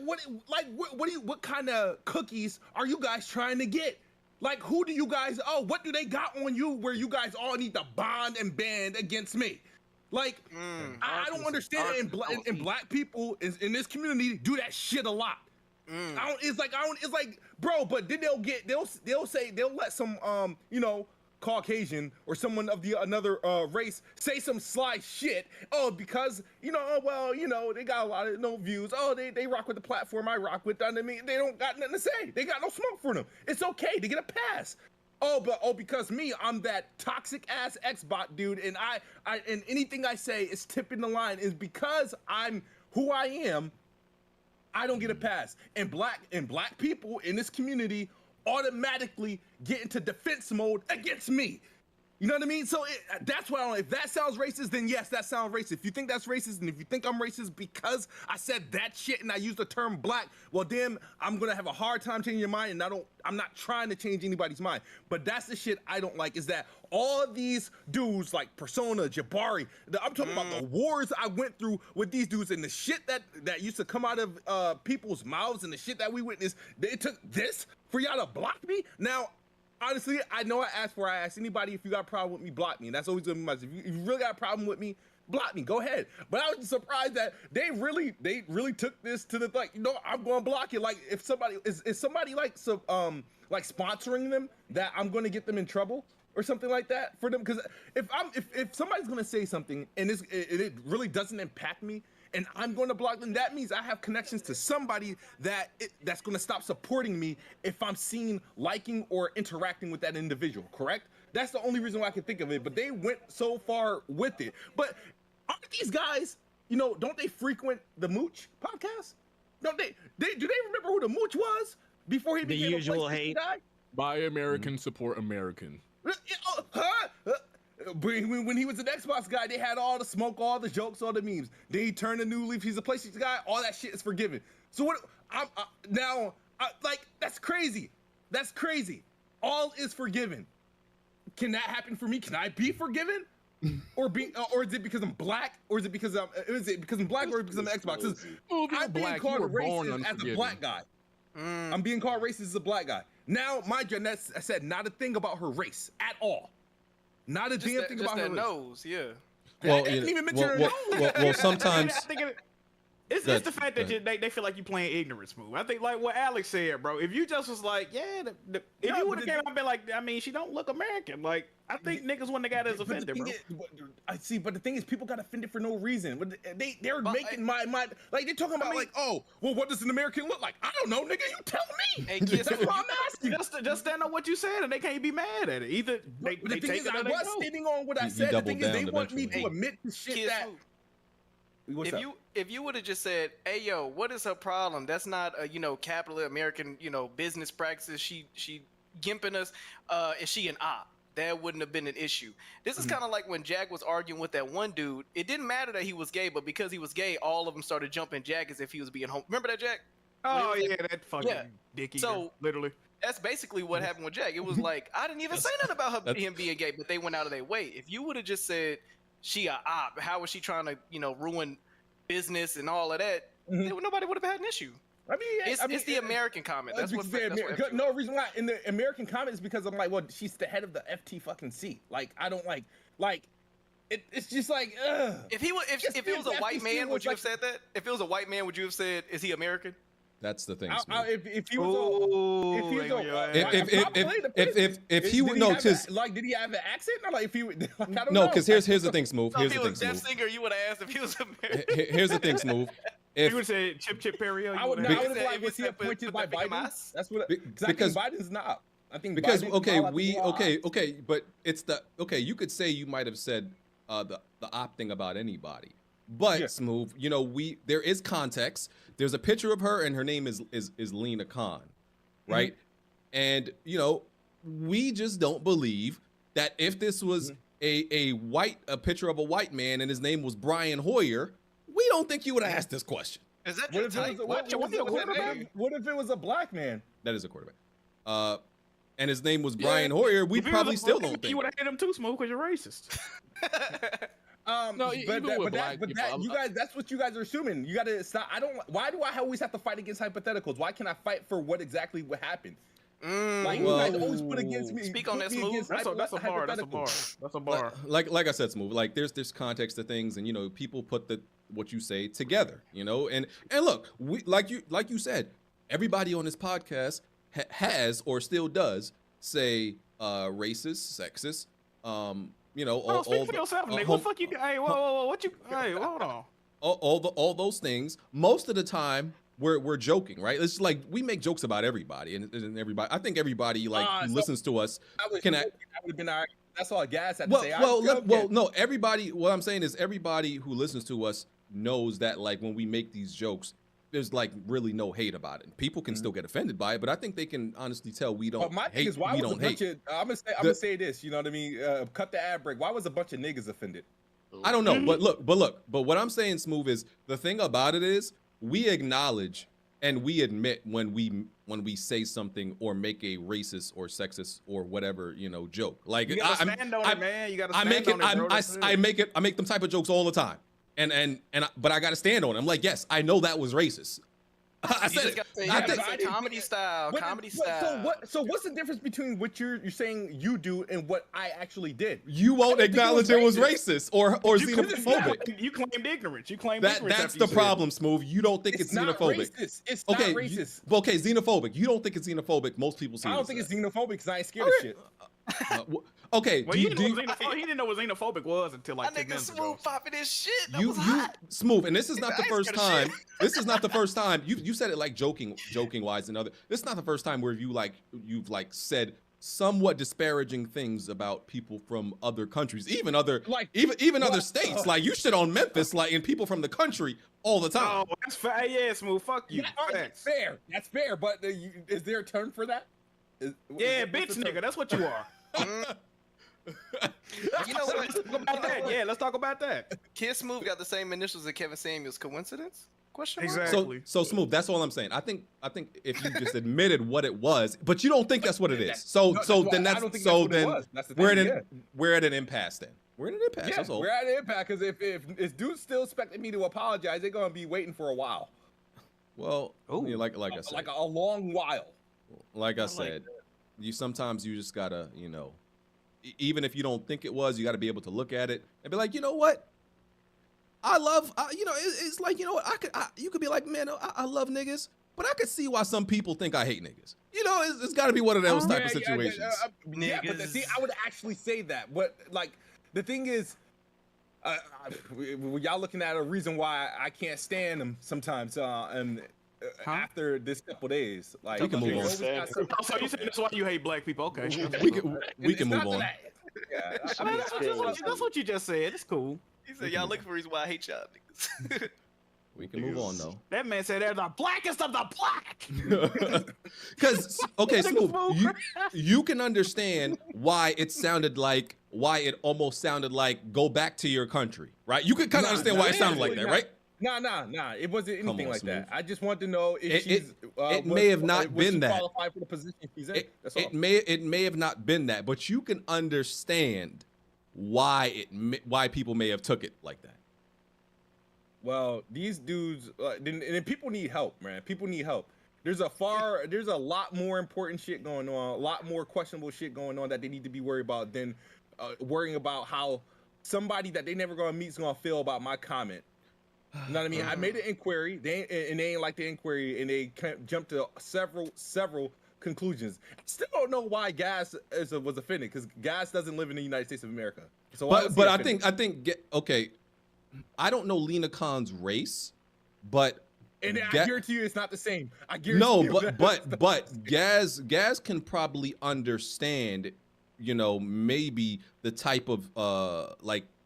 What kind of cookies are you guys trying to get? Like, who do you guys, what do they got on you where you guys all need to bond and band against me? Like, I don't understand it. And black people in this community do that shit a lot. It's like, bro, but then they'll let some, Caucasian or someone of another race say some sly shit. Because, they got a lot of views. They rock with the platform I rock with. I mean, they don't got nothing to say. They got no smoke for them. It's okay to get a pass. Because I'm that toxic ass Xbot dude, and and anything I say is tipping the line is because I'm who I am. I don't get a pass, and black people in this community automatically get into defense mode against me. You know what I mean? So that's why if that sounds racist, then yes, that sounds racist. If you think that's racist, and if you think I'm racist because I said that shit and I used the term black, well then I'm gonna have a hard time changing your mind, and I'm not trying to change anybody's mind. But that's the shit I don't like, is that all these dudes like Persona, Jabari, I'm talking about the wars I went through with these dudes and the shit that used to come out of people's mouths and the shit that we witnessed. It took this for y'all to block me? Now, honestly, I know I asked anybody, if you got a problem with me, block me. And that's always gonna be my, if you really got a problem with me, block me, go ahead. But I was surprised that they really took this to the, like, I'm gonna block you. Like, if somebody is somebody like sponsoring them, that I'm gonna get them in trouble or something like that for them. Because if somebody's gonna say something and it really doesn't impact me, and I'm going to block them, that means I have connections to somebody that's going to stop supporting me if I'm seen liking or interacting with that individual, correct? That's the only reason why I can think of it, but they went so far with it. But aren't these guys, don't they frequent the Mooch podcast? Don't they do they remember who the Mooch was before he became the usual hate guy? Buy American, support American. When he was an Xbox guy, they had all the smoke, all the jokes, all the memes. Then he turned a new leaf. He's a PlayStation guy. All that shit is forgiven. So what? That's crazy. That's crazy. All is forgiven. Can that happen for me? Can I be forgiven? or is it because I'm black, or is it because I'm black, or because I'm Xbox? I'm being called racist as a black guy. I'm being called racist as a black guy. Now, mind you, I said not a thing about her race at all. Not a damn thing about her race. Nose, yeah. Well, I didn't even mention her nose. well, sometimes. I think it's the fact that they feel like you playing ignorant smooth. I think like what Alex said, bro. If you just was like, if you would have came out and been like, I mean, she don't look American. Like, I think niggas wouldn't have got as offended, bro. I see, but the thing is, people got offended for no reason. But they're making my like they're talking about like, oh, well, what does an American look like? I don't know, nigga. You tell me. Hey, that's what I'm asking. Just stand on what you said, and they can't be mad at it. Either they the thing take is, it or I they was don't. standing on what I said. The thing is, they want me to admit to shit that. If you would have just said, "Hey yo, what is her problem? That's not a capitalist American business practices. She gimping us. Is she an op?" That wouldn't have been an issue. This is kind of like when Jack was arguing with that one dude. It didn't matter that he was gay, but because he was gay, all of them started jumping Jack as if he was being home. Remember that, Jack? Oh yeah, that fucking dicky. So literally, that's basically what happened with Jack. It was like I didn't even say nothing about him being gay, but they went out of their way. If you would have just said she a op, how was she trying to ruin business and all of that? Nobody would have had an issue. I mean, it's the American comment. That's what. No reason why in the American comment is because I'm like, well, she's the head of the FT fucking C. Like, I don't like it's just like, ugh. If it was a white man, would you have said that? If it was a white man, would you have said, "Is he American?" That's the thing. If he was, if he would know, like, did he have an accent? Or like, if he would, like, I don't no, know. because here's the thing, Smooth. If he was Jeff Singer, you would have asked if he was American. Here's the thing, Smooth. If you would say Chip Perry, I would have like, was he appointed by Biden? That's what. Because Biden's not. I think because Biden, okay, but it's you could say you might have said the op thing about anybody, but Smooth, there is context. There's a picture of her, and her name is Lena Khan, right? And we just don't believe that if this was a picture of a white man and his name was Brian Hoyer, we don't think you would have asked this question. Is that what if it was a black man? That is a quarterback. And his name was Brian Hoyer. We probably still don't think. You would have hit him too, Smooth, because you're racist. No, but you guys, that's what you guys are assuming. You got to stop. Why do I always have to fight against hypotheticals? Why can't I fight for what exactly would happen? Like, you guys always put against me. Speak on that, Smooth. That's a bar. Like I said, Smooth. Like there's context to things, and people put what you say together. And look, we like you said, everybody on this podcast has or still does say racist, sexist. Speak for yourself, nigga. What the fuck you? Hey, whoa, what you? Hey, hold on. All those things. Most of the time, we're joking, right? It's like we make jokes about everybody, and everybody. I think everybody who listens to us can. That would have been all right. That's all Gas had to say. No. Everybody. What I'm saying is everybody who listens to us knows that when we make these jokes, there's really no hate about it. People can still get offended by it, but I think they can honestly tell we don't. But my thing is, why was a bunch of? I'm gonna say this. You know what I mean? Cut the ad break. Why was a bunch of niggas offended? I don't know, but what I'm saying, Smooth, is the thing about it is we acknowledge and we admit when we say something or make a racist or sexist or whatever joke. Like you gotta stand on it, man. You gotta stand on it. I make them type of jokes all the time. But I got to stand on it. I'm like, yes, I know that was racist. I said it. Comedy style. So what's the difference between what you're saying you do and what I actually did? You won't acknowledge it was racist or xenophobic. You claimed ignorance. That's the problem, Smooth. You don't think it's xenophobic. It's not racist. Okay, xenophobic. You don't think it's xenophobic. Most people see. I don't think it's xenophobic because I ain't scared of shit. Okay. Well, he didn't know what xenophobic was until like 10 minutes ago. Smooth popping his shit. You Smooth, and this is not the first time. This is not the first time. You said it like joking wise and other. This is not the first time where you've said somewhat disparaging things about people from other countries, even other states. Like you shit on Memphis, and people from the country all the time. Oh, that's fair. Yeah, Smooth. Fuck you. That's fair. That's fair. But is there a term for that? Bitch, nigga. That's what you are. You know what? Let's talk about that. Yeah, let's talk about that. Kid Smooth got the same initials as Kevin Samuels. Coincidence? Question mark? Exactly. So Smooth. That's all I'm saying. I think if you just admitted what it was, but you don't think that's what it is. We're at an impasse then. We're in an impasse. Yeah, That's all. we're at an impasse because if dude's still expecting me to apologize, they're gonna be waiting for a while. Well, like I said, like a long while. Like I said, sometimes you just gotta, even if you don't think it was, you gotta be able to look at it and be like, you know what? It's like, you could be like, man, I love niggas, but I could see why some people think I hate niggas. It's got to be one of those type of situations. Yeah, but see, I would actually say that. But like, the thing is, y'all looking at a reason why I can't stand them sometimes. After this couple days, like, we can move on. So you saying that's why you hate black people? Okay, we can move on. Yeah, that's what you just said. It's cool. He said, y'all looking for a reason why I hate y'all niggas. We can move on, though. That man said they're the blackest of the black. Because, okay, Smooth, you can understand why it almost sounded like go back to your country, right? You can kind of understand why it sounded like that, right? Nah. It wasn't anything like that. I just want to know if she's. It may have not been that. Qualified for the position she's in. That's all. It may have not been that, but you can understand why people may have took it like that. Well, these dudes, and people need help, man. People need help. There's a lot more important shit going on, a lot more questionable shit going on that they need to be worried about than worrying about how somebody that they never gonna meet is gonna feel about my comment. You know what I mean? I made an inquiry, they ain't like the inquiry, and they jumped to several conclusions. I still don't know why Gas was offended, because Gas doesn't live in the United States of America. So, but I think okay. I don't know Lena Khan's race, but I guarantee you it's not the same. I guarantee you. but Gaz can probably understand, maybe the type of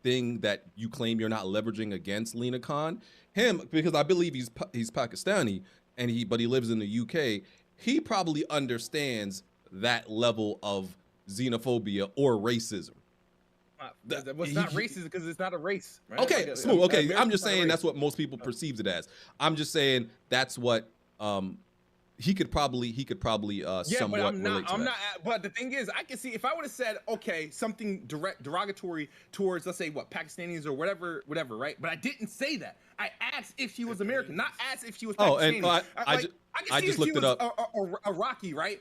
thing that you claim you're not leveraging against Lena Khan. Him, because I believe he's Pakistani but he lives in the UK. He probably understands that level of xenophobia or racism. It's not racist because it's not a race, right? Okay, Smooth. Okay, I'm just saying that's what most people perceive it as. I'm just saying that's what he could probably somewhat relate to. But the thing is, I can see if I would have said something derogatory towards, let's say, Pakistanis or whatever, right? But I didn't say that. I asked if she was American, not asked if she was Pakistani. I just looked it up. Iraqi, right?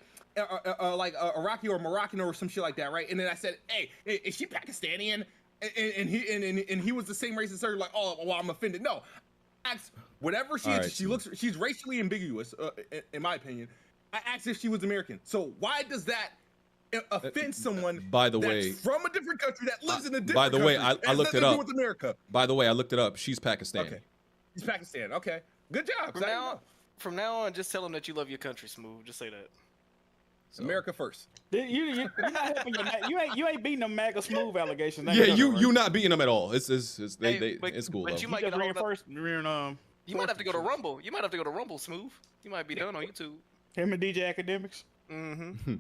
Like Iraqi or Moroccan or some shit like that, right? And then I said, "Hey, is she Pakistani?" And he was the same race as her. Like, oh, well, I'm offended. No, asked whatever she is. She's racially ambiguous, in my opinion. I asked if she was American. So why does that offend someone? By the way, from a different country that lives in a different. By the way, country, I looked it up. With America. By the way, I looked it up. She's Pakistani. Okay, she's Pakistan. Okay, good job. From now on, just tell them that you love your country, Smooth. Just say that. So. America first. You ain't beating them MAGA Smooth allegations. Yeah, you not beating them at all. It's cool. But though. you might get first. You might have to go to Rumble. You might have to go to Rumble, Smooth. You might be done on YouTube. Him and DJ Academics. Mm-hmm.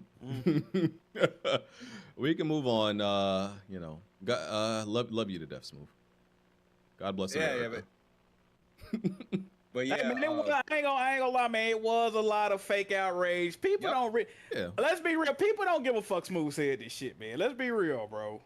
We can move on. Love you to death, Smooth. God bless America. But yeah, I ain't gonna lie, man. It was a lot of fake outrage. People don't. Let's be real. People don't give a fuck. Smooth said this shit, man. Let's be real, bro.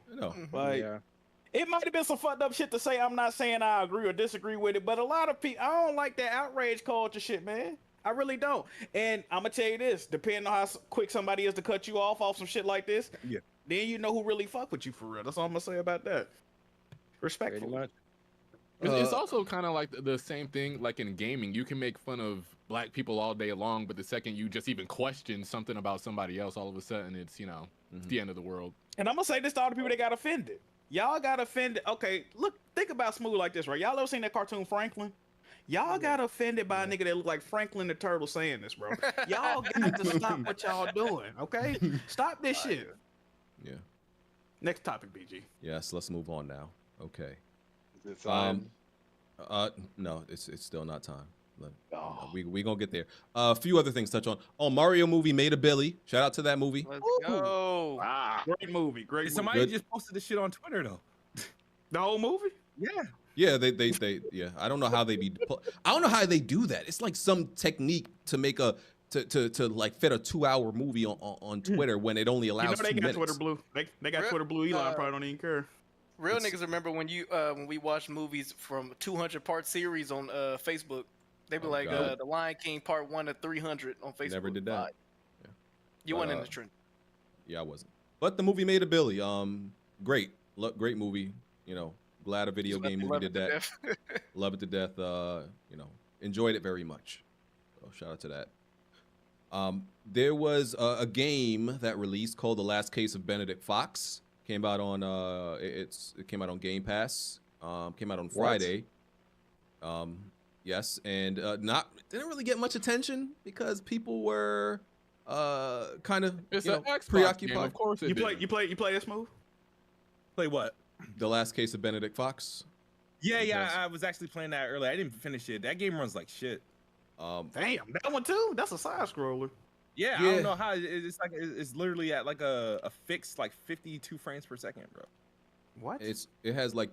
It might have been some fucked up shit to say. I'm not saying I agree or disagree with it, but a lot of people, I don't like that outrage culture shit, man. I really don't. And I'm gonna tell you this: depending on how quick somebody is to cut you off some shit like this, then you know who really fuck with you for real. That's all I'm gonna say about that. Respectfully. It's also kind of like the same thing like in gaming. You can make fun of black people all day long, but the second you just even question something about somebody else, all of a sudden it's, it's the end of the world. And I'm going to say this to all the people that got offended. Y'all got offended. Okay, look, think about Smooth like this, right? Y'all ever seen that cartoon Franklin? Y'all got offended by a nigga that look like Franklin the Turtle saying this, bro. Y'all got to stop what y'all doing, okay? Stop this shit. Yeah. Next topic, BG. Yes, let's move on now. Okay. Is it time? No, it's still not time. We gonna get there. A few other things to touch on. Oh, Mario movie made a Billy. Shout out to that movie. Let's go. Wow. Great movie. Great movie. Somebody just posted this shit on Twitter though. The whole movie? Yeah. Yeah, they yeah. I don't know how they do that. It's like some technique to make to like fit a 2-hour movie on Twitter when it only allows 2 minutes. Twitter Blue. They got Twitter Blue. Elon probably don't even care. Real niggas remember when we watched movies from 200-part series on Facebook. They be like God. The Lion King Part 1 to 300 on Facebook. Never did that. Yeah. You weren't in the trend. Yeah, I wasn't. But the movie made a billy. Great movie. You know, glad a video game movie did that. Love it to death. You know, enjoyed it very much. So shout out to that. There was a game that released called The Last Case of Benedict Fox. Came out on it came out on Game Pass. Came out on Friday. Yes, and didn't really get much attention because people were kind of preoccupied. Game, of course, You play this move? Play what? The Last Case of Benedict Fox. Yeah, I was actually playing that earlier. I didn't finish it. That game runs like shit. Damn, that one too. That's a side scroller. Yeah, I don't know how it's like. It's literally at like a fixed like 52 frames per second, bro. What? It has like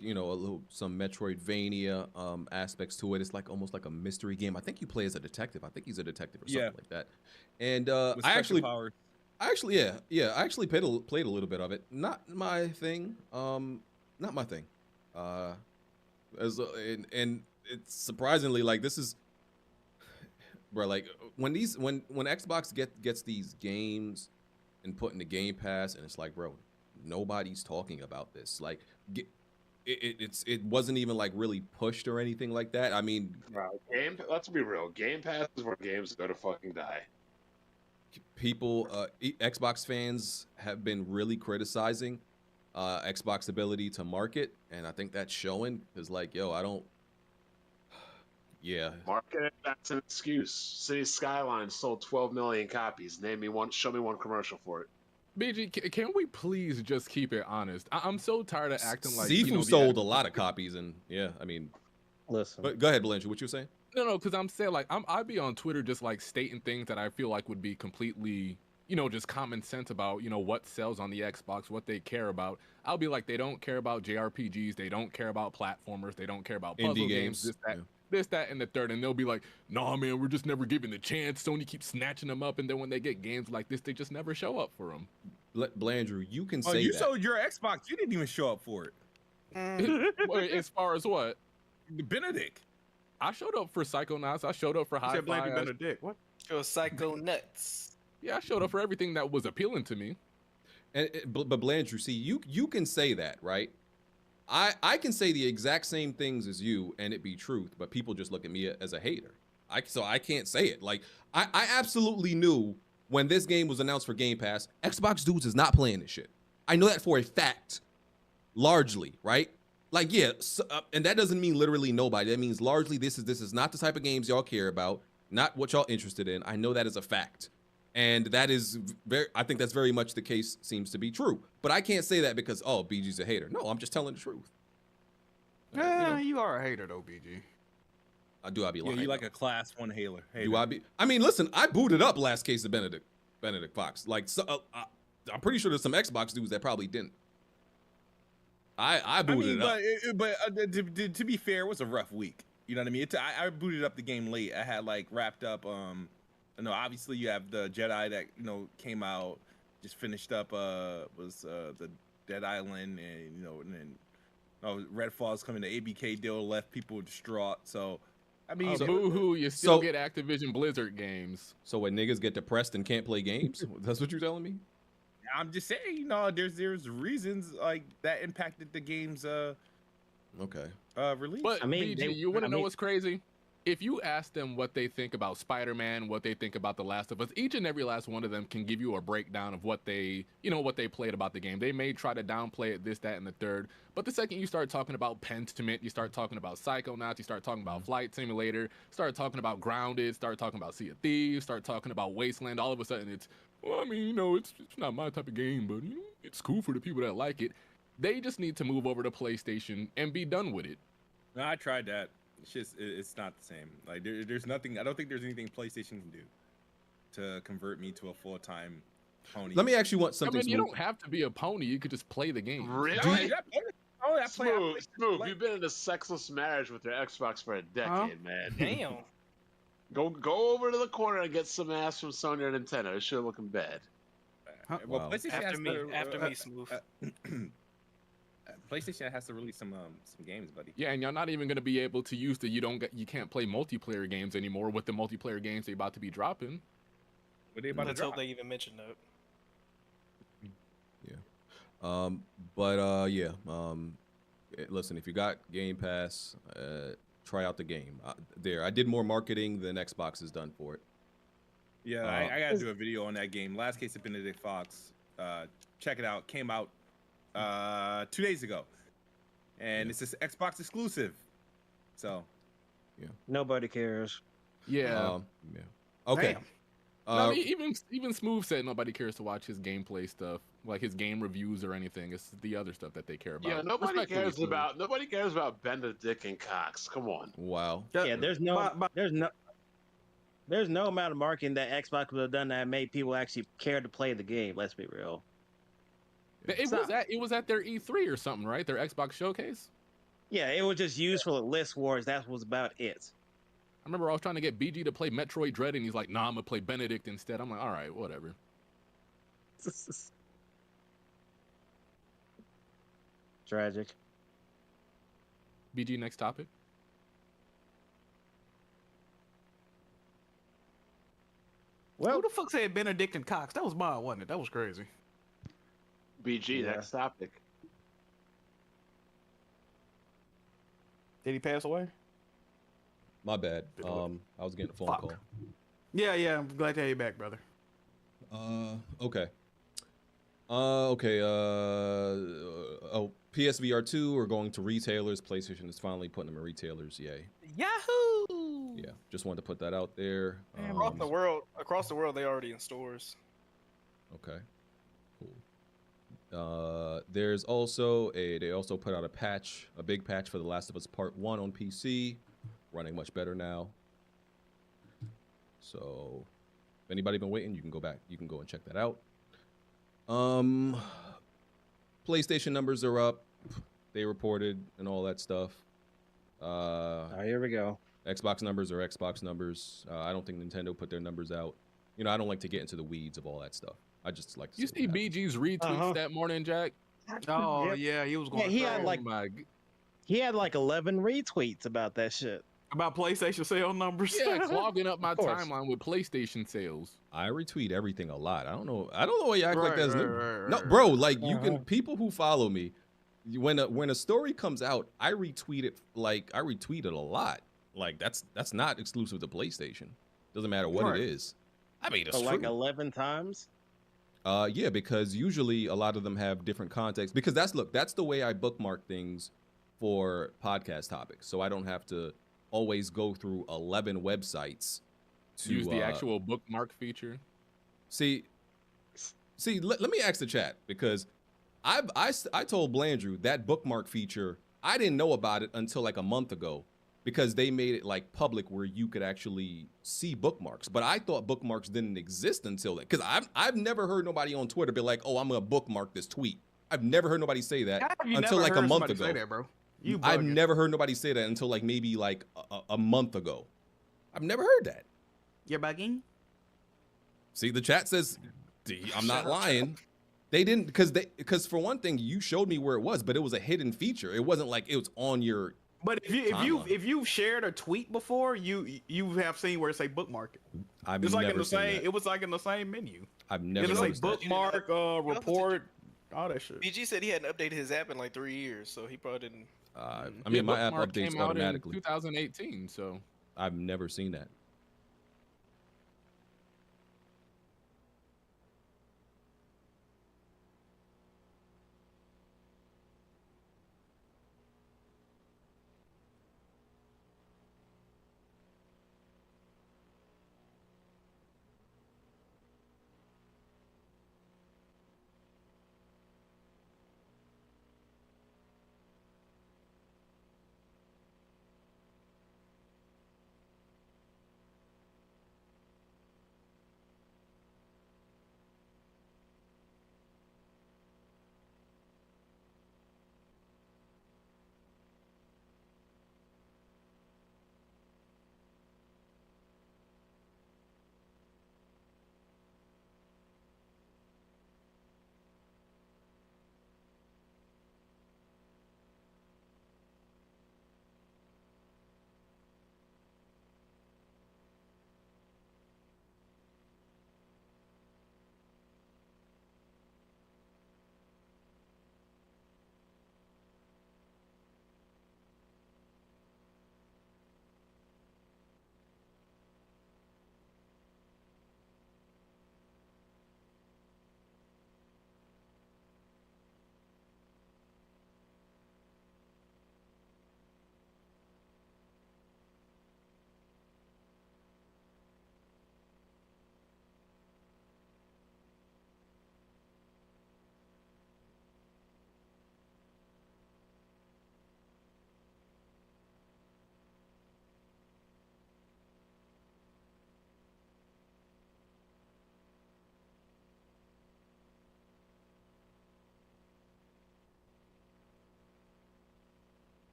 some Metroidvania aspects to it. It's like almost like a mystery game. I think you play as a detective. I think he's a detective or something like that. And I actually played a little bit of it. Not my thing. Not my thing. And it's surprisingly like this is, bro. Like when Xbox gets these games and put in the Game Pass, and it's like, bro, nobody's talking about this. Like, it wasn't even like really pushed or anything like that. I mean, let's be real. Game Pass is where games go to fucking die. People, Xbox fans have been really criticizing Xbox ability to market, and I think that's showing. Because like, yo, I don't. Yeah. Marketing, that's an excuse. City Skylines sold 12 million copies. Show me one commercial for it. BG, can we please just keep it honest? I'm so tired of acting like Sifu sold a lot of copies, and yeah, I mean, listen. But go ahead, Blanchard, what you were saying? No, because I'm saying like I'd be on Twitter just like stating things that I feel like would be completely, just common sense about what sells on the Xbox, what they care about. I'll be like, they don't care about JRPGs, they don't care about platformers, they don't care about puzzle Indie games, this, that, and the third, and they'll be like, nah, man, we're just never given the chance. Sony keeps snatching them up, and then when they get games like this, they just never show up for them. Blandrew, you can say you that. sold your Xbox. You didn't even show up for it. Wait, as far as what? Benedict. I showed up for Psychonauts. I showed up for Hi-Fi. Benedict. What? You're Psycho Nuts. Yeah, I showed up for everything that was appealing to me. But Blandrew, see, you can say that, right? I can say the exact same things as you and it be truth, but people just look at me as a hater. So I can't say it. Like, I absolutely knew when this game was announced for Game Pass, Xbox dudes is not playing this shit. I know that for a fact, largely, right? Like, yeah, and that doesn't mean literally nobody. That means largely this is not the type of games y'all care about, not what y'all interested in. I know that is a fact. And that is I think that's very much the case, seems to be true. But I can't say that because, oh, BG's a hater. No, I'm just telling the truth. You are a hater though, BG. I be lying. Yeah, you like a class 1 hater. Do I be? I mean, listen, I booted up Last Case of Benedict Fox. Like, I'm pretty sure there's some Xbox dudes that probably didn't. I booted it up. But to be fair, it was a rough week. You know what I mean? I booted up the game late. I had like wrapped up. Obviously you have the Jedi that came out, just finished up. Was the Dead Island, and and then Redfall's coming. The ABK deal left people distraught. So I mean, boo-hoo, you still get Activision Blizzard games. So when niggas get depressed and can't play games, that's what you're telling me? I'm just saying, there's reasons like that impacted the game's release. But BG, you want to know what's crazy? If you ask them what they think about Spider-Man, what they think about The Last of Us, each and every last one of them can give you a breakdown of what they played about the game. They may try to downplay it, this, that, and the third. But the second you start talking about Pentiment, you start talking about Psychonauts, you start talking about Flight Simulator, start talking about Grounded, start talking about Sea of Thieves, start talking about Wasteland, all of a sudden it's, well, I mean, it's not my type of game, but it's cool for the people that like it. They just need to move over to PlayStation and be done with it. No, I tried that. It's not the same. Like there's nothing. I don't think there's anything PlayStation can do to convert me to a full-time pony. Let me ask you something. I mean, you don't have to be a pony. You could just play the game. Really? Smooth. You've been in a sexless marriage with your Xbox for a decade, man. Damn. Go over to the corner and get some ass from Sony or Nintendo. It's sure looking bad. Well, PlayStation after me, Smooth. PlayStation has to release some games, buddy. Yeah, and you're not even gonna be able to use you can't play multiplayer games anymore with the multiplayer games they're about to be dropping. What they about Let's to hope drop? they even mention that. Listen, if you got Game Pass, try out the game. I did more marketing than Xbox has done for it. Yeah, I gotta do a video on that game. Last Case of Benedict Fox. Check it out. Came out 2 days ago, and it's this Xbox exclusive. So, Nobody cares. Yeah. Okay. Damn. No, even Smooth said nobody cares to watch his gameplay stuff, like his game reviews or anything. It's the other stuff that they care about. Yeah, nobody Respectfully, cares about Benedict and Cox. Come on. Wow. Yeah, there's no amount of marketing that Xbox would have done that made people actually care to play the game. Let's be real. It was at their E3 or something, right? Their Xbox showcase. Yeah, it was just used for list wars. That was about it. I remember I was trying to get BG to play Metroid Dread, and he's like, "Nah, I'm gonna play Benedict instead." I'm like, "All right, whatever." Tragic. BG, next topic. Well, who the fuck said Benedict and Cox? That was mine, wasn't it? That was crazy. BG, Yeah. next topic. Did he pass away? My bad. I was getting a phone call. Yeah. I'm glad to have you back, brother. Okay. PSVR 2 are going to retailers. PlayStation is finally putting them in retailers. Yay. Yahoo! Yeah, just wanted to put that out there. Across the world, they already in stores. Okay. Cool. There's also they also put out a big patch for The Last of Us Part 1 on PC, running much better now. So, if anybody been waiting, you can go and check that out. PlayStation numbers are up. They reported and all that stuff. Here we go. Xbox numbers are Xbox numbers. I don't think Nintendo put their numbers out. You know, I don't like to get into the weeds of all that stuff. I just like to You see BG's retweets that morning, Jack? Oh yeah, he was going. He had like 11 retweets about that shit. About PlayStation sale numbers. Yeah, clogging up my timeline with PlayStation sales. I retweet everything a lot. I don't know why you act like that's new. Right, No, bro, like you can people who follow me, when a story comes out, I retweet it a lot. Like that's not exclusive to PlayStation. Doesn't matter what it is. I mean, it's like true. 11 times. Yeah, because usually a lot of them have different context. Because that's the way I bookmark things for podcast topics, so I don't have to always go through 11 websites to use the actual bookmark feature. See, let me ask the chat, because I told Blandrew that bookmark feature, I didn't know about it until like a month ago, because they made it like public where you could actually see bookmarks. But I thought bookmarks didn't exist until then, because I've never heard nobody on Twitter be like, "Oh, I'm gonna bookmark this tweet." I've never heard nobody say that until like a month ago. Say that, bro. I've never heard nobody say that until like maybe like a month ago. I've never heard that. You're bugging? See, the chat says I'm not lying. They didn't, because for one thing, you showed me where it was, but it was a hidden feature. It wasn't like it was on your. But if you've shared a tweet before, you have seen where it say bookmark it. It was like in the same menu. I've never. It was like bookmark, report, all that shit. BG said he hadn't updated his app in like 3 years, so he probably didn't. I mean, my app Bookmark updates came out in automatically. 2018, so I've never seen that.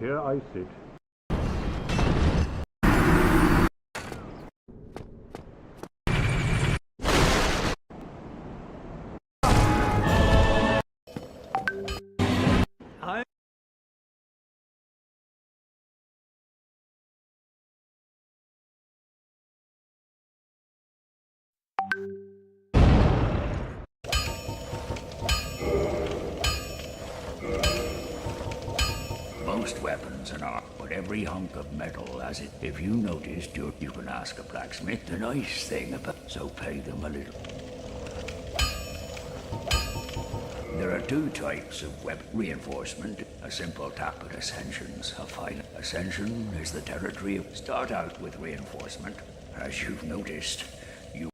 here I sit. Most weapons are not, but every hunk of metal has it. If you noticed, you can ask a blacksmith. The nice thing about, so pay them a little. There are two types of weapon reinforcement. A simple tap at Ascensions. A final Ascension is the territory of... Start out with reinforcement. As you've noticed, you...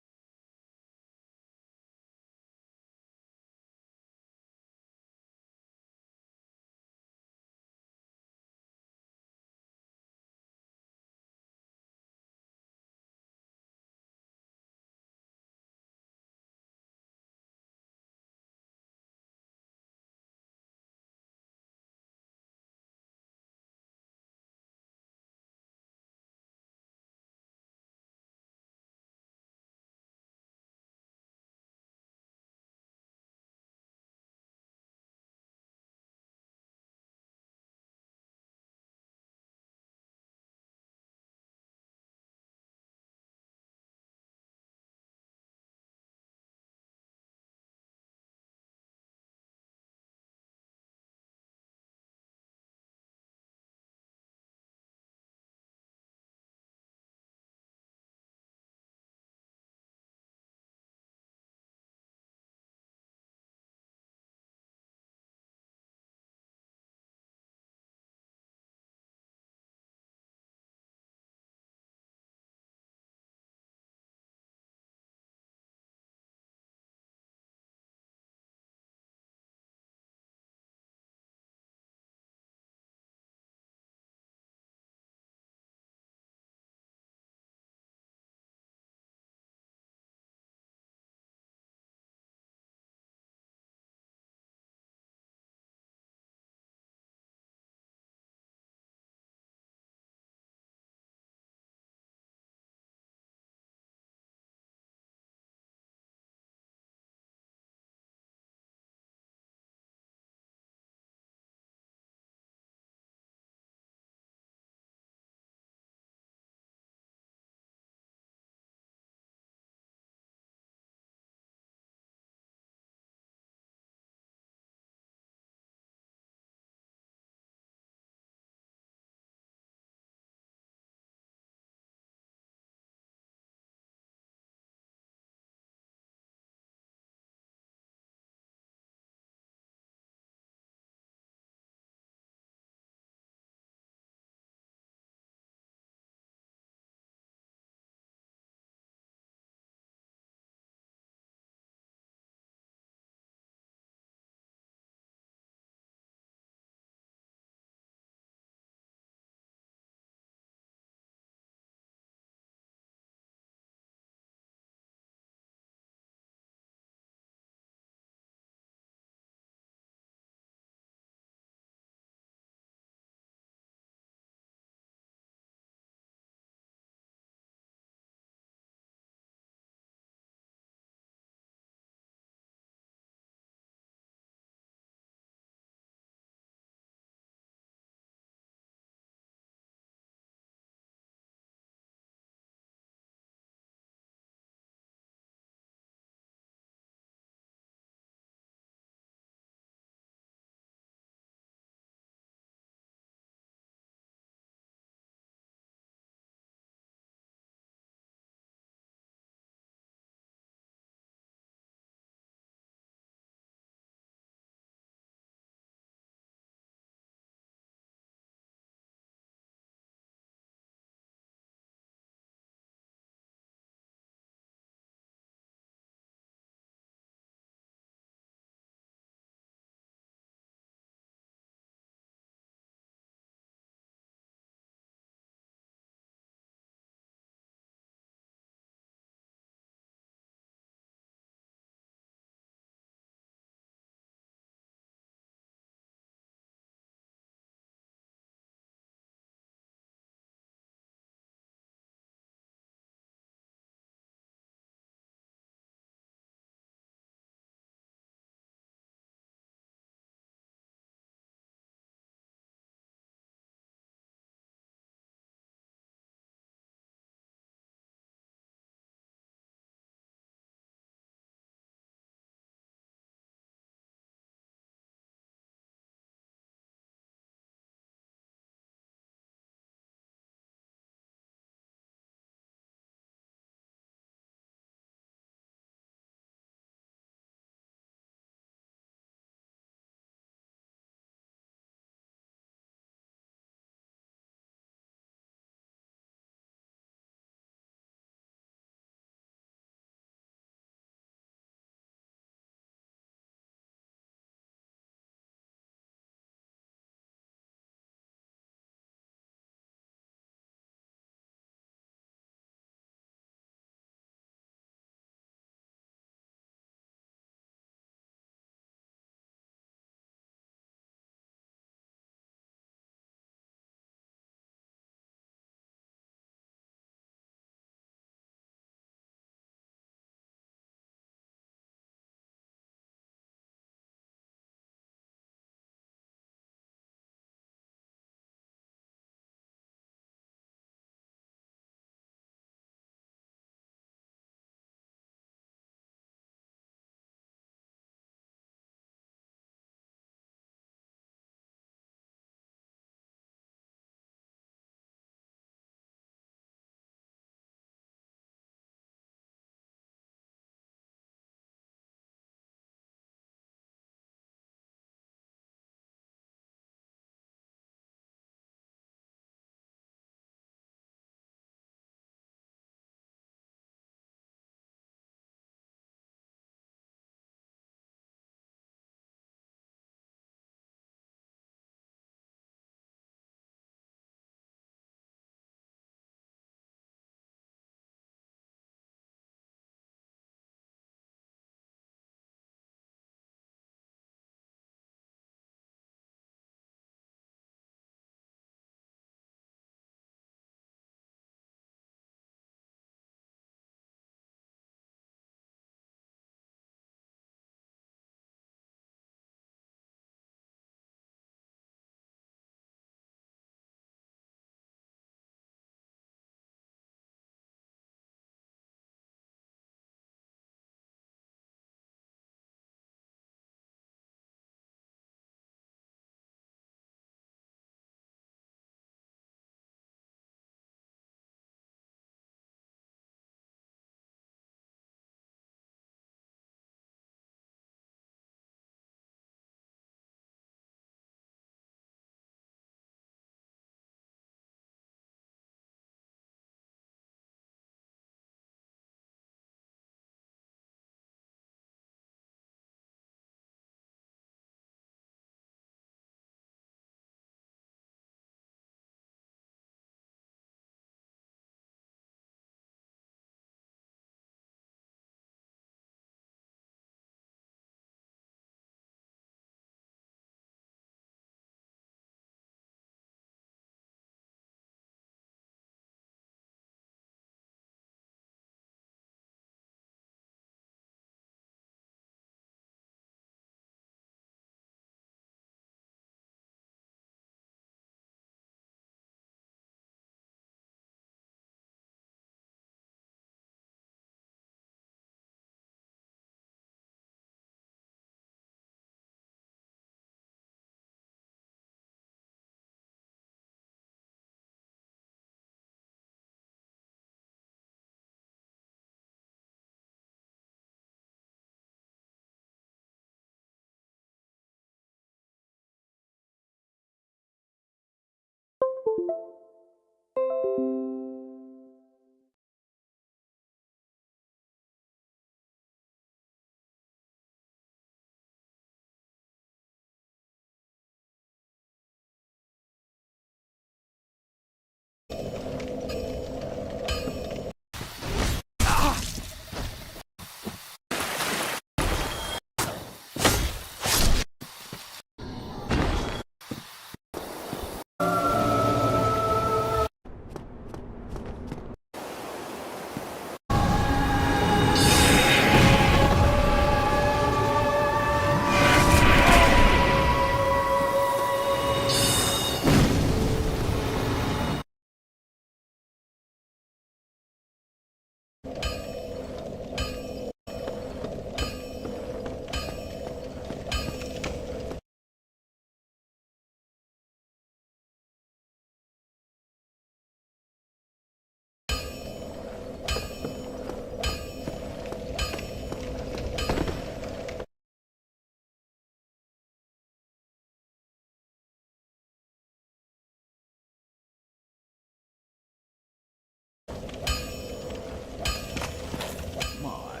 My,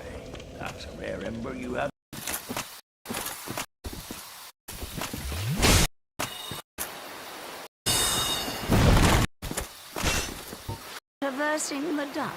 that's a rare ember you have. Traversing the dollar.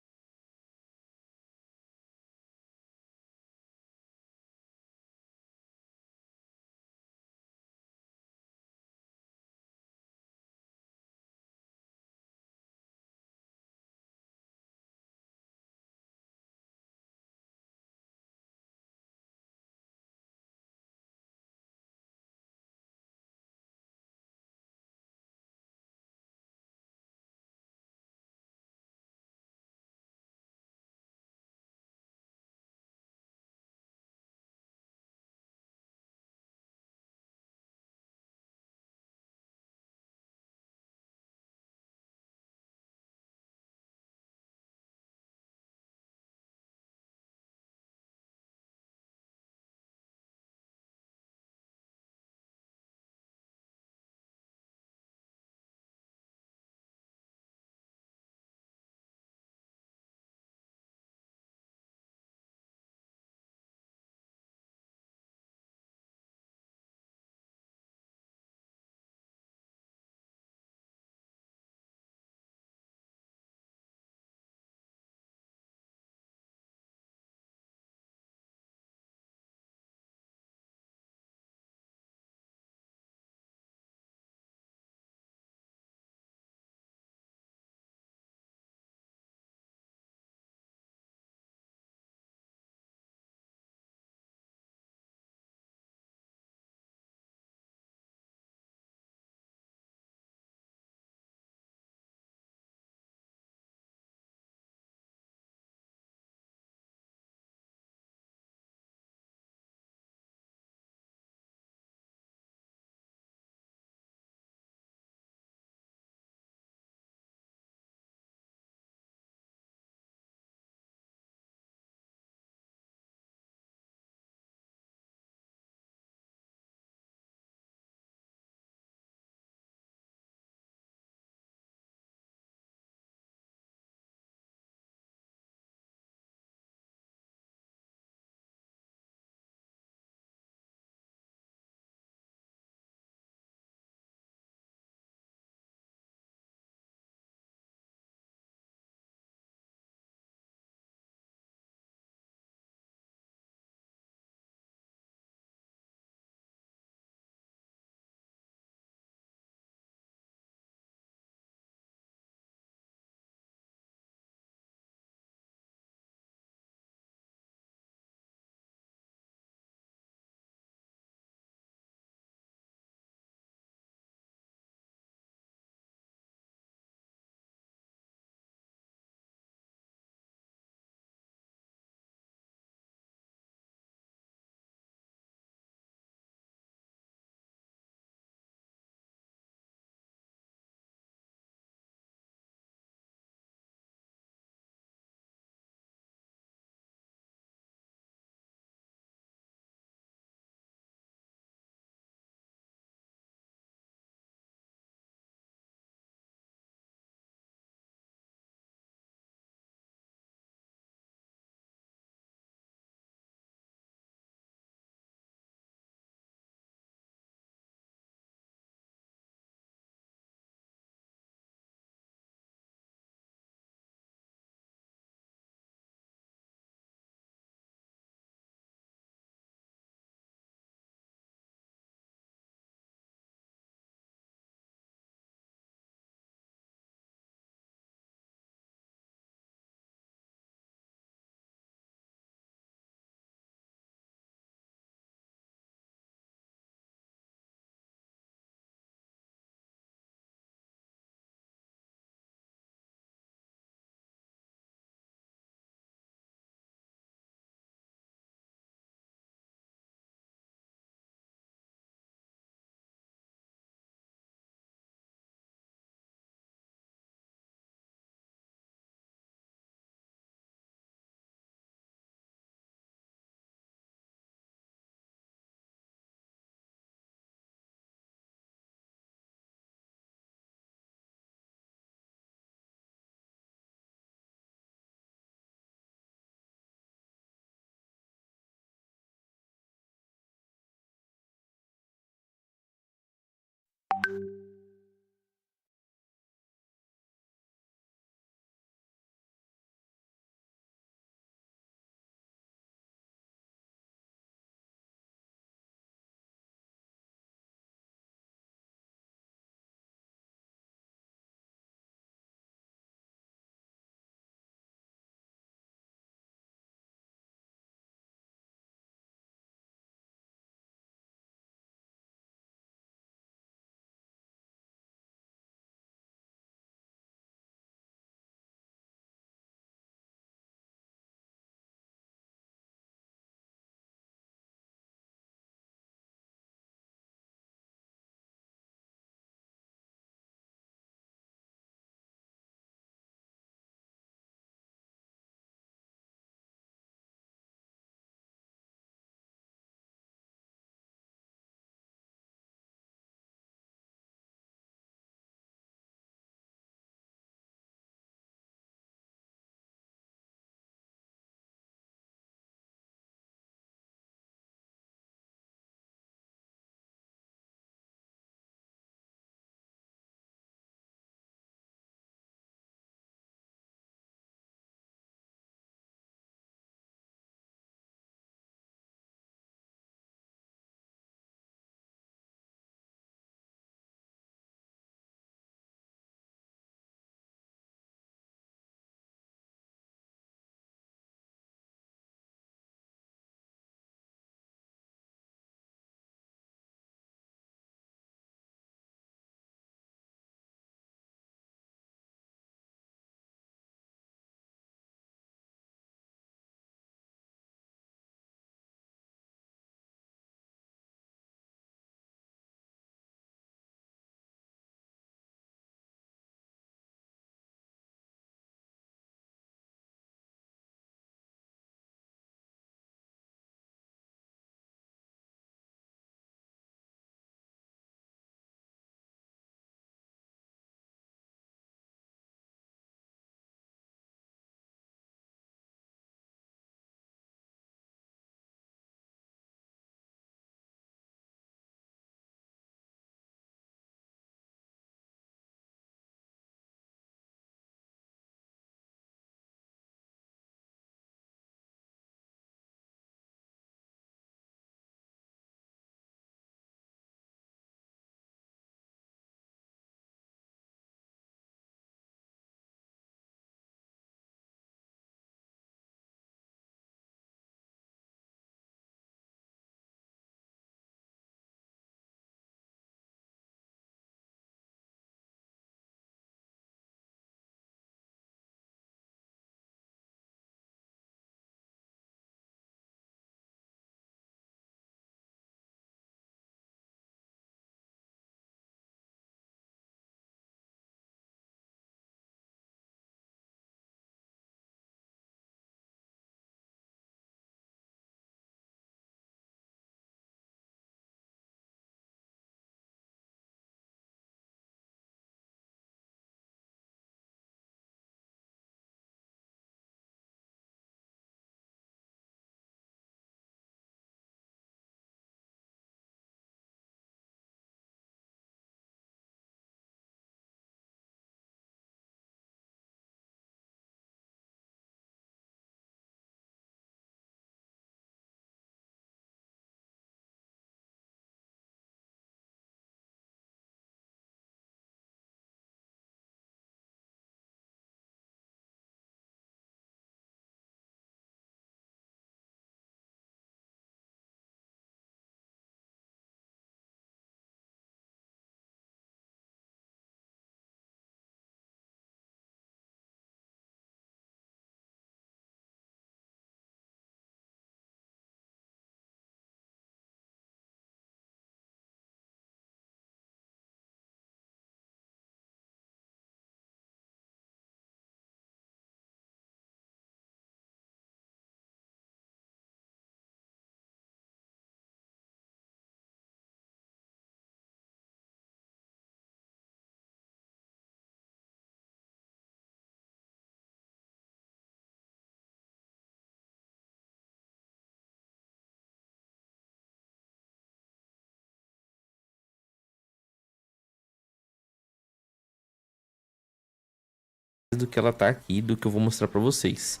do que ela tá aqui, do que eu vou mostrar pra vocês.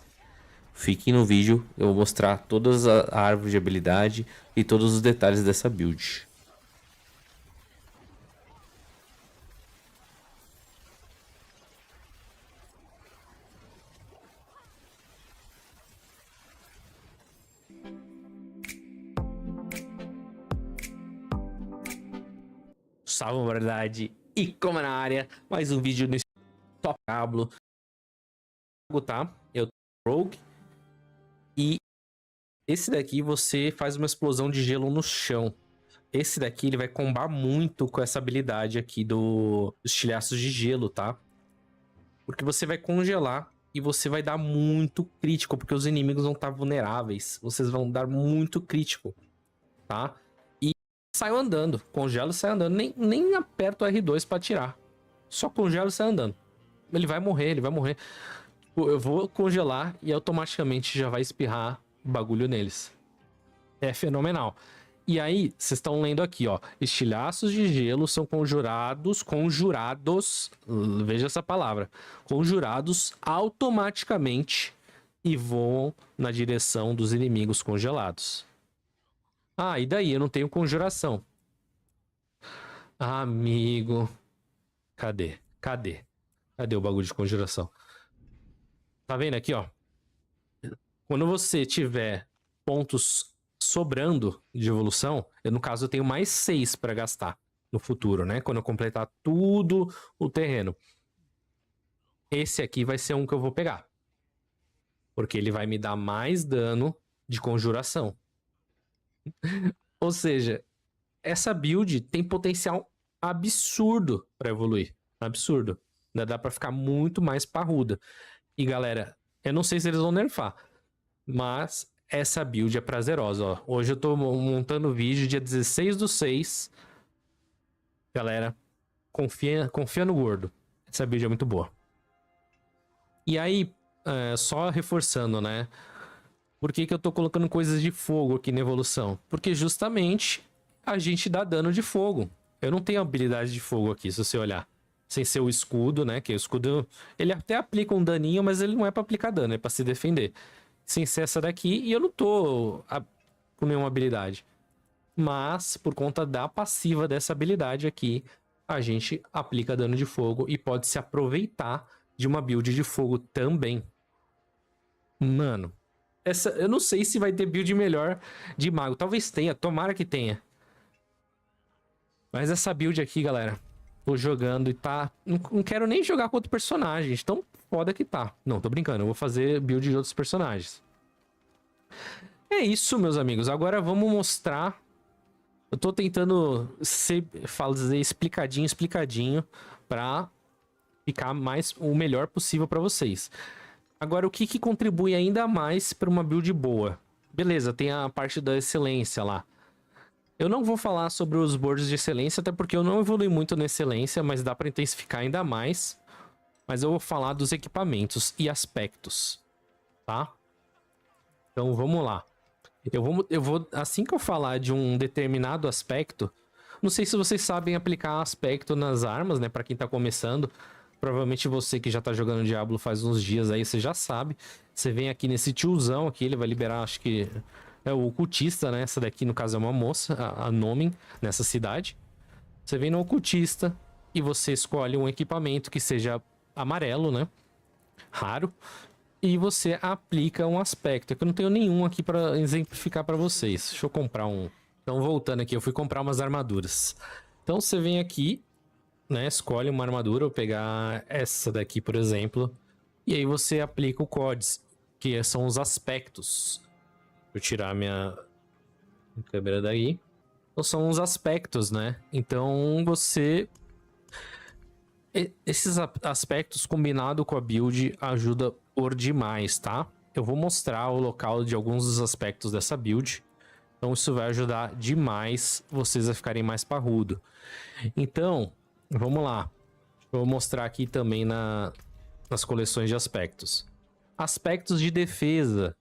Fiquem no vídeo, eu vou mostrar todas a árvore de habilidade e todos os detalhes dessa build. Salve, verdade, e como na área, mais um vídeo nesse top cablo, tá? Eu tô rogue e esse daqui você faz uma explosão de gelo no chão. Esse daqui ele vai combar muito com essa habilidade aqui dos estilhaços de gelo, tá? Porque você vai congelar e você vai dar muito crítico, porque os inimigos vão estar vulneráveis. Vocês vão dar muito crítico, tá? E saio andando, congelo e saio andando. Nem aperto o R2 pra atirar. Só congelo e saio andando. Ele vai morrer, ele vai morrer. Eu vou congelar e automaticamente já vai espirrar bagulho neles. É fenomenal. E aí, vocês estão lendo aqui, ó. Estilhaços de gelo são conjurados, veja essa palavra, conjurados automaticamente e voam na direção dos inimigos congelados. Ah, e daí? Eu não tenho conjuração. Amigo. Cadê? Cadê o bagulho de conjuração? Tá vendo aqui, ó? Quando você tiver pontos sobrando de evolução, no caso eu tenho mais 6 para gastar no futuro, né? Quando eu completar tudo o terreno. Esse aqui vai ser um que eu vou pegar. Porque ele vai me dar mais dano de conjuração. Ou seja, essa build tem potencial absurdo para evoluir. Absurdo. Ainda dá para ficar muito mais parruda. E galera, eu não sei se eles vão nerfar, mas essa build é prazerosa, ó. Hoje eu tô montando o vídeo, dia 16/6. Galera, confia no gordo. Essa build é muito boa. E aí, só reforçando, né? Por que eu tô colocando coisas de fogo aqui na evolução? Porque justamente a gente dá dano de fogo. Eu não tenho habilidade de fogo aqui, se você olhar. Sem ser o escudo, né? Que o escudo, ele até aplica um daninho, mas ele não é pra aplicar dano, é pra se defender. Sem ser essa daqui, e eu não tô com nenhuma habilidade. Mas, por conta da passiva dessa habilidade aqui, a gente aplica dano de fogo e pode se aproveitar de uma build de fogo também. Mano, eu não sei se vai ter build melhor de mago. Talvez tenha, tomara que tenha. Mas essa build aqui, galera, tô jogando e tá... Não quero nem jogar com outro personagem, tão foda que tá. Não, tô brincando, eu vou fazer build de outros personagens. É isso, meus amigos. Agora vamos mostrar... Eu tô tentando fazer explicadinho pra ficar o melhor possível pra vocês. Agora, o que contribui ainda mais pra uma build boa? Beleza, tem a parte da excelência lá. Eu não vou falar sobre os boards de excelência, até porque eu não evolui muito na excelência, mas dá para intensificar ainda mais. Mas eu vou falar dos equipamentos e aspectos, tá? Então vamos lá. Eu vou assim que eu falar de um determinado aspecto, não sei se vocês sabem aplicar aspecto nas armas, né? Para quem tá começando, provavelmente você que já tá jogando Diablo faz uns dias aí, você já sabe. Você vem aqui nesse tiozão aqui, ele vai liberar, acho que... É o ocultista, né? Essa daqui, no caso, é uma moça, a Nomen, nessa cidade. Você vem no ocultista e você escolhe um equipamento que seja amarelo, né? Raro. E você aplica um aspecto. É que eu não tenho nenhum aqui para exemplificar para vocês. Deixa eu comprar um. Então, voltando aqui, eu fui comprar umas armaduras. Então, você vem aqui, né? Escolhe uma armadura. Vou pegar essa daqui, por exemplo. E aí você aplica o CODES, que são os aspectos. Vou tirar minha câmera daí. Então são os aspectos, né? Então esses aspectos combinado com a build ajuda por demais, tá? Eu vou mostrar o local de alguns dos aspectos dessa build. Então isso vai ajudar demais vocês a ficarem mais parrudo. Então, vamos lá. Eu vou mostrar aqui também nas coleções de aspectos. Aspectos de defesa.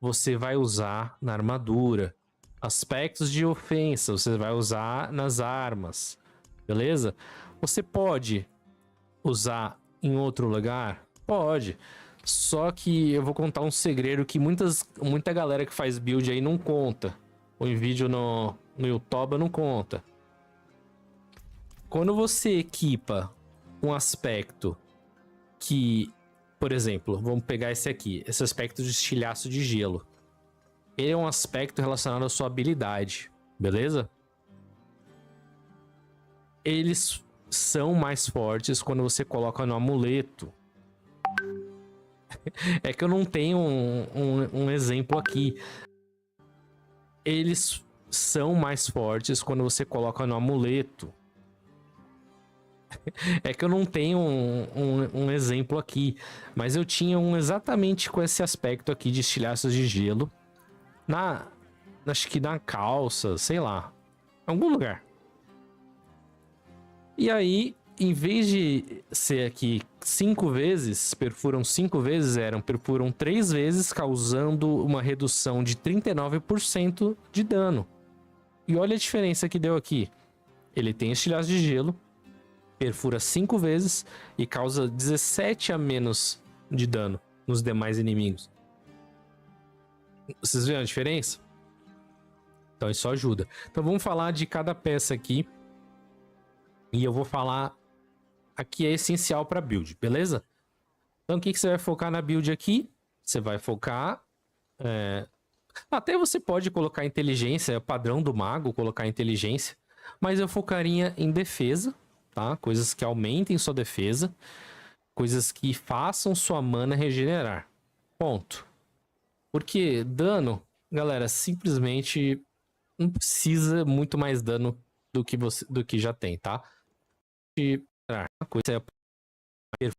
Você vai usar na armadura. Aspectos de ofensa, você vai usar nas armas. Beleza? Você pode usar em outro lugar? Pode. Só que eu vou contar um segredo que muita galera que faz build aí não conta. Ou em vídeo no YouTube não conta. Quando você equipa um aspecto que, por exemplo, vamos pegar esse aqui, esse aspecto de estilhaço de gelo. Ele é um aspecto relacionado à sua habilidade, beleza? Eles são mais fortes quando você coloca no amuleto. É que eu não tenho um exemplo aqui. Eles são mais fortes quando você coloca no amuleto. É que eu não tenho um exemplo aqui, mas eu tinha um exatamente com esse aspecto aqui de estilhaços de gelo. Acho que na calça, sei lá. Em algum lugar. E aí, em vez de ser aqui 5 vezes, perfuram 5 vezes, perfuram 3 vezes, causando uma redução de 39% de dano. E olha a diferença que deu aqui. Ele tem estilhaço de gelo, perfura 5 vezes e causa 17 a menos de dano nos demais inimigos. Vocês viram a diferença? Então isso ajuda. Então vamos falar de cada peça aqui. E eu vou falar aqui é essencial para build, beleza? Então o que você vai focar na build aqui? Você vai focar... Até você pode colocar inteligência, é o padrão do mago colocar inteligência. Mas eu focaria em defesa, tá? Coisas que aumentem sua defesa. Coisas que façam sua mana regenerar. Ponto. Porque dano, galera, simplesmente não precisa muito mais dano do que já tem, tá? A coisa é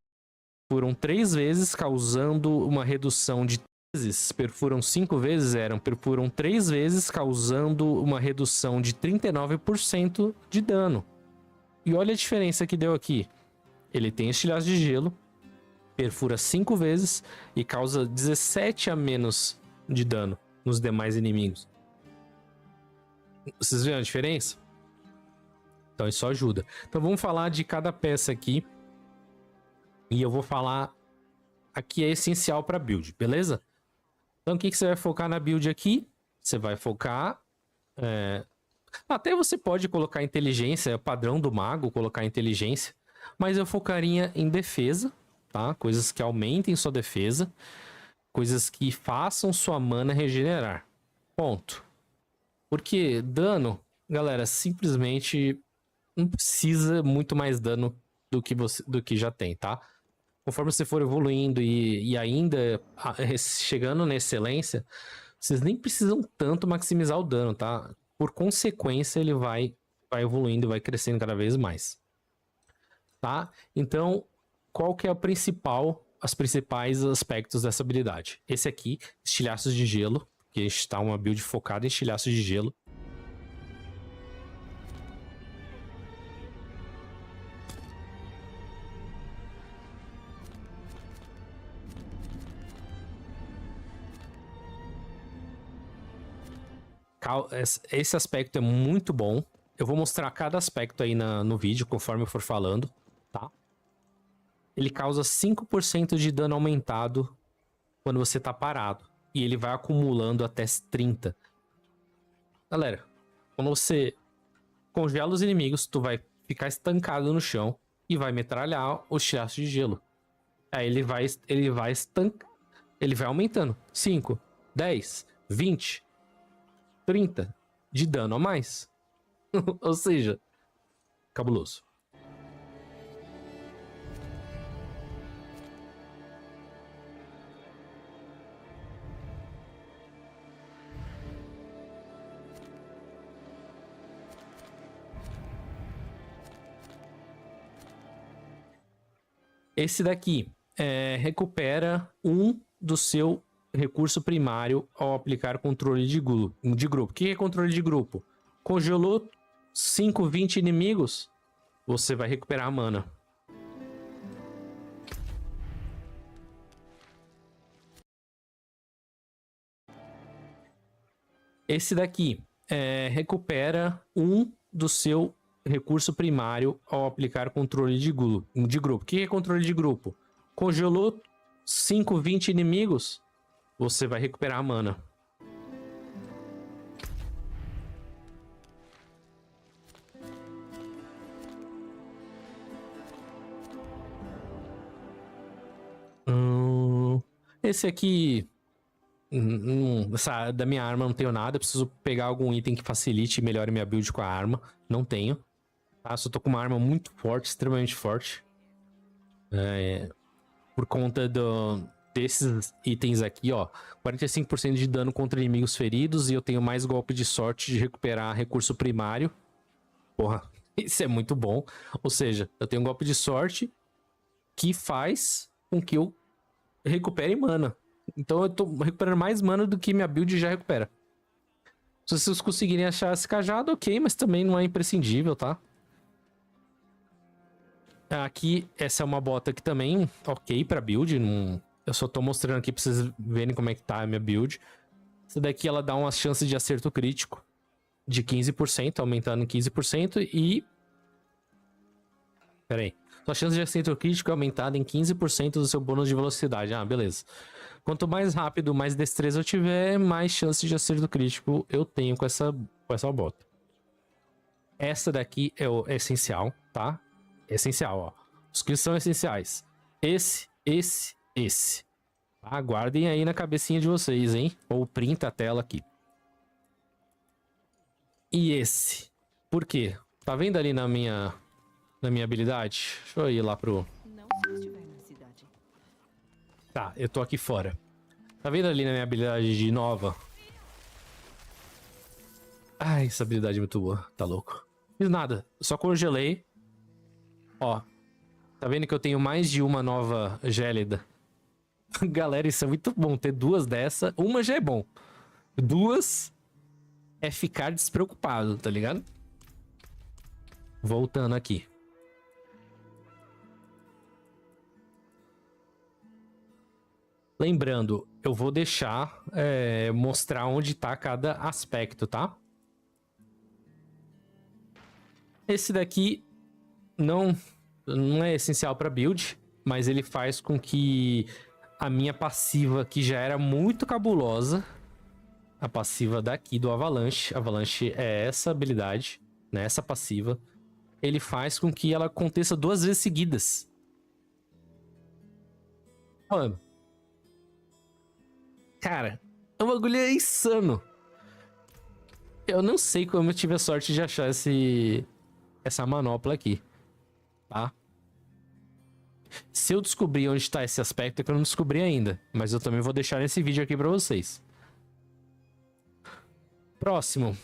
perfuram 3 vezes, causando uma redução de 3 vezes. Perfuram 5 vezes, perfuram 3 vezes, causando uma redução de 39% de dano. E olha a diferença que deu aqui. Ele tem estilhaço de gelo, perfura 5 vezes e causa 17 a menos de dano nos demais inimigos. Vocês viram a diferença? Então isso ajuda. Então vamos falar de cada peça aqui. E eu vou falar aqui é essencial para build, beleza? Então o que você vai focar na build aqui? Você vai focar... Até você pode colocar inteligência, é o padrão do mago colocar inteligência. Mas eu focaria em defesa, tá? Coisas que aumentem sua defesa. Coisas que façam sua mana regenerar. Ponto. Porque dano, galera, simplesmente não precisa muito mais dano do que já tem, tá? Conforme você for evoluindo e ainda chegando na excelência, vocês nem precisam tanto maximizar o dano, tá? Por consequência, ele vai evoluindo, vai crescendo cada vez mais. Tá? Então, qual que é os principais aspectos dessa habilidade? Esse aqui, estilhaços de gelo, que está uma build focada em estilhaços de gelo. Esse aspecto é muito bom. Eu vou mostrar cada aspecto aí no vídeo, conforme eu for falando, tá? Ele causa 5% de dano aumentado quando você tá parado. E ele vai acumulando até 30%. Galera, quando você congela os inimigos, tu vai ficar estancado no chão e vai metralhar o estilhaço de gelo. Aí ele vai aumentando. 5, 10, 20, 30 de dano a mais. Ou seja, cabuloso. Esse daqui recupera do seu recurso primário ao aplicar controle de grupo. O que é controle de grupo? Congelou 5, 20 inimigos, você vai recuperar a mana. Esse daqui recupera do seu recurso primário ao aplicar controle de grupo. O que é controle de grupo? Congelou 5, 20 inimigos, você vai recuperar a mana. Esse aqui... da minha arma não tenho nada. Eu preciso pegar algum item que facilite e melhore minha build com a arma. Não tenho. Tá? Só tô com uma arma muito forte, extremamente forte. Por conta desses itens aqui, ó. 45% de dano contra inimigos feridos. E eu tenho mais golpe de sorte de recuperar recurso primário. Porra, isso é muito bom. Ou seja, eu tenho um golpe de sorte que faz com que eu recupere mana. Então eu tô recuperando mais mana do que minha build já recupera. Se vocês conseguirem achar esse cajado, ok, mas também não é imprescindível, tá? Aqui, essa é uma bota que também, ok pra build. Eu só tô mostrando aqui pra vocês verem como é que tá a minha build. Essa daqui, ela dá uma chance de acerto crítico de 15%, aumentando em 15%. E... pera aí. Sua chance de acerto crítico é aumentada em 15% do seu bônus de velocidade. Ah, beleza. Quanto mais rápido, mais destreza eu tiver, mais chance de acerto crítico eu tenho com essa bota. Essa daqui é o essencial, tá? Essencial, ó. Os que são essenciais. Esse. Tá? Guardem aí na cabecinha de vocês, hein? Ou printa a tela aqui. E esse. Por quê? Tá vendo ali na minha habilidade? Deixa eu ir lá pro... Tá, eu tô aqui fora. Tá vendo ali na minha habilidade de nova? Ai, essa habilidade é muito boa. Tá louco. Fiz nada. Só congelei. Ó. Tá vendo que eu tenho mais de uma nova gélida? Galera, isso é muito bom. Ter duas dessa. Uma já é bom. Duas é ficar despreocupado, tá ligado? Voltando aqui. Lembrando, eu vou deixar mostrar onde tá cada aspecto, tá? Esse daqui não é essencial para build, mas ele faz com que a minha passiva, que já era muito cabulosa, a passiva daqui do Avalanche é essa habilidade, né? Essa passiva, ele faz com que ela aconteça 2 vezes seguidas. Mano. Cara, o bagulho é insano. Eu não sei como eu tive a sorte de achar essa manopla aqui, tá? Se eu descobrir onde tá esse aspecto, é que eu não descobri ainda. Mas eu também vou deixar nesse vídeo aqui pra vocês. Próximo.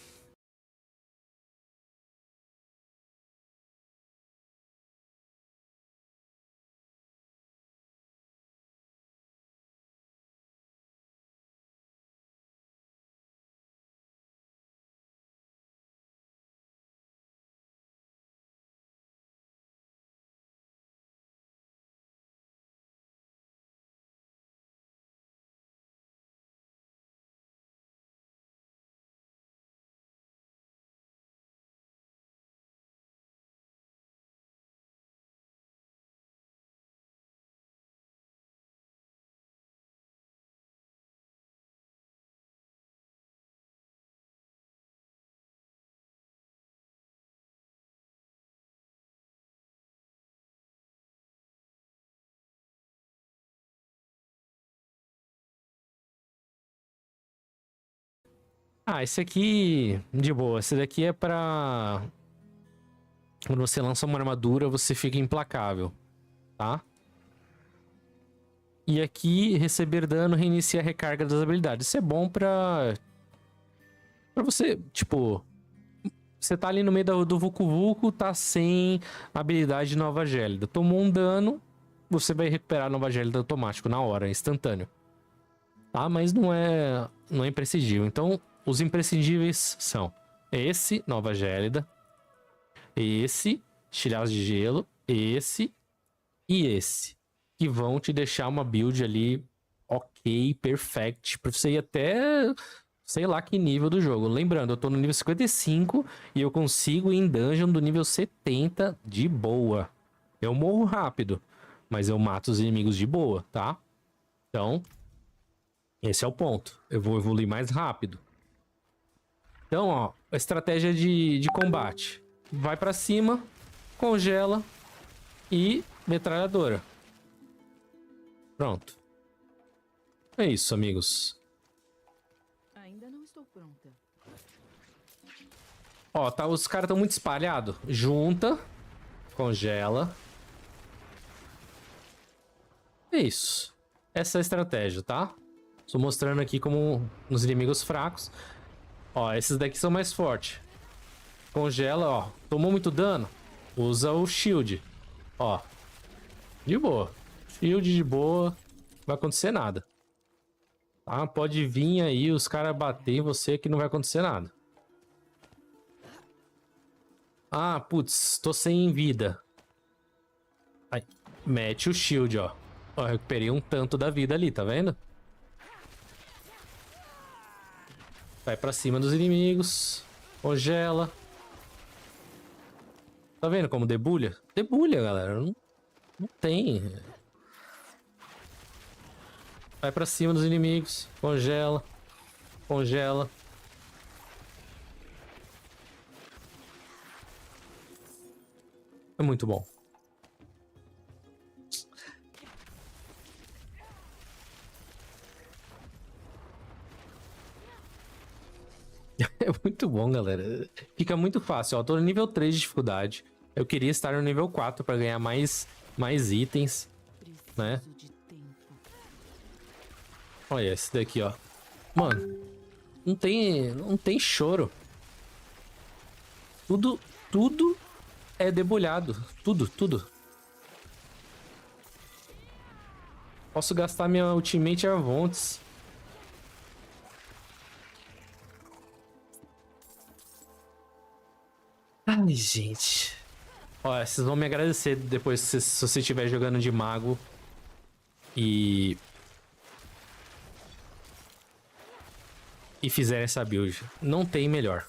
Ah, esse aqui, de boa. Esse daqui é pra... quando você lança uma armadura, você fica implacável, tá? E aqui, receber dano reinicia a recarga das habilidades. Isso é bom pra você, tipo... você tá ali no meio do vucu-vucu, tá sem habilidade de nova gélida. Tomou um dano, você vai recuperar a nova gélida automático, na hora, instantâneo. Tá? Mas não é imprescindível. Então... os imprescindíveis são esse, nova gélida, esse, estilhaços de gelo, esse e esse. Que vão te deixar uma build ali ok, perfect, pra você ir até sei lá que nível do jogo. Lembrando, eu tô no nível 55 e eu consigo ir em dungeon do nível 70 de boa. Eu morro rápido, mas eu mato os inimigos de boa, tá? Então, esse é o ponto. Eu vou evoluir mais rápido. Então, ó, a estratégia de combate. Vai pra cima, congela e metralhadora. Pronto. É isso, amigos. Ainda não estou pronta. Ó, tá, os caras estão muito espalhados. Junta, congela. É isso. Essa é a estratégia, tá? Estou mostrando aqui como nos inimigos fracos. Ó, esses daqui são mais fortes. Congela, ó. Tomou muito dano? Usa o shield. Ó. De boa. Shield de boa. Não vai acontecer nada. Tá? Pode vir aí os caras bater em você que não vai acontecer nada. Ah, putz. Tô sem vida. Aí. Mete o shield, ó. Ó, recuperei um tanto da vida ali, tá vendo? Vai pra cima dos inimigos. Congela. Tá vendo como debulha? Debulha, galera. Não tem. Vai pra cima dos inimigos. Congela. Congela. É muito bom. É muito bom, galera. Fica muito fácil, ó. Tô no nível 3 de dificuldade. Eu queria estar no nível 4 pra ganhar mais itens, né? Olha esse daqui, ó. Mano, não tem choro. Tudo é debulhado. Tudo. Posso gastar minha ultimate à vontade. Ai, gente. Ó, vocês vão me agradecer depois se você estiver jogando de mago. E fizer essa build. Não tem melhor.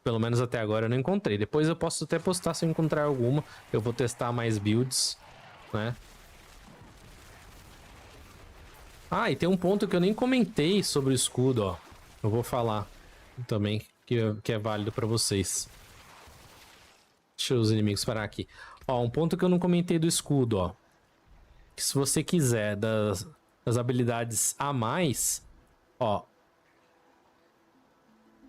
Pelo menos até agora eu não encontrei. Depois eu posso até postar se eu encontrar alguma. Eu vou testar mais builds, né? Ah, e tem um ponto que eu nem comentei sobre o escudo, ó. Eu vou falar também, que é válido pra vocês. Deixa os inimigos parar aqui. Ó, um ponto que eu não comentei do escudo, ó. Que se você quiser das habilidades a mais, ó.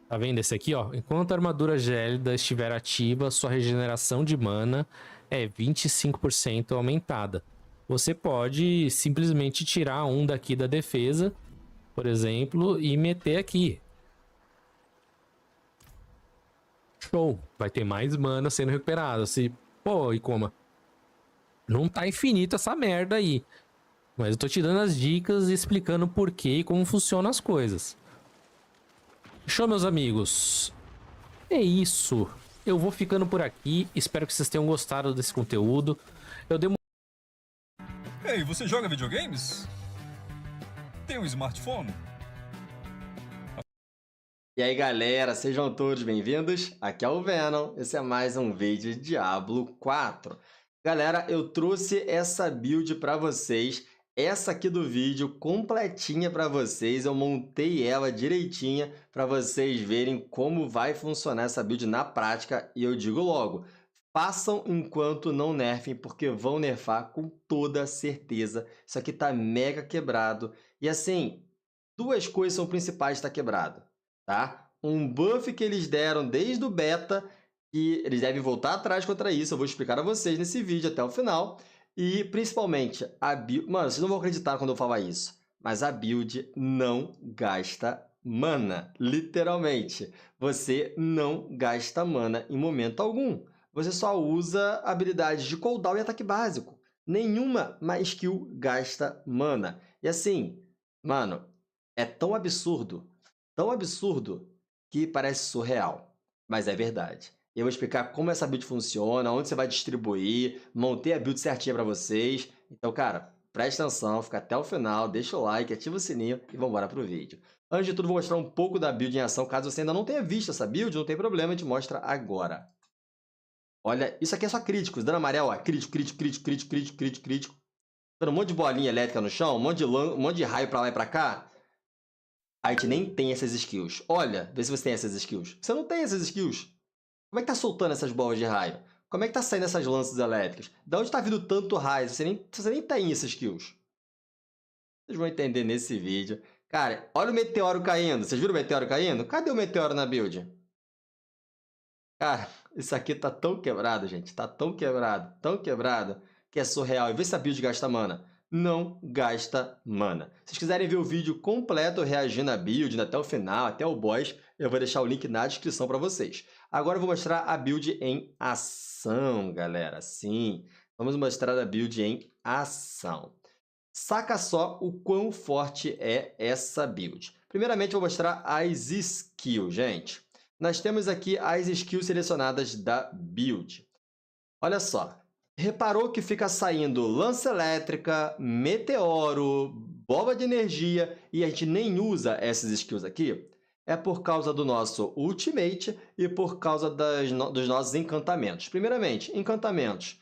Tá vendo esse aqui, ó? Enquanto a armadura gélida estiver ativa, sua regeneração de mana é 25% aumentada. Você pode simplesmente tirar um daqui da defesa, por exemplo, e meter aqui. Show! Vai ter mais mana sendo recuperada. Pô, Icoma, não tá infinito essa merda aí. Mas eu tô te dando as dicas e explicando por que e como funcionam as coisas. Show, meus amigos. É isso. Eu vou ficando por aqui. Espero que vocês tenham gostado desse conteúdo. Ei, você joga videogames? Tem um smartphone? E aí, galera, sejam todos bem-vindos. Aqui é o Venom. Esse é mais um vídeo de Diablo 4. Galera, eu trouxe essa build para vocês. Essa aqui do vídeo, completinha para vocês. Eu montei ela direitinha para vocês verem como vai funcionar essa build na prática. E eu digo logo, façam enquanto não nerfem, porque vão nerfar com toda certeza. Isso aqui tá mega quebrado. E assim, duas coisas são principais de estar quebrado, tá? Um buff que eles deram desde o beta, que eles devem voltar atrás contra isso. Eu vou explicar a vocês nesse vídeo até o final. E, principalmente, a build... Mano, vocês não vão acreditar quando eu falar isso, mas a build não gasta mana. Literalmente. Você não gasta mana em momento algum. Você só usa habilidades de cooldown e ataque básico. Nenhuma mais skill gasta mana. E assim, mano, é tão absurdo, que parece surreal. Mas é verdade. Eu vou explicar como essa build funciona, onde você vai distribuir, montei a build certinha para vocês. Então, cara, preste atenção, fica até o final, deixa o like, ativa o sininho e vamos embora pro vídeo. Antes de tudo, vou mostrar um pouco da build em ação. Caso você ainda não tenha visto essa build, não tem problema, a gente mostra agora. Olha, isso aqui é só críticos. Dando amarelo, ó. Crítico, crítico, crítico, crítico, crítico, crítico, crítico. Dando um monte de bolinha elétrica no chão, um monte de raio pra lá e pra cá. A gente nem tem essas skills. Olha, vê se você tem essas skills. Você não tem essas skills. Como é que tá soltando essas bolas de raio? Como é que tá saindo essas lanças elétricas? Da onde tá vindo tanto raio? Você nem tem essas skills. Vocês vão entender nesse vídeo. Cara, olha o meteoro caindo. Vocês viram o meteoro caindo? Cadê o meteoro na build? Cara, isso aqui tá tão quebrado, gente. Tá tão quebrado, que é surreal. E vê se a build gasta mana. Não gasta mana. Se vocês quiserem ver o vídeo completo reagindo à build até o final, até o boss, eu vou deixar o link na descrição para vocês. Agora eu vou mostrar a build em ação, galera. Sim, vamos mostrar a build em ação. Saca só o quão forte é essa build. Primeiramente, eu vou mostrar as skills, gente. Nós temos aqui as skills selecionadas da build. Olha só. Reparou que fica saindo lança elétrica, meteoro, bomba de energia e a gente nem usa essas skills aqui? É por causa do nosso ultimate e por causa dos nossos encantamentos. Primeiramente, encantamentos.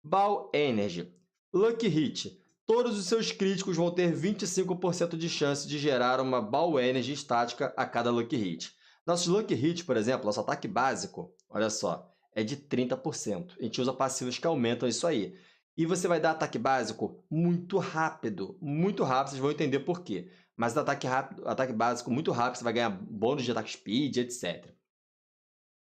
Ball Energy. Lucky Hit. Todos os seus críticos vão ter 25% de chance de gerar uma Ball Energy estática a cada Lucky Hit. Nosso Lucky Hit, por exemplo, nosso ataque básico, olha só, é de 30%. A gente usa passivos que aumentam isso aí. E você vai dar ataque básico muito rápido, vocês vão entender por quê. Mas ataque básico muito rápido, você vai ganhar bônus de ataque speed, etc.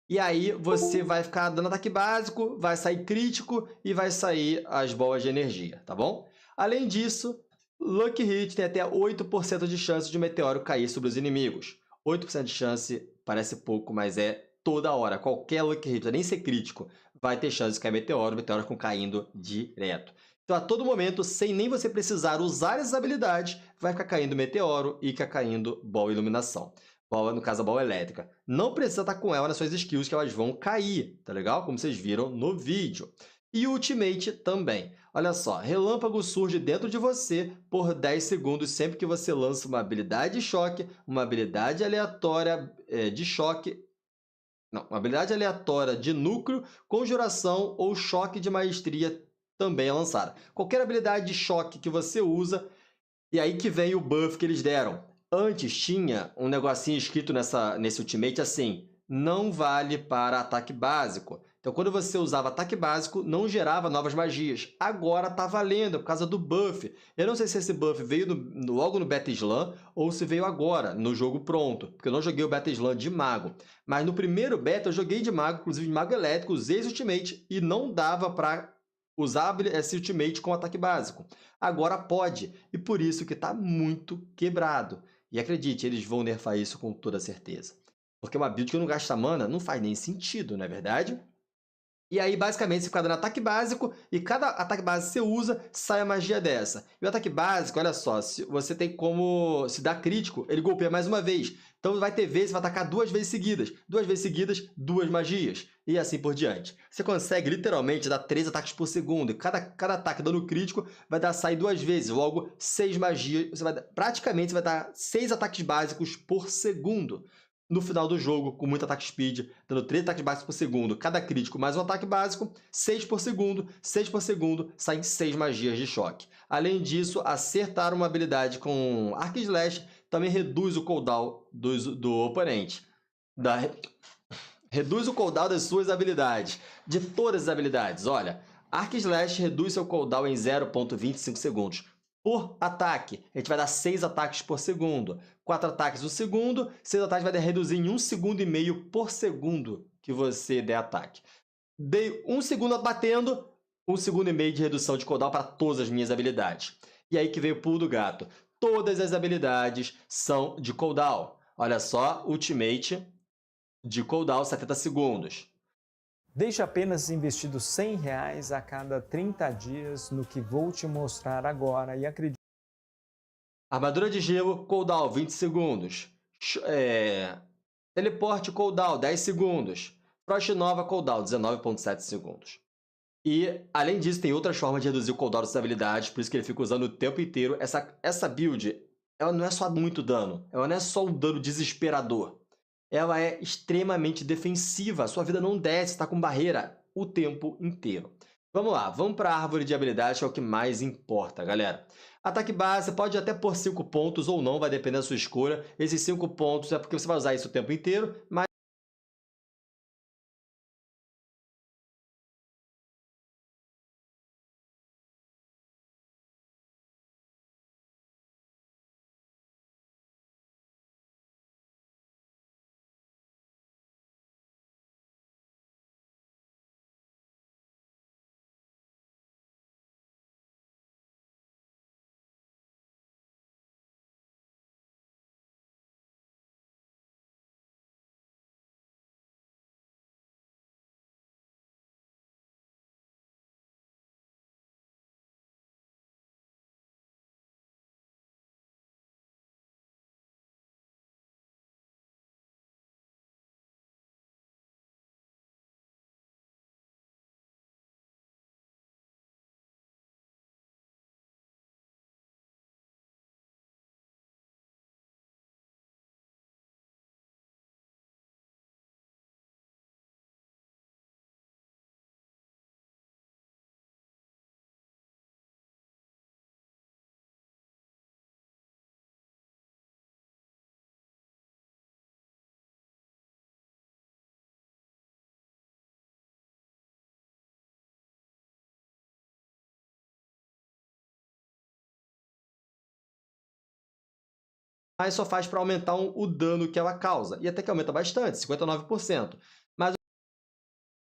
E aí você vai ficar dando ataque básico, vai sair crítico e vai sair as bolas de energia, tá bom? Além disso, Lucky Hit tem até 8% de chance de um meteoro cair sobre os inimigos. 8% de chance parece pouco, mas é toda hora. Qualquer Lucky Hit, nem ser crítico, vai ter chance de cair meteoro com caindo direto. Então, a todo momento, sem nem você precisar usar essas habilidades, vai ficar caindo meteoro e ficar caindo bola iluminação. Bola, no caso, a bola elétrica. Não precisa estar com ela nas suas skills, que elas vão cair, tá legal? Como vocês viram no vídeo. E o Ultimate também. Olha só, relâmpago surge dentro de você por 10 segundos sempre que você lança uma habilidade de choque, uma habilidade aleatória de choque, não, uma habilidade aleatória de núcleo, conjuração ou choque de maestria também é lançada. Qualquer habilidade de choque que você usa, e aí que vem o buff que eles deram. Antes tinha um negocinho escrito nesse Ultimate assim, não vale para ataque básico. Então, quando você usava ataque básico, não gerava novas magias. Agora tá valendo, por causa do buff. Eu não sei se esse buff veio logo no Beta Slam ou se veio agora, no jogo pronto. Porque eu não joguei o Beta Slam de mago. Mas no primeiro beta eu joguei de mago, inclusive de mago elétrico, usei esse Ultimate e não dava para usar esse Ultimate com ataque básico. Agora pode, e por isso que está muito quebrado. E acredite, eles vão nerfar isso com toda certeza. Porque uma build que não gasta mana não faz nem sentido, não é verdade? E aí, basicamente, você fica dando ataque básico e cada ataque básico que você usa, sai a magia dessa. E o ataque básico, olha só, você tem como, se dá crítico, ele golpeia mais uma vez. Então vai ter vezes, vai atacar 2 vezes seguidas. 2 vezes seguidas, 2 magias. E assim por diante. Você consegue, literalmente, dar 3 ataques por segundo. E cada ataque dando crítico vai dar sair 2 vezes. Logo, 6 magias. Praticamente, você vai dar 6 ataques básicos por segundo. No final do jogo, com muito ataque speed, dando 3 ataques básicos por segundo, cada crítico mais um ataque básico, 6 por segundo, saem 6 magias de choque. Além disso, acertar uma habilidade com Arc Slash também reduz o cooldown do oponente. Reduz o cooldown das suas habilidades, de todas as habilidades. Olha, Arc Slash reduz seu cooldown em 0,25 segundos. Por ataque, a gente vai dar 6 ataques por segundo. 4 ataques no segundo, 6 ataques vai reduzir em 1,5 segundo por segundo que você der ataque. Dei 1 segundo batendo, 1,5 segundo de redução de cooldown para todas as minhas habilidades. E aí que veio o pulo do gato. Todas as habilidades são de cooldown. Olha só, Ultimate de cooldown 70 segundos. Deixe apenas investido R$100 a cada 30 dias no que vou te mostrar agora e acredite. Armadura de gelo, cooldown 20 segundos. Teleporte, cooldown 10 segundos. Frost Nova, cooldown 19,7 segundos. E, além disso, tem outras formas de reduzir o cooldown dessas habilidades, por isso que ele fica usando o tempo inteiro. Essa build, ela não é só muito dano, ela não é só um dano desesperador. Ela é extremamente defensiva, a sua vida não desce, está com barreira o tempo inteiro. Vamos lá, vamos para a árvore de habilidades, que é o que mais importa, galera. Ataque base, você pode até pôr 5 pontos ou não, vai depender da sua escolha. Esses 5 pontos é porque você vai usar isso o tempo inteiro, mas mas só faz para aumentar o dano que ela causa. E até que aumenta bastante, 59%. Mas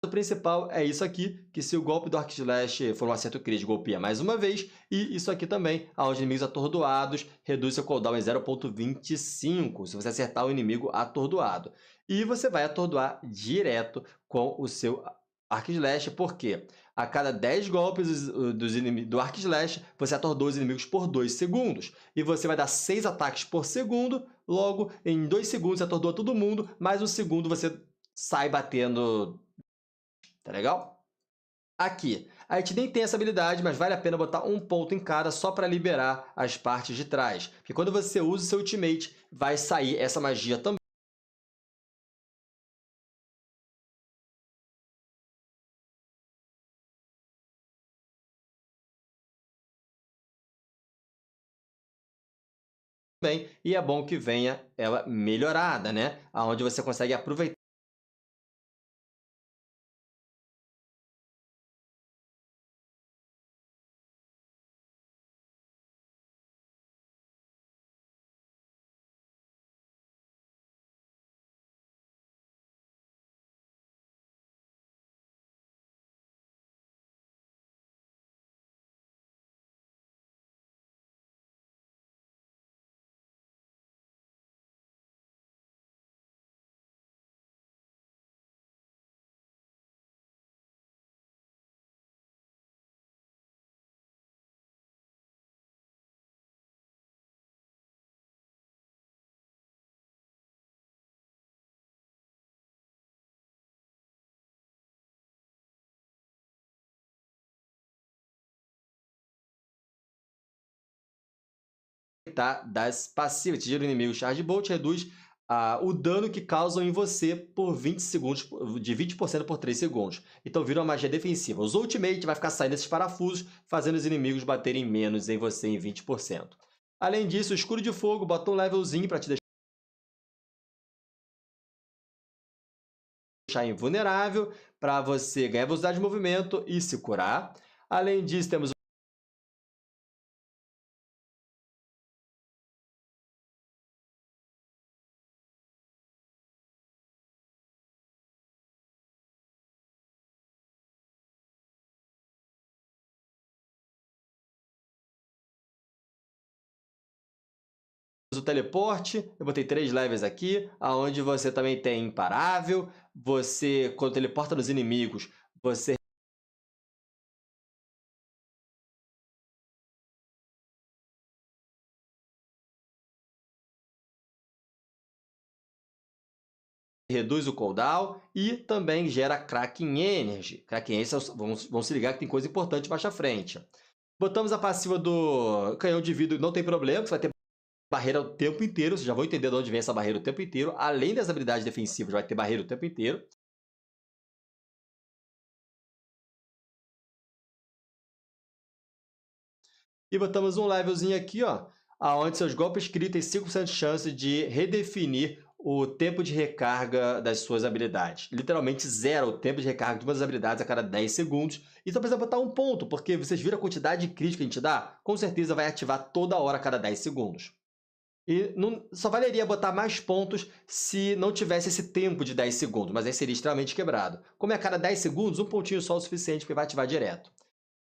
o principal é isso aqui, que se o golpe do arco e flecha for um acerto crítico, golpeia mais uma vez. E isso aqui também, aos inimigos atordoados, reduz seu cooldown em 0,25, se você acertar o inimigo atordoado. E você vai atordoar direto com o seu arco e flecha, porque a cada 10 golpes do arco e flecha, você atordoa os inimigos por 2 segundos. E você vai dar 6 ataques por segundo, logo, em 2 segundos você atordoa todo mundo, mais um segundo você sai batendo. Tá legal? Aqui, a gente nem tem essa habilidade, mas vale a pena botar um ponto em cada só para liberar as partes de trás. Porque quando você usa o seu ultimate, vai sair essa magia também. E é bom que venha ela melhorada, né? Onde você consegue aproveitar das passivas. Tira o inimigo Charge Bolt, reduz o dano que causam em você por 20 segundos, de 20% por 3 segundos. Então vira uma magia defensiva. Os Ultimate vai ficar saindo esses parafusos, fazendo os inimigos baterem menos em você em 20%. Além disso, o Escudo de Fogo bota um levelzinho para te deixar invulnerável, para você ganhar velocidade de movimento e se curar. Além disso, temos o teleporte, eu botei 3 levels aqui, onde você também tem imparável, você, quando teleporta nos inimigos, você reduz o cooldown e também gera Kraken Energy. Kraken Energy, vão se ligar que tem coisa importante mais à frente. Botamos a passiva do canhão de vidro, não tem problema, você vai ter barreira o tempo inteiro, vocês já vão entender de onde vem essa barreira o tempo inteiro. Além das habilidades defensivas, vai ter barreira o tempo inteiro. E botamos um levelzinho aqui, ó, onde seus golpes críticos têm 5% de chance de redefinir o tempo de recarga das suas habilidades. Literalmente zera o tempo de recarga de uma das habilidades a cada 10 segundos. E só precisa botar um ponto, porque vocês viram a quantidade de crítica que a gente dá? Com certeza vai ativar toda hora a cada 10 segundos. E só valeria botar mais pontos se não tivesse esse tempo de 10 segundos, mas aí seria extremamente quebrado. Como é a cada 10 segundos, um pontinho só é o suficiente, porque vai ativar direto.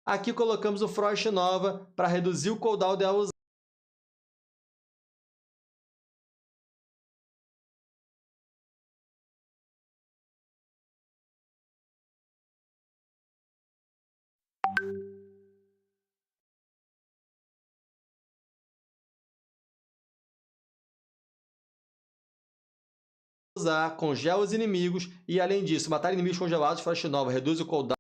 Aqui colocamos o Frost Nova para reduzir o cooldown dela usar, congela os inimigos e, além disso, matar inimigos congelados, Frost Nova reduz o cooldown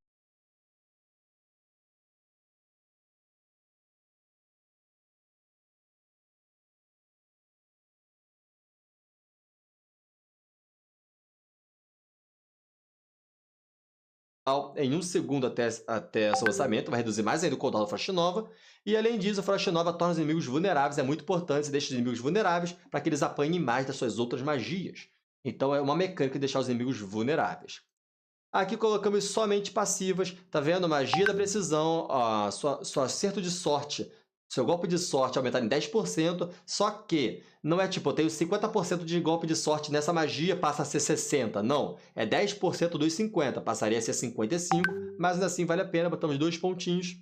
em 1 segundo até seu lançamento, vai reduzir mais ainda o cooldown da Frost Nova. E, além disso, a Frost Nova torna os inimigos vulneráveis, é muito importante, você deixa os inimigos vulneráveis para que eles apanhem mais das suas outras magias. Então, é uma mecânica de deixar os inimigos vulneráveis. Aqui colocamos somente passivas, tá vendo? Magia da precisão, seu acerto de sorte seu golpe de sorte aumentar em 10%, só que não é tipo, eu tenho 50% de golpe de sorte nessa magia, passa a ser 60%. Não, é 10% dos 50%, passaria a ser 55%, mas ainda assim vale a pena, botamos 2 pontinhos.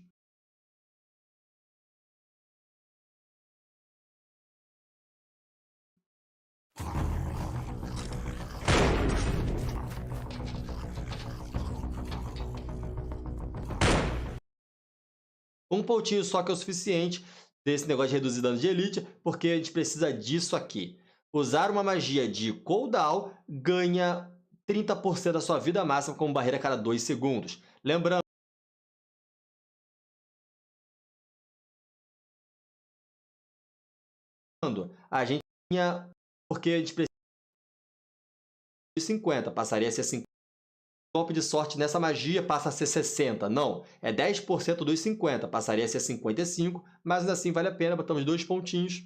Um pontinho só que é o suficiente desse negócio de reduzir dano de elite, porque a gente precisa disso aqui. Usar uma magia de cooldown ganha 30% da sua vida máxima como barreira a cada 2 segundos. Lembrando, a gente tinha, porque a gente precisa de 50, passaria a ser 50. Golpe de sorte nessa magia passa a ser 60%. Não, é 10% dos 50%, passaria a ser 55%, mas ainda assim vale a pena, botamos 2 pontinhos.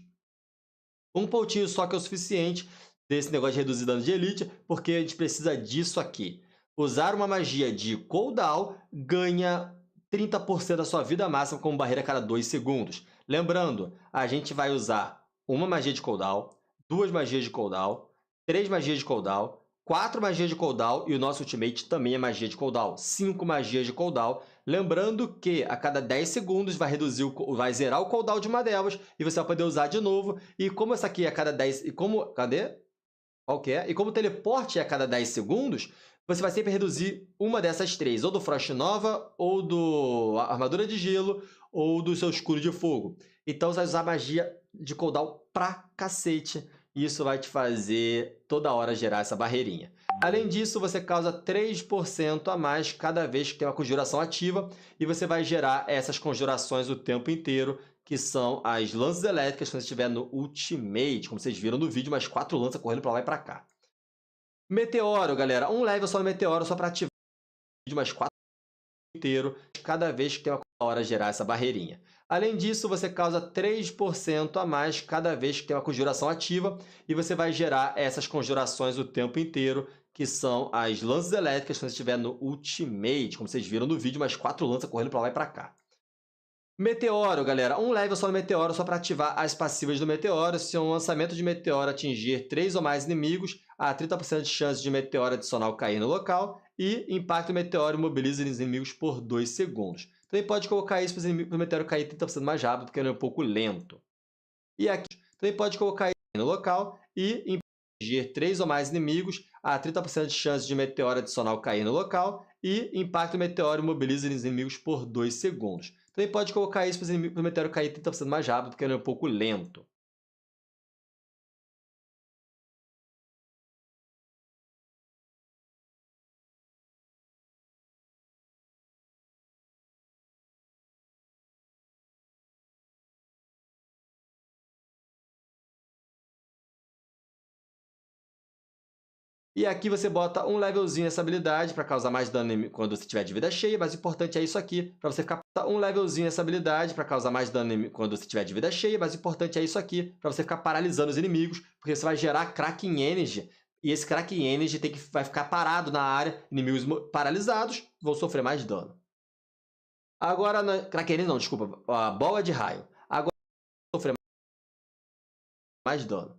Um pontinho só que é o suficiente desse negócio de reduzir dano de elite, porque a gente precisa disso aqui. Usar uma magia de cooldown ganha 30% da sua vida máxima como barreira a cada 2 segundos. Lembrando, a gente vai usar uma magia de cooldown, 2 magias de cooldown, 3 magias de cooldown, 4 magias de cooldown e o nosso ultimate também é magia de cooldown. 5 magias de cooldown. Lembrando que a cada 10 segundos vai zerar o cooldown de uma delas e você vai poder usar de novo. E como essa aqui é a cada 10... E como... Cadê? Qual que é? E como o teleporte é a cada 10 segundos, você vai sempre reduzir uma dessas 3. Ou do Frost Nova, ou do Armadura de Gelo, ou do seu Escudo de Fogo. Então você vai usar magia de cooldown pra cacete. Isso vai te fazer toda hora gerar essa barreirinha. Além disso, você causa 3% a mais cada vez que tem uma conjuração ativa e você vai gerar essas conjurações o tempo inteiro, que são as lanças elétricas quando você estiver no ultimate, como vocês viram no vídeo, mais 4 lanças correndo para lá e para cá. Meteoro, galera, um level só no meteoro, só para ativar o vídeo mais 4 inteiro, cada vez que tem uma hora gerar essa barreirinha. Além disso, você causa 3% a mais cada vez que tem uma conjuração ativa e você vai gerar essas conjurações o tempo inteiro, que são as lanças elétricas quando você estiver no ultimate, como vocês viram no vídeo, mais 4 lanças correndo para lá e para cá. Meteoro, galera, um level só no meteoro, só para ativar as passivas do meteoro. Se um lançamento de meteoro atingir 3 ou mais inimigos, há 30% de chance de meteoro adicional cair no local e impacto meteoro imobiliza os inimigos por 2 segundos. Também pode colocar isso para o meteoro cair 30% mais rápido, porque ele é um pouco lento. E aqui também pode colocar isso no local e atingir 3 ou mais inimigos, há 30% de chance de meteoro adicional cair no local e impacto meteoro imobiliza os inimigos por 2 segundos. Também pode colocar isso para o meteoro cair 30% mais rápido, porque ele é um pouco lento. E aqui você bota um levelzinho nessa habilidade para causar mais dano quando você tiver de vida cheia, mas o importante é isso aqui, para você ficar um levelzinho nessa habilidade para causar mais dano quando você tiver de vida cheia, mas o importante é isso aqui, para você ficar paralisando os inimigos, porque você vai gerar Kraken Energy, e esse Kraken Energy vai ficar parado na área, inimigos paralisados vão sofrer mais dano. Agora, Kraken Energy não, desculpa, a bola de raio. Agora sofrer mais dano.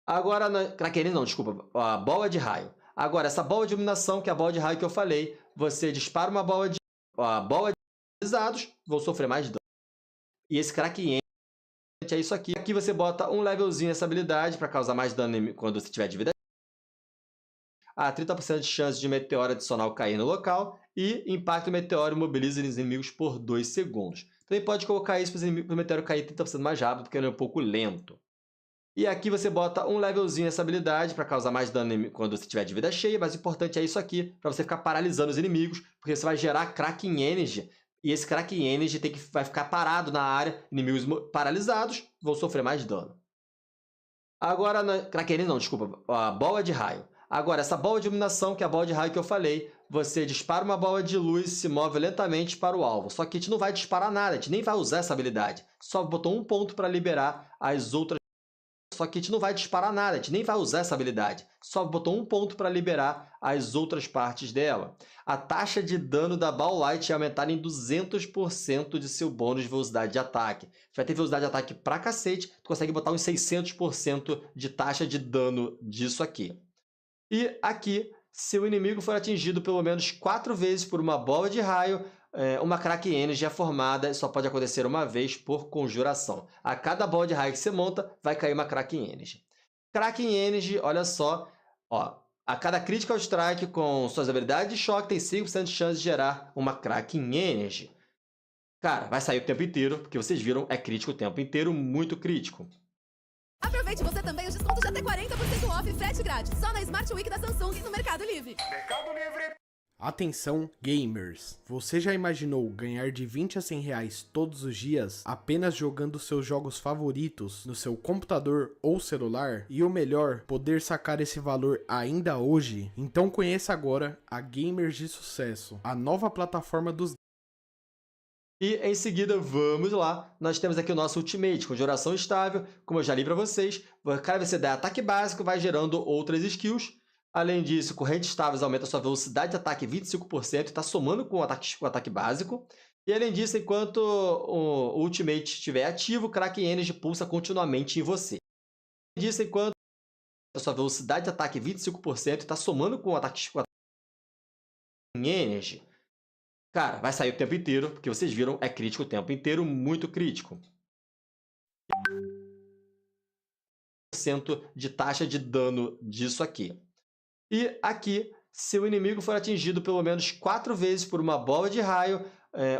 Agora, Kraken não, desculpa, a bola de raio. Agora, essa bola de iluminação, que é a bola de raio que eu falei, você dispara uma bola de... A bola de paralisados vão sofrer mais dano. E esse Kraken é isso aqui. Aqui você bota um levelzinho nessa habilidade para causar mais dano quando você tiver de vida. Há 30% de chance de meteoro adicional cair no local e impacto meteoro imobiliza os inimigos por 2 segundos. Também pode colocar isso para o meteoro cair 30% mais rápido, porque ele é um pouco lento. E aqui você bota um levelzinho nessa habilidade para causar mais dano quando você tiver de vida cheia, mas o importante é isso aqui, para você ficar paralisando os inimigos, porque você vai gerar Kraken Energy, e esse Kraken Energy vai ficar parado na área, inimigos paralisados vão sofrer mais dano. Agora, Kraken Energy não, desculpa, a bola de raio. Agora, essa bola de iluminação, que é a bola de raio que eu falei, você dispara uma bola de luz e se move lentamente para o alvo. Só que a gente não vai disparar nada, a gente nem vai usar essa habilidade. Só botou um ponto para liberar as outras Só que a gente não vai disparar nada, a gente nem vai usar essa habilidade. Só botou um ponto para liberar as outras partes dela. A taxa de dano da Ball Light é aumentar em 200% de seu bônus de velocidade de ataque. A gente vai ter velocidade de ataque pra cacete, tu consegue botar uns 600% de taxa de dano disso aqui. E aqui, se o inimigo for atingido pelo menos 4 vezes por uma bola de raio, uma crack energy é formada, só pode acontecer uma vez por conjuração. A cada bola de raio que você monta, vai cair uma crack energy. Crack energy, olha só, ó, a cada critical strike com suas habilidades de choque tem 5% de chance de gerar uma crack energy. Cara, vai sair o tempo inteiro, porque vocês viram, é crítico o tempo inteiro, muito crítico. Aproveite você também os descontos de até 40% off e frete grátis, só na Smart Week da Samsung e no Mercado Livre. Mercado Livre! Atenção, gamers! Você já imaginou ganhar de 20 a 100 reais todos os dias apenas jogando seus jogos favoritos no seu computador ou celular? E o melhor, poder sacar esse valor ainda hoje? Então conheça agora a Gamers de Sucesso, a nova plataforma dos. E em seguida, vamos lá, nós temos aqui o nosso Ultimate, conjuração estável, como eu já li para vocês. Cada vez que você der ataque básico, vai gerando outras skills. Além disso, correntes estáveis aumenta sua velocidade de ataque 25% e está somando com o ataque básico. E além disso, enquanto o Ultimate estiver ativo, o Crack Energy pulsa continuamente em você. Além disso, enquanto a sua velocidade de ataque 25% e está somando com o ataque Energy. Cara, vai sair o tempo inteiro, porque vocês viram, é crítico o tempo inteiro, muito crítico. De taxa de dano disso aqui. E aqui, se o inimigo for atingido pelo menos 4 vezes por uma bola de raio,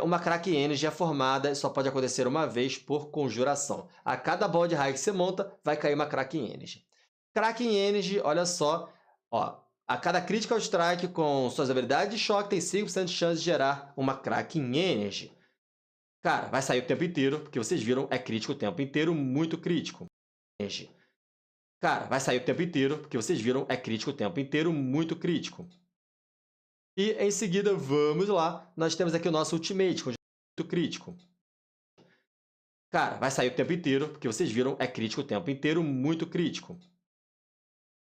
uma crack energy é formada, só pode acontecer uma vez por conjuração. A cada bola de raio que você monta, vai cair uma crack energy. Crack energy, olha só, ó, a cada critical strike com suas habilidades de choque tem 5% de chance de gerar uma crack energy. Cara, vai sair o tempo inteiro, porque vocês viram, é crítico o tempo inteiro, muito crítico. Cara, vai sair o tempo inteiro, porque vocês viram, é crítico o tempo inteiro, muito crítico. E em seguida, vamos lá, nós temos aqui o nosso Ultimate, muito crítico. Cara, vai sair o tempo inteiro, porque vocês viram, é crítico o tempo inteiro, muito crítico.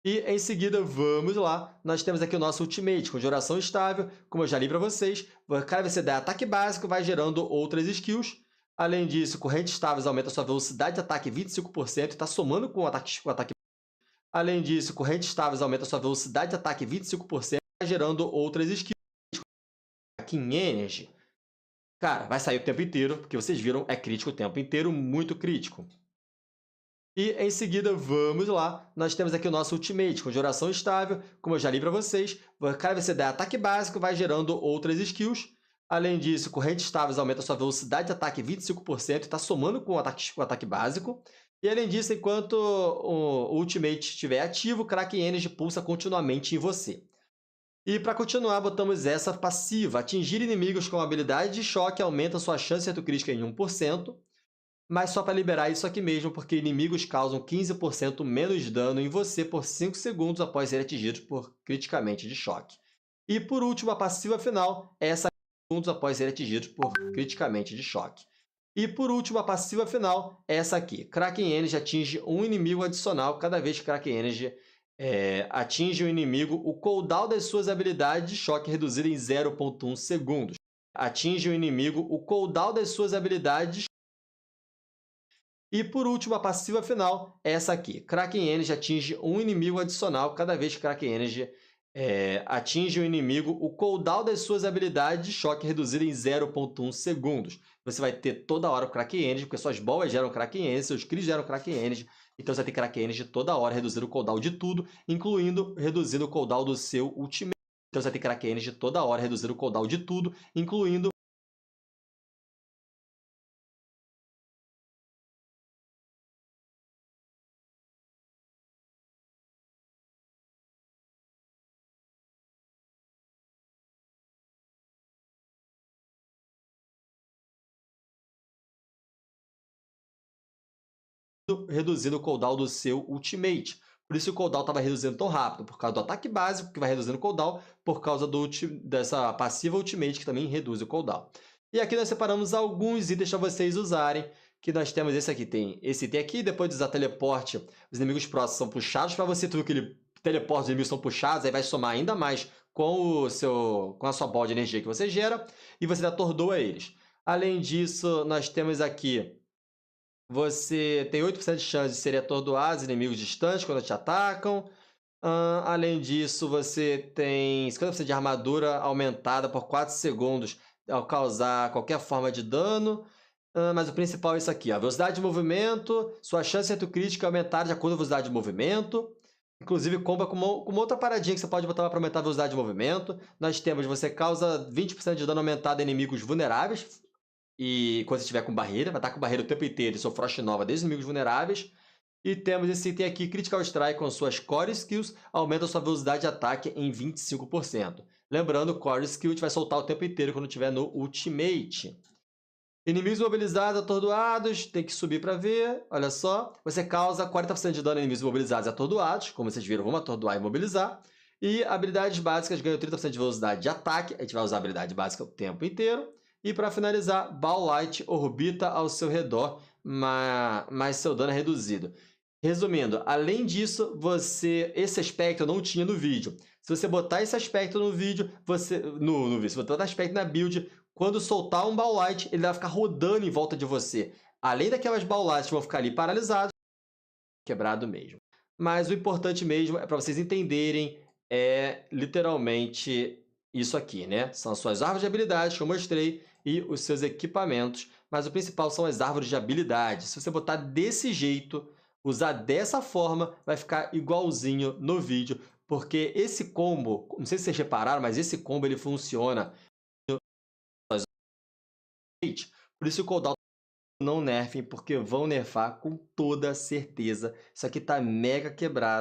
E em seguida, vamos lá, nós temos aqui o nosso Ultimate, conjuração estável, como eu já li para vocês. Cada vez que você der ataque básico, vai gerando outras skills. Além disso, correntes estáveis aumenta sua velocidade de ataque 25% e está somando com o ataque. Além disso, correntes estáveis aumenta sua velocidade de ataque 25%, gerando outras skills. Aqui em Energy. Cara, vai sair o tempo inteiro, porque vocês viram, é crítico o tempo inteiro, muito crítico. E em seguida, vamos lá, nós temos aqui o nosso Ultimate, conjuração estável, como eu já li para vocês. Cada vez que você der ataque básico, vai gerando outras skills. Além disso, correntes estáveis aumenta sua velocidade de ataque 25% e está somando com o ataque básico. E além disso, enquanto o Ultimate estiver ativo, o Crack Energy pulsa continuamente em você. E para continuar, botamos essa passiva. Atingir inimigos com habilidade de choque aumenta sua chance de acerto crítica em 1%. Mas só para liberar isso aqui mesmo, porque inimigos causam 15% menos dano em você por 5 segundos após serem atingidos por criticamente de choque. E por último, a passiva final é essa segundos após serem atingidos por criticamente de choque. E por último, a passiva final é essa aqui. Kraken Energy atinge um inimigo adicional cada vez que Kraken Energy atinge o inimigo. O cooldown das suas habilidades de choque é reduzido em 0,1 segundos. Atinge o inimigo. O cooldown das suas habilidades de choque. E por último, a passiva final é essa aqui. Kraken Energy atinge um inimigo adicional cada vez que Kraken Energy atinge o inimigo. O cooldown das suas habilidades de choque é reduzido em 0,1 segundos. Você vai ter toda hora o Kraken Energy, porque suas bolas geram Kraken Energy, seus cris geram Kraken Energy. Então você vai ter Kraken Energy toda hora, reduzindo o cooldown de tudo, incluindo reduzindo o cooldown do seu Ultimate. Então você vai ter Kraken Energy toda hora, reduzindo o cooldown de tudo, incluindo reduzindo o cooldown do seu Ultimate. Por isso o cooldown estava reduzindo tão rápido, por causa do ataque básico, que vai reduzindo o cooldown, por causa dessa passiva Ultimate, que também reduz o cooldown. E aqui nós separamos alguns itens para vocês usarem, que nós temos esse aqui. Tem esse item aqui, depois de usar teleporte, os inimigos próximos são puxados para você. Tu viu que ele teleporte, os inimigos são puxados, aí vai somar ainda mais com a sua bola de energia que você gera, e você atordoa eles. Além disso, nós temos aqui, você tem 8% de chance de serem atordoados, inimigos distantes quando te atacam. Além disso, você tem 50% de armadura aumentada por 4 segundos ao causar qualquer forma de dano. Mas o principal é isso aqui, a velocidade de movimento, sua chance de acerto crítico é aumentada de acordo com a velocidade de movimento. Inclusive, comba com uma outra paradinha que você pode botar para aumentar a velocidade de movimento. Nós temos, você causa 20% de dano aumentado a inimigos vulneráveis. E quando você estiver com barreira, vai estar com barreira o tempo inteiro e sua frost nova desde inimigos vulneráveis. E temos esse item aqui, Critical Strike, com suas Core Skills, aumenta sua velocidade de ataque em 25%. Lembrando, Core Skill a gente vai soltar o tempo inteiro quando estiver no Ultimate. Inimigos mobilizados, atordoados, tem que subir para ver, olha só. Você causa 40% de dano a inimigos mobilizados e atordoados, como vocês viram, vamos atordoar e mobilizar. E habilidades básicas ganham 30% de velocidade de ataque, a gente vai usar a habilidade básica o tempo inteiro. E para finalizar, Ball Light orbita ao seu redor, mas seu dano é reduzido. Resumindo, além disso, esse aspecto eu não tinha no vídeo. Se você botar esse aspecto no vídeo, se você botar aspecto na build, quando soltar um Ball Light, ele vai ficar rodando em volta de você. Além daquelas Ball Lights que vão ficar ali paralisados, quebrado mesmo. Mas o importante mesmo é para vocês entenderem, literalmente isso aqui, né? São as suas árvores de habilidades que eu mostrei e os seus equipamentos, mas o principal são as árvores de habilidades. Se você botar desse jeito, usar dessa forma, vai ficar igualzinho no vídeo, porque esse combo, não sei se vocês repararam, mas esse combo ele funciona. Por isso o cooldown não nerfem, porque vão nerfar com toda certeza. Isso aqui tá mega quebrado.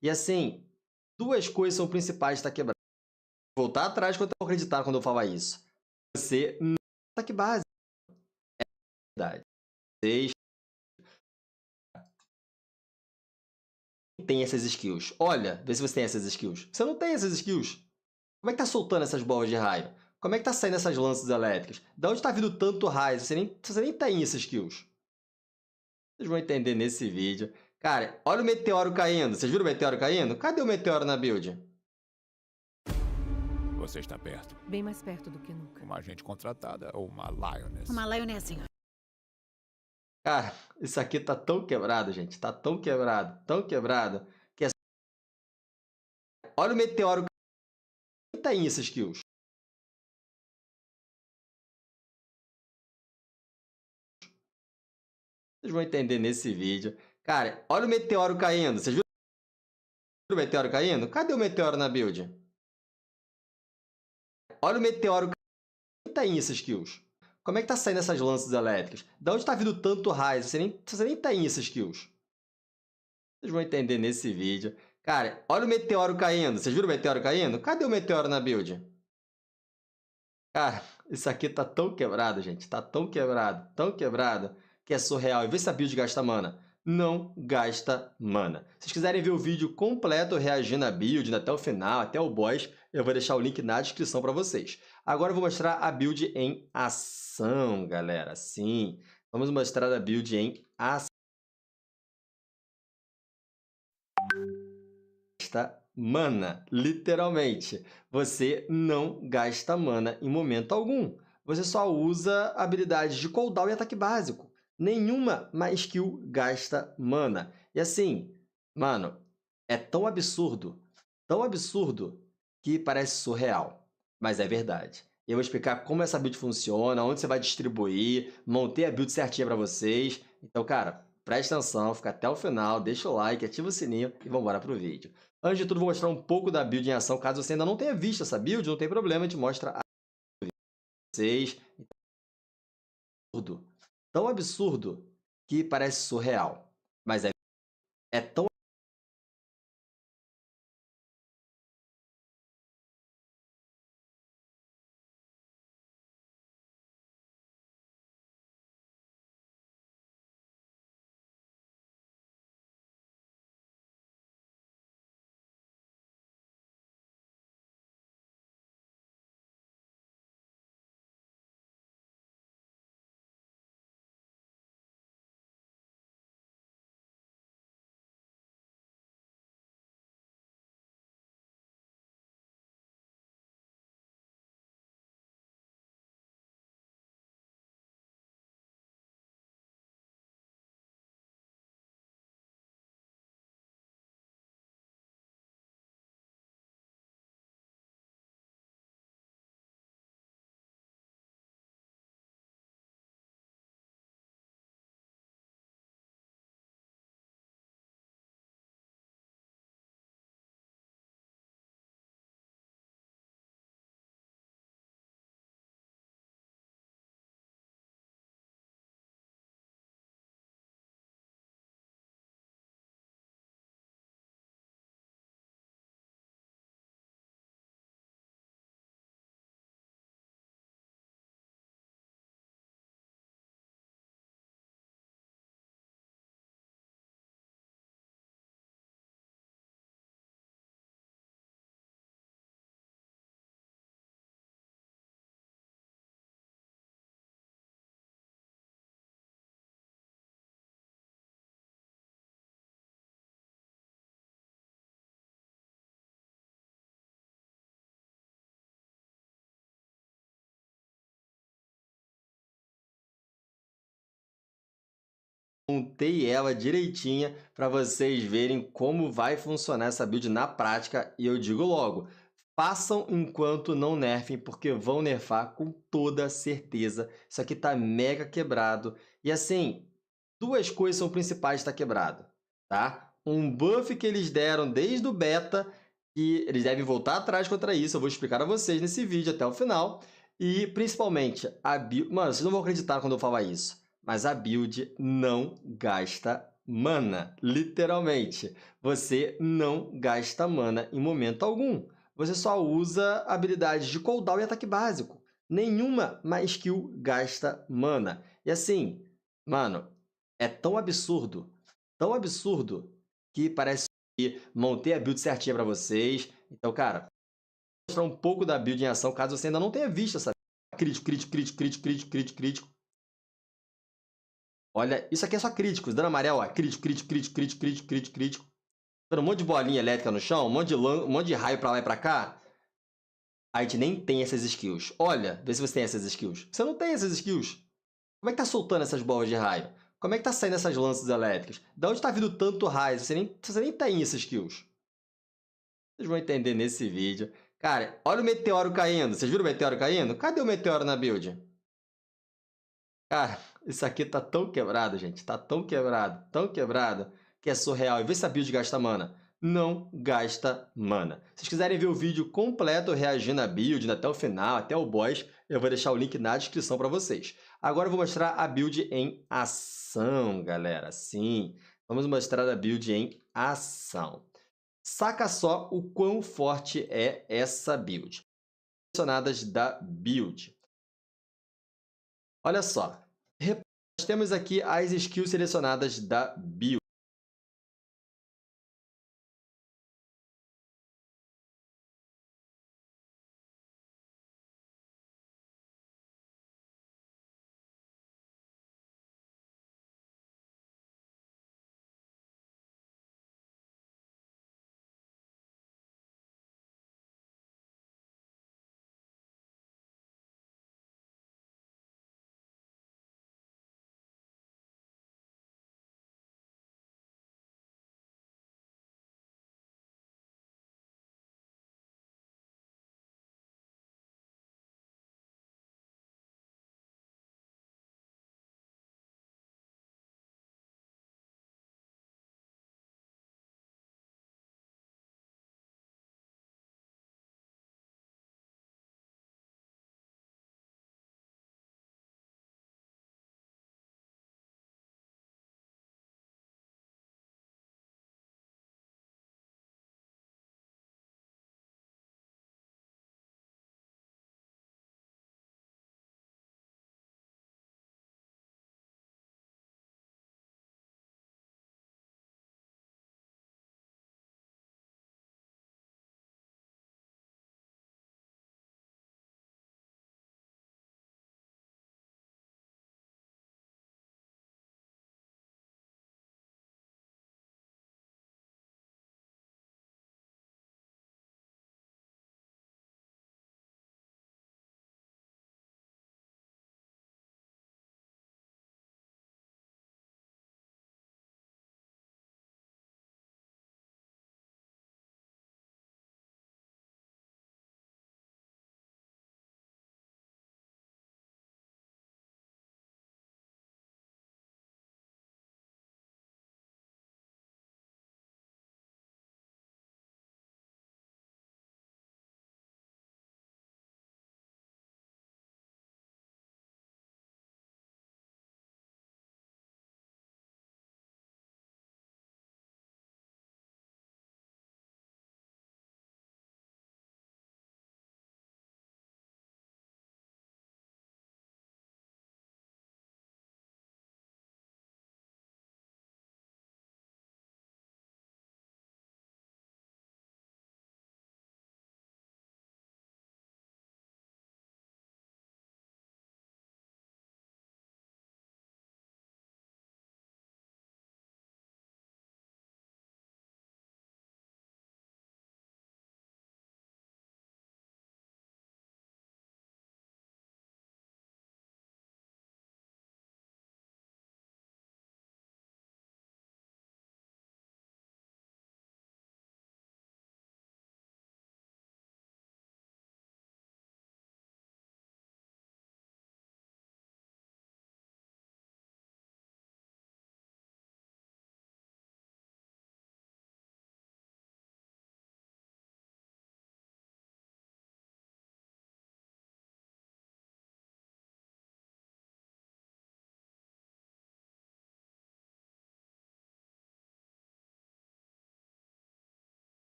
E assim, duas coisas são principais de estar quebrado. Voltar atrás quando eu acreditar quando eu falar isso. Você não está que base. É verdade. Vocês tem essas skills. Olha, vê se você tem essas skills. Você não tem essas skills. Como é que tá soltando essas bolas de raio? Como é que tá saindo essas lanças elétricas? De onde tá vindo tanto raio? Você nem tem essas skills. Vocês vão entender nesse vídeo. Cara, olha o meteoro caindo. Vocês viram o meteoro caindo? Cadê o meteoro na build? Você está perto. Bem mais perto do que nunca. Uma agente contratada ou uma lioness? Uma lioness, senhor. Cara, isso aqui tá tão quebrado, gente. Tá tão quebrado, que é... Olha o meteoro caindo. Não tem essas skills. Vocês vão entender nesse vídeo. Cara, olha o meteoro caindo. Vocês viram o meteoro caindo? Cadê o meteoro na build? Olha o meteoro caindo. Não tem essas skills. Como é que tá saindo essas lanças elétricas? De onde tá vindo tanto raio? Você nem tem essas skills. Vocês vão entender nesse vídeo. Cara, olha o meteoro caindo. Vocês viram o meteoro caindo? Cadê o meteoro na build? Cara, isso aqui tá tão quebrado, gente. Tá tão quebrado, que é surreal. E vê se a build gasta mana. Não gasta mana. Se vocês quiserem ver o vídeo completo reagindo à build até o final, até o boss, eu vou deixar o link na descrição para vocês. Agora eu vou mostrar a build em ação, galera. Sim, vamos mostrar a build em ação. gasta mana, literalmente. Você não gasta mana em momento algum. Você só usa habilidades de cooldown e ataque básico. Nenhuma mais skill gasta mana. E assim, mano, é tão absurdo, que parece surreal, mas é verdade. Eu vou explicar como essa build funciona, onde você vai distribuir, montei a build certinha para vocês. Então, cara, presta atenção, fica até o final, deixa o like, ativa o sininho e vamos embora pro vídeo. Antes de tudo, vou mostrar um pouco da build em ação. Caso você ainda não tenha visto essa build, não tem problema, a gente mostra a vocês. Tão absurdo que parece surreal, mas é tão montei ela direitinha para vocês verem como vai funcionar essa build na prática. E eu digo logo, façam enquanto não nerfem, porque vão nerfar com toda certeza. Isso aqui tá mega quebrado. E assim, duas coisas são principais de estar quebrado, tá? Um buff que eles deram desde o beta, e eles devem voltar atrás contra isso. Eu vou explicar a vocês nesse vídeo até o final. E principalmente, a build... Mano, vocês não vão acreditar quando eu falar isso, mas a build não gasta mana, literalmente. Você não gasta mana em momento algum. Você só usa habilidades de cooldown e ataque básico. Nenhuma mais skill gasta mana. E assim, mano, é tão absurdo, que parece que montei a build certinha para vocês. Então, cara, vou mostrar um pouco da build em ação, caso você ainda não tenha visto essa crítico. Olha, isso aqui é só críticos. Dando amarelo, ó. Crítico. Dando um monte de bolinha elétrica no chão, um monte de raio pra lá e pra cá. A gente nem tem essas skills. Olha, vê se você tem essas skills. Você não tem essas skills. Como é que tá soltando essas bolas de raio? Como é que tá saindo essas lanças elétricas? De onde tá vindo tanto raio? Você nem tem essas skills. Vocês vão entender nesse vídeo. Cara, olha o meteoro caindo. Vocês viram o meteoro caindo? Cadê o meteoro na build? Cara, isso aqui tá tão quebrado, gente. Tá tão quebrado, que é surreal. E vê se a build gasta mana. Não gasta mana. Se vocês quiserem ver o vídeo completo reagindo à build até o final, até o boss, eu vou deixar o link na descrição para vocês. Agora eu vou mostrar a build em ação, galera. Sim, vamos mostrar a build em ação. Saca só o quão forte é essa build. Selecionadas da build. Olha só, nós temos aqui as skills selecionadas da build.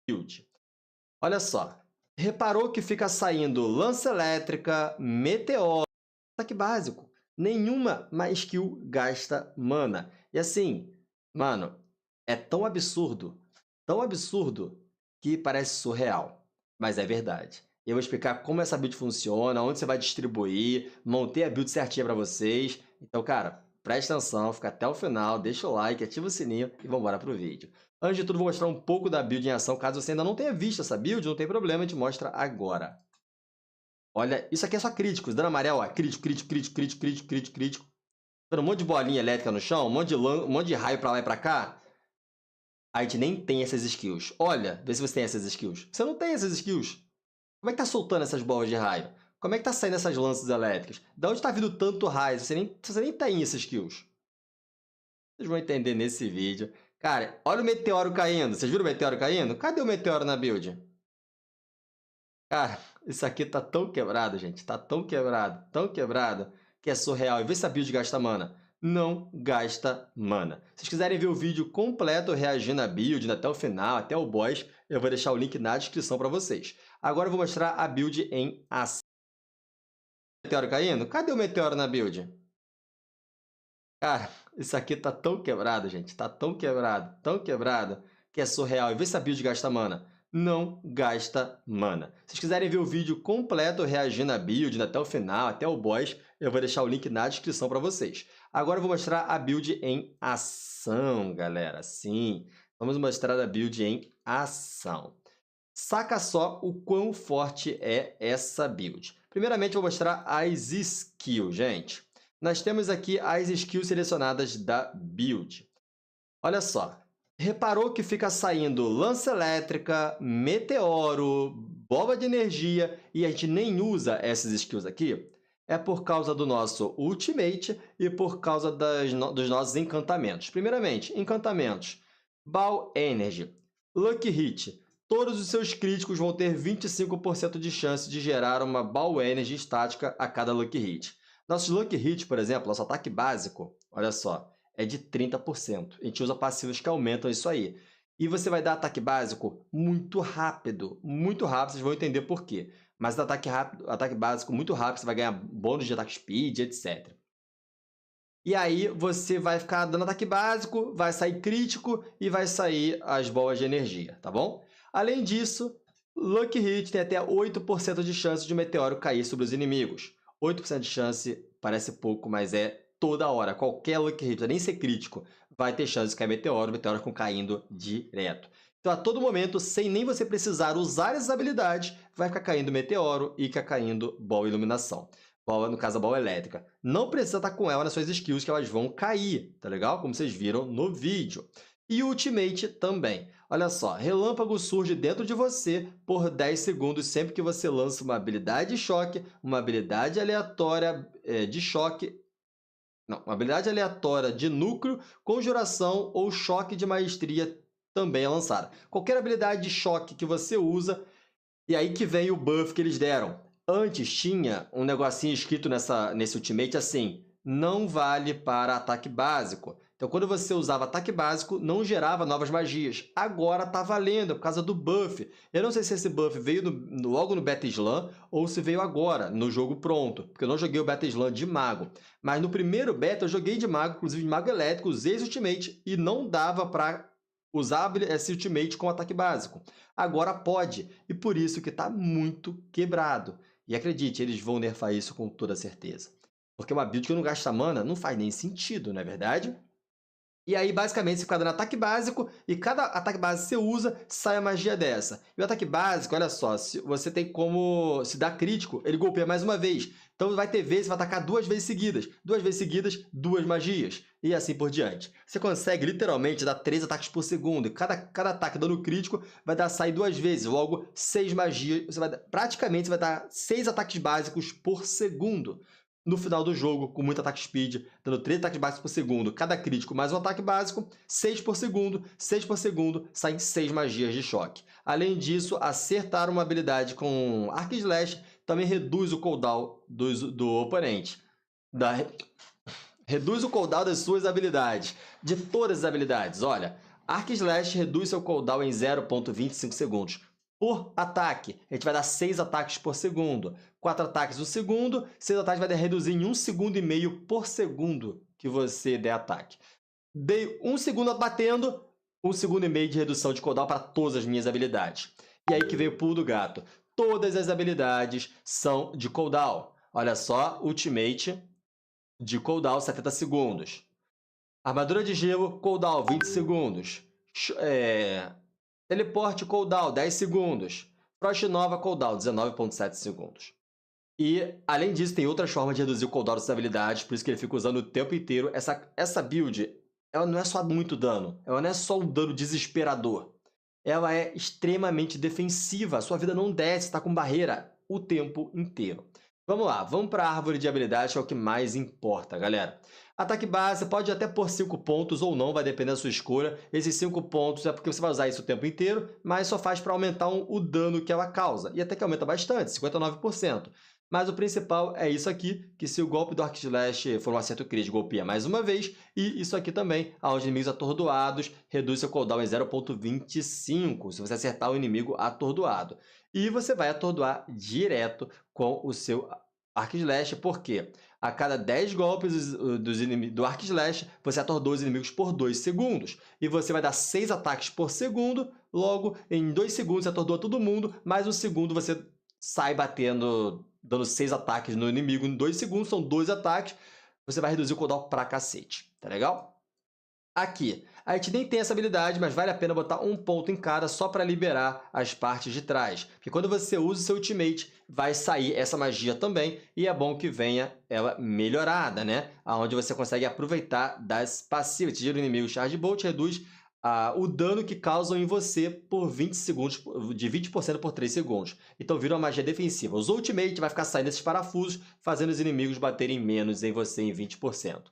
build. Olha só. Reparou que fica saindo lança elétrica, meteoro, ataque básico. Nenhuma mais skill gasta mana. E assim, mano, é tão absurdo que parece surreal, mas é verdade. Eu vou explicar como essa build funciona, onde você vai distribuir, montei a build certinha para vocês. Então, cara, presta atenção, fica até o final, deixa o like, ativa o sininho e vamos embora pro vídeo. Antes de tudo, vou mostrar um pouco da build em ação. Caso você ainda não tenha visto essa build, não tem problema, a gente mostra agora. Olha, isso aqui é só críticos. Dando amarelo, ó, crítico. Dando um monte de bolinha elétrica no chão, um monte de raio pra lá e pra cá. A gente nem tem essas skills. Olha, vê se você tem essas skills. Você não tem essas skills. Como é que tá soltando essas bolas de raio? Como é que tá saindo essas lanças elétricas? Da onde tá vindo tanto raio? Você nem tem essas skills. Vocês vão entender nesse vídeo. Cara, olha o meteoro caindo. Vocês viram o meteoro caindo? Cadê o meteoro na build? Cara, isso aqui tá tão quebrado, gente. Tá tão quebrado, que é surreal. E vê se a build gasta mana. Não gasta mana. Se vocês quiserem ver o vídeo completo reagindo à build até o final, até o boss, eu vou deixar o link na descrição para vocês. Agora eu vou mostrar a build em ação. Meteoro caindo? Cadê o meteoro na build? Cara, isso aqui tá tão quebrado, gente. Tá tão quebrado, que é surreal. E vê se a build gasta mana. Não gasta mana. Se vocês quiserem ver o vídeo completo reagindo à build até o final, até o boss, eu vou deixar o link na descrição para vocês. Agora eu vou mostrar a build em ação, galera. Sim, vamos mostrar a build em ação. Saca só o quão forte é essa build. Primeiramente, eu vou mostrar as skills, gente. Nós temos aqui as skills selecionadas da build. Olha só. Reparou que fica saindo lança elétrica, meteoro, bola de energia e a gente nem usa essas skills aqui? É por causa do nosso ultimate e por causa dos nossos encantamentos. Primeiramente, encantamentos. Ball Energy, Lucky Hit. Todos os seus críticos vão ter 25% de chance de gerar uma Ball Energy estática a cada Lucky Hit. Nosso Lucky Hit, por exemplo, nosso ataque básico, olha só, é de 30%. A gente usa passivos que aumentam isso aí. E você vai dar ataque básico muito rápido, vocês vão entender por quê. Mas ataque básico muito rápido, você vai ganhar bônus de ataque speed, etc. E aí você vai ficar dando ataque básico, vai sair crítico e vai sair as bolas de energia, tá bom? Além disso, Lucky Hit tem até 8% de chance de um meteoro cair sobre os inimigos. 8% de chance parece pouco, mas é toda hora. Qualquer Lucky Hit, nem ser crítico, vai ter chance de cair meteoro com caindo direto. Então, a todo momento, sem nem você precisar usar essas habilidades, vai ficar caindo meteoro e ficar caindo bola iluminação. Bola, no caso, a bola elétrica. Não precisa estar com ela nas suas skills, que elas vão cair, tá legal? Como vocês viram no vídeo. E o ultimate também. Olha só, relâmpago surge dentro de você por 10 segundos sempre que você lança uma habilidade de choque, uma habilidade aleatória de choque, não, uma habilidade aleatória de núcleo, conjuração ou choque de maestria também é lançada. Qualquer habilidade de choque que você usa, e aí que vem o buff que eles deram. Antes tinha um negocinho escrito nesse ultimate assim, não vale para ataque básico. Então, quando você usava ataque básico, não gerava novas magias. Agora está valendo, por causa do buff. Eu não sei se esse buff veio logo no Beta Slam ou se veio agora, no jogo pronto. Porque eu não joguei o Beta Slam de mago. Mas no primeiro beta eu joguei de mago, inclusive de mago elétrico, usei esse ultimate e não dava para usar esse ultimate com ataque básico. Agora pode, e por isso que está muito quebrado. E acredite, eles vão nerfar isso com toda certeza. Porque uma build que não gasta mana não faz nem sentido, não é verdade? E aí, basicamente, você fica dando ataque básico e cada ataque básico que você usa, sai a magia dessa. E o ataque básico, olha só, se você tem como se dar crítico, ele golpeia mais uma vez. Então, vai ter vezes, vai atacar 2 vezes seguidas. 2 vezes seguidas, 2 magias. E assim por diante. Você consegue, literalmente, dar 3 ataques por segundo. E cada ataque dando crítico vai sair 2 vezes. Logo, 6 magias. Praticamente, você vai dar 6 ataques básicos por segundo. No final do jogo, com muito ataque speed, dando 3 ataques básicos por segundo, cada crítico mais um ataque básico, 6 por segundo, saem 6 magias de choque. Além disso, acertar uma habilidade com arco e slash também reduz o cooldown do oponente. Reduz o cooldown das suas habilidades, de todas as habilidades. Olha, Arc Slash reduz seu cooldown em 0,25 segundos por ataque. A gente vai dar 6 ataques por segundo. 4 ataques no segundo, 6 ataques vai reduzir em 1,5 segundo por segundo que você der ataque. Dei 1 segundo batendo, 1,5 segundo de redução de cooldown para todas as minhas habilidades. E aí que veio o pulo do gato. Todas as habilidades são de cooldown. Olha só, Ultimate de cooldown 70 segundos. Armadura de gelo, cooldown 20 segundos. Teleporte, cooldown 10 segundos. Frost Nova, cooldown 19,7 segundos. E, além disso, tem outras formas de reduzir o cooldown dessas habilidades, por isso que ele fica usando o tempo inteiro. Essa build, ela não é só muito dano, ela não é só um dano desesperador. Ela é extremamente defensiva, a sua vida não desce, está com barreira o tempo inteiro. Vamos lá, vamos para a árvore de habilidades, que é o que mais importa, galera. Ataque base, pode até pôr 5 pontos ou não, vai depender da sua escolha. Esses 5 pontos é porque você vai usar isso o tempo inteiro, mas só faz para aumentar o dano que ela causa. E até que aumenta bastante, 59%. Mas o principal é isso aqui, que se o golpe do Arc Slash for um acerto crítico, golpeia mais uma vez. E isso aqui também, aos inimigos atordoados, reduz seu cooldown em 0,25, se você acertar o inimigo atordoado. E você vai atordoar direto com o seu Arc Slash, porque a cada 10 golpes do Arc Slash, você atordou os inimigos por 2 segundos. E você vai dar 6 ataques por segundo, logo em 2 segundos você atordoa todo mundo, mais um segundo você sai batendo, dando 6 ataques no inimigo em 2 segundos, são 2 ataques, você vai reduzir o cooldown pra cacete, tá legal? Aqui, a gente nem tem essa habilidade, mas vale a pena botar um ponto em cada só para liberar as partes de trás. Porque quando você usa o seu ultimate, vai sair essa magia também, e é bom que venha ela melhorada, né? Onde você consegue aproveitar das passivas. Tira o inimigo Charge Bolt, reduz o dano que causam em você por 20 segundos, de 20% por 3 segundos. Então vira uma magia defensiva. Usou o ultimate, vai ficar saindo esses parafusos, fazendo os inimigos baterem menos em você em 20%.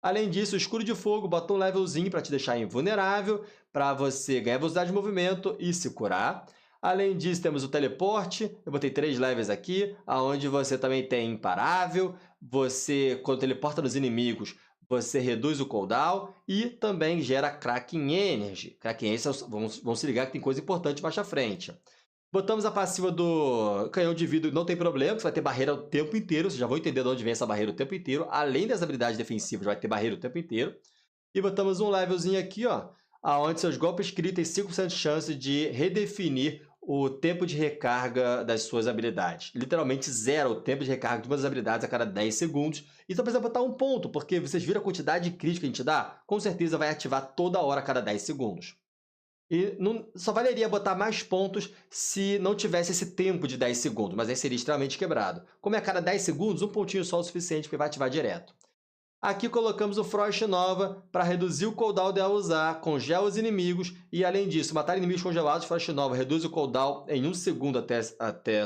Além disso, o escudo de fogo bota um levelzinho para te deixar invulnerável, para você ganhar velocidade de movimento e se curar. Além disso, temos o teleporte, eu botei 3 levels aqui, onde você também tem imparável, você, quando teleporta nos inimigos, você reduz o cooldown e também gera Kraken Energy. Kraken Energy, vão se ligar que tem coisa importante mais à frente. Botamos a passiva do canhão de vidro, não tem problema, você vai ter barreira o tempo inteiro, vocês já vão entender de onde vem essa barreira o tempo inteiro. Além das habilidades defensivas, vai ter barreira o tempo inteiro. E botamos um levelzinho aqui, ó, onde seus golpes críticos têm 5% de chance de redefinir o tempo de recarga das suas habilidades. Literalmente zero o tempo de recarga de uma das habilidades a cada 10 segundos. E só precisa botar um ponto, porque vocês viram a quantidade de crítica que a gente dá? Com certeza vai ativar toda hora a cada 10 segundos. E só valeria botar mais pontos se não tivesse esse tempo de 10 segundos, mas aí seria extremamente quebrado. Como é a cada 10 segundos, um pontinho só é o suficiente, porque vai ativar direto. Aqui colocamos o Frost Nova para reduzir o cooldown dela usar, congela os inimigos e, além disso, matar inimigos congelados. Frost Nova reduz o cooldown em 1 segundo até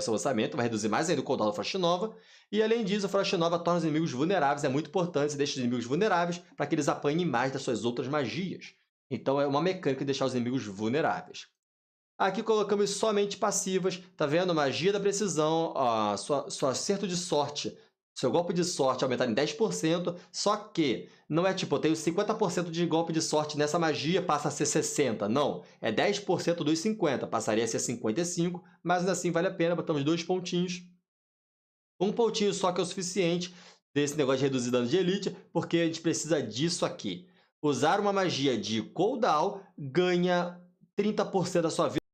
seu lançamento, vai reduzir mais ainda o cooldown da Frost Nova. E, além disso, a Frost Nova torna os inimigos vulneráveis, é muito importante, você deixa os inimigos vulneráveis para que eles apanhem mais das suas outras magias. Então é uma mecânica de deixar os inimigos vulneráveis. Aqui colocamos somente passivas, tá vendo? Magia da precisão, seu acerto de sorte, seu golpe de sorte aumentar em 10%, só que não é tipo, eu tenho 50% de golpe de sorte nessa magia, passa a ser 60%. Não, é 10% dos 50%, passaria a ser 55%, mas ainda assim vale a pena, botamos 2 pontinhos. Um pontinho só que é o suficiente desse negócio de reduzir dano de elite, porque a gente precisa disso aqui. Usar uma magia de cooldown ganha 30% da sua vida.